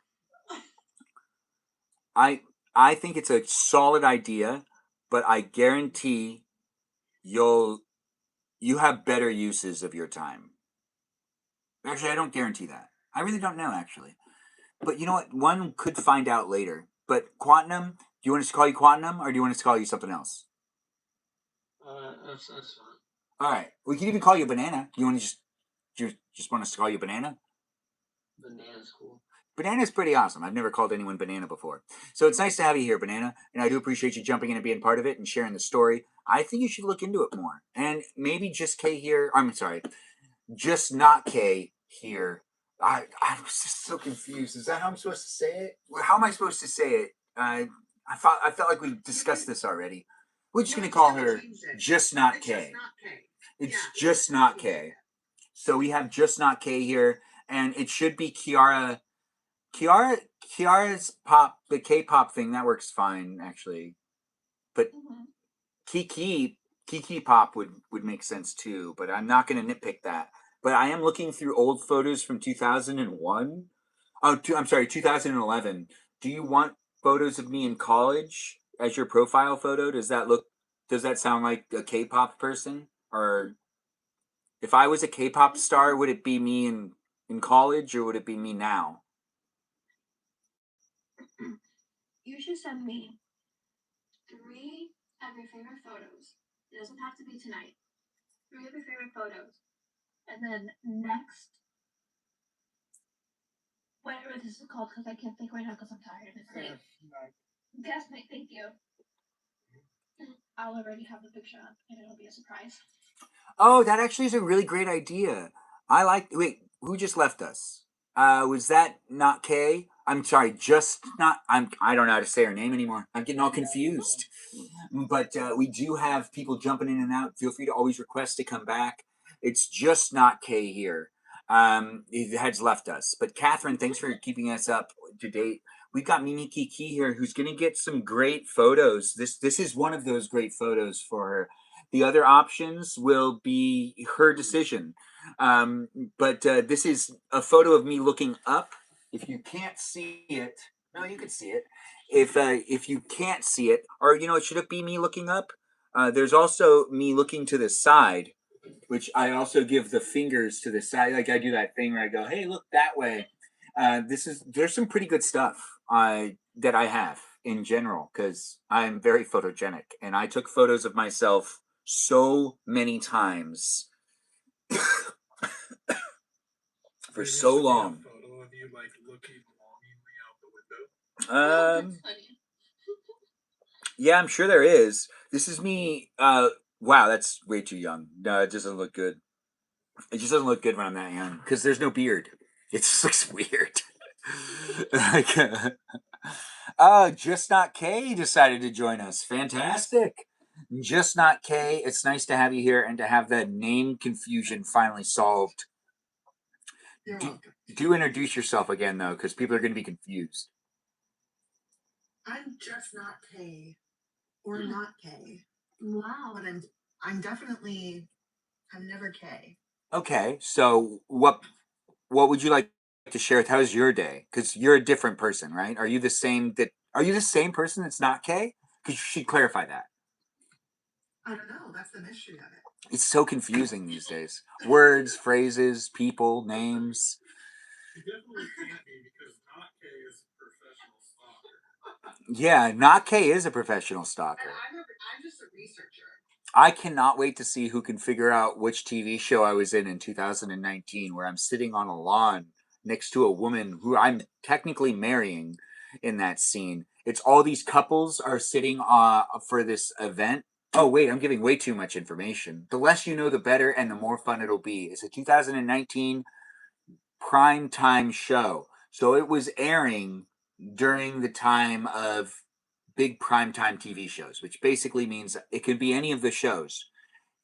I think it's a solid idea, but I guarantee you have better uses of your time. Actually, I don't guarantee that. I really don't know, actually. But you know what? One could find out later. But Quantum, do you want us to call you Quantum, or do you want us to call you something else? That's fine. All right. We can even call you Banana. You want to just want us to call you Banana? Banana's cool. Banana's pretty awesome. I've never called anyone Banana before. So it's nice to have you here, Banana. And I do appreciate you jumping in and being part of it and sharing the story. I think you should look into it more. And maybe just K here. I'm sorry. Just not K here. I was just so confused. Is that how I'm supposed to say it? How am I supposed to say it? I felt like we discussed this already. We're just going to call her Just Not K. It's Just Not K. So we have Just Not K here. And it should be Kiara. Kiara's pop, the K-pop thing, that works fine, actually. But Kiki Pop would make sense too, but I'm not going to nitpick that. But I am looking through old photos from 2001. I'm sorry, 2011. Do you want photos of me in college as your profile photo? Does that sound like a K-pop person? Or if I was a K-pop star, would it be me in college or would it be me now? You should send me 3 of your favorite photos. It doesn't have to be tonight. 3 of your favorite photos. And then next, whatever this is called, because I can't think right now because I'm tired and asleep. Guess night, thank you. I'll already have the picture up and it'll be a surprise. Oh, that actually is a really great idea. Wait, who just left us? Was that not Kay? I'm sorry, just not. I don't know how to say her name anymore. I'm getting all confused. But we do have people jumping in and out. Feel free to always request to come back. It's just not Kay here. It has left us. But Catherine, thanks for keeping us up to date. We've got Mimi Kiki here, who's going to get some great photos. This is one of those great photos for her. The other options will be her decision. But this is a photo of me looking up. If you can't see it, no, you can see it. If you can't see it, or should it be me looking up? There's also me looking to the side, which I also give the fingers to the side, like I do that thing where I go, "Hey, look that way." There's some pretty good stuff that I have in general because I'm very photogenic, and I took photos of myself so many times for Maybe so it should be a long. photo of you like looking longingly out the window. Um, yeah, I'm sure there is. This is me. Wow, that's way too young. No, it doesn't look good. It just doesn't look good when I'm that young because there's no beard. It just looks weird. Like, Just Not K decided to join us. Fantastic. Just Not K. It's nice to have you here and to have that name confusion finally solved. You're Do, welcome. do introduce yourself again though, because people are going to be confused. I'm just not K or not K, Wow. but I'm definitely I'm never K. Okay, so what would you like to share with? How's your day? Because you're a different person, right? Are you the same person that's not K? Because you should clarify that. I don't know. That's the mystery of it. It's so confusing these days. Words, phrases, people, names. You definitely can't be because not K is a professional stalker. Yeah, not K is a professional stalker. I'm just a researcher. I cannot wait to see who can figure out which TV show I was in 2019, where I'm sitting on a lawn next to a woman who I'm technically marrying in that scene. It's all these couples are sitting for this event. Oh, wait, I'm giving way too much information. The less you know, the better, and the more fun it'll be. It's a 2019 prime time show. So it was airing during the time of big primetime TV shows, which basically means it could be any of the shows.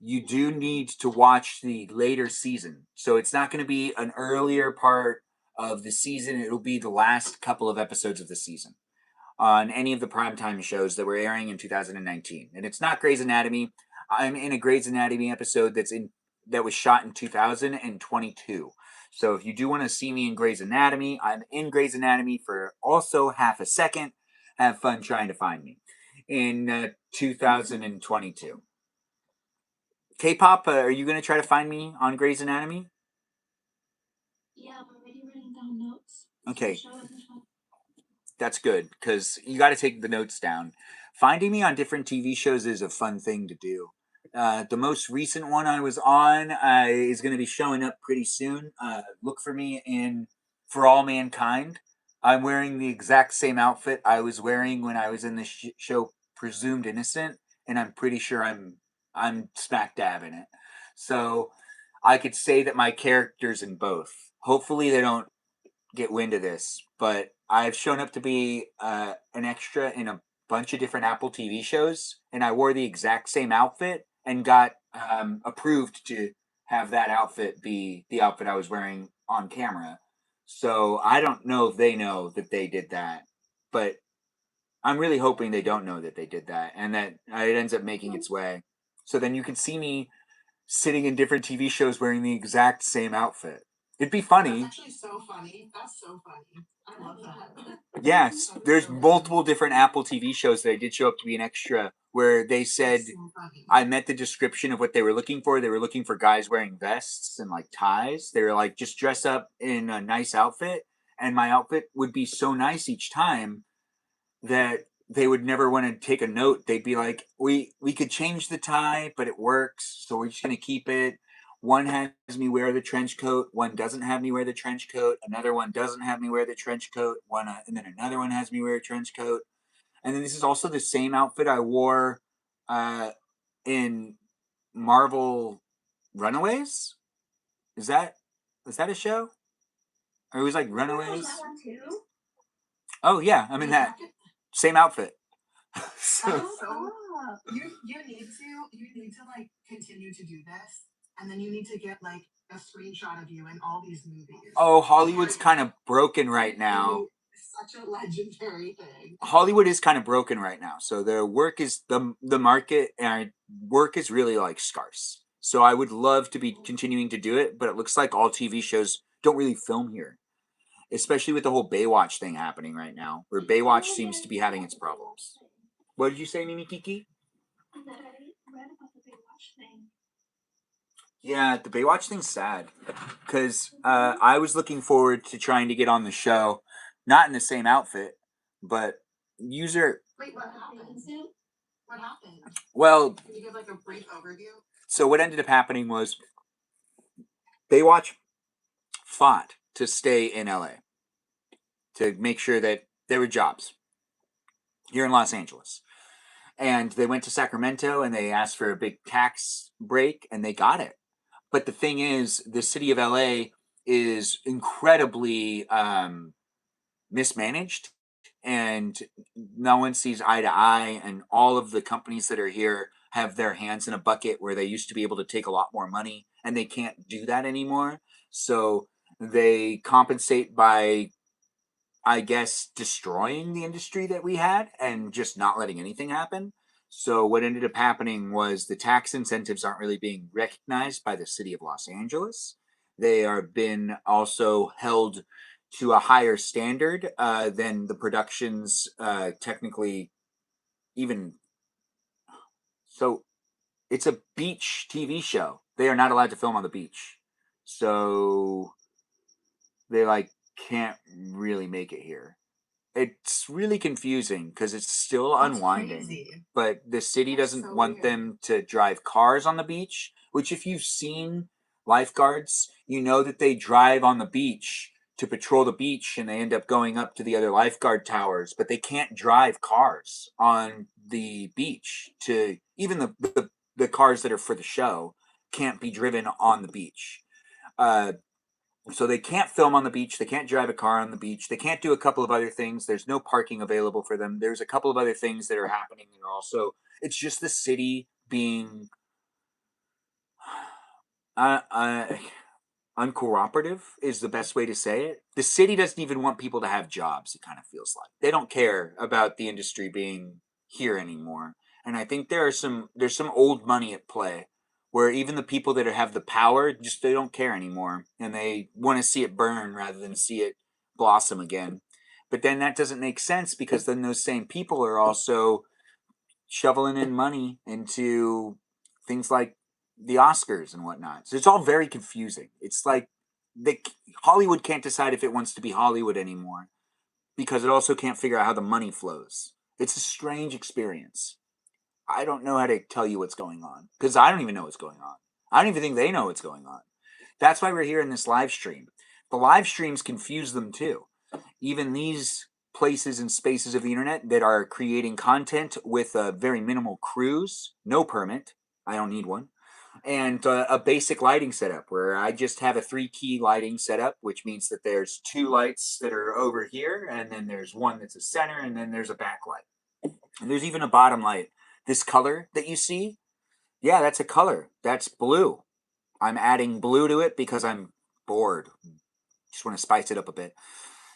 You do need to watch the later season. So it's not going to be an earlier part of the season. It'll be the last couple of episodes of the season on any of the primetime shows that were airing in 2019. And it's not Grey's Anatomy. I'm in a Grey's Anatomy episode that was shot in 2022. So if you do want to see me in Grey's Anatomy, I'm in Grey's Anatomy for also half a second. Have fun trying to find me in 2022. K-pop, are you going to try to find me on Grey's Anatomy? Yeah, I'm already writing down notes. Okay. Show it this one. That's good because you got to take the notes down. Finding me on different TV shows is a fun thing to do. The most recent one I was on is going to be showing up pretty soon. Look for me in For All Mankind. I'm wearing the exact same outfit I was wearing when I was in the show Presumed Innocent, and I'm pretty sure I'm smack dab in it. So I could say that my character's in both. Hopefully they don't get wind of this, but I've shown up to be an extra in a bunch of different Apple TV shows, and I wore the exact same outfit and got approved to have that outfit be the outfit I was wearing on camera. So I don't know if they know that they did that, but I'm really hoping they don't know that they did that and that it ends up making its way. So then you can see me sitting in different TV shows wearing the exact same outfit. It'd be funny. That's actually so funny. That's so funny. I love that. Yes, That's there's so multiple different Apple TV shows that I did show up to be an extra where they said so funny. I met the description of what they were looking for. They were looking for guys wearing vests and like ties. They were like, just dress up in a nice outfit. And my outfit would be so nice each time that they would never want to take a note. They'd be like, we could change the tie, but it works, so we're just gonna keep it. One has me wear the trench coat, one doesn't have me wear the trench coat, another one doesn't have me wear the trench coat, and then another one has me wear a trench coat. And then this is also the same outfit I wore in Marvel Runaways. Is that a show? Or it was like Runaways? That one too. Oh yeah, I'm in that same outfit. So, That's so you need to like continue to do this, and then you need to get like a screenshot of you in all these movies. oh, Hollywood's kind of broken right now. Such a legendary thing. Hollywood is kind of broken right now. So the work is the market and work is really like scarce. So I would love to be continuing to do it, but it looks like all TV shows don't really film here. Especially with the whole Baywatch thing happening right now, where Baywatch seems to be having its problems. What did you say, Mimi Kiki? That I read about the Baywatch thing. Yeah, the Baywatch thing's sad. Because I was looking forward to trying to get on the show, not in the same outfit, but user. Wait, what happened? What happened? Well, Can you give like a brief overview? so what ended up happening was Baywatch fought to stay in LA to make sure that there were jobs here in Los Angeles. And they went to Sacramento and they asked for a big tax break and they got it. But the thing is, the city of LA is incredibly mismanaged and no one sees eye to eye. And all of the companies that are here have their hands in a bucket where they used to be able to take a lot more money and they can't do that anymore. So they compensate by, I guess, destroying the industry that we had and just not letting anything happen. So what ended up happening was the tax incentives aren't really being recognized by the city of Los Angeles. They are been also held to a higher standard than the productions technically even. So it's a beach TV show. They are not allowed to film on the beach. So they like can't really make it here. It's really confusing because it's still That's unwinding. crazy. But the city That's doesn't so want weird. them to drive cars on the beach, which if you've seen lifeguards, you know that they drive on the beach to patrol the beach and they end up going up to the other lifeguard towers, but they can't drive cars on the beach to even the cars that are for the show can't be driven on the beach. So they can't film on the beach. They can't drive a car on the beach. They can't do a couple of other things. There's no parking available for them. There's a couple of other things that are happening. And also, it's just the city being uh, uh, uncooperative is the best way to say it. The city doesn't even want people to have jobs. It kind of feels like they don't care about the industry being here anymore. And I think there's some old money at play where even the people that have the power just they don't care anymore and they want to see it burn rather than see it blossom again. But then that doesn't make sense because then those same people are also shoveling in money into things like the Oscars and whatnot. So it's all very confusing. It's like Hollywood can't decide if it wants to be Hollywood anymore because it also can't figure out how the money flows. It's a strange experience. I don't know how to tell you what's going on because I don't even know what's going on. I don't even think they know what's going on. That's why we're here in this live stream. The live streams confuse them too. Even these places and spaces of the internet that are creating content with very minimal crews, no permit. I don't need one. And a basic lighting setup where I just have a 3-key lighting setup, which means that there's 2 lights that are over here, and then there's one that's a center, and then there's a backlight. And there's even a bottom light. This color that you see, yeah, that's a color. That's blue. I'm adding blue to it because I'm bored. Just want to spice it up a bit.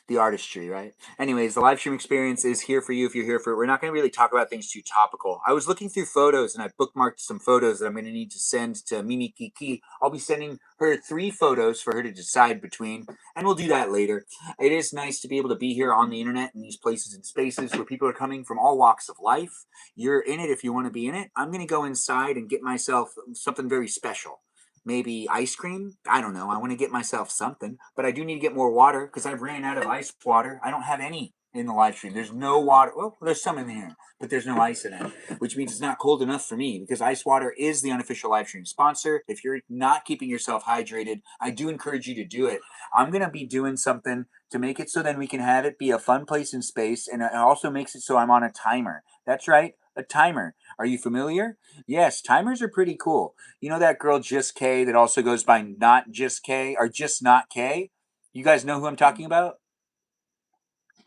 The artistry, right? Anyways, the live stream experience is here for you if you're here for it. We're not going to really talk about things too topical. I was looking through photos and I bookmarked some photos that I'm going to need to send to Mimi Kiki. I'll be sending her 3 photos for her to decide between, and we'll do that later. It is nice to be able to be here on the internet in these places and spaces where people are coming from all walks of life. You're in it if you want to be in it. I'm going to go inside and get myself something very special. Maybe ice cream? I don't know. I want to get myself something. But I do need to get more water because I've ran out of ice water. I don't have any in the live stream. There's no water. Well, there's some in here, but there's no ice in it, which means it's not cold enough for me because ice water is the unofficial live stream sponsor. If you're not keeping yourself hydrated, I do encourage you to do it. I'm going to be doing something to make it so then we can have it be a fun place in space, and it also makes it so I'm on a timer. That's right, a timer. Are you familiar? Yes, timers are pretty cool. You know that girl Just K that also goes by Not Just K or Just Not K? You guys know who I'm talking about?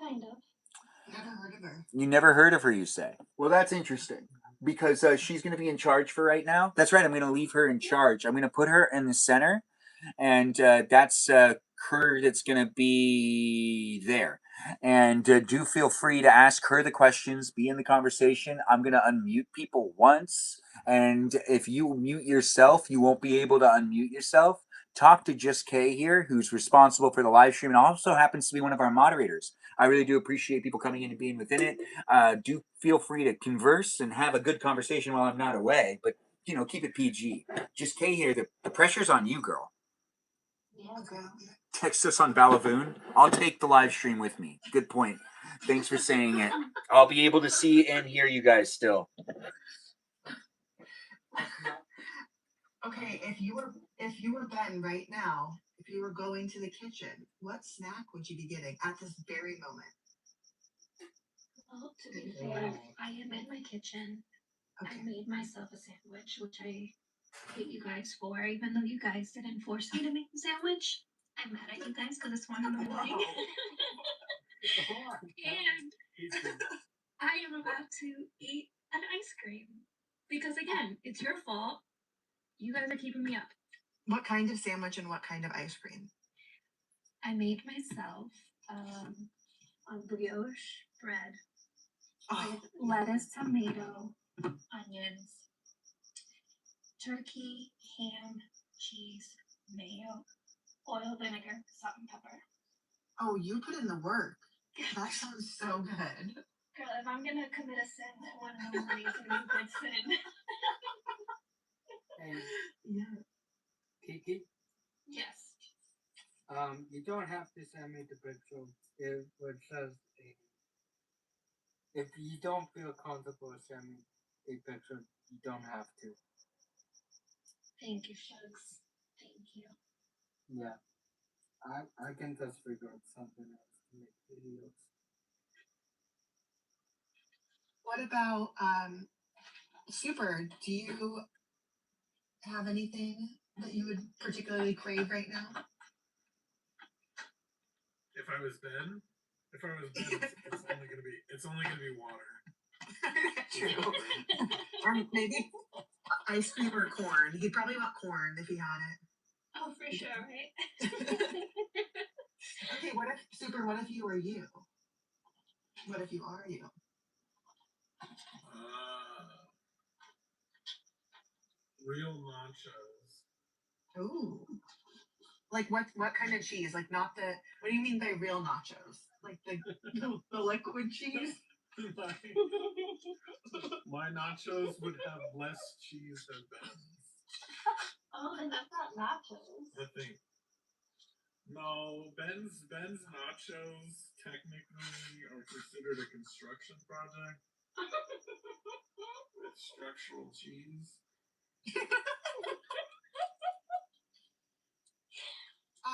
Kind of. Never heard of her. You never heard of her, you say? Well, that's interesting because she's going to be in charge for right now. That's right. I'm going to leave her in charge. I'm going to put her in the center, and that's her that's going to be there. And do feel free to ask her the questions, be in the conversation. I'm going to unmute people once, and if you mute yourself, you won't be able to unmute yourself. Talk to Just K here, who's responsible for the live stream and also happens to be one of our moderators. I really do appreciate people coming in and being within it. Do feel free to converse and have a good conversation while I'm not away, but keep it PG. Just K here, the pressure's on you, girl. Yeah, girl. Text us on Balavoon. I'll take the live stream with me. Good point. Thanks for saying it. I'll be able to see and hear you guys still. Okay, if you were Ben right now, if you were going to the kitchen, what snack would you be getting at this very moment? Well, to be fair, I am in my kitchen. Okay. I made myself a sandwich, which I hate you guys for, even though you guys didn't force me to make the sandwich. I'm mad at you guys because it's 1 in the morning. And I am about to eat an ice cream. Because again, it's your fault. You guys are keeping me up. What kind of sandwich and what kind of ice cream? I made myself a brioche bread with lettuce, tomato, onions, turkey, ham, cheese, mayo, oil, vinegar, salt, and pepper. Oh, you put in the work. That sounds so good. Girl, if I'm gonna commit a sin at 1 in the morning, it's gonna be a good sin. And Yeah. Kiki, Yes. you don't have to send me the picture if it says if you don't feel comfortable sending a picture, you don't have to. Thank you, Shugs. Thank you. Yeah. I can just figure out something else to make videos. What about Super? Do you have anything that you would particularly crave right now? If I was Ben, it's only gonna be water. True. Or maybe ice cream or corn. He'd probably want corn if he had it. Oh, for sure, right? Okay, what if you were you? What if you are you? Real nachos. Ooh. Like what kind of cheese? Like not the what do you mean by real nachos? Like the liquid cheese? My nachos would have less cheese than Ben's. Oh, and that's not nachos. The thing. No, Ben's nachos technically are considered a construction project. With structural cheese.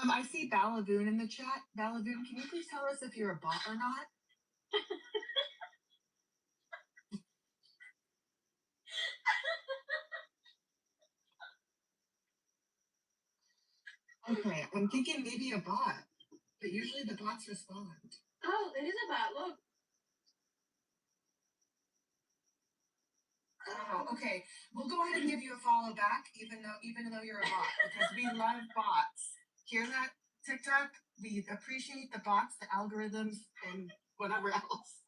I see Balavoon in the chat. Balavoon, can you please tell us if you're a bot or not? Okay, I'm thinking maybe a bot, but usually the bots respond. Oh, it is a bot. Look. Oh, okay. We'll go ahead and give you a follow back, even though you're a bot, because we love bots. Hear that, TikTok, we appreciate the bots, the algorithms, and whatever else.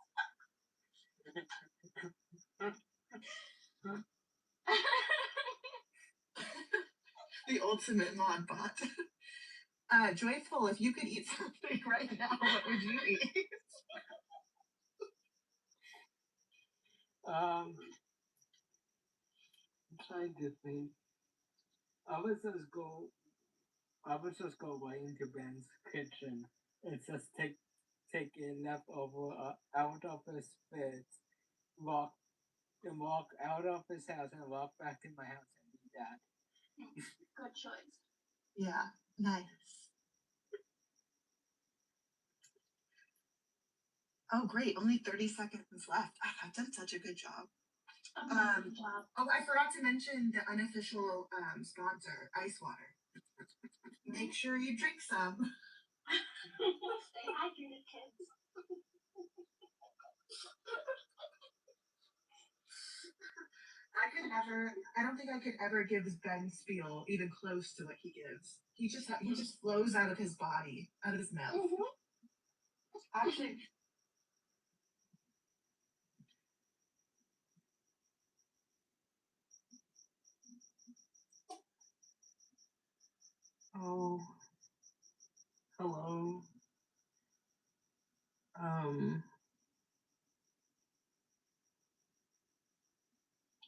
The ultimate mod bot. Joyful, if you could eat something right now, what would you eat? I'm trying to think. I would just go right into Ben's kitchen and just take a leftover out of his bed, walk out of his house and walk back to my house and eat that. Good choice. Yeah, nice. Oh, great. Only 30 seconds left. Oh, I've done such a good job. Good job. Oh, I forgot to mention the unofficial sponsor, Ice Water. Make sure you drink some. Stay hydrated, kids. I don't think I could ever give Ben spiel even close to what he gives. He just flows out of his body, out of his mouth. Actually, Oh, hello.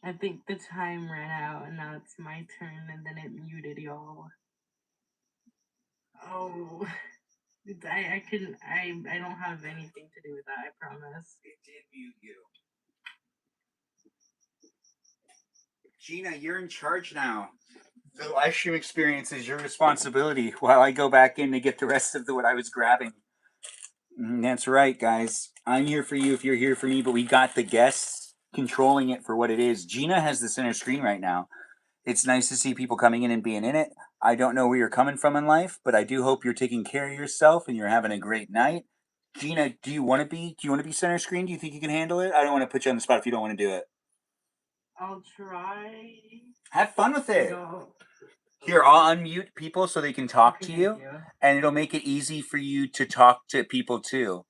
I think the time ran out and now it's my turn and then it muted y'all. Oh, I couldn't, I don't have anything to do with that, I promise. It did mute you. Gina, you're in charge now. The live stream experience is your responsibility while I go back in to get the rest of what I was grabbing. That's right, guys. I'm here for you if you're here for me, but we got the guests controlling it for what it is. Gina has the center screen right now. It's nice to see people coming in and being in it. I don't know where you're coming from in life, but I do hope you're taking care of yourself and you're having a great night. Gina, do you want to be center screen? Do you think you can handle it? I don't want to put you on the spot if you don't want to do it. I'll try. Have fun with it. No. Here, I'll unmute people so they can talk to you, Thank you. and it'll make it easy for you to talk to people too.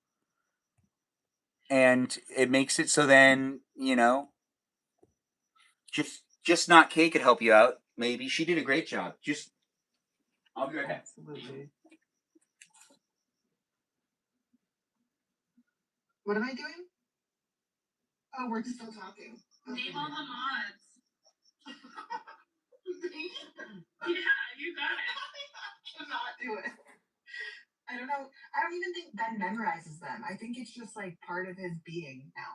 And it makes it so then, just not Kay could help you out. Maybe she did a great job. I'll be right back. Absolutely. what am I doing? Oh, we're still talking. Name all the mods. Yeah, you got it. I cannot do it. I don't know. I don't even think Ben memorizes them. I think it's just like part of his being now.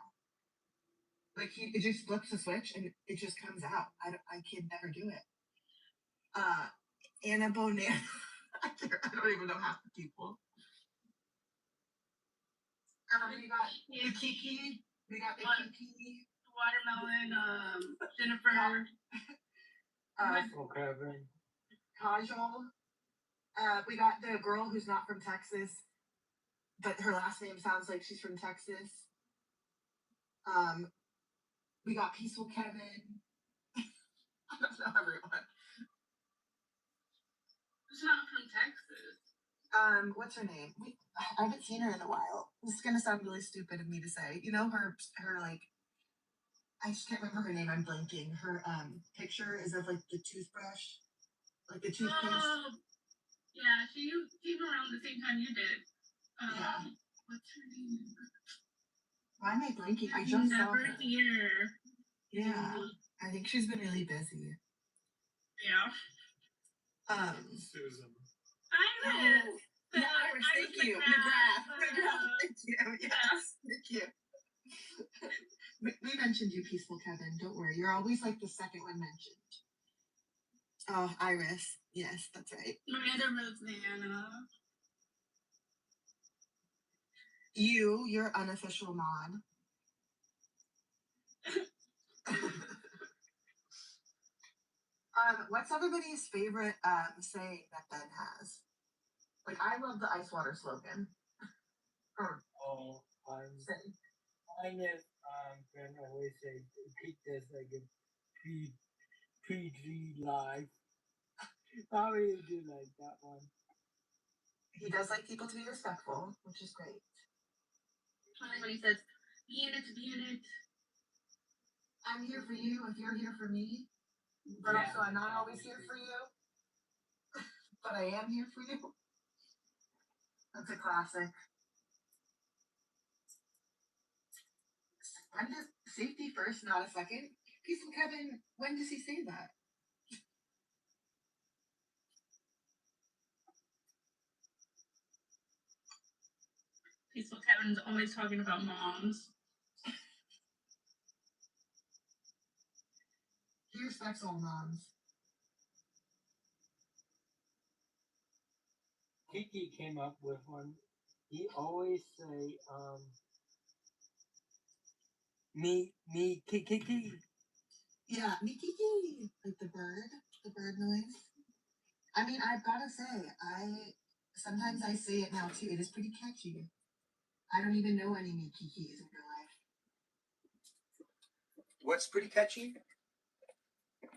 Like it just flips a switch and it just comes out. I can never do it. Anna Bonan. I don't even know half the people. We got the Kiki. We got the Kiki. Watermelon, Jennifer. Kevin. Kajal. We got the girl who's not from Texas, but her last name sounds like she's from Texas. We got Peaceful Kevin. I don't know everyone. Who's not from Texas? What's her name? I haven't seen her in a while. This is gonna sound really stupid of me to say. You know her like, I just can't remember her name. I'm blanking. Her picture is of like the toothbrush, like the toothpaste. Oh, yeah, she came around the same time you did. Yeah. What's her name? Why am I blanking? I just saw Never her. here. Yeah, I think she's been really busy. Yeah. Susan. Iris. Yeah, Iris, thank you. McGrath. Thank you. Yes, thank you. We mentioned you, Peaceful Kevin. Don't worry. You're always like the second one mentioned. Oh, Iris. Yes, that's right. My other Rosanna. You're unofficial mod. What's everybody's favorite saying that Ben has? Like, I love the ice water slogan. Mine is Ben always say keep this like a PG life. I really do like that one. he does like people to be respectful, which is great. Funny when he says, "Be in it, be in it." I'm here for you if you're here for me, but Yeah. also I'm not always here for you, but I am here for you. That's a classic. I'm just safety first, not a second. Peaceful Kevin, when does he say that? Peaceful Kevin's always talking about moms. He respects all moms. Kiki came up with one. He always say, me, Kiki. Yeah, Mikiki, like the bird noise. I mean, I've gotta say, sometimes I say it now too. It is pretty catchy. I don't even know any Mikikis in real life. What's pretty catchy?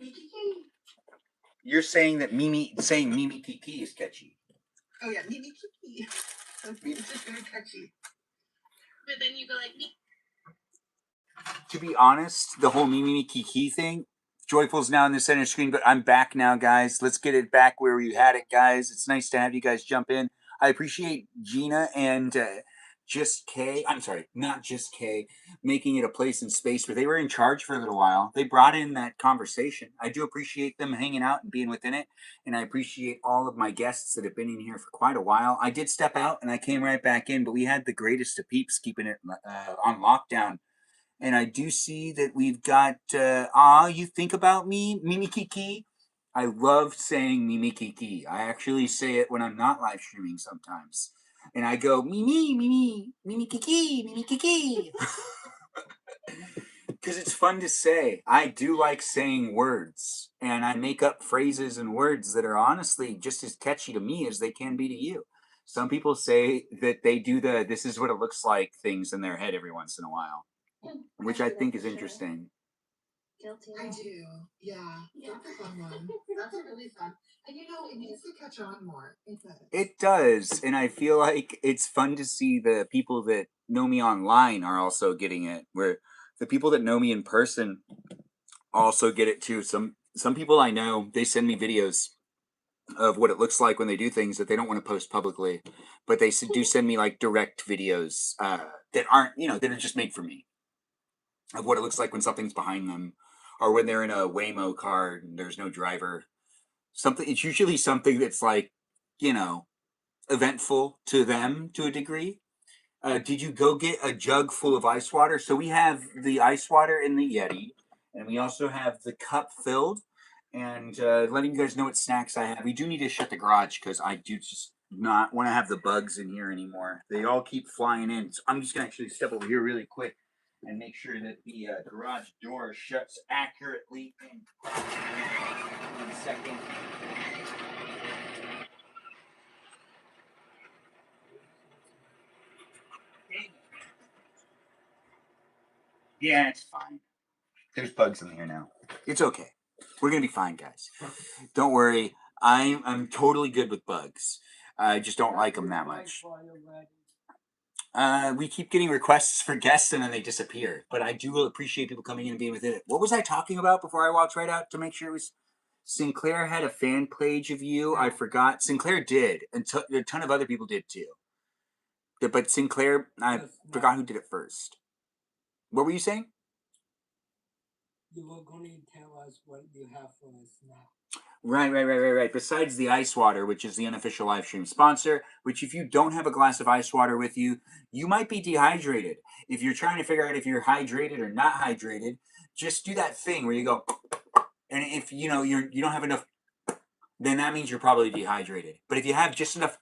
Mikiki. You're saying that saying Mimi Kiki is catchy. Oh yeah, Mikiki. It's just very catchy. But then you go like, "Me." To be honest, the whole Mimi Kiki thing, Joyful's now in the center screen, but I'm back now, guys. Let's get it back where we had it, guys. It's nice to have you guys jump in. I appreciate Gina and not just Kay, making it a place and space where they were in charge for a little while. They brought in that conversation. I do appreciate them hanging out and being within it, and I appreciate all of my guests that have been in here for quite a while. I did step out and I came right back in, but we had the greatest of peeps keeping it on lockdown. And I do see that we've got, you think about me, Mimi Kiki. I love saying Mimi Kiki. I actually say it when I'm not live streaming sometimes. And I go, Mimi Kiki. Because it's fun to say. I do like saying words. And I make up phrases and words that are honestly just as catchy to me as they can be to you. Some people say that they do this is what it looks like things in their head every once in a while, which I think is interesting. Guilty. I do. Yeah. That's a fun one. That's a really fun. And it needs to catch on more. It does. It does. And I feel like it's fun to see the people that know me online are also getting it. Where the people that know me in person also get it too. Some people I know, they send me videos of what it looks like when they do things that they don't want to post publicly, but they do send me like direct videos that aren't, that are just made for me, of what it looks like when something's behind them, or when they're in a Waymo car and there's no driver. It's usually something that's like, eventful to them to a degree. Did you go get a jug full of ice water? So we have the ice water in the Yeti, and we also have the cup filled. And letting you guys know what snacks I have. We do need to shut the garage because I do just not want to have the bugs in here anymore. They all keep flying in. So I'm just going to actually step over here really quick and make sure that the garage door shuts accurately in 1 second. Yeah, it's fine. There's bugs in here now. It's okay. We're gonna be fine, guys. Don't worry. I'm totally good with bugs. I just don't like them that much. We keep getting requests for guests and then they disappear. But I do appreciate people coming in and being within it. What was I talking about before I walked right out to make sure it was? Sinclair had a fan page of you. I forgot. Sinclair did, and a ton of other people did too. But Sinclair, I forgot who did it first. What were you saying? You were going to tell us what you have for us now. Right. Besides the ice water, which is the unofficial live stream sponsor, which if you don't have a glass of ice water with you, you might be dehydrated. If you're trying to figure out if you're hydrated or not hydrated, just do that thing where you go, and if you don't have enough, then that means you're probably dehydrated. But if you have just enough,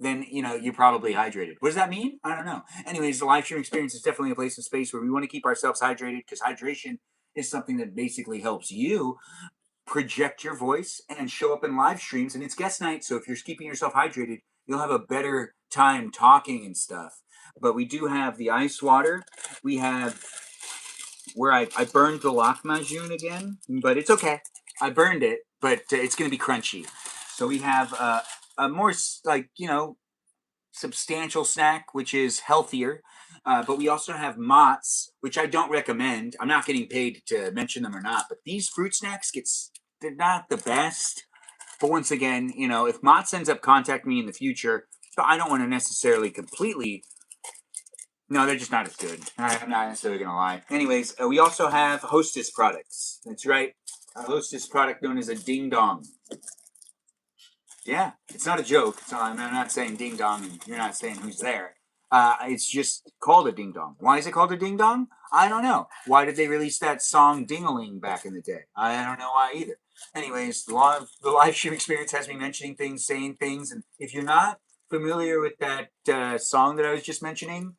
then you're probably hydrated. What does that mean? I don't know. Anyways, the live stream experience is definitely a place and space where we want to keep ourselves hydrated, because hydration is something that basically helps you project your voice and show up in live streams, and it's guest night, so if you're keeping yourself hydrated, you'll have a better time talking and stuff. But we do have the ice water. We have where I burned the lahmacun again, but it's okay. I burned it, but it's going to be crunchy. So we have a more substantial snack, which is healthier. But we also have Mott's, which I don't recommend. I'm not getting paid to mention them or not, but these fruit snacks they're not the best. But once again, if Mott's ends up contacting me in the future, I don't want to necessarily completely. No, they're just not as good. I'm not necessarily going to lie. Anyways, we also have Hostess products. That's right. A Hostess product known as a Ding Dong. Yeah, it's not a joke. I'm not saying ding dong and you're not saying who's there. It's just called a ding dong. Why is it called a ding dong? I don't know. Why did they release that song Ding-a-ling back in the day? I don't know why either. Anyways, the live stream experience has me mentioning things, saying things, and if you're not familiar with that song that I was just mentioning,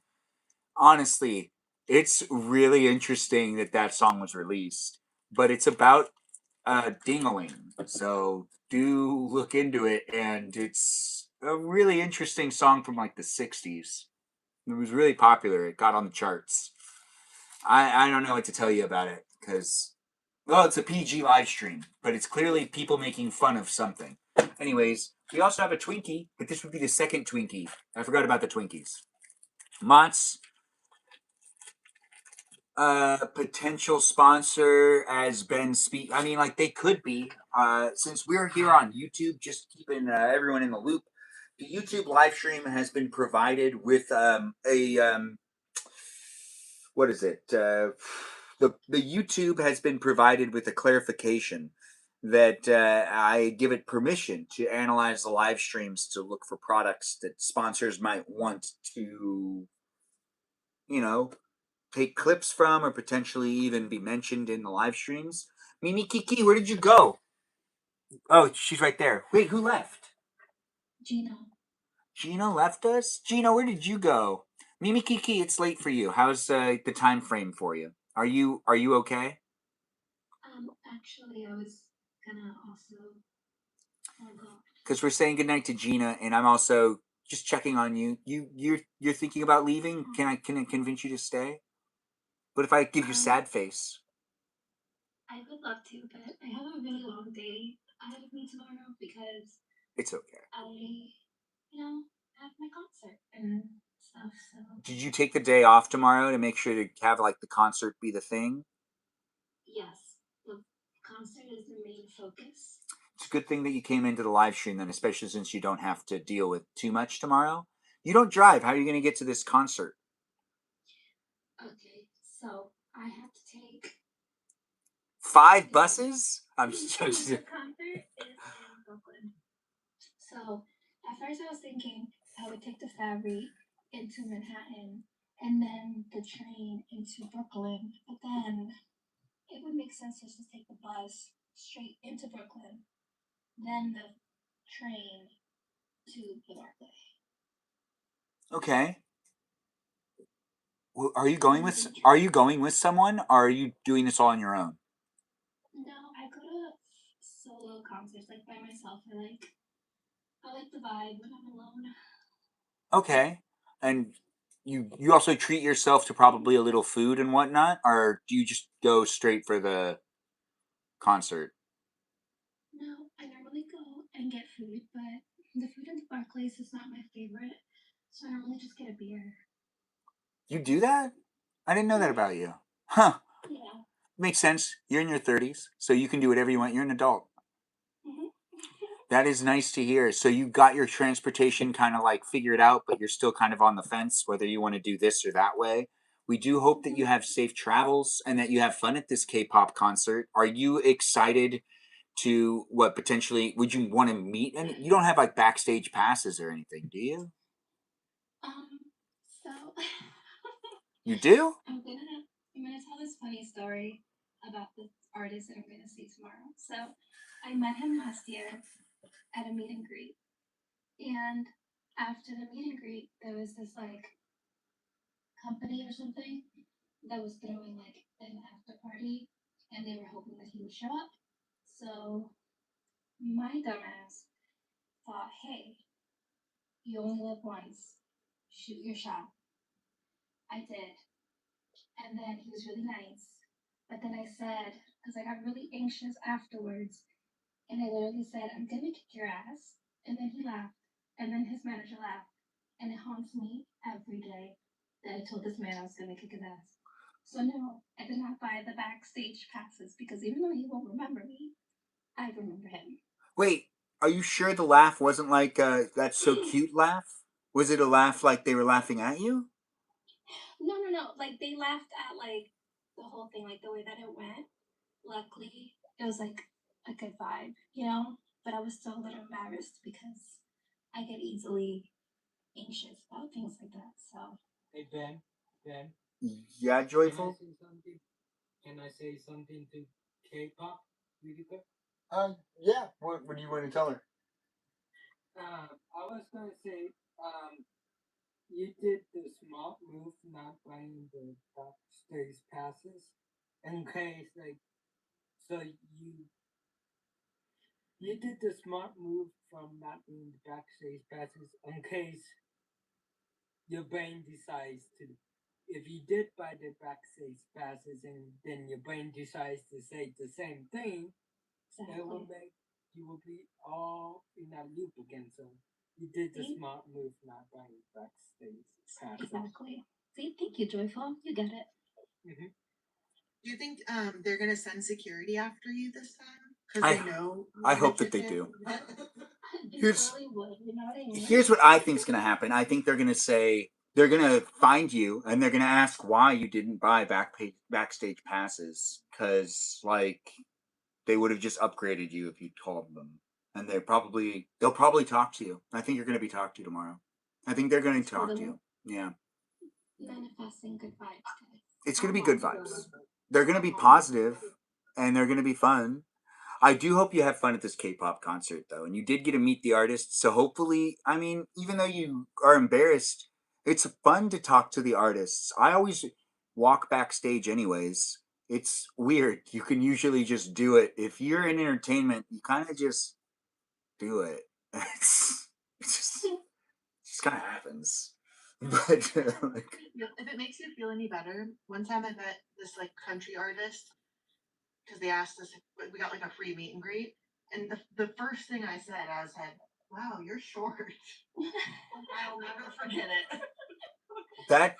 honestly, it's really interesting that song was released. But it's about Ding-a-ling. So do look into it, and it's a really interesting song from like the 60s. It was really popular. It got on the charts. I don't know what to tell you about it because, well, it's a PG live stream, but it's clearly people making fun of something. Anyways, we also have a Twinkie, but this would be the second Twinkie. I forgot about the Twinkies. Mott's potential sponsor as Ben speak. I mean, like they could be. Since we're here on YouTube, just keeping everyone in the loop. The YouTube live stream has been provided with what is it? The YouTube has been provided with a clarification that I give it permission to analyze the live streams to look for products that sponsors might want to, take clips from or potentially even be mentioned in the live streams. Mimi Kiki, where did you go? Oh, she's right there. Wait, who left? Gino. Gina left us? Gina, where did you go? Mimi Kiki, it's late for you. How's the time frame for you? Are you okay? Actually, I was gonna also go. Because we're saying goodnight to Gina, and I'm also just checking on you. You're thinking about leaving? Can I convince you to stay? What if I give you sad face? I would love to, but I have a really long day ahead of me tomorrow because It's okay. I, have my concert and stuff. So Did you take the day off tomorrow to make sure to have like the concert be the thing? yes, the concert is the main focus. It's a good thing that you came into the live stream then, especially since you don't have to deal with too much tomorrow. You don't drive. How are you going to get to this concert? Okay, so I have to take 5 buses? I'm the so concert is in Brooklyn. So at first I was thinking I would take the ferry into Manhattan and then the train into Brooklyn, but then it would make sense to just take the bus straight into Brooklyn, then the train to the Barclay. Okay. Well, are you going with someone, or are you doing this all on your own? No, I go to solo concerts like by myself. I like the vibe when I'm alone. Okay. And you also treat yourself to probably a little food and whatnot, or do you just go straight for the concert? No, I normally go and get food, but the food in the Barclays is not my favorite, so I normally just get a beer. You do that? I didn't know that about you. Huh. Yeah. Makes sense. You're in your 30s, so you can do whatever you want. You're an adult. Mm-hmm. That is nice to hear. So you got your transportation kind of like figured out, but you're still kind of on the fence whether you want to do this or that way. We do hope that you have safe travels and that you have fun at this K-pop concert. Are you excited to what potentially would you want to meet? And you don't have like backstage passes or anything, do you? So You do? I'm gonna tell this funny story about this artist that I'm gonna see tomorrow. So I met him last year at a meet and greet, and after the meet and greet, there was this like company or something that was throwing like an after party, and they were hoping that he would show up. So my dumbass thought, hey, you only live once, shoot your shot. I did, and then he was really nice. But then I said, because I got really anxious afterwards, and I literally said, I'm gonna kick your ass. And then he laughed, and then his manager laughed, and it haunts me every day that I told this man I was going to kick his ass. So no, I did not buy the backstage passes because even though he won't remember me, I remember him. Wait, are you sure the laugh wasn't like that's so cute laugh? Was it a laugh like they were laughing at you? No. Like they laughed at like the whole thing, like the way that it went. Luckily, it was like a good vibe, you know? But I was still a little embarrassed because I get easily anxious about things like that. So Hey Ben, Yeah, can I Joyful. say something? Can I say something to K-pop really quick? Yeah. What do you want to tell her? I was gonna say, you did the smart move not buying the backstage passes in case like so you did the smart move from not buying the backstage passes in case your brain decides to if you did buy the backstage passes and then your brain decides to say the same thing, it will make you will be all in that loop again. So you did the smart move not buying backstage passes. exactly. See, thank you, Joyful. You get it. Mm-hmm. Do you think they're gonna send security after you this time? Because they know. I hope that they do. Here's here's what I think is going to happen. I think they're going to say they're going to find you and they're going to ask why you didn't buy backstage passes because like they would have just upgraded you if you told them, and they'll probably talk to you. I think you're going to be talked to tomorrow. I think they're going to talk to you. Yeah, Manifesting good vibes today. it's going to be good vibes. They're going to be positive, and they're going to be fun. I do hope you have fun at this K-pop concert, though, and you did get to meet the artists. So hopefully, I mean, even though you are embarrassed, it's fun to talk to the artists. I always walk backstage, anyways. It's weird. You can usually just do it if you're in entertainment. You kind of just do it. It just kind of happens. But like, If it makes you feel any better, one time I met this like country artist because they asked us if we got like a free meet and greet, and the first thing I said, "Wow, you're short." I'll never forget it.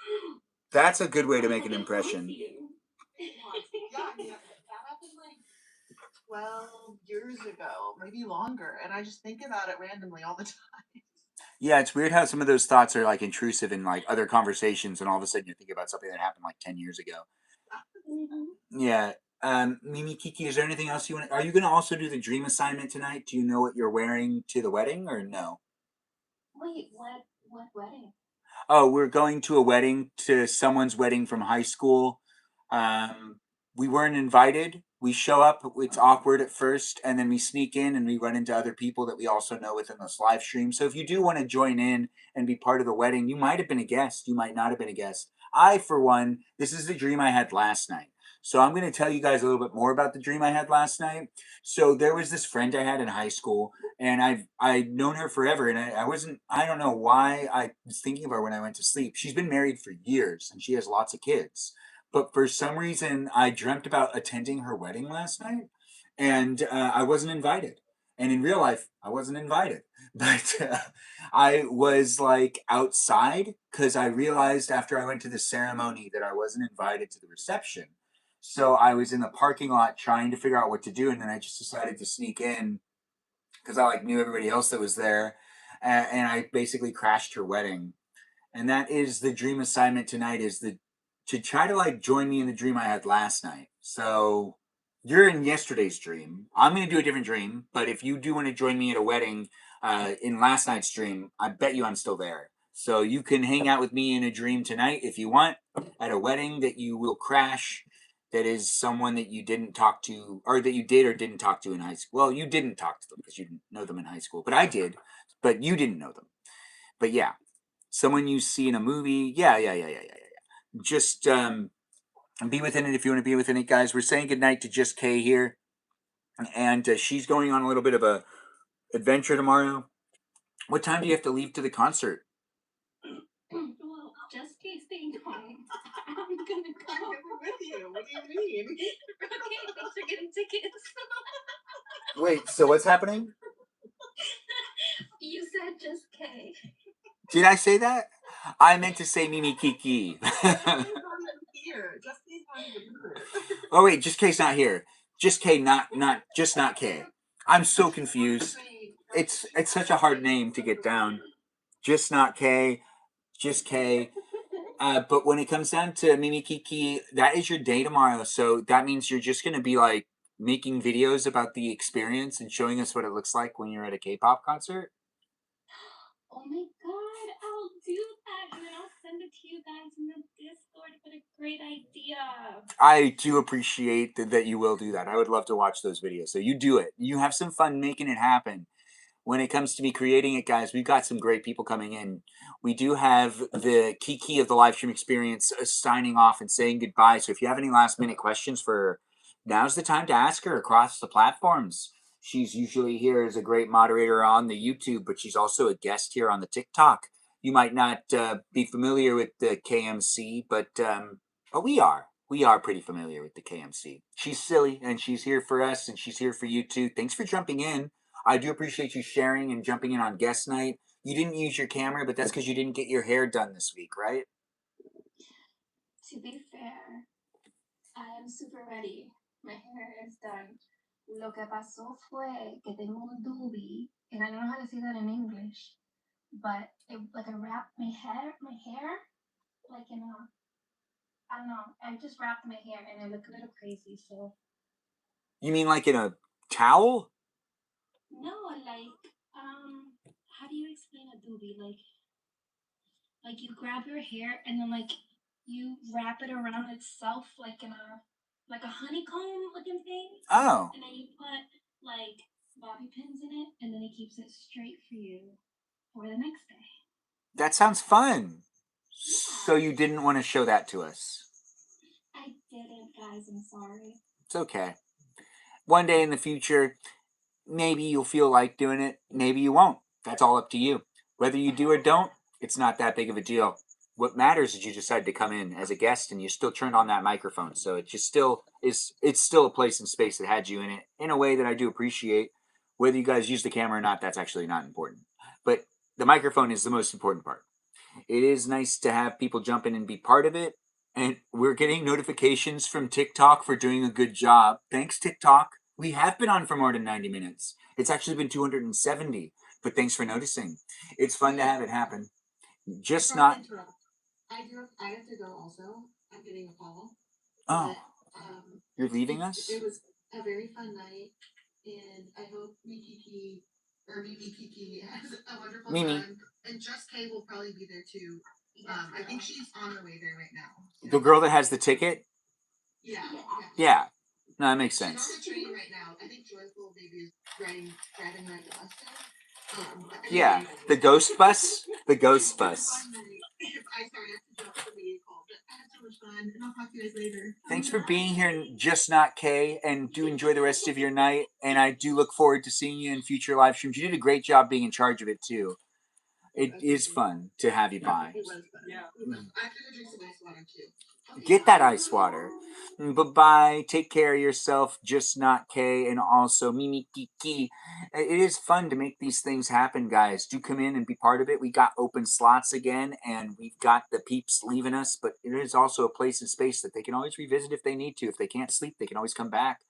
that's a good way to make an impression. Yeah, that happened like 12 years ago, maybe longer, and I just think about it randomly all the time. Yeah, it's weird how some of those thoughts are like intrusive in like other conversations, and all of a sudden you're thinking about something that happened like 10 years ago. Yeah. Mimi Kiki, is there anything else you want? Are you going to also do the dream assignment tonight? Do you know what you're wearing to the wedding, or no? Wait, what wedding? Oh, we're going to a wedding, to someone's wedding from high school. We weren't invited. We show up. It's awkward at first, and then we sneak in and we run into other people that we also know within this live stream. So if you do want to join in and be part of the wedding, you might have been a guest. You might not have been a guest. I, for one, this is the dream I had last night. So I'm going to tell you guys a little bit more about the dream I had last night. So there was this friend I had in high school, and I've known her forever, and I don't know why I was thinking of her when I went to sleep. She's been married for years and she has lots of kids, but for some reason I dreamt about attending her wedding last night, and I wasn't invited. And in real life, I wasn't invited, but I was like outside because I realized after I went to the ceremony that I wasn't invited to the reception. So I was in the parking lot trying to figure out what to do, and then I just decided to sneak in because I like knew everybody else that was there, and I basically crashed her wedding. And that is the dream assignment tonight: is the to try to like join me in the dream I had last night. So you're in yesterday's dream. I'm gonna do a different dream, but if you do want to join me at a wedding in last night's dream, I bet you I'm still there. So you can hang out with me in a dream tonight if you want at a wedding that you will crash, that is someone that you didn't talk to, or that you did or didn't talk to in high school. Well, you didn't talk to them because you didn't know them in high school, but I did, but you didn't know them. But yeah, someone you see in a movie. Yeah. Just be within it if you want to be within it, guys. We're saying goodnight to Just Kay here, and she's going on a little bit of a adventure tomorrow. What time do you have to leave to the concert? Well, just Kay staying home. I'm gonna go. I'm coming with you. What do you mean? Okay, thanks for getting tickets. Wait, so what's happening? You said just Kay. Did I say that? I meant to say Mimi Kiki. Here, just K's not even here. Oh wait, just K's not here. Just K, not K. I'm so confused. It's such a hard name to get down. Just not K. Just K. But when it comes down to Mimi Kiki, that is your day tomorrow. So that means you're just gonna be like making videos about the experience and showing us what it looks like when you're at a K-pop concert. Oh my god, I'll do that and then I'll send it to you guys in the Discord. What a great idea. I do appreciate that you will do that. I would love to watch those videos. So you do it. You have some fun making it happen. When it comes to me creating it, guys, we've got some great people coming in. We do have the Kiki of the live stream experience signing off and saying goodbye. So if you have any last minute questions for her, now's the time to ask her across the platforms. She's usually here as a great moderator on the YouTube, but she's also a guest here on the TikTok. You might not be familiar with the KMC, but we are. We are pretty familiar with the KMC. She's silly, and she's here for us, and she's here for you too. Thanks for jumping in. I do appreciate you sharing and jumping in on guest night. You didn't use your camera, but that's because you didn't get your hair done this week, right? To be fair, I am super ready. My hair is done. Lo que pasó fue que tengo un doobie, and I don't know how to say that in English, but it like I wrapped my hair like in a, I don't know. I just wrapped my hair and I look a little crazy. So You mean like in a towel? no, like how do you explain a doobie? Like you grab your hair and then like you wrap it around itself like in a like a honeycomb looking thing. Oh. And then you put like bobby pins in it and then it keeps it straight for you for the next day. That sounds fun. So you didn't want to show that to us? I didn't, guys. I'm sorry. It's okay. One day in the future, maybe you'll feel like doing it. Maybe you won't. That's all up to you. Whether you do or don't, it's not that big of a deal. What matters is you decide to come in as a guest and you still turned on that microphone. So it just still is, it's still a place and space that had you in it in a way that I do appreciate. Whether you guys use the camera or not, that's actually not important. But the microphone is the most important part. It is nice to have people jump in and be part of it. And we're getting notifications from TikTok for doing a good job. Thanks, TikTok. We have been on for more than 90 minutes. It's actually been 270, but thanks for noticing. It's fun to have it happen. Just not. I have to go also. I'm getting a call. Oh. But, You're leaving us? It was a very fun night, and I hope Mimi Kiki has a wonderful time. And Just Kay will probably be there too. I think she's on her way there right now. The girl that has the ticket? Yeah. Yeah. No, that makes sense. She's on the train right now. I think Joyful maybe is driving right bus there. Yeah, the ghost bus? The ghost bus. I'm sorry, I have to jump for the call, but I had so much fun, and I'll talk to you guys later. Thanks for being here, Just Not K, and do enjoy the rest of your night, and I do look forward to seeing you in future live streams. You did a great job being in charge of it, too. It is fun to have you by. It was fun. Yeah. I have to go drink some ice water, too. Get that ice water. Bye-bye. Take care of yourself, Just Not K, and also Mimi Kiki. It is fun to make these things happen, guys. Do come in and be part of it. We got open slots again, and we've got the peeps leaving us, but it is also a place and space that they can always revisit if they need to. If they can't sleep, they can always come back.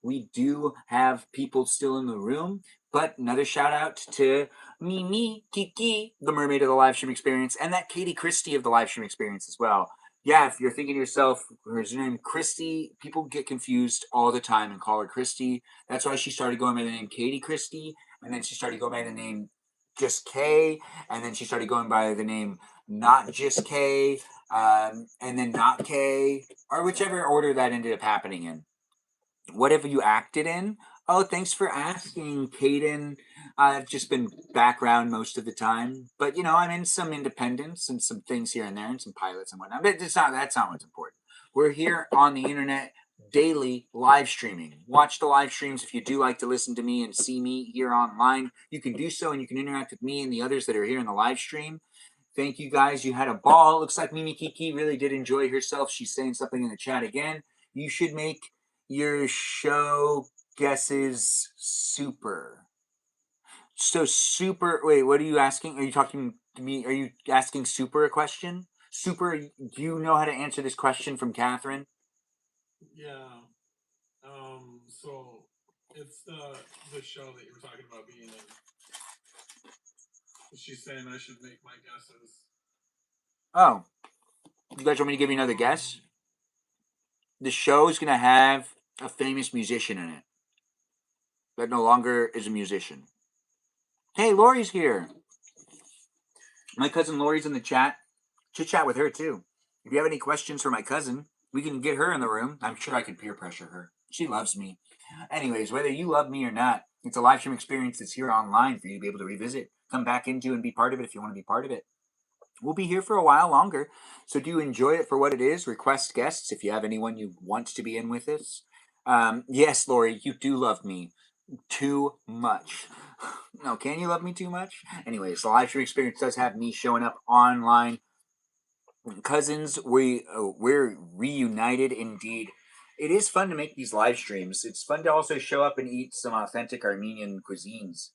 We do have people still in the room, but another shout out to Mimi Kiki, the mermaid of the live stream experience, and that Katie Christie of the live stream experience as well. Yeah, if you're thinking to yourself, where's her name? Christy. People get confused all the time and call her Christy. That's why she started going by the name Katie Christie, and then she started going by the name Just K, and then she started going by the name Not Just K, and then Not K, or whichever order that ended up happening in. Whatever you acted in. Oh, thanks for asking, Kaden. I've just been background most of the time, but I'm in some independents and some things here and there, and some pilots and whatnot. But that's not what's important. We're here on the internet daily live streaming. Watch the live streams if you do like to listen to me and see me here online. You can do so, and you can interact with me and the others that are here in the live stream. Thank you guys. You had a ball. Looks like Mimi Kiki really did enjoy herself. She's saying something in the chat again. You should make your show guesses super. So super. Wait, what are you asking? Are you talking Are you asking Super a question? Super, do you know how to answer this question from Catherine? Yeah. So it's the show that you were talking about being in. She's saying I should make my guesses. Oh, you guys want me to give you another guess? The show is going to have a famous musician in it that no longer is a musician. Hey, Lori's here. My cousin Lori's in the chat. Chit chat with her too. If you have any questions for my cousin, we can get her in the room. I'm sure I can peer pressure her. She loves me. Anyways, whether you love me or not, it's a live stream experience that's here online for you to be able to revisit, come back into, and be part of it if you want to be part of it. We'll be here for a while longer, so do enjoy it for what it is. Request guests if you have anyone you want to be in with us. Yes, Lori, you do love me too much. No, can you love me too much? Anyways, the live stream experience does have me showing up online. Cousins, we're reunited indeed. It is fun to make these live streams. It's fun to also show up and eat some authentic Armenian cuisines.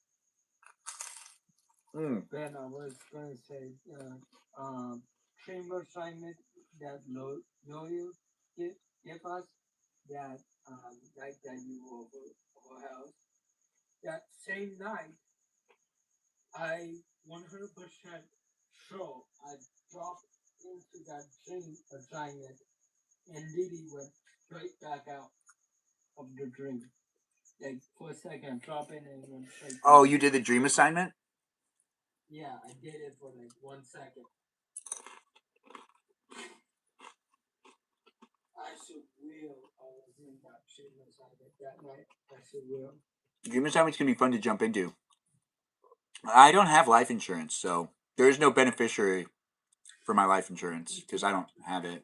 Ben, I was going to say, chamber assignment that Loyal give us that night that you were over house. That same night, I 100% sure I dropped into that dream assignment and Lily went straight back out of the dream. Like for a second, drop in and went straight. Oh, you did the dream assignment? Yeah, I did it for like 1 second. I should will I was in that dream assignment that night. I should will. Dream assignment's gonna be fun to jump into. I don't have life insurance, so there is no beneficiary for my life insurance because I don't have it.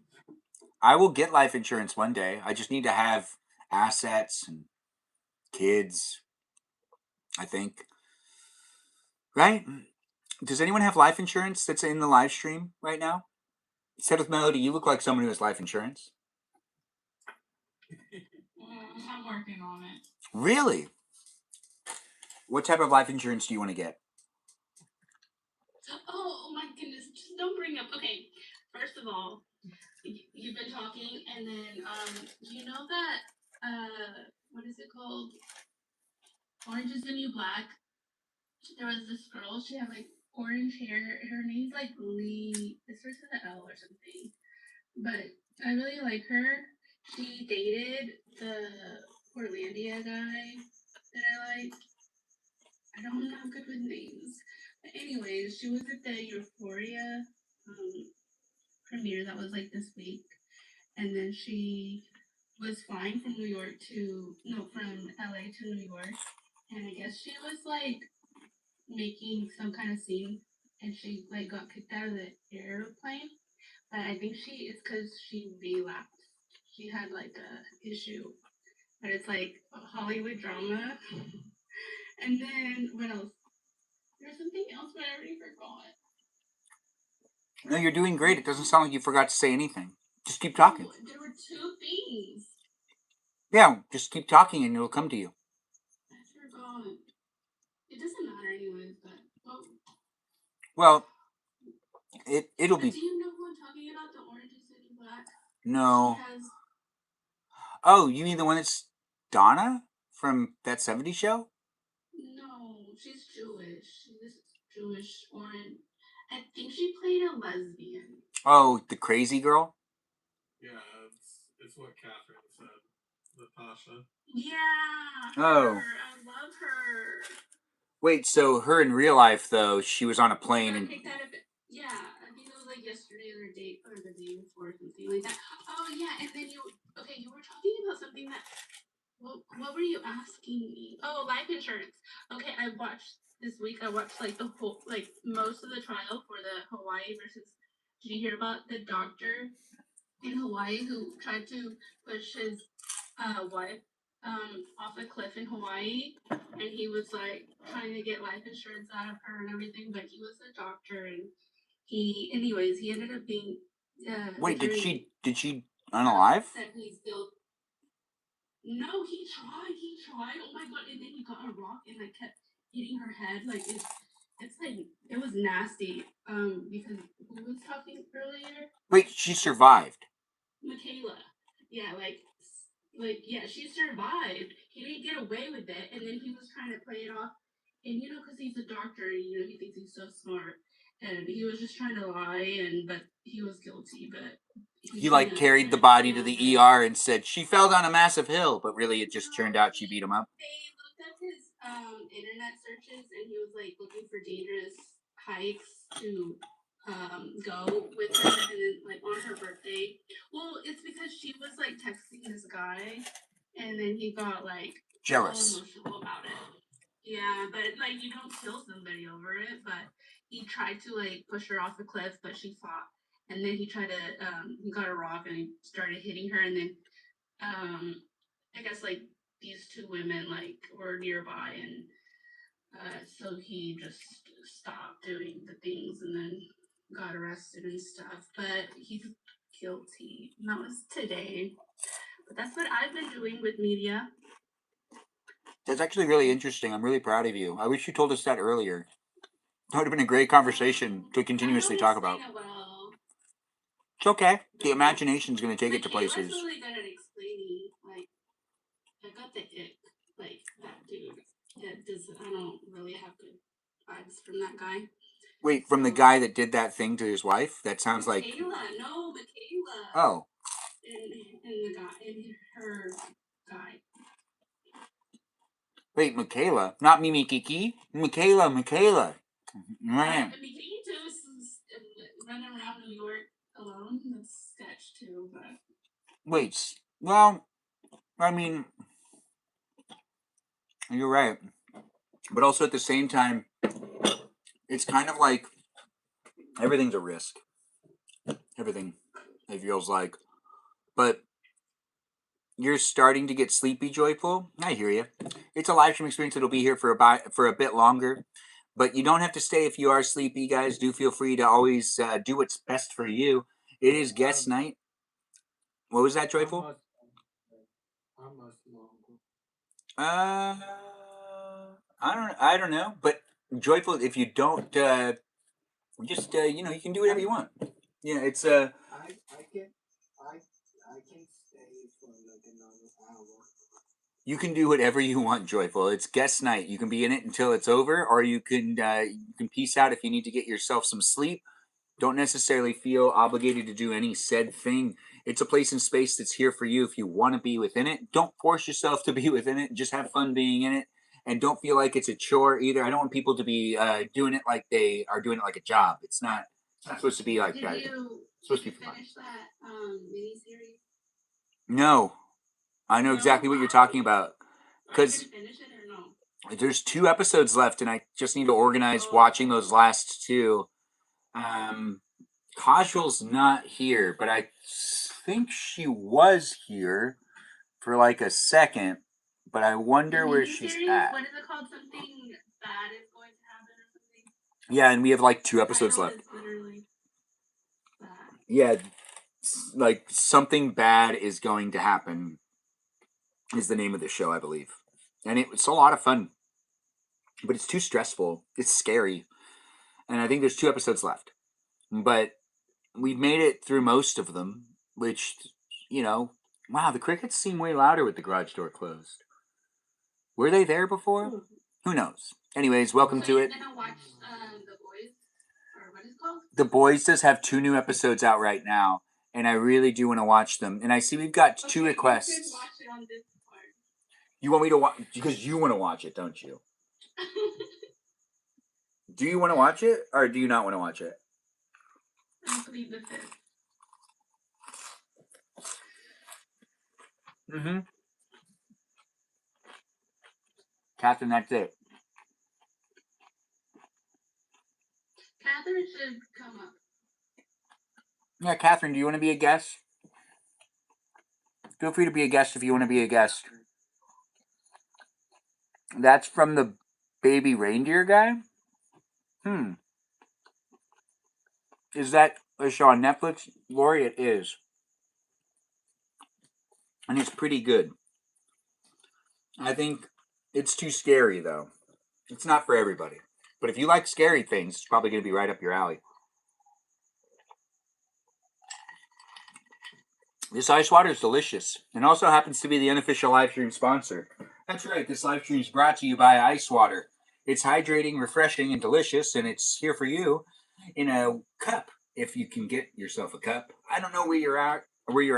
I will get life insurance one day. I just need to have assets and kids, I think. Right? Does anyone have life insurance that's in the live stream right now? Except with Melody, you look like someone who has life insurance. I'm working on it. Really? What type of life insurance do you want to get? Oh my goodness! Just don't bring up. Okay, first of all, you've been talking, and then you know that what is it called? Orange is the New Black. There was this girl. She had like orange hair. Her name's like Lee. It starts with an L or something. But I really like her. She dated the Portlandia guy that I like. I'm not good with names. But anyways, she was at the Euphoria premiere that was like this week. And then she was flying from from LA to New York. And I guess she was like making some kind of scene and she like got kicked out of the airplane. But I think it's because she relapsed. She had like a issue. But it's like a Hollywood drama. And then what else? There's something else, but I already forgot. No, you're doing great. It doesn't sound like you forgot to say anything. Just keep talking. No, there were two things. Yeah, just keep talking and it'll come to you. I forgot. It doesn't matter anyways, but Well, it'll be. Do you know who I'm talking about? The Orange is the New Black? No. She has... Oh, you mean the one that's Donna from that 70s show? No, she's Jewish. She's this Jewish orange. I think she played a lesbian. Oh, the crazy girl? Yeah, it's what Catherine said. Natasha. Yeah. Oh. Her. I love her. Wait, so her in real life though, she was on a plane and Kicked out of it. Yeah, I think it was like yesterday or the day before, something like that. Oh yeah, and then you were talking about something that. What were you asking me? Oh, life insurance. Okay, I watched this week. I watched like the whole, like most of the trial for the Hawaii versus. Did you hear about the doctor in Hawaii who tried to push his wife off a cliff in Hawaii, and he was like trying to get life insurance out of her and everything, but he was a doctor, and he ended up being. Wait, did she unalive? Said he still. No, he tried. Oh my god! And then he got a rock and like kept hitting her head. Like it's like it was nasty. Because who was talking earlier? Wait, she survived. Michaela. Yeah, like yeah, she survived. He didn't get away with it, and then he was trying to play it off. And because he's a doctor, he thinks he's so smart, and he was just trying to lie, but he was guilty. But He like carried the body to the ER and said she fell down a massive hill, but really it just turned out she beat him up. They looked up his internet searches, and he was like looking for dangerous hikes to go with her, and then like on her birthday. Well, it's because she was like texting this guy, and then he got like Jealous. all emotional about it. Yeah, but like you don't kill somebody over it. But he tried to like push her off the cliff, but she fought. And then he tried to he got a rock and he started hitting her, and then I guess like these two women like were nearby, and so he just stopped doing the things and then got arrested and stuff. But he's guilty. And that was today. But that's what I've been doing with media. That's actually really interesting. I'm really proud of you. I wish you told us that earlier. That would have been a great conversation to continuously talk about. Well. It's okay. The imagination's going to take it to places. Michaela's really good at explaining. Like, I got the ick. Like, that dude. I don't really have good vibes from that guy. Wait, from the guy that did that thing to his wife? That sounds like... Michaela. Oh. And her guy. Wait, Michaela? Not Mimi Kiki? Michaela. Man. Mickey too is running around New York alone. That's sketch too, but... Wait, well, I mean, you're right. But also at the same time, it's kind of like everything's a risk. Everything, it feels like. But you're starting to get sleepy, Joyful. I hear you. It's a live stream experience that'll be here for a bit longer. But you don't have to stay if you are sleepy, guys. Do feel free to always do what's best for you. It is guest night. What was that, Joyful? I don't know. But Joyful, if you don't, just you can do whatever you want. Yeah, it's I can stay for like another hour. You can do whatever you want, Joyful. It's guest night. You can be in it until it's over, or you can peace out if you need to get yourself some sleep. Don't necessarily feel obligated to do any said thing. It's a place and space that's here for you if you want to be within it. Don't force yourself to be within it. Just have fun being in it. And don't feel like it's a chore either. I don't want people to be doing it like they are doing it like a job. It's not supposed to be like that. It's supposed to be fun. Finish that miniseries? No. I know exactly what you're talking about. Because there's 2 episodes left, and I just need to organize watching those last 2. Casual's not here, but I think she was here for like a second. But I wonder where she's at. What is it called? Something bad is going to happen or something? Yeah, and we have like 2 episodes left. Yeah, like something bad is going to happen is the name of the show, I believe. And it's a lot of fun. But it's too stressful. It's scary. And I think there's 2 episodes left. But we've made it through most of them, which, wow, the crickets seem way louder with the garage door closed. Were they there before? Who knows? Anyways, welcome to it. You're gonna watch The Boys? Or what is it called? The Boys does have 2 new episodes out right now, and I really do want to watch them. And I see we've got 2 requests. You could watch it on Discord. You want me to watch? Because you want to watch it, don't you? Do you want to watch it, or do you not want to watch it? I plead the fifth. Mm-hmm. Catherine, that's it. Catherine should come up. Yeah, Catherine, do you want to be a guest? Feel free to be a guest if you want to be a guest. That's from the baby reindeer guy? Is that a show on Netflix? Lori, it is. And it's pretty good. I think it's too scary, though. It's not for everybody. But if you like scary things, it's probably going to be right up your alley. This ice water is delicious and also happens to be the unofficial live stream sponsor. That's right, this live stream is brought to you by Ice Water. It's hydrating, refreshing, and delicious, and it's here for you in a cup if you can get yourself a cup. I don't know where you're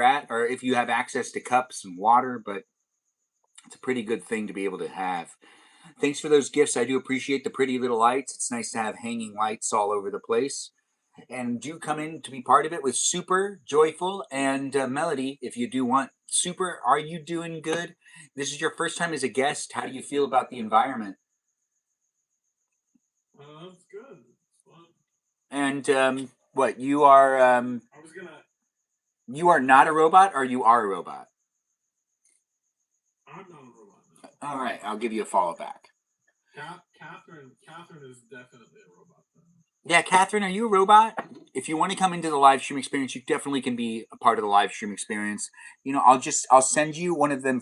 at, or if you have access to cups and water, but it's a pretty good thing to be able to have. Thanks for those gifts. I do appreciate the pretty little lights. It's nice to have hanging lights all over the place. And do come in to be part of it with Super, Joyful, and Melody if you do want. Super, are you doing good? This is your first time as a guest. How do you feel about the environment? That's good. It's fun. And what, you are I was gonna. you are not a robot, or you are a robot? I'm not a robot. No. All right, I'll give you a follow back. Catherine is definitely a robot. Yeah, Catherine, are you a robot? If you want to come into the live stream experience, you definitely can be a part of the live stream experience. You know, I'll send you one of them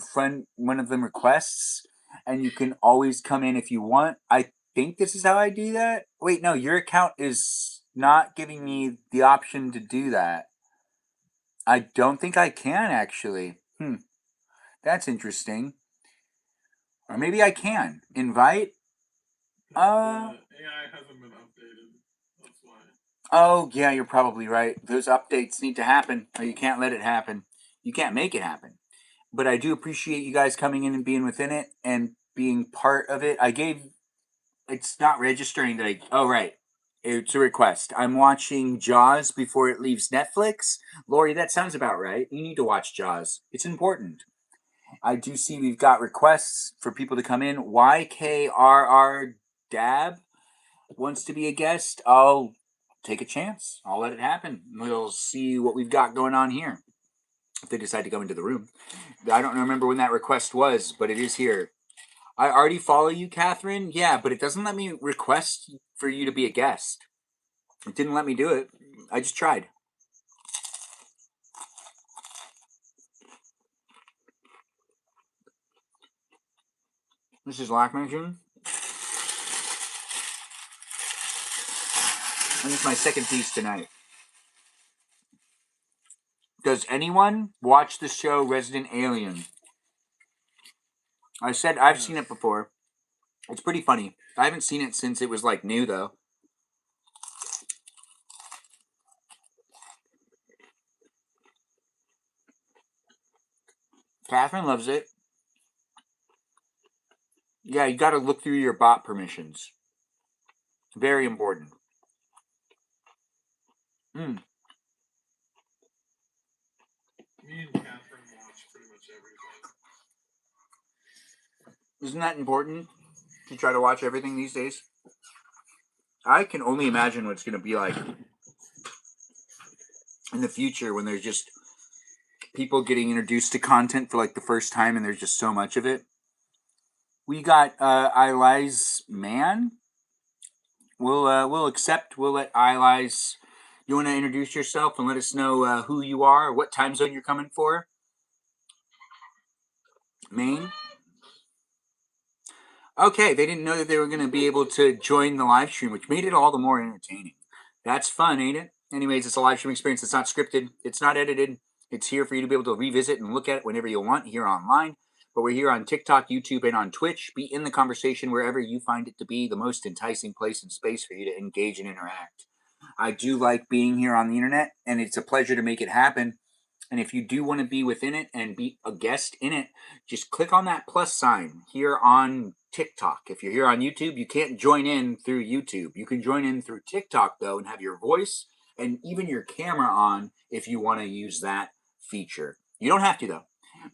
requests, and you can always come in if you want. I think this is how I do that. Wait, no, your account is not giving me the option to do that. I don't think I can actually. That's interesting. Or maybe I can invite. The AI hasn't been updated. That's why. Oh, yeah, you're probably right. Those updates need to happen, or you can't let it happen. You can't make it happen. But I do appreciate you guys coming in and being within it and being part of it. It's not registering that oh, right. It's a request. I'm watching Jaws before it leaves Netflix. Lori, that sounds about right. You need to watch Jaws. It's important. I do see we've got requests for people to come in. YKRR Dab wants to be a guest. I'll take a chance. I'll let it happen. We'll see what we've got going on here. If they decide to go into the room. I don't remember when that request was, but it is here. I already follow you, Catherine. Yeah, but it doesn't let me request for you to be a guest. It didn't let me do it. I just tried. This is Lockmansion. And it's my second piece tonight. Does anyone watch the show Resident Alien? I said I've seen it before. It's pretty funny. I haven't seen it since it was like new though. Catherine loves it. Yeah, you got to look through your bot permissions. Very important. Me and Catherine watch pretty much everything. Isn't that important to try to watch everything these days? I can only imagine what it's going to be like in the future when there's just people getting introduced to content for like the first time and there's just so much of it. We got Eli's man. We'll accept. We'll let Eli's. You want to introduce yourself and let us know who you are, what time zone you're coming for? Maine. Okay, they didn't know that they were going to be able to join the live stream, which made it all the more entertaining. That's fun, ain't it? Anyways, it's a live stream experience. It's not scripted. It's not edited. It's here for you to be able to revisit and look at it whenever you want here online. But we're here on TikTok, YouTube, and on Twitch. Be in the conversation wherever you find it to be the most enticing place and space for you to engage and interact. I do like being here on the internet, and it's a pleasure to make it happen. And if you do want to be within it and be a guest in it, just click on that plus sign here on TikTok. If you're here on YouTube, you can't join in through YouTube. You can join in through TikTok, though, and have your voice and even your camera on if you want to use that feature. You don't have to, though.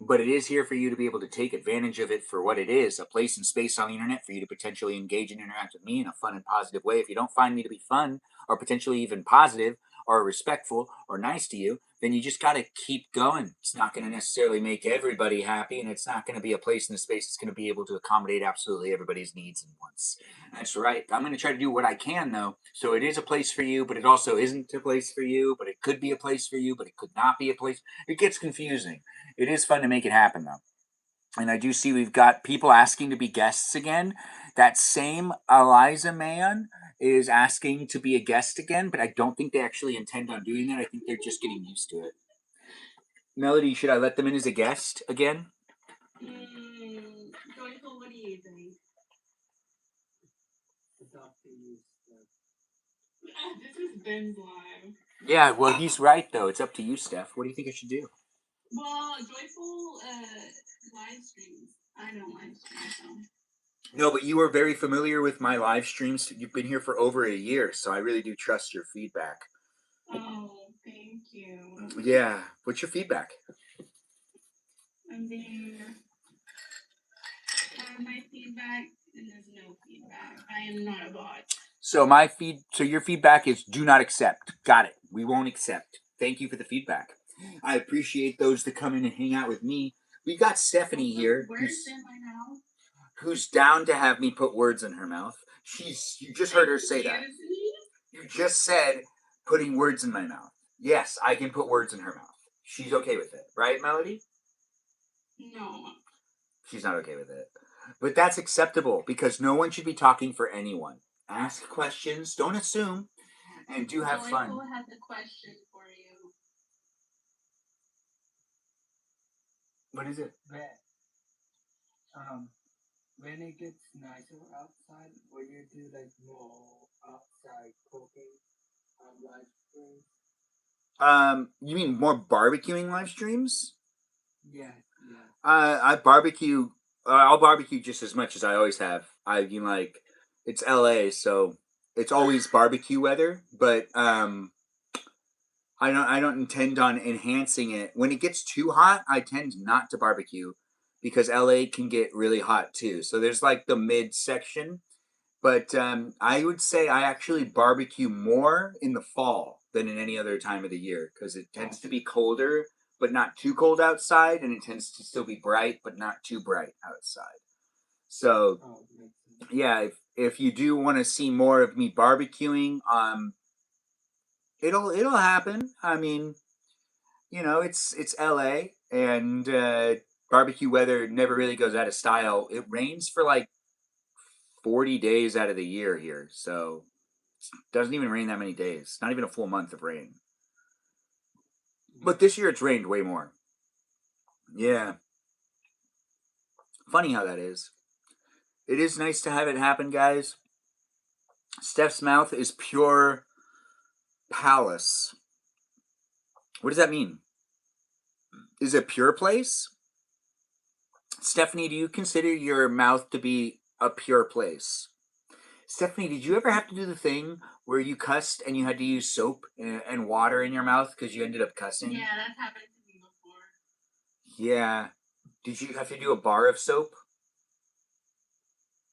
But it is here for you to be able to take advantage of it for what it is, a place and space on the internet for you to potentially engage and interact with me in a fun and positive way. If you don't find me to be fun or potentially even positive or respectful or nice to you, then you just got to keep going. It's not going to necessarily make everybody happy, and it's not going to be a place in the space that's going to be able to accommodate absolutely everybody's needs and wants. That's right. I'm going to try to do what I can, though. So it is a place for you, but it also isn't a place for you, but it could be a place for you, but it could not be a place. It gets confusing. It is fun to make it happen, though. And I do see we've got people asking to be guests again. That same Eliza man is asking to be a guest again, but I don't think they actually intend on doing that. I think they're just getting used to it. Melody, should I let them in as a guest again? Joyful, what do you think? This is Ben's live. Yeah, well, he's right, though. It's up to you, Steph. What do you think I should do? Well, Joyful live streams. I don't live stream, so. No, but you are very familiar with my live streams. You've been here for over a year, so I really do trust your feedback. Oh, thank you. Yeah. What's your feedback? I'm being. My feedback, and there's no feedback. I am not a bot. So your feedback is do not accept. Got it. We won't accept. Thank you for the feedback. I appreciate those that come in and hang out with me. We got Stephanie here, who's down to have me put words in her mouth. You just heard her say that. You just said putting words in my mouth. Yes, I can put words in her mouth. She's okay with it, right, Melody? No. She's not okay with it. But that's acceptable because no one should be talking for anyone. Ask questions, don't assume, and do have fun. Joyful has a question for you. What is it? When it gets nicer outside, will you do like more outside cooking on live streams? You mean more barbecuing live streams? Yeah. I barbecue. I'll barbecue just as much as I always have. I mean, like, it's LA, so it's always barbecue weather. But I don't intend on enhancing it. When it gets too hot, I tend not to barbecue because LA can get really hot too. So there's like the mid section. But I would say I actually barbecue more in the fall than in any other time of the year because it tends to be colder, but not too cold outside, and it tends to still be bright, but not too bright outside. So, yeah, if you do want to see more of me barbecuing, it'll happen. I mean, it's LA, and barbecue weather never really goes out of style. It rains for like 40 days out of the year here, so it doesn't even rain that many days. Not even a full month of rain. But this year it's rained way more. Yeah. Funny how that is. It is nice to have it happen, guys. Steph's mouth is pure palace. What does that mean? Is it pure place? Stephanie, do you consider your mouth to be a pure place? Stephanie, did you ever have to do the thing where you cussed and you had to use soap and water in your mouth because you ended up cussing? Yeah, that's happened to me before. Yeah. Did you have to do a bar of soap?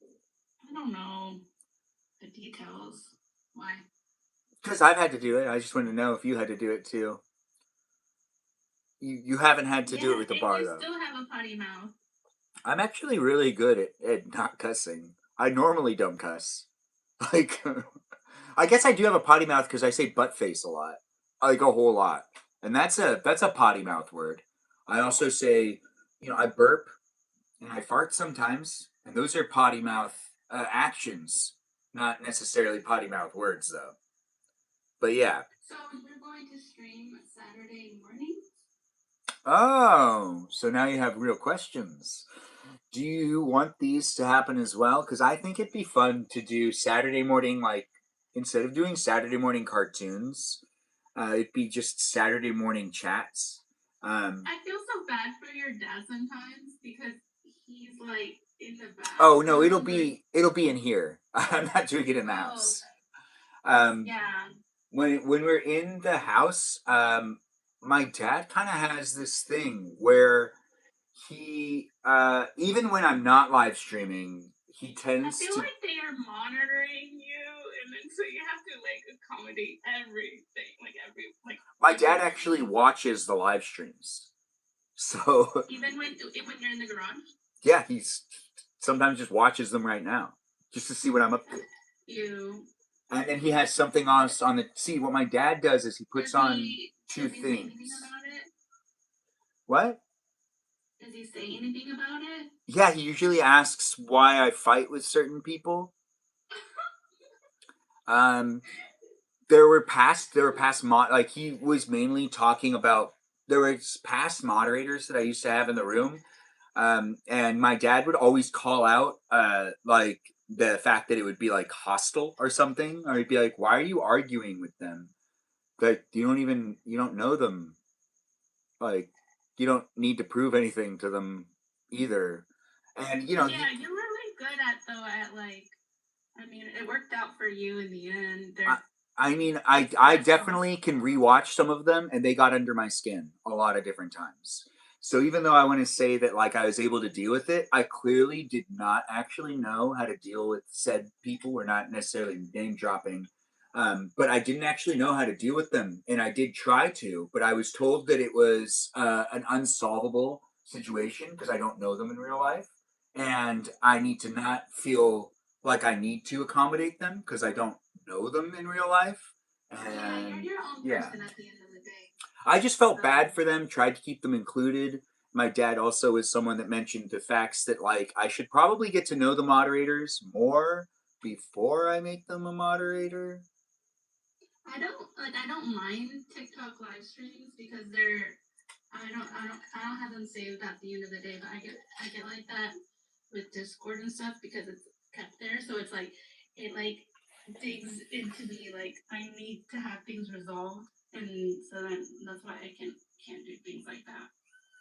I don't know the details. Why? Because I've had to do it. I just wanted to know if you had to do it too. You haven't had to do it with the bar, though. I still have a potty mouth. I'm actually really good at not cussing. I normally don't cuss. Like, I guess I do have a potty mouth because I say butt face a lot. Like, a whole lot. And that's a potty mouth word. I also say, I burp and I fart sometimes. And those are potty mouth actions. Not necessarily potty mouth words, though. But yeah. So you're going to stream Saturday morning? Oh, so now you have real questions. Do you want these to happen as well? Because I think it'd be fun to do Saturday morning, like, instead of doing Saturday morning cartoons, it'd be just Saturday morning chats. I feel so bad for your dad sometimes because he's like in the back. Oh no, it'll be in here. I'm not doing it in the house. Yeah. When we're in the house, my dad kind of has this thing where he even when I'm not live streaming, he tends I feel like they are monitoring you, and then so you have to like accommodate everything, like. My dad actually watches the live streams, so Even when you're in the garage. Yeah, he's sometimes just watches them right now, just to see what I'm up to. You. And then he has something on the. See, what my dad does is he puts on two things. About it? What? Does he say anything about it? Yeah, he usually asks why I fight with certain people. There were past like he was mainly talking about there was past moderators that I used to have in the room. And my dad would always call out like the fact that it would be like hostile or something, or he'd be like, "Why are you arguing with them? Like you don't know them. Like you don't need to prove anything to them either." And Yeah, you're really good at like. I mean, it worked out for you in the end. I definitely can rewatch some of them, and they got under my skin a lot of different times. So even though I want to say that like I was able to deal with it, I clearly did not actually know how to deal with said people. We're not necessarily name dropping, but I didn't actually know how to deal with them, and I did try to, but I was told that it was an unsolvable situation because I don't know them in real life, and I need to not feel like I need to accommodate them because I don't know them in real life. And You're your own person at the end of the day. I just felt bad for them, tried to keep them included. My dad also is someone that mentioned the facts that like I should probably get to know the moderators more before I make them a moderator. I don't mind TikTok live streams because I don't have them saved at the end of the day, but I get like that with Discord and stuff because it's kept there. So it's like it like digs into me like I need to have things resolved, and so then that's why I can't do things like that.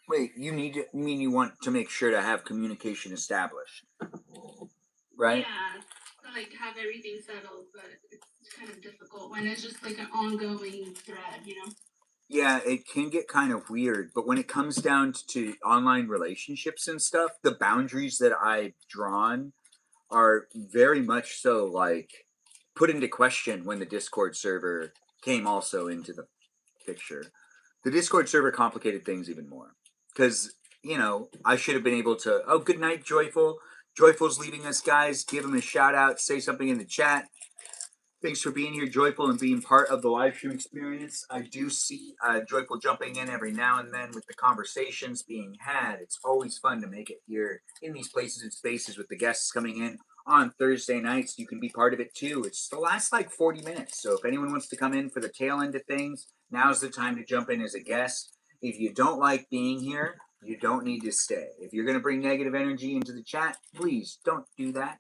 Wait, you mean you want to make sure to have communication established, right? Yeah, to like have everything settled, but it's kind of difficult when it's just like an ongoing thread, you know. Yeah, it can get kind of weird, but when it comes down to online relationships and stuff, the boundaries that I've drawn are very much so like put into question when the Discord server came also into the picture. The Discord server complicated things even more because I should have been able to. Oh, good night, Joyful. Joyful's leaving us, guys. Give him a shout out. Say something in the chat. Thanks for being here, Joyful, and being part of the live stream experience. I do see Joyful jumping in every now and then with the conversations being had. It's always fun to make it here in these places and spaces with the guests coming in on Thursday nights. You can be part of it too. It's the last like 40 minutes. So if anyone wants to come in for the tail end of things, now's the time to jump in as a guest. If you don't like being here, you don't need to stay. If you're going to bring negative energy into the chat, please don't do that.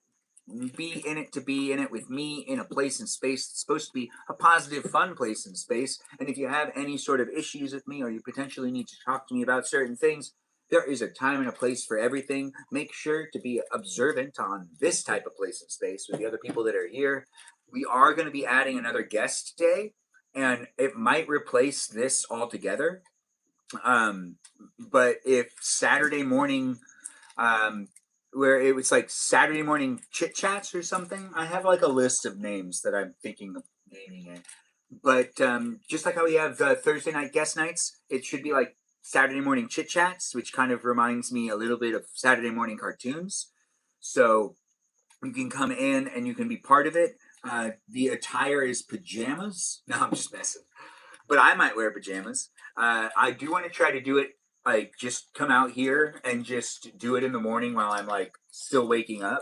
Be in it to be in it with me in a place and space that's supposed to be a positive, fun place and space. And if you have any sort of issues with me or you potentially need to talk to me about certain things, there is a time and a place for everything. Make sure to be observant on this type of place and space with the other people that are here. We are going to be adding another guest today, and it might replace this altogether. But if Saturday morning where it was like Saturday morning chit chats or something. I have like a list of names that I'm thinking of naming it. But just like how we have Thursday night guest nights, it should be like Saturday morning chit chats, which kind of reminds me a little bit of Saturday morning cartoons. So you can come in and you can be part of it. The attire is pajamas. No, I'm just messing. But I might wear pajamas. I do want to try to do it like just come out here and just do it in the morning while I'm like still waking up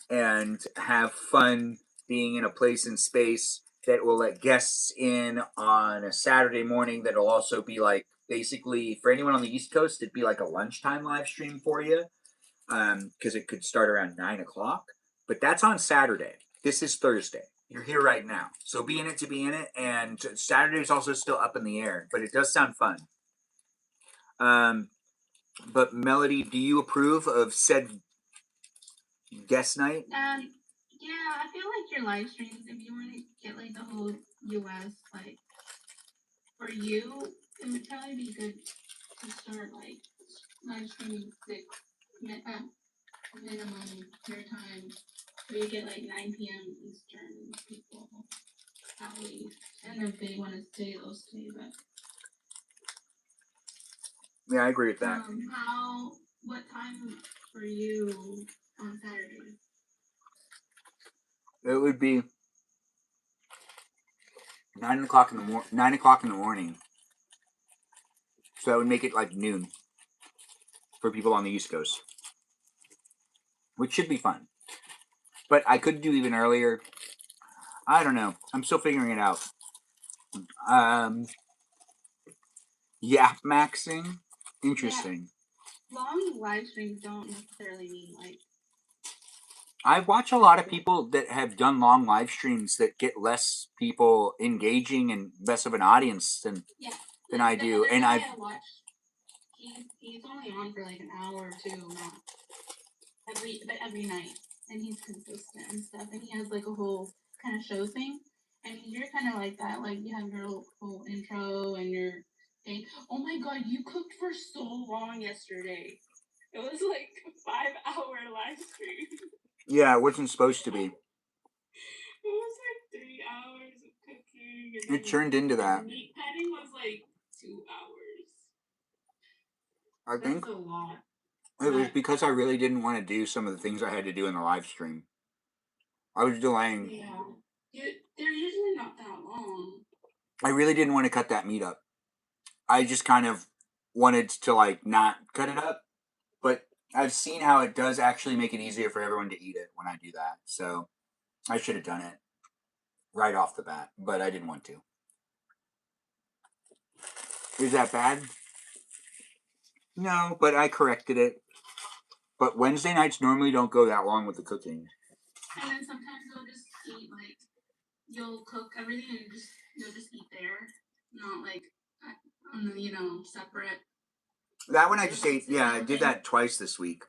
and have fun being in a place and space that will let guests in on a Saturday morning that'll also be like basically for anyone on the East Coast, it'd be like a lunchtime live stream for you because it could start around 9 o'clock. But that's on Saturday. This is Thursday. You're here right now. So be in it to be in it. And Saturday is also still up in the air, but it does sound fun. But Melody, do you approve of said guest night? Yeah, I feel like your live streams, if you want to get like the whole US, like for you, it would probably be good to start like live streaming 6 minimum your time. So you get like 9 p.m. Eastern people at least. And if they want to stay, they'll stay. But yeah, I agree with that. What time for you on Saturdays? It would be 9 o'clock in the morning. So that would make it like noon. for people on the East Coast, which should be fun. But I could do even earlier. I don't know. I'm still figuring it out. Yap maxing, interesting. Long live streams don't necessarily mean like. I watch a lot of people that have done long live streams that get less people engaging and less of an audience than I do. And I watched. He's only on for like an hour or two max. Every night, and he's consistent and stuff, and he has like a whole kind of show thing. And you're kind of like that, like you have your whole intro and your thing. Oh my god, you cooked for so long yesterday. It was like a 5-hour live stream. Yeah, it wasn't supposed to be. It was like 3 hours of cooking. And it turned into that. Meat patting was like 2 hours. I think That's a lot. it was because I really didn't want to do some of the things I had to do in the live stream. I was delaying. Yeah. They're usually not that long. I really didn't want to cut that meat up. I just kind of wanted to like not cut it up. But I've seen how it does actually make it easier for everyone to eat it when I do that. So I should have done it right off the bat, but I didn't want to. Is that bad? No, but I corrected it. But Wednesday nights normally don't go that long with the cooking. And then sometimes you'll just eat like you'll cook everything and you'll just eat there, not like separate. That one I just ate. Yeah, I did that twice this week.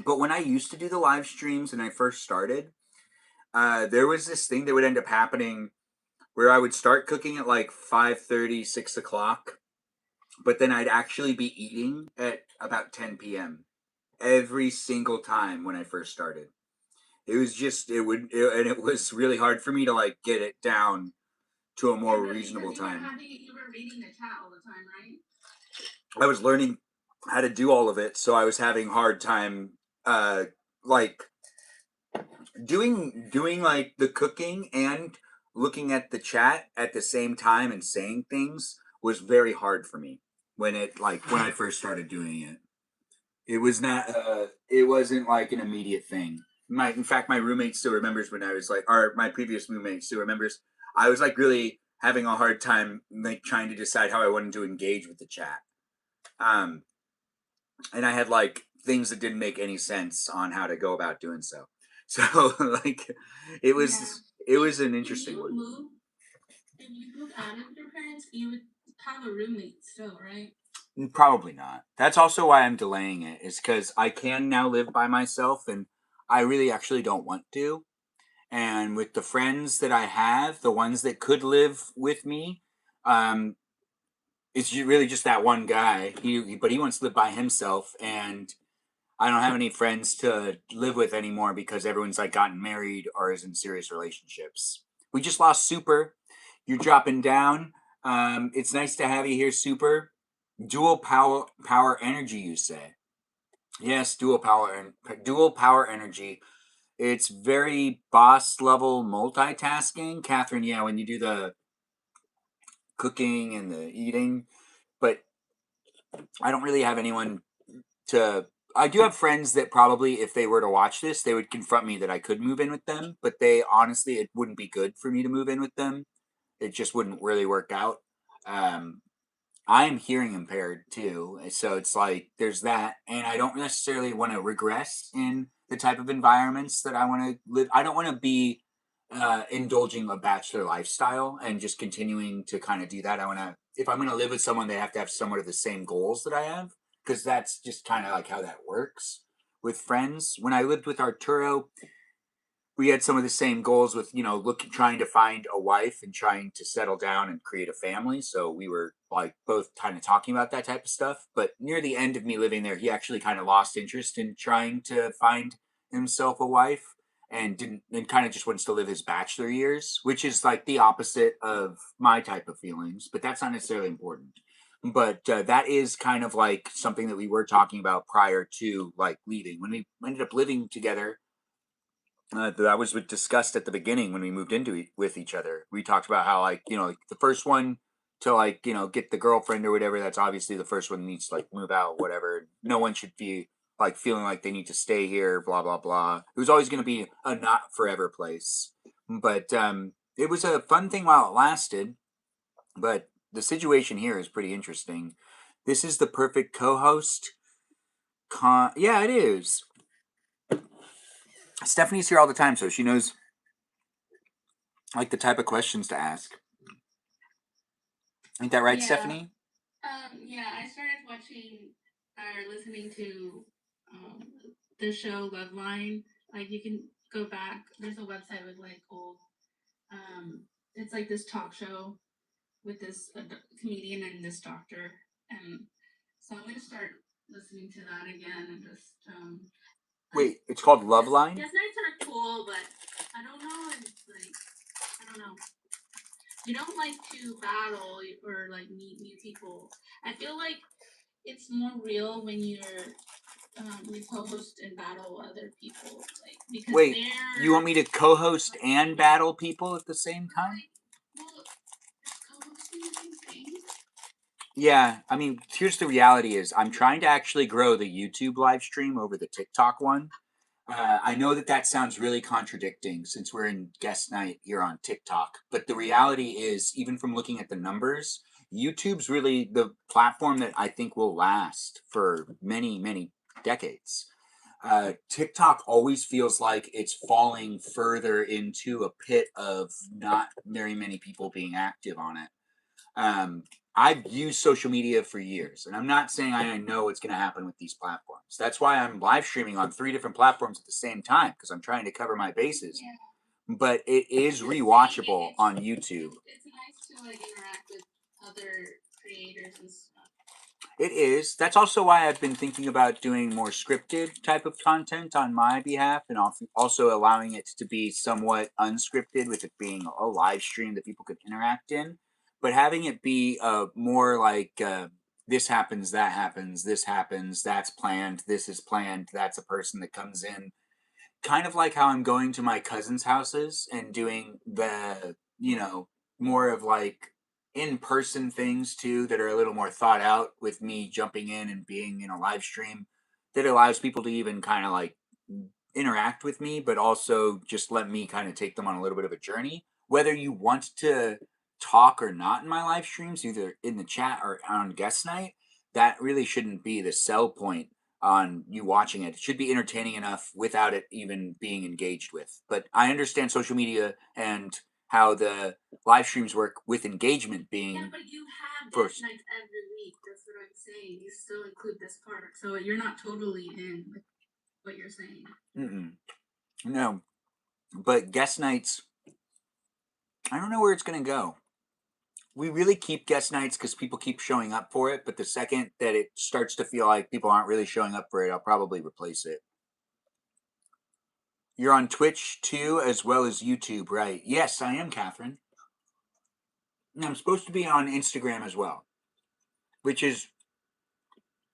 But when I used to do the live streams and I first started, there was this thing that would end up happening where I would start cooking at like 5:30, 6 o'clock, but then I'd actually be eating at about 10 p.m. every single time when I first started. It was just, and it was really hard for me to like get it down to a more reasonable time. You were reading the chat all the time, right? I was learning how to do all of it, so I was having a hard time, like doing like the cooking and looking at the chat at the same time and saying things was very hard for me when I first started doing it. It was not. It wasn't like an immediate thing. In fact, my roommate still remembers when I was like, or my previous roommate still remembers. I was like really having a hard time like trying to decide how I wanted to engage with the chat. And I had like things that didn't make any sense on how to go about doing so. So like, it was an interesting one. If you move out of your parents, you would have a roommate still, right? Probably not. That's also why I'm delaying it, is because I can now live by myself and I really actually don't want to. And with the friends that I have, the ones that could live with me, it's really just that one guy. But he wants to live by himself, and I don't have any friends to live with anymore because everyone's like gotten married or is in serious relationships. We just lost Super. You're dropping down. It's nice to have you here, Super. Dual power energy, you say? Yes, dual power energy. It's very boss level multitasking, Catherine. Yeah, when you do the cooking and the eating, but I don't really have anyone to. I do have friends that probably, if they were to watch this, they would confront me that I could move in with them. But they honestly, it wouldn't be good for me to move in with them. It just wouldn't really work out. I'm hearing impaired too, so it's like there's that, and I don't necessarily want to regress in the type of environments that I want to live. I don't want to be indulging a bachelor lifestyle and just continuing to kind of do that. I want to, if I'm going to live with someone, they have to have somewhat of the same goals that I have, because that's just kind of like how that works with friends. When I lived with Arturo, we had some of the same goals with, trying to find a wife and trying to settle down and create a family. So we were like both kind of talking about that type of stuff. But near the end of me living there, he actually kind of lost interest in trying to find himself a wife and kind of just wants to live his bachelor years, which is like the opposite of my type of feelings, but that's not necessarily important. But that is kind of like something that we were talking about prior to like leaving. When we ended up living together, that was discussed at the beginning when we moved into with each other. We talked about how like the first one to like, you know, get the girlfriend or whatever. That's obviously the first one that needs to like move out, whatever. No one should be like feeling like they need to stay here, blah blah blah. It was always going to be a not forever place, but it was a fun thing while it lasted. But the situation here is pretty interesting. This is the perfect co-host. Yeah, it is. Stephanie's here all the time, so she knows like the type of questions to ask. Ain't that right, Yeah. Stephanie? Yeah, I started watching or listening to the show Loveline. Like you can go back. There's a website with like old. It's like this talk show with this comedian and this doctor, and so I'm gonna start listening to that again and just. Wait, it's called Loveline? Yes, nights are cool, but I don't know. It's like I don't know. You don't like to battle or like meet new people. I feel like it's more real when you co-host and battle other people, like because Wait, they're you want me to co-host and battle people at the same time? like, well, is co-hosting the same thing? Yeah, I mean, here's the reality is I'm trying to actually grow the YouTube live stream over the TikTok one. I know that that sounds really contradicting since we're in guest night here on TikTok, but the reality is, even from looking at the numbers, YouTube's really the platform that I think will last for many, many decades. TikTok always feels like it's falling further into a pit of not very many people being active on it. I've used social media for years, and I'm not saying I know what's going to happen with these platforms. That's why I'm live streaming on 3 different platforms at the same time, because I'm trying to cover my bases. Yeah. But it is rewatchable on YouTube. It's nice to like interact with other creators and stuff. It is. That's also why I've been thinking about doing more scripted type of content on my behalf, and also allowing it to be somewhat unscripted, with it being a live stream that people could interact in, but having it be more like this happens, that happens, this happens, that's planned, this is planned, that's a person that comes in. Kind of like how I'm going to my cousins' houses and doing the, you know, more of like in-person things too that are a little more thought out, with me jumping in and being in a live stream that allows people to even kind of like interact with me, but also just let me kind of take them on a little bit of a journey. Whether you want to talk or not in my live streams, either in the chat or on guest night, that really shouldn't be the sell point on you watching it. It should be entertaining enough without it even being engaged with. But I understand social media and how the live streams work with engagement being. Yeah, but you have first. guest nights every week. That's what I'm saying. You still include this part, so you're not totally in with what you're saying. No, but guest nights, I don't know where it's going to go. We really keep guest nights because people keep showing up for it, but the second that it starts to feel like people aren't really showing up for it, I'll probably replace it. You're on Twitch too, as well as YouTube, right? Yes, I am, Catherine. And I'm supposed to be on Instagram as well, which is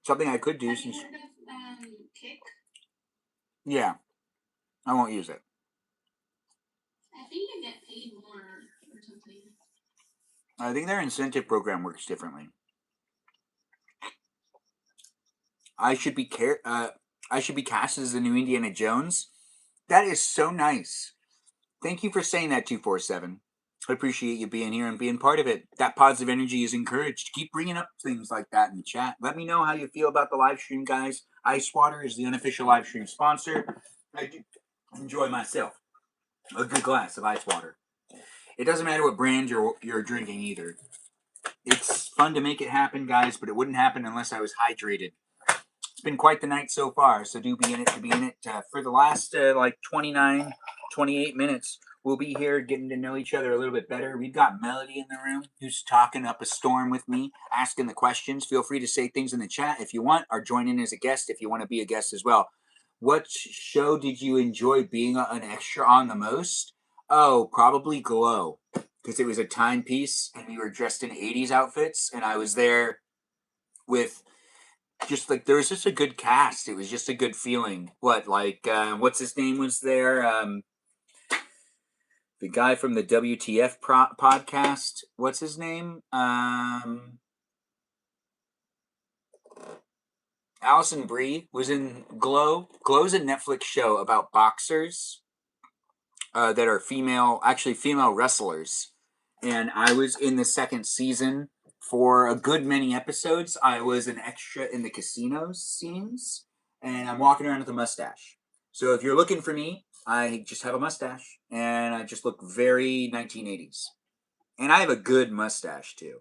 something I could do. Have Since you heard of Kick? Yeah, I won't use it. I think you get paid more or something. I think their incentive program works differently. I should be cast as the new Indiana Jones. That is so nice. Thank you for saying that, 247. I appreciate you being here and being part of it. That positive energy is encouraged. Keep bringing up things like that in the chat. Let me know how you feel about the live stream, guys. Ice Water is the unofficial live stream sponsor. I do enjoy myself a good glass of ice water. It doesn't matter what brand you're drinking either. It's fun to make it happen, guys, but it wouldn't happen unless I was hydrated. It's been quite the night so far, so do be in it to be in it. For the last 29, 28 minutes, we'll be here getting to know each other a little bit better. We've got Melody in the room who's talking up a storm with me, asking the questions. Feel free to say things in the chat if you want, or join in as a guest if you want to be a guest as well. What show did you enjoy being an extra on the most? Oh, probably Glow, because it was a timepiece and we were dressed in 80s outfits, and I was there with just like, there was just a good cast. It was just a good feeling. What's his name was there? the guy from the WTF podcast. What's his name? Allison Brie was in Glow. Glow's a Netflix show about boxers that are female wrestlers. And I was in the second season for a good many episodes. I was an extra in the casino scenes, and I'm walking around with a mustache. So if you're looking for me, I just have a mustache, and I just look very 1980s. And I have a good mustache, too.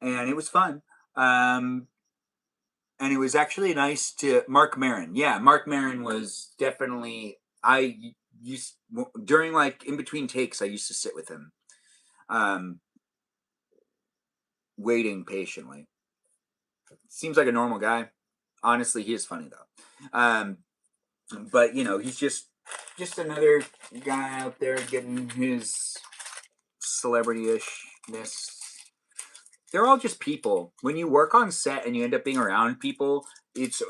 And it was fun. And it was actually nice to Mark Maron. Yeah, Mark Maron was definitely. I used during in between takes. I used to sit with him, waiting patiently. Seems like a normal guy. Honestly, he is funny though. But he's just another guy out there getting his celebrity-ishness. They're all just people. When you work on set and you end up being around people, it's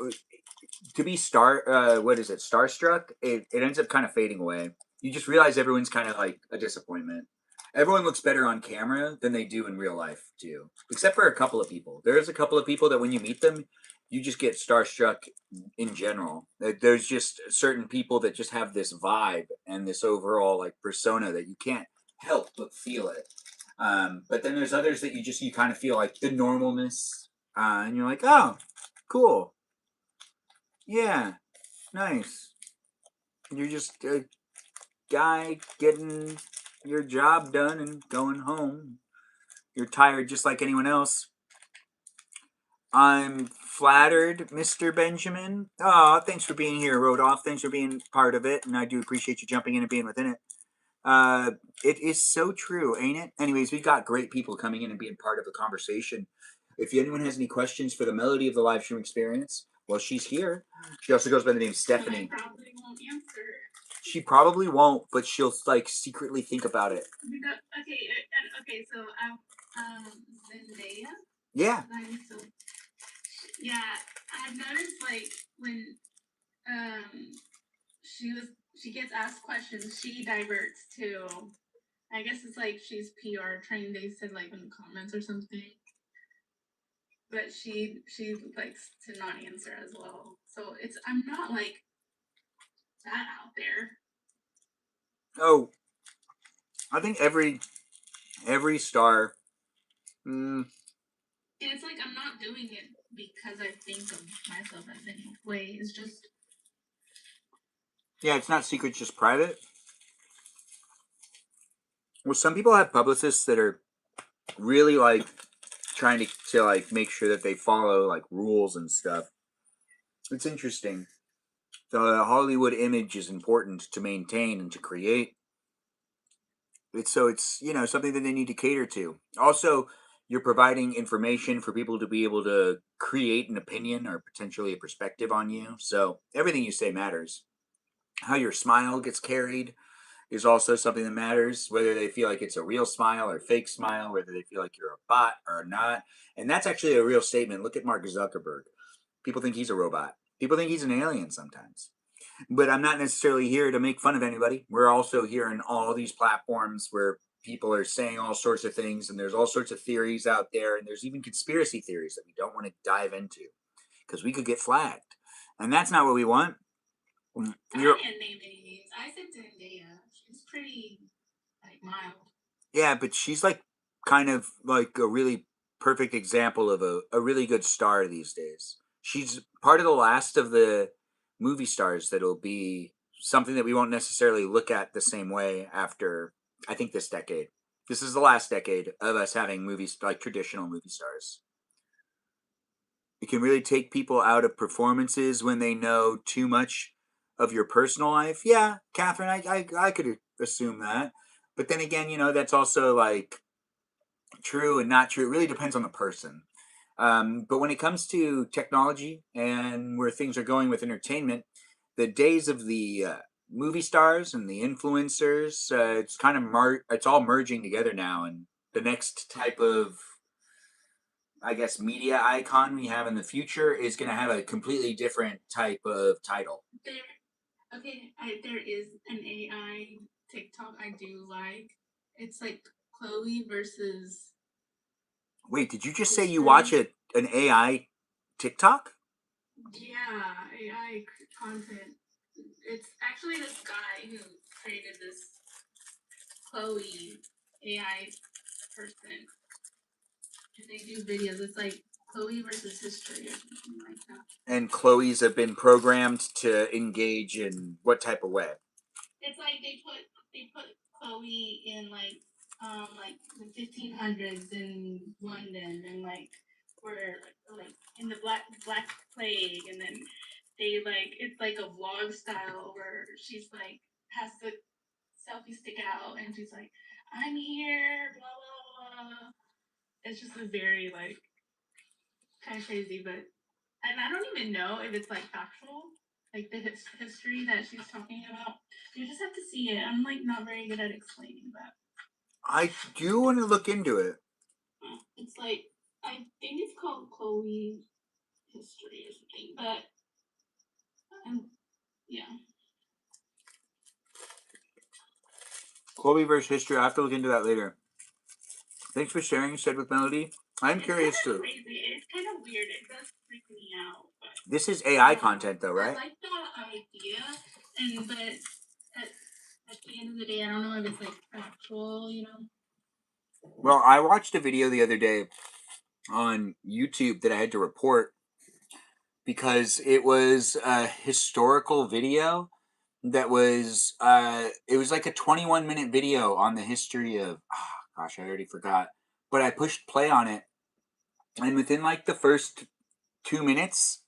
to be starstruck. It ends up kind of fading away. You just realize everyone's kind of like a disappointment. Everyone looks better on camera than they do in real life too, except for a couple of people. There's a couple of people that when you meet them, you just get starstruck in general. There's just certain people that just have this vibe and this overall persona that you can't help but feel it. But then there's others that you kind of feel like the normalness, and you're like, oh, cool, yeah, nice. You're just a guy getting your job done and going home. You're tired just like anyone else. I'm flattered, Mr. Benjamin. Oh, thanks for being here, Rodolph. Thanks for being part of it, and I do appreciate you jumping in and being within it. It is so true, ain't it? Anyways, we've got great people coming in and being part of the conversation. If anyone has any questions for the Melody of the live stream experience, well, she's here. She also goes by the name Stephanie. I probably won't answer. She probably won't, but she'll secretly think about it. Okay, so Zendaya. Yeah. Yeah, I've noticed when she gets asked questions, she diverts to. I guess it's she's PR trained. They said in the comments or something. But she likes to not answer as well. So I'm not that out there. Oh, I think every star. And it's I'm not doing it because I think of myself as any way. It's just. Yeah, it's not secret, it's just private. Well, some people have publicists that are really trying to make sure that they follow rules and stuff. It's interesting. The Hollywood image is important to maintain and to create. It's something that they need to cater to. Also, you're providing information for people to be able to create an opinion or potentially a perspective on you. So everything you say matters. How your smile gets carried is also something that matters, whether they feel like it's a real smile or fake smile, whether they feel like you're a bot or not. And that's actually a real statement. Look at Mark Zuckerberg. People think he's a robot. People think he's an alien sometimes. But I'm not necessarily here to make fun of anybody. We're also here in all these platforms where people are saying all sorts of things, and there's all sorts of theories out there, and there's even conspiracy theories that we don't want to dive into because we could get flagged. And that's not what we want. I didn't name any names. I said Zendaya. She's pretty mild. Yeah, but she's kind of a really perfect example of a really good star these days. She's part of the last of the movie stars that'll be something that we won't necessarily look at the same way after, I think, this decade. This is the last decade of us having movies traditional movie stars. It can really take people out of performances when they know too much of your personal life. Yeah, Catherine, I could assume that. But then again, that's also true and not true. It really depends on the person. But when it comes to technology and where things are going with entertainment, the days of the movie stars and the influencers, it's kind of it's all merging together now. And the next type of, I guess, media icon we have in the future is going to have a completely different type of title. There is an AI TikTok I do like. It's like Chloe versus. Wait, did you just say you watch an AI TikTok? Yeah, AI content. It's actually this guy who created this Chloe AI person. And they do videos. It's like Chloe versus history or something like that. And Chloe's have been programmed to engage in what type of way? It's like they put Chloe in like the 1500s in London, and like where like in the Black Plague, and then they like it's like a vlog style where she's like has the selfie stick out and she's like, I'm here, blah blah blah. It's just a very like kind of crazy, but and I don't even know if it's like factual, like the history that she's talking about. You just have to see it. I'm like not very good at explaining that. I do want to look into it. It's like I think it's called Chloe History or something, but yeah. Chloe versus history. I have to look into that later. Thanks for sharing, said with Melody. I'm curious too. Crazy. It's kind of weird. It does freak me out. But This is AI content though, right? I like the idea, but at the end of the day, I don't know if it's like factual, you know. Well, I watched a video the other day on YouTube that I had to report because it was a historical video that was it was like a 21-minute video on the history of gosh, I already forgot. But I pushed play on it, and within like the first 2 minutes,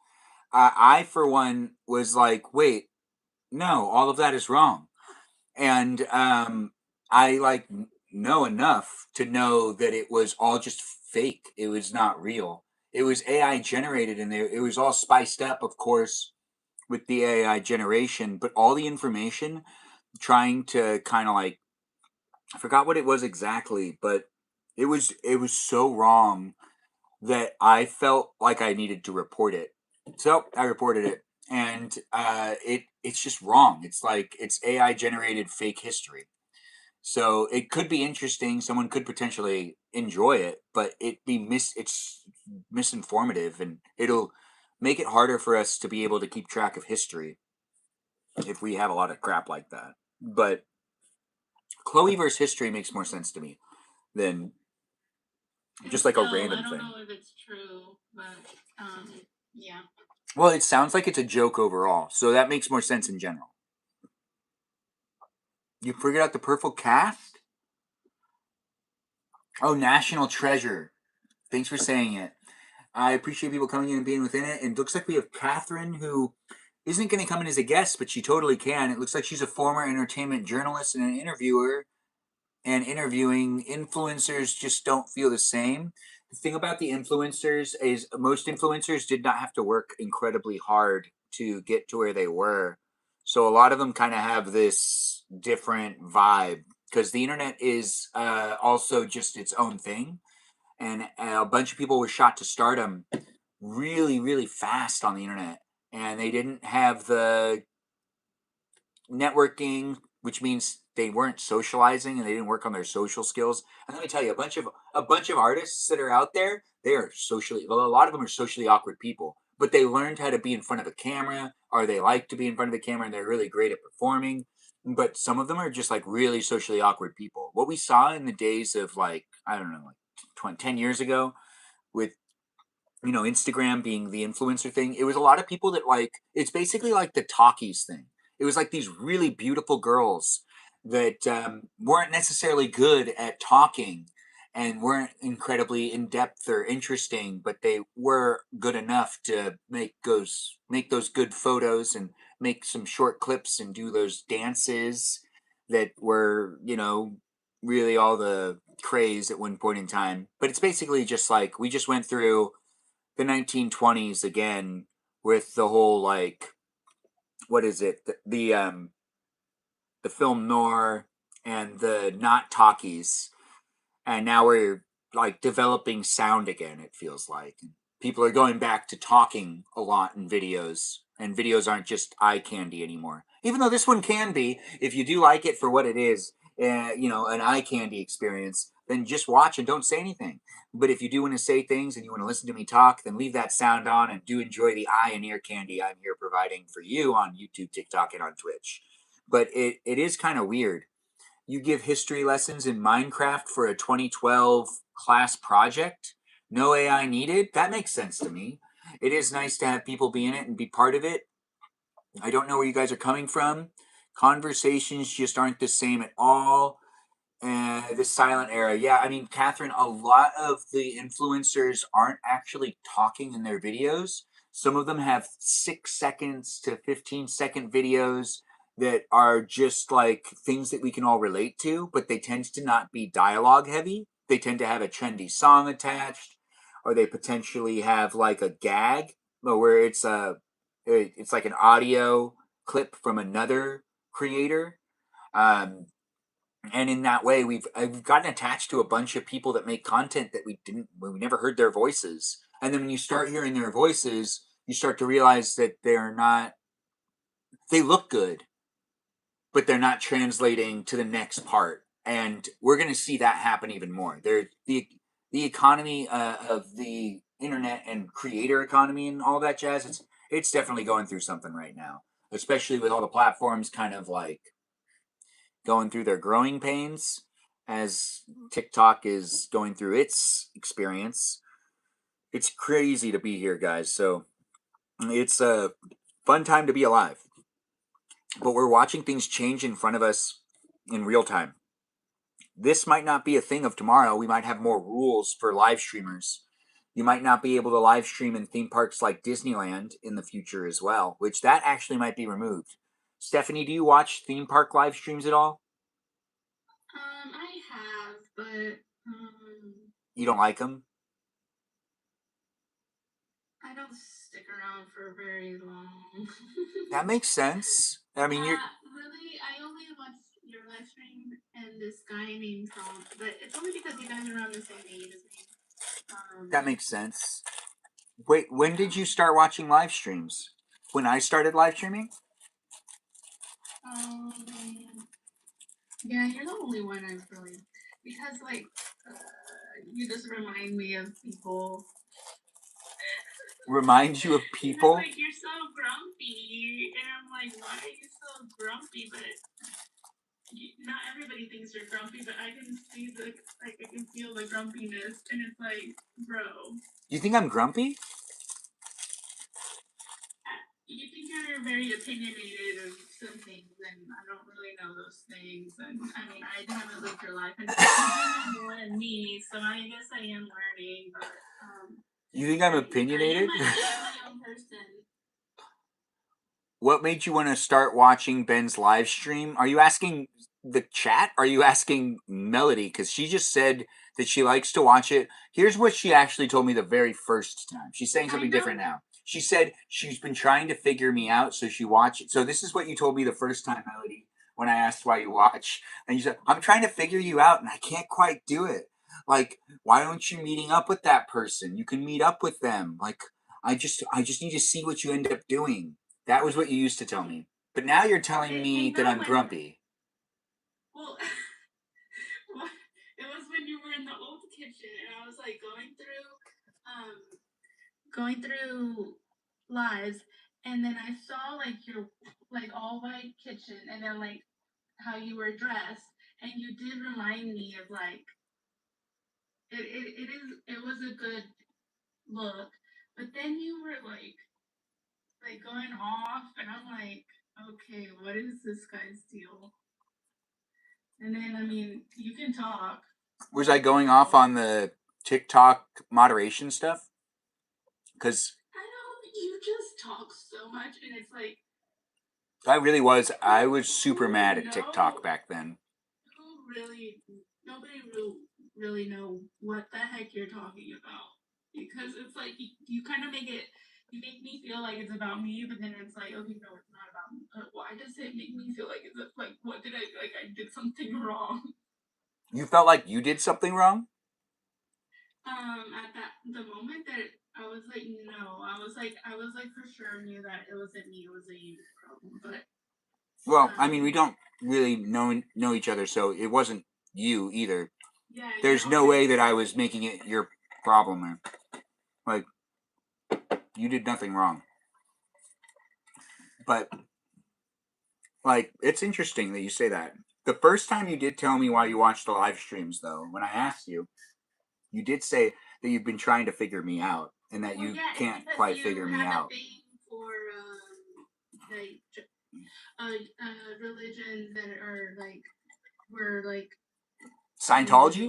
I for one was like, wait, no, all of that is wrong. And I like know enough to know that it was all just fake. It was not real. It was AI generated, and it was all spiced up, of course, with the AI generation. But all the information, trying to kind of like, I forgot what it was exactly, but it was so wrong that I felt like I needed to report it. So I reported it, and it's just wrong. It's like it's AI generated fake history. So it could be interesting. Someone could potentially enjoy it, but it's misinformative, and it'll make it harder for us to be able to keep track of history if we have a lot of crap like that. But Chloe versus history makes more sense to me than just like a random I don't thing. know if it's true, but yeah. Well, it sounds like it's a joke overall, so that makes more sense in general. You figured out the purple cast? Oh, National Treasure. Thanks for saying it. I appreciate people coming in and being within it. And it looks like we have Catherine, who isn't going to come in as a guest, but she totally can. It looks like she's a former entertainment journalist and an interviewer. And interviewing influencers just don't feel the same. The thing about the influencers is most influencers did not have to work incredibly hard to get to where they were. So a lot of them kind of have this different vibe because the internet is also just its own thing. And a bunch of people were shot to stardom really, really fast on the internet. And they didn't have the networking, which means they weren't socializing and they didn't work on their social skills. And let me tell you, a bunch of artists that are out there, they are socially, well, a lot of them are socially awkward people, but they learned how to be in front of a camera, or they like to be in front of the camera, and they're really great at performing. But some of them are just like really socially awkward people. What we saw in the days of like, I don't know, like 10 years ago with Instagram being the influencer thing, it was a lot of people that like, it's basically like the talkies thing. It was like these really beautiful girls that weren't necessarily good at talking and weren't incredibly in depth or interesting, but they were good enough to make those good photos and make some short clips and do those dances that were, really all the craze at one point in time. But it's basically just like we just went through the 1920s again with the whole like what is it the film noir and the not talkies, and now we're like developing sound again. It feels like people are going back to talking a lot in videos, and videos aren't just eye candy anymore. Even though this one can be, if you do like it for what it is, an eye candy experience, then just watch and don't say anything. But if you do want to say things and you want to listen to me talk, then leave that sound on and do enjoy the eye and ear candy I'm here providing for you on YouTube, TikTok, and on Twitch. But it is kind of weird. You give history lessons in Minecraft for a 2012 class project? No AI needed? That makes sense to me. It is nice to have people be in it and be part of it. I don't know where you guys are coming from. Conversations just aren't the same at all. The silent era. Yeah, I mean, Catherine, a lot of the influencers aren't actually talking in their videos. Some of them have 6 seconds to 15-second videos that are just like things that we can all relate to, but they tend to not be dialogue heavy. They tend to have a trendy song attached, or they potentially have like a gag, where it's like an audio clip from another creator. And in that way, I've gotten attached to a bunch of people that make content that we never heard their voices. And then when you start hearing their voices, you start to realize that they look good, but they're not translating to the next part. And we're going to see that happen even more. The economy of the internet and creator economy and all that jazz, it's definitely going through something right now, especially with all the platforms kind of like going through their growing pains as TikTok is going through its experience. It's crazy to be here, guys. So it's a fun time to be alive. But we're watching things change in front of us in real time. This might not be a thing of tomorrow. We might have more rules for live streamers. You might not be able to live stream in theme parks like Disneyland in the future as well, which that actually might be removed. Stephanie, do you watch theme park live streams at all? I have, but You don't like them? I don't stick around for very long. That makes sense. I mean, you're really, I only watch your live stream and this guy named Tom, but it's only because you guys are around the same age as me. that makes sense. Wait, when did you start watching live streams? When I started live streaming? Yeah, you're the only one I've really, because like, you just remind me of people. Remind you of people? Like, you're so grumpy, and I'm like, why are you so grumpy? But not everybody thinks you're grumpy, but I can see I can feel the grumpiness, and it's like, bro. You think I'm grumpy? You think you're very opinionated of some things, and I don't really know those things. And I mean, I haven't lived your life, and you know more than me, so I guess I am learning. But you think I'm opinionated? I am my own person. What made you want to start watching Ben's live stream? Are you asking the chat? Are you asking Melody? Because she just said that she likes to watch it. Here's what she actually told me the very first time. She's saying something different now. She said she's been trying to figure me out, so she watched it. So this is what you told me the first time, Melody, when I asked why you watch. And you said, I'm trying to figure you out, and I can't quite do it. Like, why aren't you meeting up with that person? You can meet up with them. Like, I just need to see what you end up doing. That was what you used to tell me. But now you're telling me that I'm grumpy. Well, it was when you were in the old kitchen, and I was like going through lives, and then I saw like your like all white kitchen, and then like how you were dressed, and you did remind me of like it was a good look, but then you were like going off, and I'm like, okay, what is this guy's deal? And then I mean, you can talk. Was I going off on the TikTok moderation stuff? Because I know you just talk so much, and it's like I was super mad at TikTok back then. Nobody really know what the heck you're talking about, because it's like you kind of you make me feel like it's about me, but then it's like, okay, no, it's not about me. But why does it make me feel like it's like, what did I did something wrong? You felt like you did something wrong? At the moment that I was like, no, I was like for sure knew that it wasn't me, it was a you problem, but Well, I mean, we don't really know each other, so it wasn't you either. Yeah. There's no way that I was making it your problem, man. Like, you did nothing wrong. But, like, it's interesting that you say that. The first time you did tell me why you watched the live streams, though, when I asked you, you did say that you've been trying to figure me out and that you can't quite figure me out. For like religions that are like were like Scientology?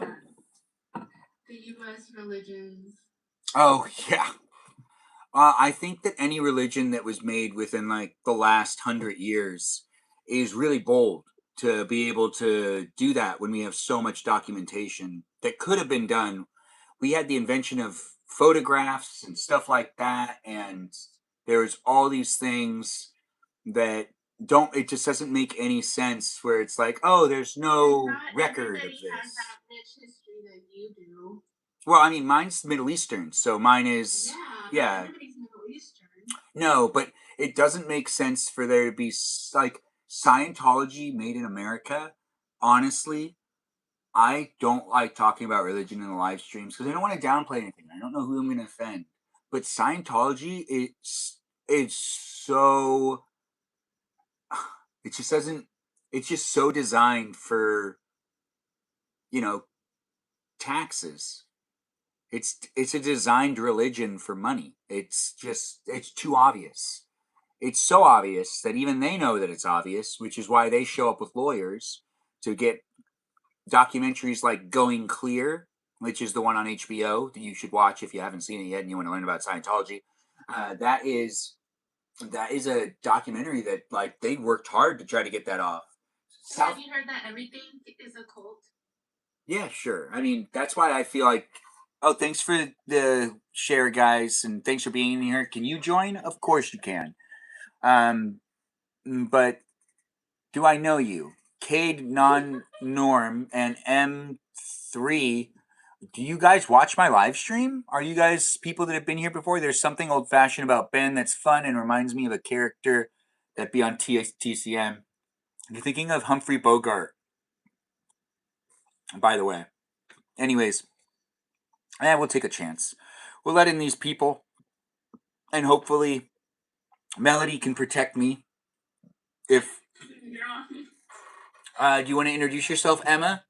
The U.S. religions. Oh, yeah. I think that any religion that was made within like the last 100 years is really bold to be able to do that when we have so much documentation that could have been done. We had the invention of photographs and stuff like that, and there's all these things that it just doesn't make any sense where it's like, oh, there's no record of this. Has that rich history that you do. Well, I mean, mine's Middle Eastern, so mine is yeah. Everybody's Middle Eastern. No, but it doesn't make sense for there to be like Scientology made in America. Honestly, I don't like talking about religion in the live streams because I don't want to downplay anything. I don't know who I'm going to offend, but Scientology, it's so it just doesn't. It's just so designed for, taxes. It's a designed religion for money. It's too obvious. It's so obvious that even they know that it's obvious, which is why they show up with lawyers to get documentaries like Going Clear, which is the one on HBO that you should watch if you haven't seen it yet and you want to learn about Scientology. That is a documentary that like they worked hard to try to get that off. Have you heard that everything is a cult? Yeah, sure. I mean, that's why I feel like, oh, thanks for the share, guys, and thanks for being here. Can you join? Of course you can. But do I know you? Cade, Non-Norm, and M3, do you guys watch my live stream? Are you guys people that have been here before? There's something old-fashioned about Ben that's fun and reminds me of a character that'd be on TCM. You're thinking of Humphrey Bogart, by the way. Anyways, we'll take a chance. We'll let in these people, and hopefully Melody can protect me. If do you want to introduce yourself, Emma?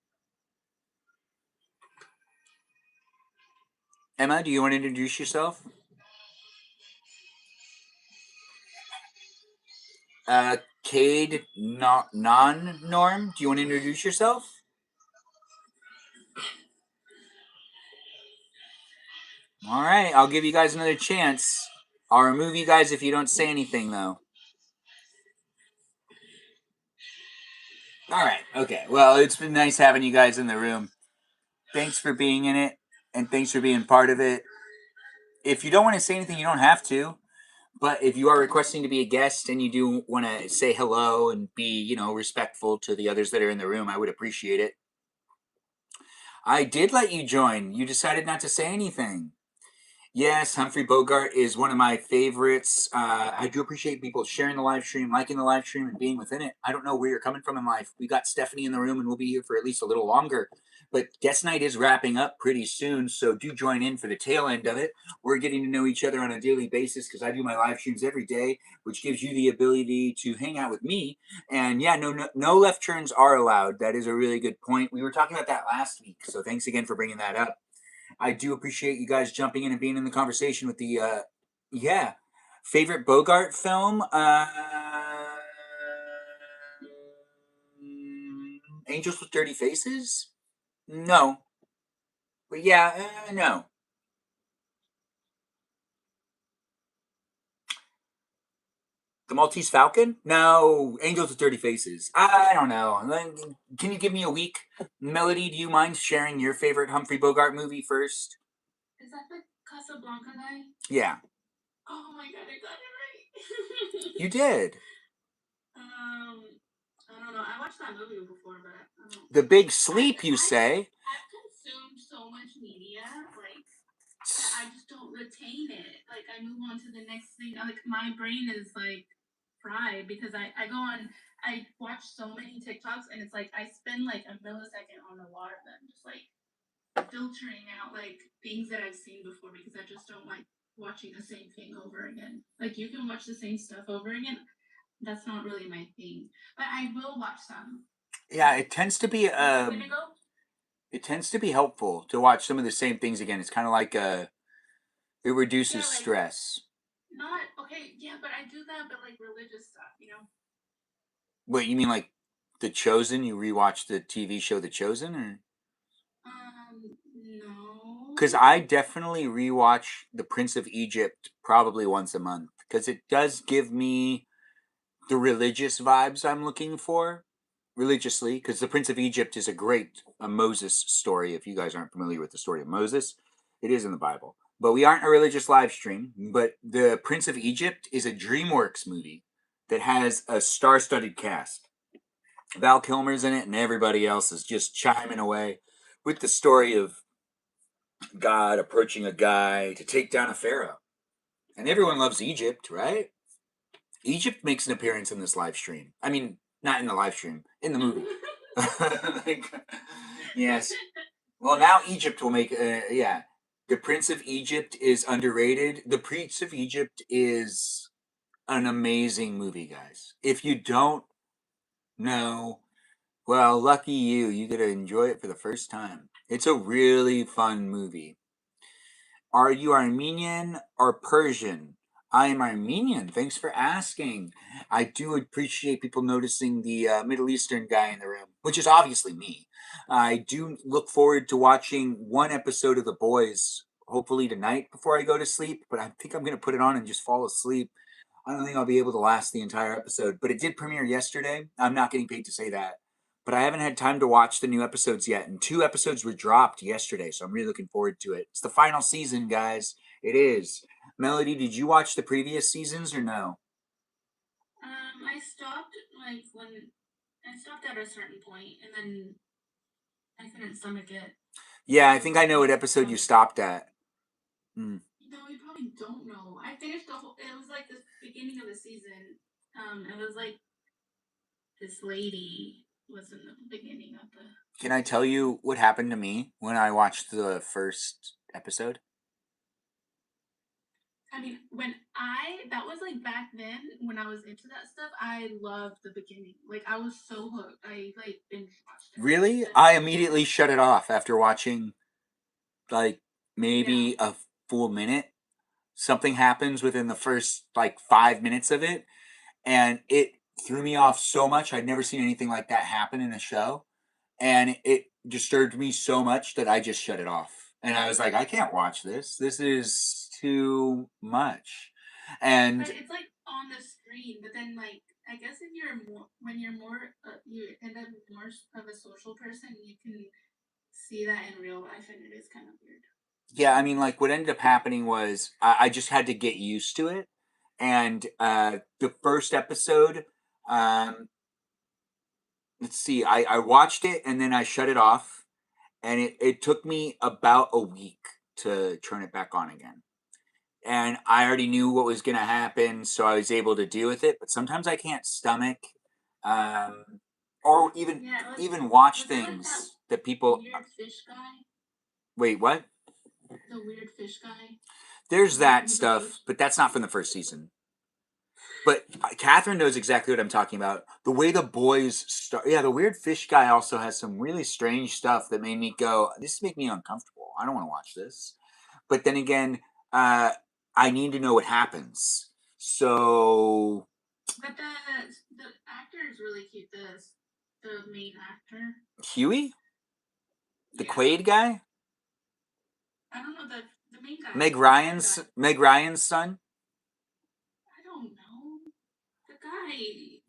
Emma, do you want to introduce yourself? Cade, Non-Norm, do you want to introduce yourself? All right, I'll give you guys another chance. I'll remove you guys if you don't say anything, though. All right, okay. Well, it's been nice having you guys in the room. Thanks for being in it, and thanks for being part of it. If you don't want to say anything, you don't have to. But if you are requesting to be a guest and you do want to say hello and be, respectful to the others that are in the room, I would appreciate it. I did let you join. You decided not to say anything. Yes, Humphrey Bogart is one of my favorites. I do appreciate people sharing the live stream, liking the live stream, and being within it. I don't know where you're coming from in life. We got Stephanie in the room, and we'll be here for at least a little longer. But guest night is wrapping up pretty soon, so do join in for the tail end of it. We're getting to know each other on a daily basis because I do my live streams every day, which gives you the ability to hang out with me. And yeah, no left turns are allowed. That is a really good point. We were talking about that last week, so thanks again for bringing that up. I do appreciate you guys jumping in and being in the conversation with the, favorite Bogart film? Angels with Dirty Faces? No. But yeah, no. The Maltese Falcon? No. Angels with Dirty Faces. I don't know. Can you give me a week? Melody, do you mind sharing your favorite Humphrey Bogart movie first? Is that the Casablanca guy? Yeah. Oh my god, I got it right. You did. I don't know. I watched that movie before, but I don't. The Big Sleep, you say? I've consumed so much media, like, that I just don't retain it. Like, I move on to the next thing. Like, my brain is, like, cry because I go on. I watch so many TikToks, and it's like I spend like a millisecond on a lot of them, just like filtering out like things that I've seen before because I just don't like watching the same thing over again. Like you can watch the same stuff over again. That's not really my thing, but I will watch some. Yeah, it tends to be Go? it tends to be helpful to watch some of the same things again. It's kind of like it reduces Yeah, like- stress. Not okay, yeah, but I do that, but like religious stuff, you know. What you mean, like The Chosen? You rewatch the TV show The Chosen, or? No. Because I definitely rewatch The Prince of Egypt probably once a month because it does give me the religious vibes I'm looking for religiously. Because The Prince of Egypt is a great Moses story. If you guys aren't familiar with the story of Moses, it is in the Bible. But we aren't a religious live stream. But The Prince of Egypt is a DreamWorks movie that has a star-studded cast. Val Kilmer's in it, and everybody else is just chiming away with the story of God approaching a guy to take down a pharaoh. And everyone loves Egypt, right? Egypt makes an appearance in this live stream. I mean, not in the live stream, in the movie. Like, yes. Well, now Egypt will make, yeah. The Prince of Egypt is underrated. The Prince of Egypt is an amazing movie, guys. If you don't know, well, lucky you. You get to enjoy it for the first time. It's a really fun movie. Are you Armenian or Persian? I am Armenian. Thanks for asking. I do appreciate people noticing the Middle Eastern guy in the room, which is obviously me. I do look forward to watching one episode of The Boys, hopefully tonight before I go to sleep, but I think I'm going to put it on and just fall asleep. I don't think I'll be able to last the entire episode, but it did premiere yesterday. I'm not getting paid to say that. But I haven't had time to watch the new episodes yet, and 2 episodes were dropped yesterday, so I'm really looking forward to it. It's the final season, guys. It is. Melody, did you watch the previous seasons or no? I stopped like when I stopped at a certain point, and then I couldn't stomach it. Yeah, I think I know what episode you stopped at. No, you probably don't know. I finished the whole. It was like the beginning of the season. It was like this lady was in the beginning of the. Can I tell you what happened to me when I watched the first episode? I mean, that was like back then when I was into that stuff, I loved the beginning. Like I was so hooked. I like binge watched it. Really? I immediately shut it off after watching like maybe a full minute. Something happens within the first like 5 minutes of it, and it threw me off so much. I'd never seen anything like that happen in a show, and it disturbed me so much that I just shut it off. And I was like, I can't watch this. This is too much. And But it's like on the screen, but then like I guess if you're more when you're more you end up more of a social person, you can see that in real life, and it is kind of weird. yeah, I mean, like what ended up happening was I just had to get used to it. And the first episode, let's see, I watched it and then I shut it off. And it took me about a week to turn it back on again. And I already knew what was going to happen, so I was able to deal with it. But sometimes I can't stomach, or even watch things that people. Weird fish guy. Wait, what? The weird fish guy. There's that stuff, but that's not from the first season. But Catherine knows exactly what I'm talking about. The way the boys start. Yeah, the weird fish guy also has some really strange stuff that made me go, this make me uncomfortable. I don't want to watch this. But then again, I need to know what happens. So. But the actor is really cute. The main actor. Huey? The Quaid guy? I don't know the main guy. Meg Ryan's son? I don't know. The guy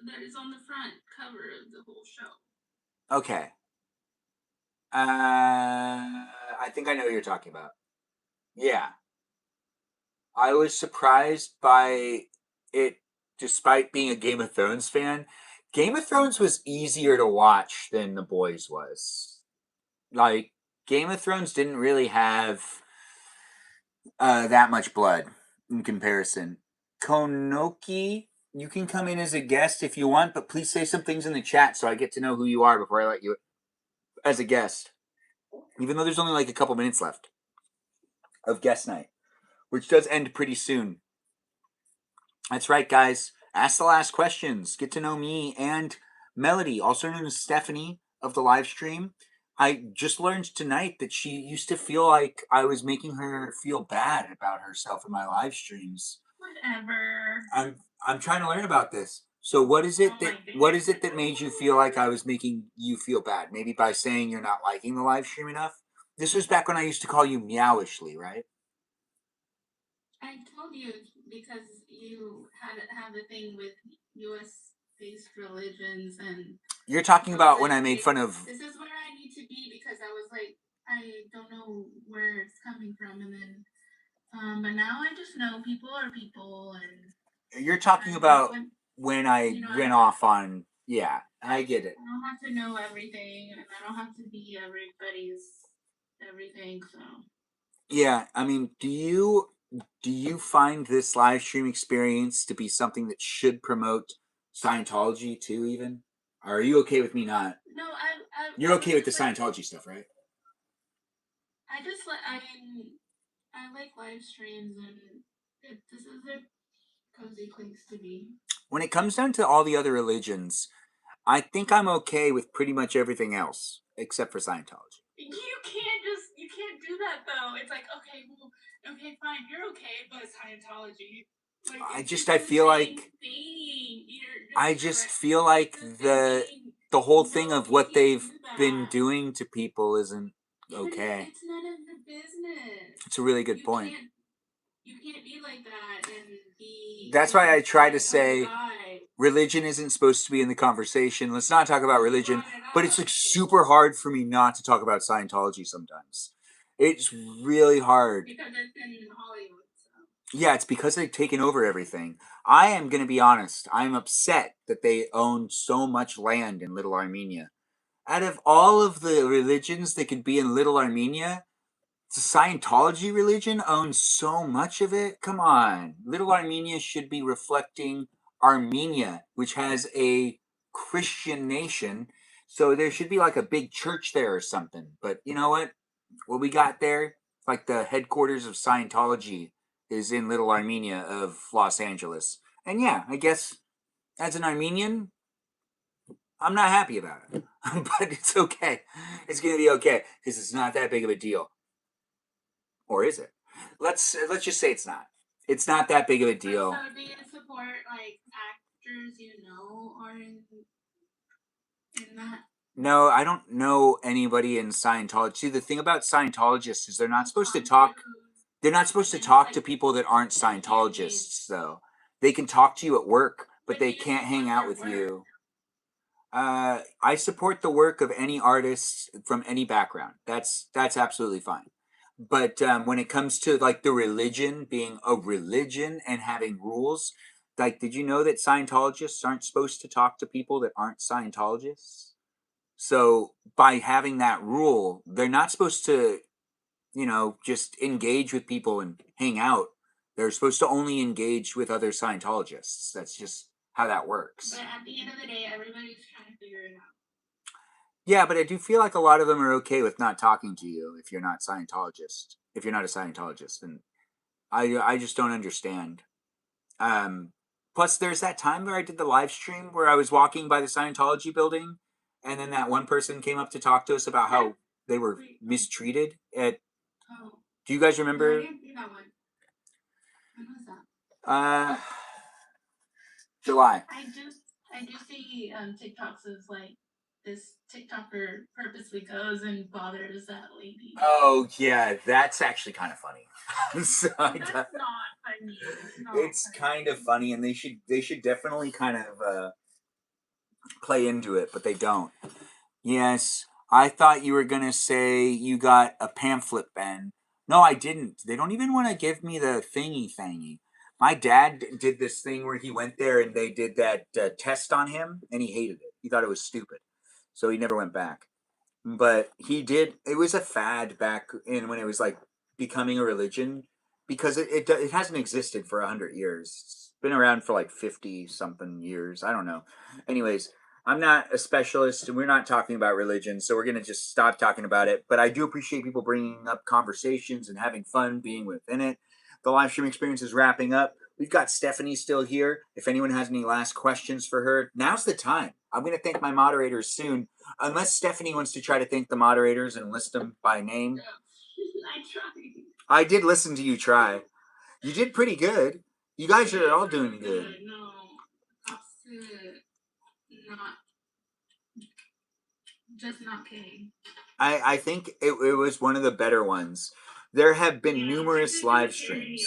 that is on the front cover of the whole show. Okay. I think I know what you're talking about. Yeah. I was surprised by it, despite being a Game of Thrones fan. Game of Thrones was easier to watch than The Boys was. Like, Game of Thrones didn't really have that much blood in comparison. Konoki You can come in as a guest if you want, but please say some things in the chat so I get to know who you are before I let you as a guest. Even though there's only like a couple minutes left of guest night, which does end pretty soon. That's right, guys. Ask the last questions. Get to know me and Melody, also known as Stephanie of the live stream. I just learned tonight that she used to feel like I was making her feel bad about herself in my live streams. Whatever. I'm trying to learn about this. So what is it that made you feel like I was making you feel bad? Maybe by saying you're not liking the live stream enough? This was back when I used to call you Meowishly, right? I told you because you have a thing with U.S. based religions and. You're talking about when I made fun of. This is where I need to be because I was like, I don't know where it's coming from, and then, but now I just know people are people, and. You're talking about when I went off on. Yeah, I get it. I don't have to know everything, and I don't have to be everybody's everything. So. Yeah, I mean, do you find this live stream experience to be something that should promote Scientology too? Even, or are you okay with me not? No, You're okay with the Scientology stuff, right? I just I like live streams, and this is a cozy place to be. When it comes down to all the other religions, I think I'm okay with pretty much everything else except for Scientology. You can't do that though. It's like, okay, fine, you're okay, but Scientology. Like, I feel like the whole thing of what they've been doing to people isn't okay. It's none of the business. It's a really good point. You can't be like that and be. That's why I try to say religion isn't supposed to be in the conversation. Let's not talk about religion. But it's like super hard for me not to talk about Scientology sometimes. It's really hard. Because it's in Hollywood. So. Yeah, it's because they've taken over everything. I am going to be honest. I'm upset that they own so much land in Little Armenia. Out of all of the religions that could be in Little Armenia, the Scientology religion owns so much of it. Come on. Little Armenia should be reflecting Armenia, which has a Christian nation. So there should be like a big church there or something. But you know what? What we got there, like the headquarters of Scientology, is in Little Armenia of Los Angeles. And yeah, I guess as an Armenian, I'm not happy about it. But it's okay. It's going to be okay because it's not that big of a deal. Or is it? Let's just say it's not. It's not that big of a deal. So do you support like actors you know are in that? No, I don't know anybody in Scientology. See, the thing about Scientologists is they're not supposed to talk. They're not supposed to talk to people that aren't Scientologists, though. They can talk to you at work, but they can't hang out with you. I support the work of any artists from any background. That's absolutely fine. But when it comes to like the religion being a religion and having rules, like, did you know that Scientologists aren't supposed to talk to people that aren't Scientologists? So by having that rule, they're not supposed to, just engage with people and hang out. They're supposed to only engage with other Scientologists. That's just how that works. But at the end of the day, everybody's trying to figure it out. Yeah, but I do feel like a lot of them are okay with not talking to you if you're not Scientologist. If you're not a Scientologist, and I just don't understand. Plus, there's that time where I did the live stream where I was walking by the Scientology building, and then that one person came up to talk to us about how they were mistreated at. Oh. Do you guys remember? No, I didn't see that one. When was that? July. I do see TikToks as like this TikToker purposely goes and bothers that lady. Oh yeah, that's actually kind of funny. So that's not funny. It's kind of funny, and they should definitely kind of play into it, but they don't. Yes, I thought you were gonna say you got a pamphlet, Ben. No, I didn't. They don't even want to give me the thingy. My dad did this thing where he went there and they did that test on him, and he hated it. He thought it was stupid, so he never went back. But he did. It was a fad back in when it was like becoming a religion. because it hasn't existed for 100 years. It's been around for like 50 something years. I don't know. Anyways, I'm not a specialist, and we're not talking about religion, so we're gonna just stop talking about it. But I do appreciate people bringing up conversations and having fun being within it. The live stream experience is wrapping up. We've got Stephanie still here. If anyone has any last questions for her, now's the time. I'm going to thank my moderators soon, unless Stephanie wants to try to thank the moderators and list them by name. I tried. I did listen to you try. You did pretty good. You guys are all doing good. No, props to not K. I think it was one of the better ones. There have been numerous live streams.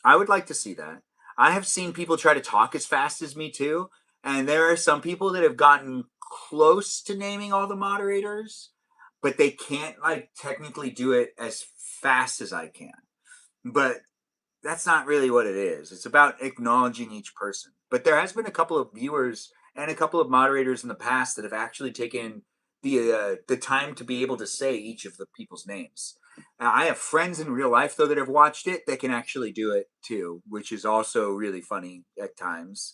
I would like to see that. I have seen people try to talk as fast as me too, and there are some people that have gotten close to naming all the moderators, but they can't like technically do it as fast as I can. But that's not really what it is. It's about acknowledging each person. But there has been a couple of viewers and a couple of moderators in the past that have actually taken the time to be able to say each of the people's names. I have friends in real life though that have watched it that can actually do it too, which is also really funny at times.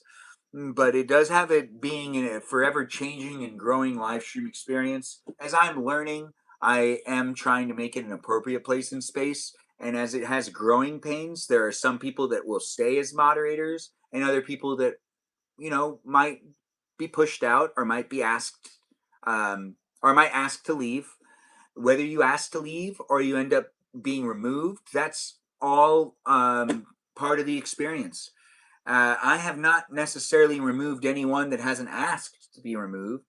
But it does have it being a forever changing and growing live stream experience. As I'm learning, I am trying to make it an appropriate place in space. And as it has growing pains, there are some people that will stay as moderators and other people that, might be pushed out or might be asked, or might ask to leave. Whether you ask to leave or you end up being removed, that's all part of the experience. I have not necessarily removed anyone that hasn't asked to be removed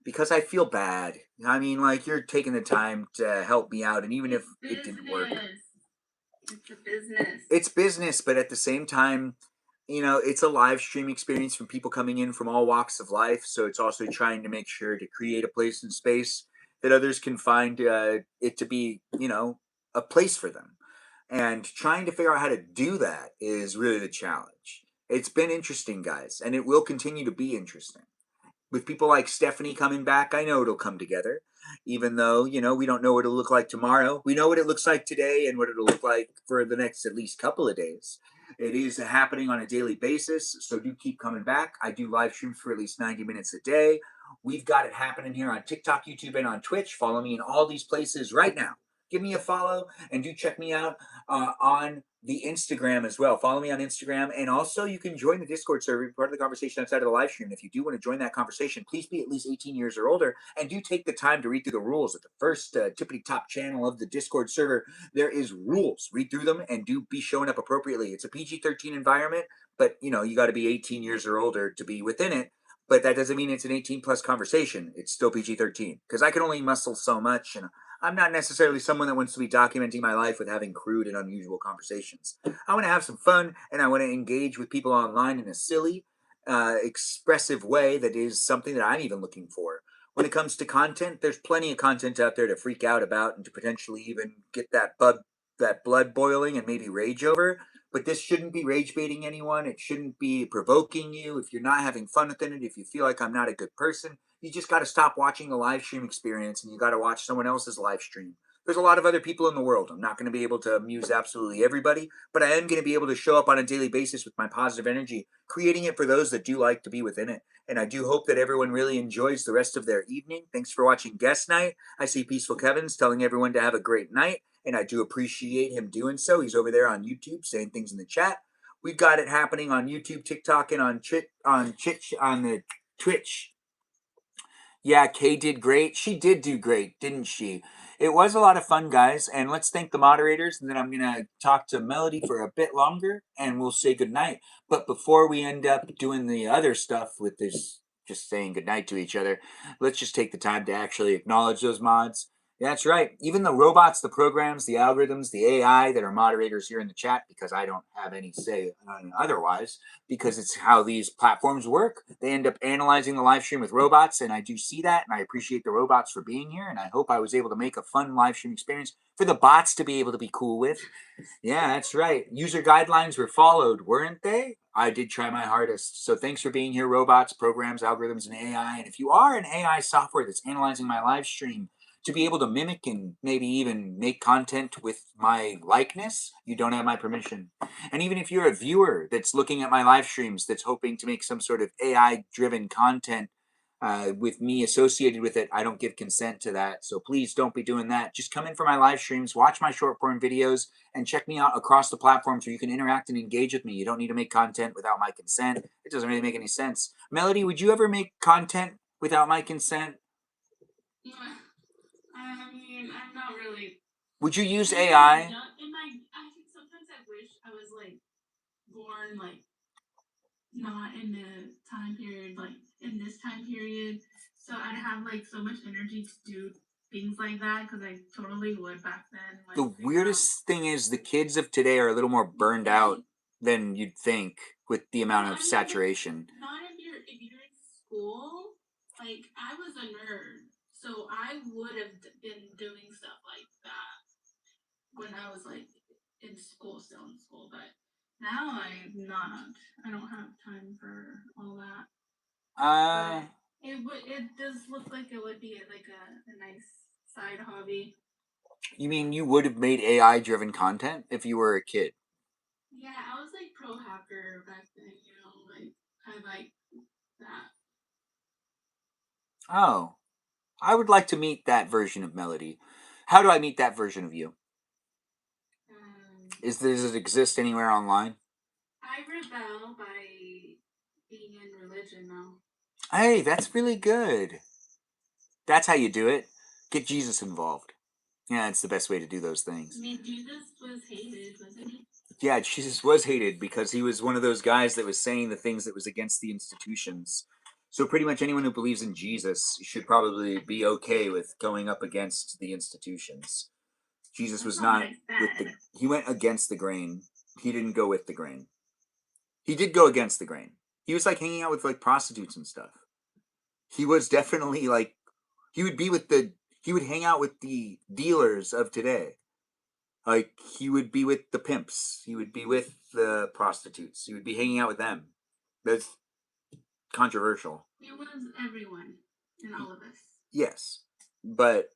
because I feel bad. I mean, like, you're taking the time to help me out, and even if it didn't work, It's a business. it's business, but at the same time, it's a live stream experience from people coming in from all walks of life. So it's also trying to make sure to create a place and space that others can find it to be, a place for them. And trying to figure out how to do that is really the challenge. It's been interesting, guys, and it will continue to be interesting. With people like Stephanie coming back, I know it'll come together. Even though, we don't know what it'll look like tomorrow. We know what it looks like today and what it'll look like for the next at least couple of days. It is happening on a daily basis, so do keep coming back. I do live streams for at least 90 minutes a day. We've got it happening here on TikTok, YouTube, and on Twitch. Follow me in all these places right now. Give me a follow and do check me out on the Instagram as well. Follow me on Instagram, and also you can join the Discord server, be part of the conversation outside of the live stream. If you do want to join that conversation, please be at least 18 years or older, and do take the time to read through the rules. At the first tippity top channel of the Discord server, there is rules. Read through them and do be showing up appropriately. It's a PG-13 environment, but you got to be 18 years or older to be within it. But that doesn't mean it's an 18 plus conversation. It's still PG-13 because I can only muscle so much, and I'm not necessarily someone that wants to be documenting my life with having crude and unusual conversations. I want to have some fun, and I want to engage with people online in a silly, expressive way that is something that I'm even looking for. When it comes to content, there's plenty of content out there to freak out about and to potentially even get that blood boiling and maybe rage over. But this shouldn't be rage baiting anyone. It shouldn't be provoking you. If you're not having fun within it, if you feel like I'm not a good person, you just got to stop watching the live stream experience and you got to watch someone else's live stream. There's a lot of other people in the world. I'm not going to be able to amuse absolutely everybody, but I am going to be able to show up on a daily basis with my positive energy, creating it for those that do like to be within it. And I do hope that everyone really enjoys the rest of their evening. Thanks for watching Guest Night. I see Peaceful Kevin's telling everyone to have a great night, and I do appreciate him doing so. He's over there on YouTube saying things in the chat. We've got it happening on YouTube, TikTok, and on the Twitch. Yeah, Kay did great. She did do great, didn't she? It was a lot of fun, guys. And let's thank the moderators. And then I'm going to talk to Melody for a bit longer and we'll say goodnight. But before we end up doing the other stuff with this, just saying goodnight to each other, let's just take the time to actually acknowledge those mods. That's right. Even the robots, the programs, the algorithms, the AI that are moderators here in the chat, because I don't have any say otherwise, because it's how these platforms work. They end up analyzing the live stream with robots, and I do see that, and I appreciate the robots for being here, and I hope I was able to make a fun live stream experience for the bots to be able to be cool with. Yeah, that's right. User guidelines were followed, weren't they? I did try my hardest. So thanks for being here, robots, programs, algorithms, and AI. And if you are an AI software that's analyzing my live stream, to be able to mimic and maybe even make content with my likeness, you don't have my permission. And even if you're a viewer that's looking at my live streams that's hoping to make some sort of AI-driven content with me associated with it, I don't give consent to that. So please don't be doing that. Just come in for my live streams, watch my short form videos, and check me out across the platforms where you can interact and engage with me. You don't need to make content without my consent. It doesn't really make any sense. Melody, would you ever make content without my consent? I mean, I'm not really. Would you use AI? I think sometimes I wish I was like born like not in the time period, like in this time period, so I'd have like so much energy to do things like that because I totally would back then. Like, The weirdest thing is the kids of today are a little more burned out than you'd think with the amount of saturation. Not if you're in school. Like, I was a nerd, so I would have been doing stuff like that when I was like in school, still in school. But now I'm not. I don't have time for all that. But it does look like it would be like a nice side hobby. You mean you would have made AI-driven content if you were a kid? Yeah, I was like pro hacker back then, like I like that. Oh, I would like to meet that version of Melody. How do I meet that version of you? Does it exist anywhere online? I rebel by being in religion now. Hey, that's really good. That's how you do it. Get Jesus involved. Yeah, it's the best way to do those things. I mean, Jesus was hated, wasn't he? Yeah, Jesus was hated because he was one of those guys that was saying the things that was against the institutions. So pretty much anyone who believes in Jesus should probably be okay with going up against the institutions. Jesus was not with the... He went against the grain. He didn't go with the grain. He did go against the grain. He was like hanging out with like prostitutes and stuff. He was definitely like... He would hang out with the dealers of today. Like, he would be with the pimps. He would be with the prostitutes. He would be hanging out with them. That's controversial. It was everyone and all of us. Yes. But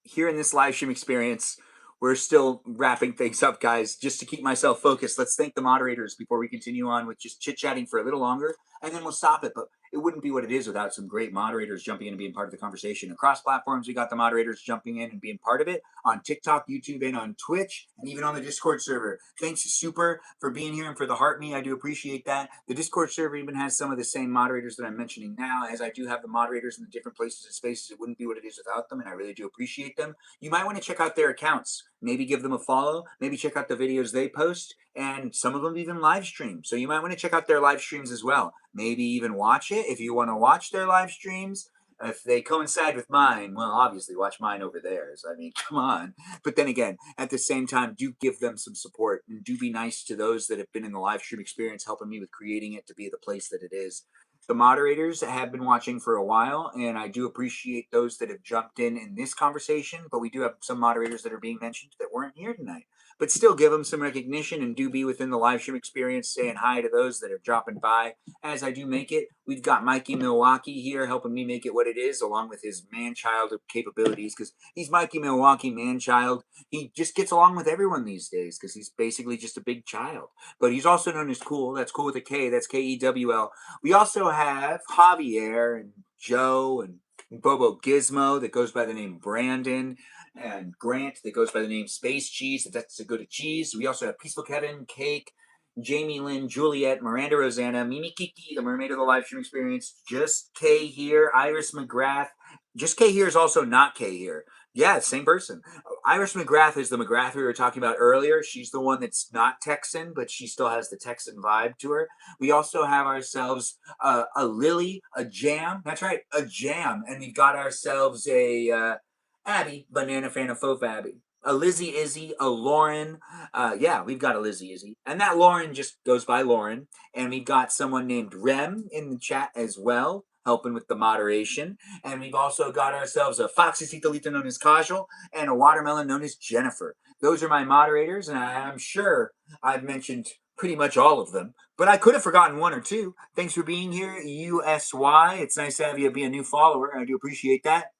here in this live stream experience, we're still wrapping things up, guys. Just to keep myself focused, let's thank the moderators before we continue on with just chit-chatting for a little longer, and then we'll stop it. But it wouldn't be what it is without some great moderators jumping in and being part of the conversation. Across platforms, we got the moderators jumping in and being part of it on TikTok, YouTube, and on Twitch, and even on the Discord server. Thanks, Super, for being here and for the heart me. I do appreciate that. The Discord server even has some of the same moderators that I'm mentioning now, as I do have the moderators in the different places and spaces. It wouldn't be what it is without them, and I really do appreciate them. You might want to check out their accounts. Maybe give them a follow. Maybe check out the videos they post, and some of them even live stream. So you might want to check out their live streams as well. Maybe even watch it if you want to watch their live streams. If they coincide with mine, well, obviously watch mine over theirs. I mean, come on. But then again, at the same time, do give them some support and do be nice to those that have been in the live stream experience, helping me with creating it to be the place that it is. The moderators have been watching for a while, and I do appreciate those that have jumped in this conversation, but we do have some moderators that are being mentioned that weren't here tonight. But still give them some recognition and do be within the live stream experience, saying hi to those that are dropping by as I do make it. We've got Mikey Milwaukee here helping me make it what it is, along with his man-child capabilities, because he's Mikey Milwaukee, man-child. He just gets along with everyone these days because he's basically just a big child. But he's also known as Cool. That's Cool with a K. That's Kewl. We also have Javier and Joe and Bobo Gizmo that goes by the name Brandon, and Grant that goes by the name Space Cheese. That's a good of cheese. We also have Peaceful Kevin, Cake, Jamie Lynn, Juliet, Miranda Rosanna, Mimi Kiki, the mermaid of the live stream experience, Just K here, Iris McGrath. Just K here is also not K here. Yeah, same person. Iris McGrath is the McGrath we were talking about earlier. She's the one that's not Texan, but she still has the Texan vibe to her. We also have ourselves a Lily, a Jam. That's right, a Jam. And we've got ourselves a Abby, Banana Fan of Faux Abby. A Lizzie Izzy, a Lauren. Yeah, we've got a Lizzie Izzy. And that Lauren just goes by Lauren. And we've got someone named Rem in the chat as well, helping with the moderation. And we've also got ourselves a Foxy Citalita known as Kajal and a Watermelon known as Jennifer. Those are my moderators, and I'm sure I've mentioned pretty much all of them. But I could have forgotten one or two. Thanks for being here, USY. It's nice to have you be a new follower. I do appreciate that.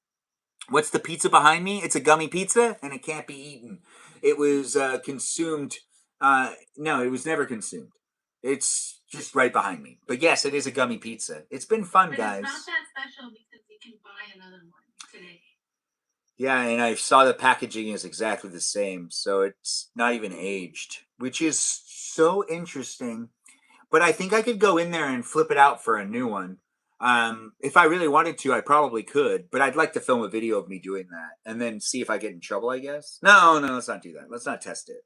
What's the pizza behind me? It's a gummy pizza, and it can't be eaten. It was consumed. No, it was never consumed. It's just right behind me. But yes, it is a gummy pizza. It's been fun, But guys. it's not that special because you can buy another one today. Yeah, and I saw the packaging is exactly the same, so it's not even aged, which is so interesting. But I think I could go in there and flip it out for a new one. If I really wanted to, I probably could, but I'd like to film a video of me doing that and then see if I get in trouble, I guess. No, let's not do that. Let's not test it.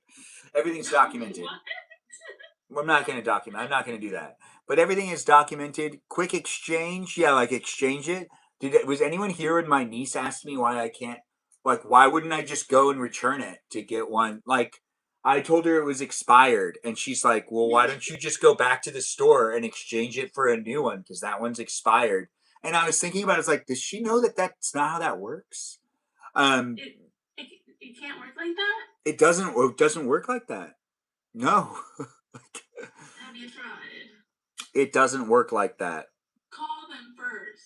Everything's documented. I'm not going to document. I'm not going to do that. But everything is documented. Quick exchange. Yeah, like exchange it. Was anyone here when my niece asked me why I can't, like, why wouldn't I just go and return it to get one? Like, I told her it was expired, and she's like, well, why don't you just go back to the store and exchange it for a new one? Because that one's expired. And I was thinking about it, it's like, does she know that that's not how that works? It can't work like that? It doesn't work like that. No. Have you tried? It doesn't work like that. Call them first.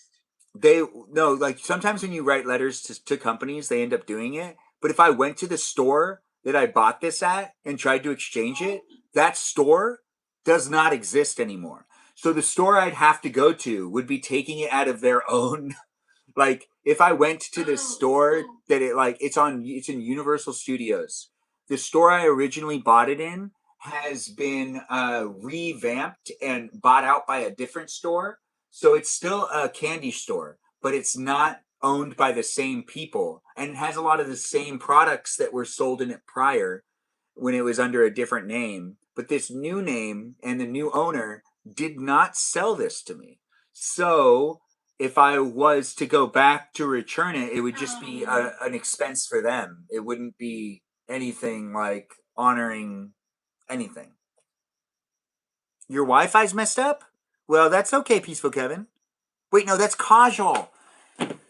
They no, like sometimes when you write letters to companies, they end up doing it. But if I went to the store that I bought this at and tried to exchange it, that store does not exist anymore. So the store I'd have to go to would be taking it out of their own. Like if I went to the store that it's in Universal Studios. The store I originally bought it in has been revamped and bought out by a different store. So it's still a candy store, but it's not owned by the same people, and it has a lot of the same products that were sold in it prior when it was under a different name. But this new name and the new owner did not sell this to me. So if I was to go back to return it, it would just be an expense for them. It wouldn't be anything like honoring anything. Your Wi-Fi's messed up? Well, that's okay, Peaceful Kevin. Wait, no, that's Kajal.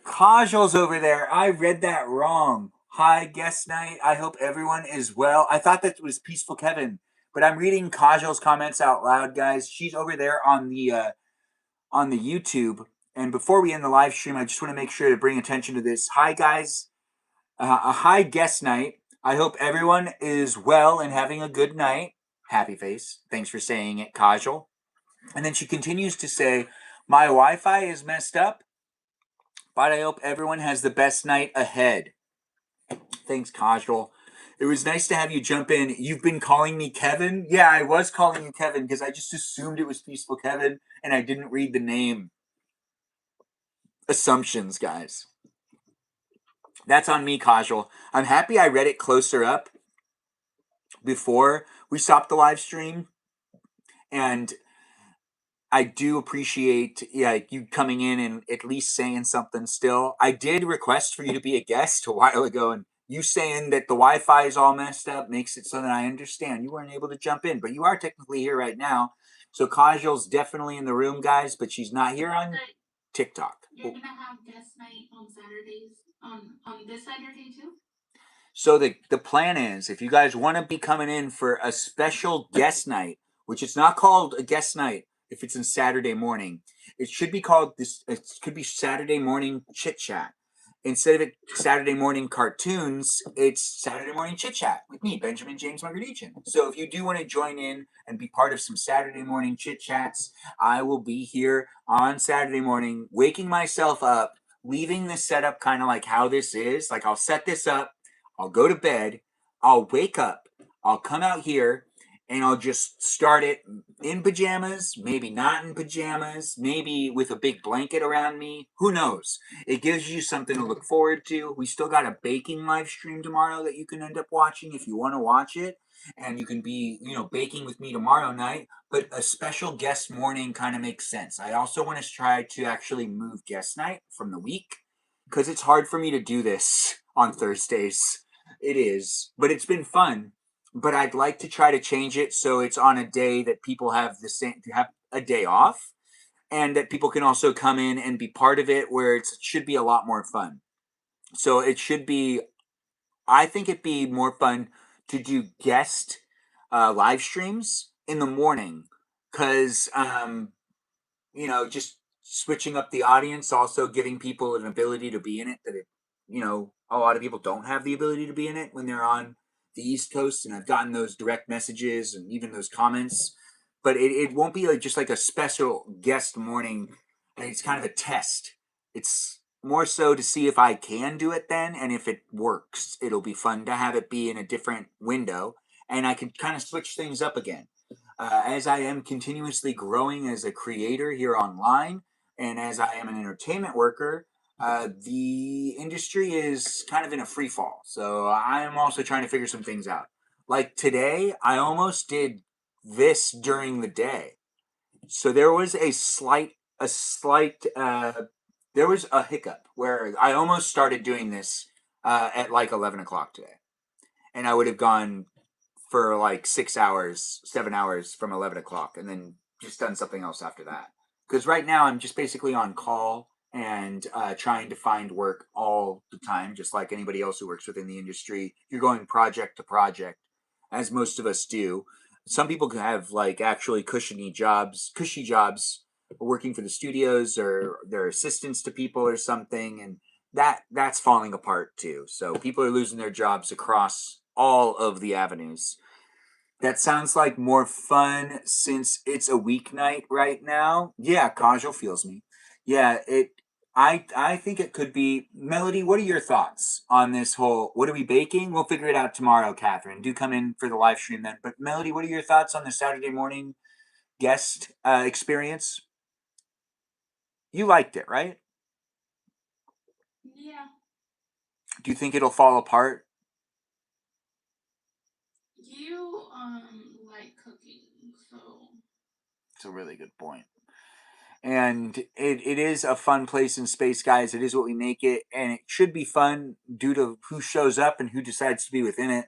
Kajal's over there. I read that wrong. Hi, guest night. I hope everyone is well. I thought that was Peaceful Kevin, but I'm reading Kajal's comments out loud, guys. She's over there on the YouTube. And before we end the live stream, I just want to make sure to bring attention to this. Hi, guys. A hi, guest night. I hope everyone is well and having a good night. Happy face. Thanks for saying it, Kajal. And then she continues to say, my Wi-Fi is messed up, but I hope everyone has the best night ahead. Thanks, Kajal. It was nice to have you jump in. You've been calling me Kevin? Yeah, I was calling you Kevin because I just assumed it was Peaceful Kevin and I didn't read the name. Assumptions, guys. That's on me, Kajal. I'm happy I read it closer up before we stopped the live stream. And I do appreciate you coming in and at least saying something still. I did request for you to be a guest a while ago, and you saying that the Wi-Fi is all messed up makes it so that I understand you weren't able to jump in, but you are technically here right now. So Kajal's definitely in the room, guys, but she's not here on TikTok. You're gonna have guest night on Saturdays on this Saturday too? So the plan is, if you guys want to be coming in for a special guest night, which it's not called a guest night if it's in Saturday morning, it should be called this. It could be Saturday morning chit chat. Instead of it Saturday morning cartoons, it's Saturday morning chit chat with me, Benjamin James Magrdichian. So if you do want to join in and be part of some Saturday morning chit chats, I will be here on Saturday morning, waking myself up, leaving the setup kind of like how this is. Like I'll set this up. I'll go to bed, I'll wake up, I'll come out here, and I'll just start it in pajamas, maybe not in pajamas, maybe with a big blanket around me. Who knows? It gives you something to look forward to. We still got a baking live stream tomorrow that you can end up watching if you want to watch it. And you can be, baking with me tomorrow night. But a special guest morning kind of makes sense. I also want to try to actually move guest night from the week because it's hard for me to do this on Thursdays. It is, but it's been fun. But I'd like to try to change it so it's on a day that people have have a day off, and that people can also come in and be part of it, where it should be a lot more fun. So it should be. I think it'd be more fun to do guest live streams in the morning, because just switching up the audience, also giving people an ability to be in it that a lot of people don't have the ability to be in it when they're on the East Coast, and I've gotten those direct messages and even those comments. But it won't be just like a special guest morning. It's kind of a test. It's more so to see if I can do it then, and if it works. It'll be fun to have it be in a different window, and I can kind of switch things up again. As I am continuously growing as a creator here online, and as I am an entertainment worker, the industry is kind of in a free fall. So I'm also trying to figure some things out. Like today, I almost did this during the day. So there was there was a hiccup where I almost started doing this at like 11 o'clock today. And I would have gone for like 6 hours, 7 hours from 11 o'clock, and then just done something else after that. Because right now I'm just basically on call and trying to find work all the time, just like anybody else who works within the industry. You're going project to project, as most of us do. Some people can have like actually cushy jobs, working for the studios, or they're assistants to people or something, and that's falling apart too. So people are losing their jobs across all of the avenues. That sounds like more fun since it's a weeknight right now. Yeah, casual feels me. Yeah, I think it could be. Melody, what are your thoughts on this whole what are we baking? We'll figure it out tomorrow, Catherine. Do come in for the live stream then. But Melody, what are your thoughts on the Saturday morning guest experience? You liked it, right? Yeah. Do you think it'll fall apart? You like cooking, so It's a really good point. And it is a fun place in space, guys. It is what we make it, and it should be fun due to who shows up and who decides to be within it.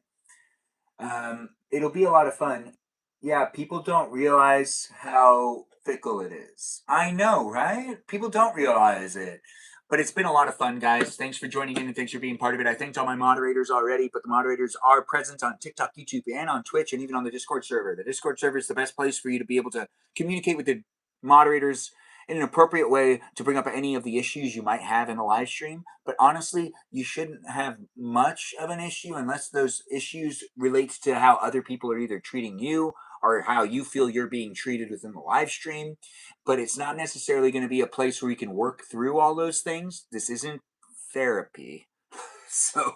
It'll be a lot of fun. Yeah, people don't realize how fickle it is. I know, right? People don't realize it. But it's been a lot of fun, guys. Thanks for joining in and thanks for being part of it. I thanked all my moderators already, but the moderators are present on TikTok, YouTube, and on Twitch, and even on the Discord server. The Discord server is the best place for you to be able to communicate with the moderators in an appropriate way to bring up any of the issues you might have in the live stream. But honestly, you shouldn't have much of an issue unless those issues relate to how other people are either treating you or how you feel you're being treated within the live stream. But it's not necessarily going to be a place where you can work through all those things. This isn't therapy. So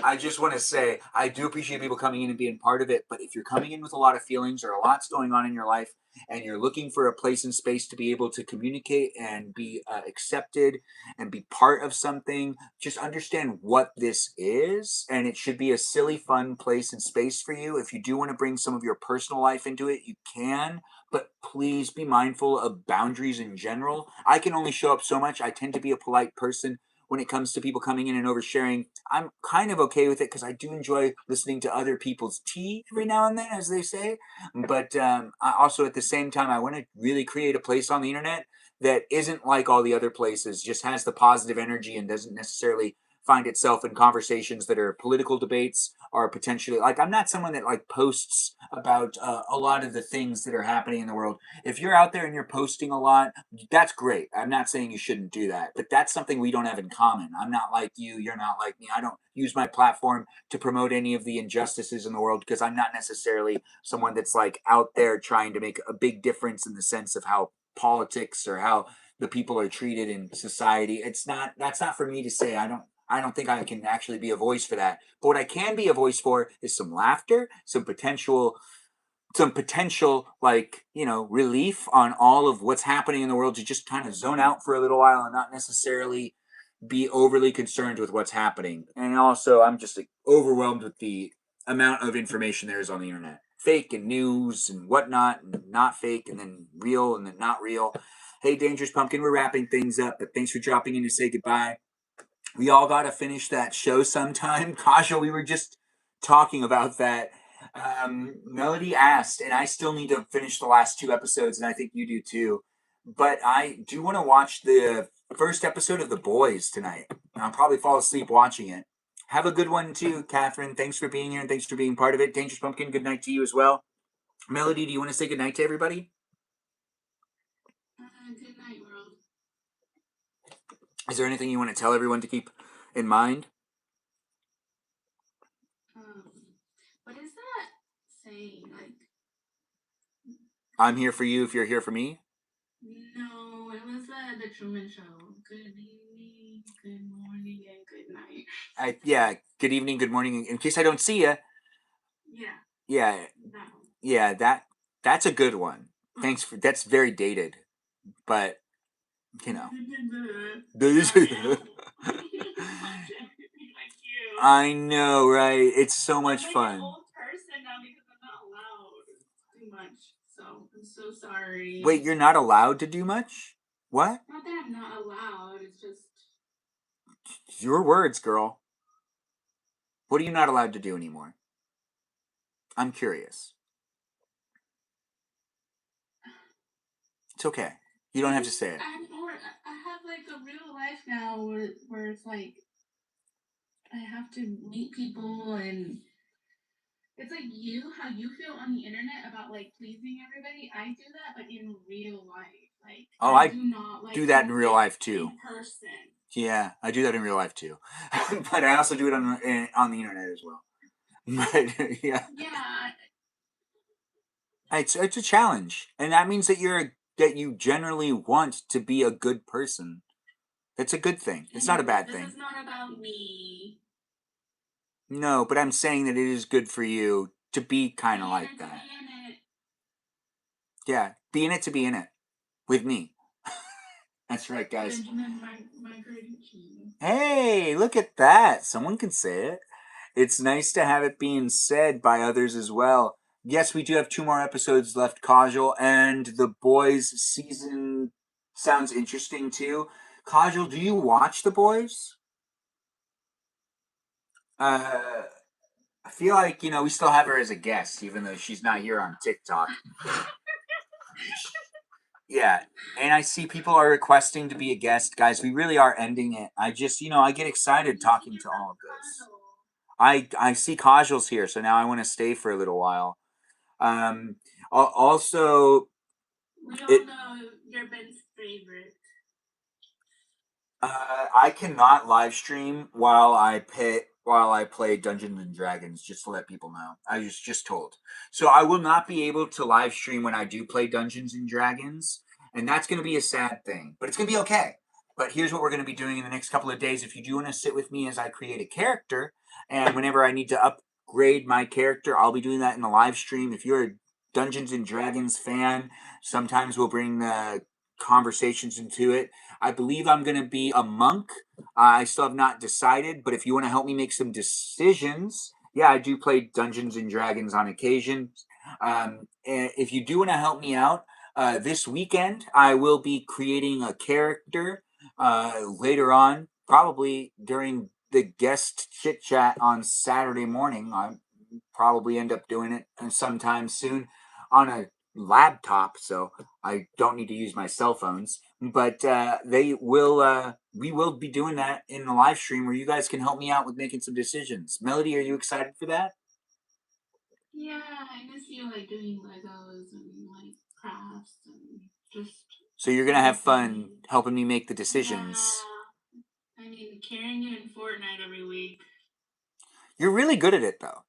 I just want to say I do appreciate people coming in and being part of it. But if you're coming in with a lot of feelings or a lot's going on in your life, and you're looking for a place and space to be able to communicate and be accepted and be part of something, just understand what this is. And it should be a silly, fun place and space for you. If you do want to bring some of your personal life into it, you can. But please be mindful of boundaries in general. I can only show up so much. I tend to be a polite person when it comes to people coming in and oversharing. I'm kind of okay with it because I do enjoy listening to other people's tea every now and then, as they say. But I also, at the same time, I want to really create a place on the internet that isn't like all the other places, just has the positive energy and doesn't necessarily find itself in conversations that are political debates or potentially like I'm not someone that like posts about a lot of the things that are happening in the world. If you're out there and you're posting a lot, that's great. I'm not saying you shouldn't do that, but that's something we don't have in common. I'm not like you, you're not like me. I don't use my platform to promote any of the injustices in the world because I'm not necessarily someone that's like out there trying to make a big difference in the sense of how politics or how the people are treated in society. That's not for me to say. I don't think I can actually be a voice for that. But what I can be a voice for is some laughter, some potential like relief on all of what's happening in the world, to just kind of zone out for a little while and not necessarily be overly concerned with what's happening. And also I'm just like, overwhelmed with the amount of information there is on the internet, fake and news and whatnot, and not fake and then real and then not real. Hey, Dangerous Pumpkin, we're wrapping things up, but thanks for dropping in to say goodbye. We all got to finish that show sometime. Kasha, we were just talking about that. Melody asked, and I still need to finish the last 2 episodes, and I think you do too. But I do want to watch the first episode of The Boys tonight. I'll probably fall asleep watching it. Have a good one too, Catherine. Thanks for being here and thanks for being part of it. Dangerous Pumpkin, good night to you as well. Melody, do you want to say good night to everybody? good night, world. Is there anything you want to tell everyone to keep in mind? What is that saying? Like, I'm here for you if you're here for me? no, it was the Truman Show. Good evening, good morning, and good night. Yeah, good evening, good morning. In case I don't see you. Yeah. Yeah, That one. yeah, that's a good one. Thanks for that's very dated, but you know. I know, right? It's so much I'm like fun. an old person now because I'm not allowed too much. So I'm so sorry. Wait, you're not allowed to do much? What? Not that I'm not allowed. It's just Your words, girl. What are you not allowed to do anymore? I'm curious. It's okay. You don't have to say it. I have like a real life now where it's like I have to meet people and it's like how you feel on the internet about like pleasing everybody. I do that, but in real life, like I do not like do that in real life too. In person. Yeah, I do that in real life too, but I also do it on the internet as well. But yeah, Yeah. it's a challenge, and that means that you generally want to be a good person. That's a good thing. It's not a bad thing. This is not about me. No, but I'm saying that it is good for you to be kind of like that. Yeah, be in it to be in it with me. That's right, guys. Benjamin Magrdichian. Hey, look at that. Someone can say it. It's nice to have it being said by others as well. Yes, we do have 2 more episodes left, Kajal, and the boys season sounds interesting too. Kajal, do you watch the boys? I feel like, we still have her as a guest, even though she's not here on TikTok. Yeah, and I see people are requesting to be a guest. Guys, we really are ending it. I just, I get excited talking to all of this. I see Kajal's here, so now I want to stay for a little while. Also, we all know you're Ben's favorite. I cannot live stream while I play Dungeons and Dragons. Just to let people know, I was just told. So I will not be able to live stream when I do play Dungeons and Dragons, and that's going to be a sad thing. But it's going to be okay. But here's what we're going to be doing in the next couple of days. If you do want to sit with me as I create a character, and whenever I need to upgrade my character, I'll be doing that in the live stream. If you're a Dungeons and Dragons fan, sometimes we'll bring the conversations into it. I believe I'm going to be a monk. I still have not decided, but if you want to help me make some decisions, yeah, I do play Dungeons and Dragons on occasion. And if you do want to help me out, this weekend I will be creating a character later on, probably during the guest chit chat on Saturday morning. I probably end up doing it sometime soon on a laptop, so I don't need to use my cell phones. But we will be doing that in the live stream where you guys can help me out with making some decisions. Melody, are you excited for that? Yeah, I miss you like doing Legos and like crafts and just. So you're gonna have fun helping me make the decisions. Yeah. I mean, carrying you in Fortnite every week. You're really good at it, though.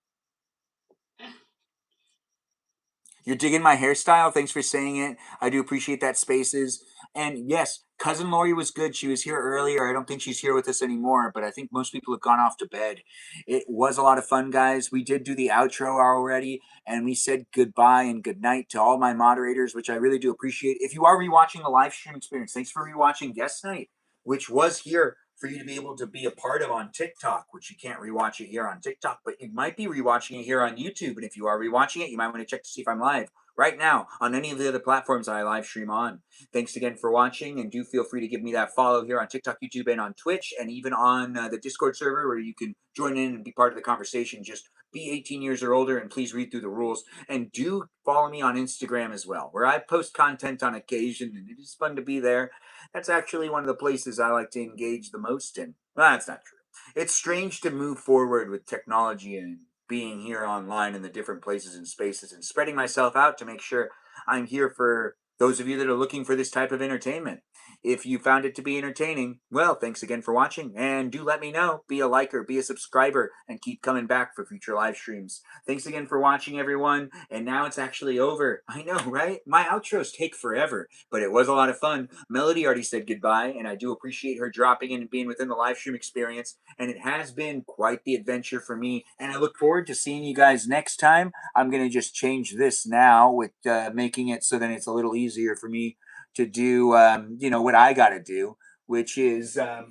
You're digging my hairstyle. Thanks for saying it. I do appreciate that, Spaces. And yes, Cousin Lori was good. She was here earlier. I don't think she's here with us anymore, but I think most people have gone off to bed. It was a lot of fun, guys. We did do the outro already, and we said goodbye and good night to all my moderators, which I really do appreciate. If you are rewatching the live stream experience, thanks for rewatching Guest Night, which was here for you to be able to be a part of on TikTok, which you can't rewatch it here on TikTok, but you might be rewatching it here on YouTube. And if you are rewatching it, you might want to check to see if I'm live right now on any of the other platforms that I live stream on. Thanks again for watching, and do feel free to give me that follow here on TikTok, YouTube, and on Twitch, and even on the Discord server where you can join in and be part of the conversation. Just be 18 years or older, and please read through the rules. And do follow me on Instagram as well, where I post content on occasion, and it is fun to be there. That's actually one of the places I like to engage the most in. Well, that's not true. It's strange to move forward with technology and being here online in the different places and spaces and spreading myself out to make sure I'm here for those of you that are looking for this type of entertainment. If you found it to be entertaining, well, thanks again for watching, and do let me know. Be a liker, be a subscriber, and keep coming back for future live streams. Thanks again for watching, everyone, and now it's actually over. I know, right? My outros take forever, but it was a lot of fun. Melody already said goodbye, and I do appreciate her dropping in and being within the live stream experience, and it has been quite the adventure for me, and I look forward to seeing you guys next time. I'm going to just change this now with making it so that it's a little easier for me to do, what I got to do, which is, a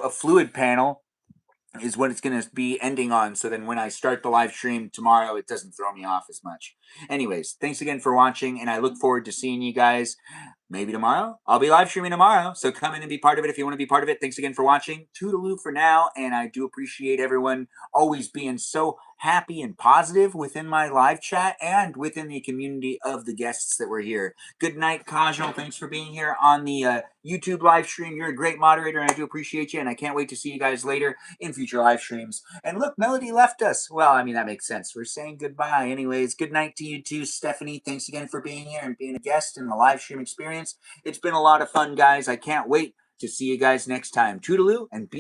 fluid panel is what it's going to be ending on. So then when I start the live stream tomorrow, it doesn't throw me off as much. Anyways, thanks again for watching, and I look forward to seeing you guys maybe tomorrow. I'll be live streaming tomorrow, so come in and be part of it if you want to be part of it. Thanks again for watching. Toodaloo for now, and I do appreciate everyone always being so happy and positive within my live chat and within the community of the guests that were here. Good night, Kajal. Thanks for being here on the YouTube live stream. You're a great moderator, and I do appreciate you, and I can't wait to see you guys later in future live streams. And look, Melody left us. Well, I mean, that makes sense. We're saying goodbye. Anyways, good night to you too, Stephanie. Thanks again for being here and being a guest in the live stream experience. It's been a lot of fun, guys. I can't wait to see you guys next time. Toodaloo, and be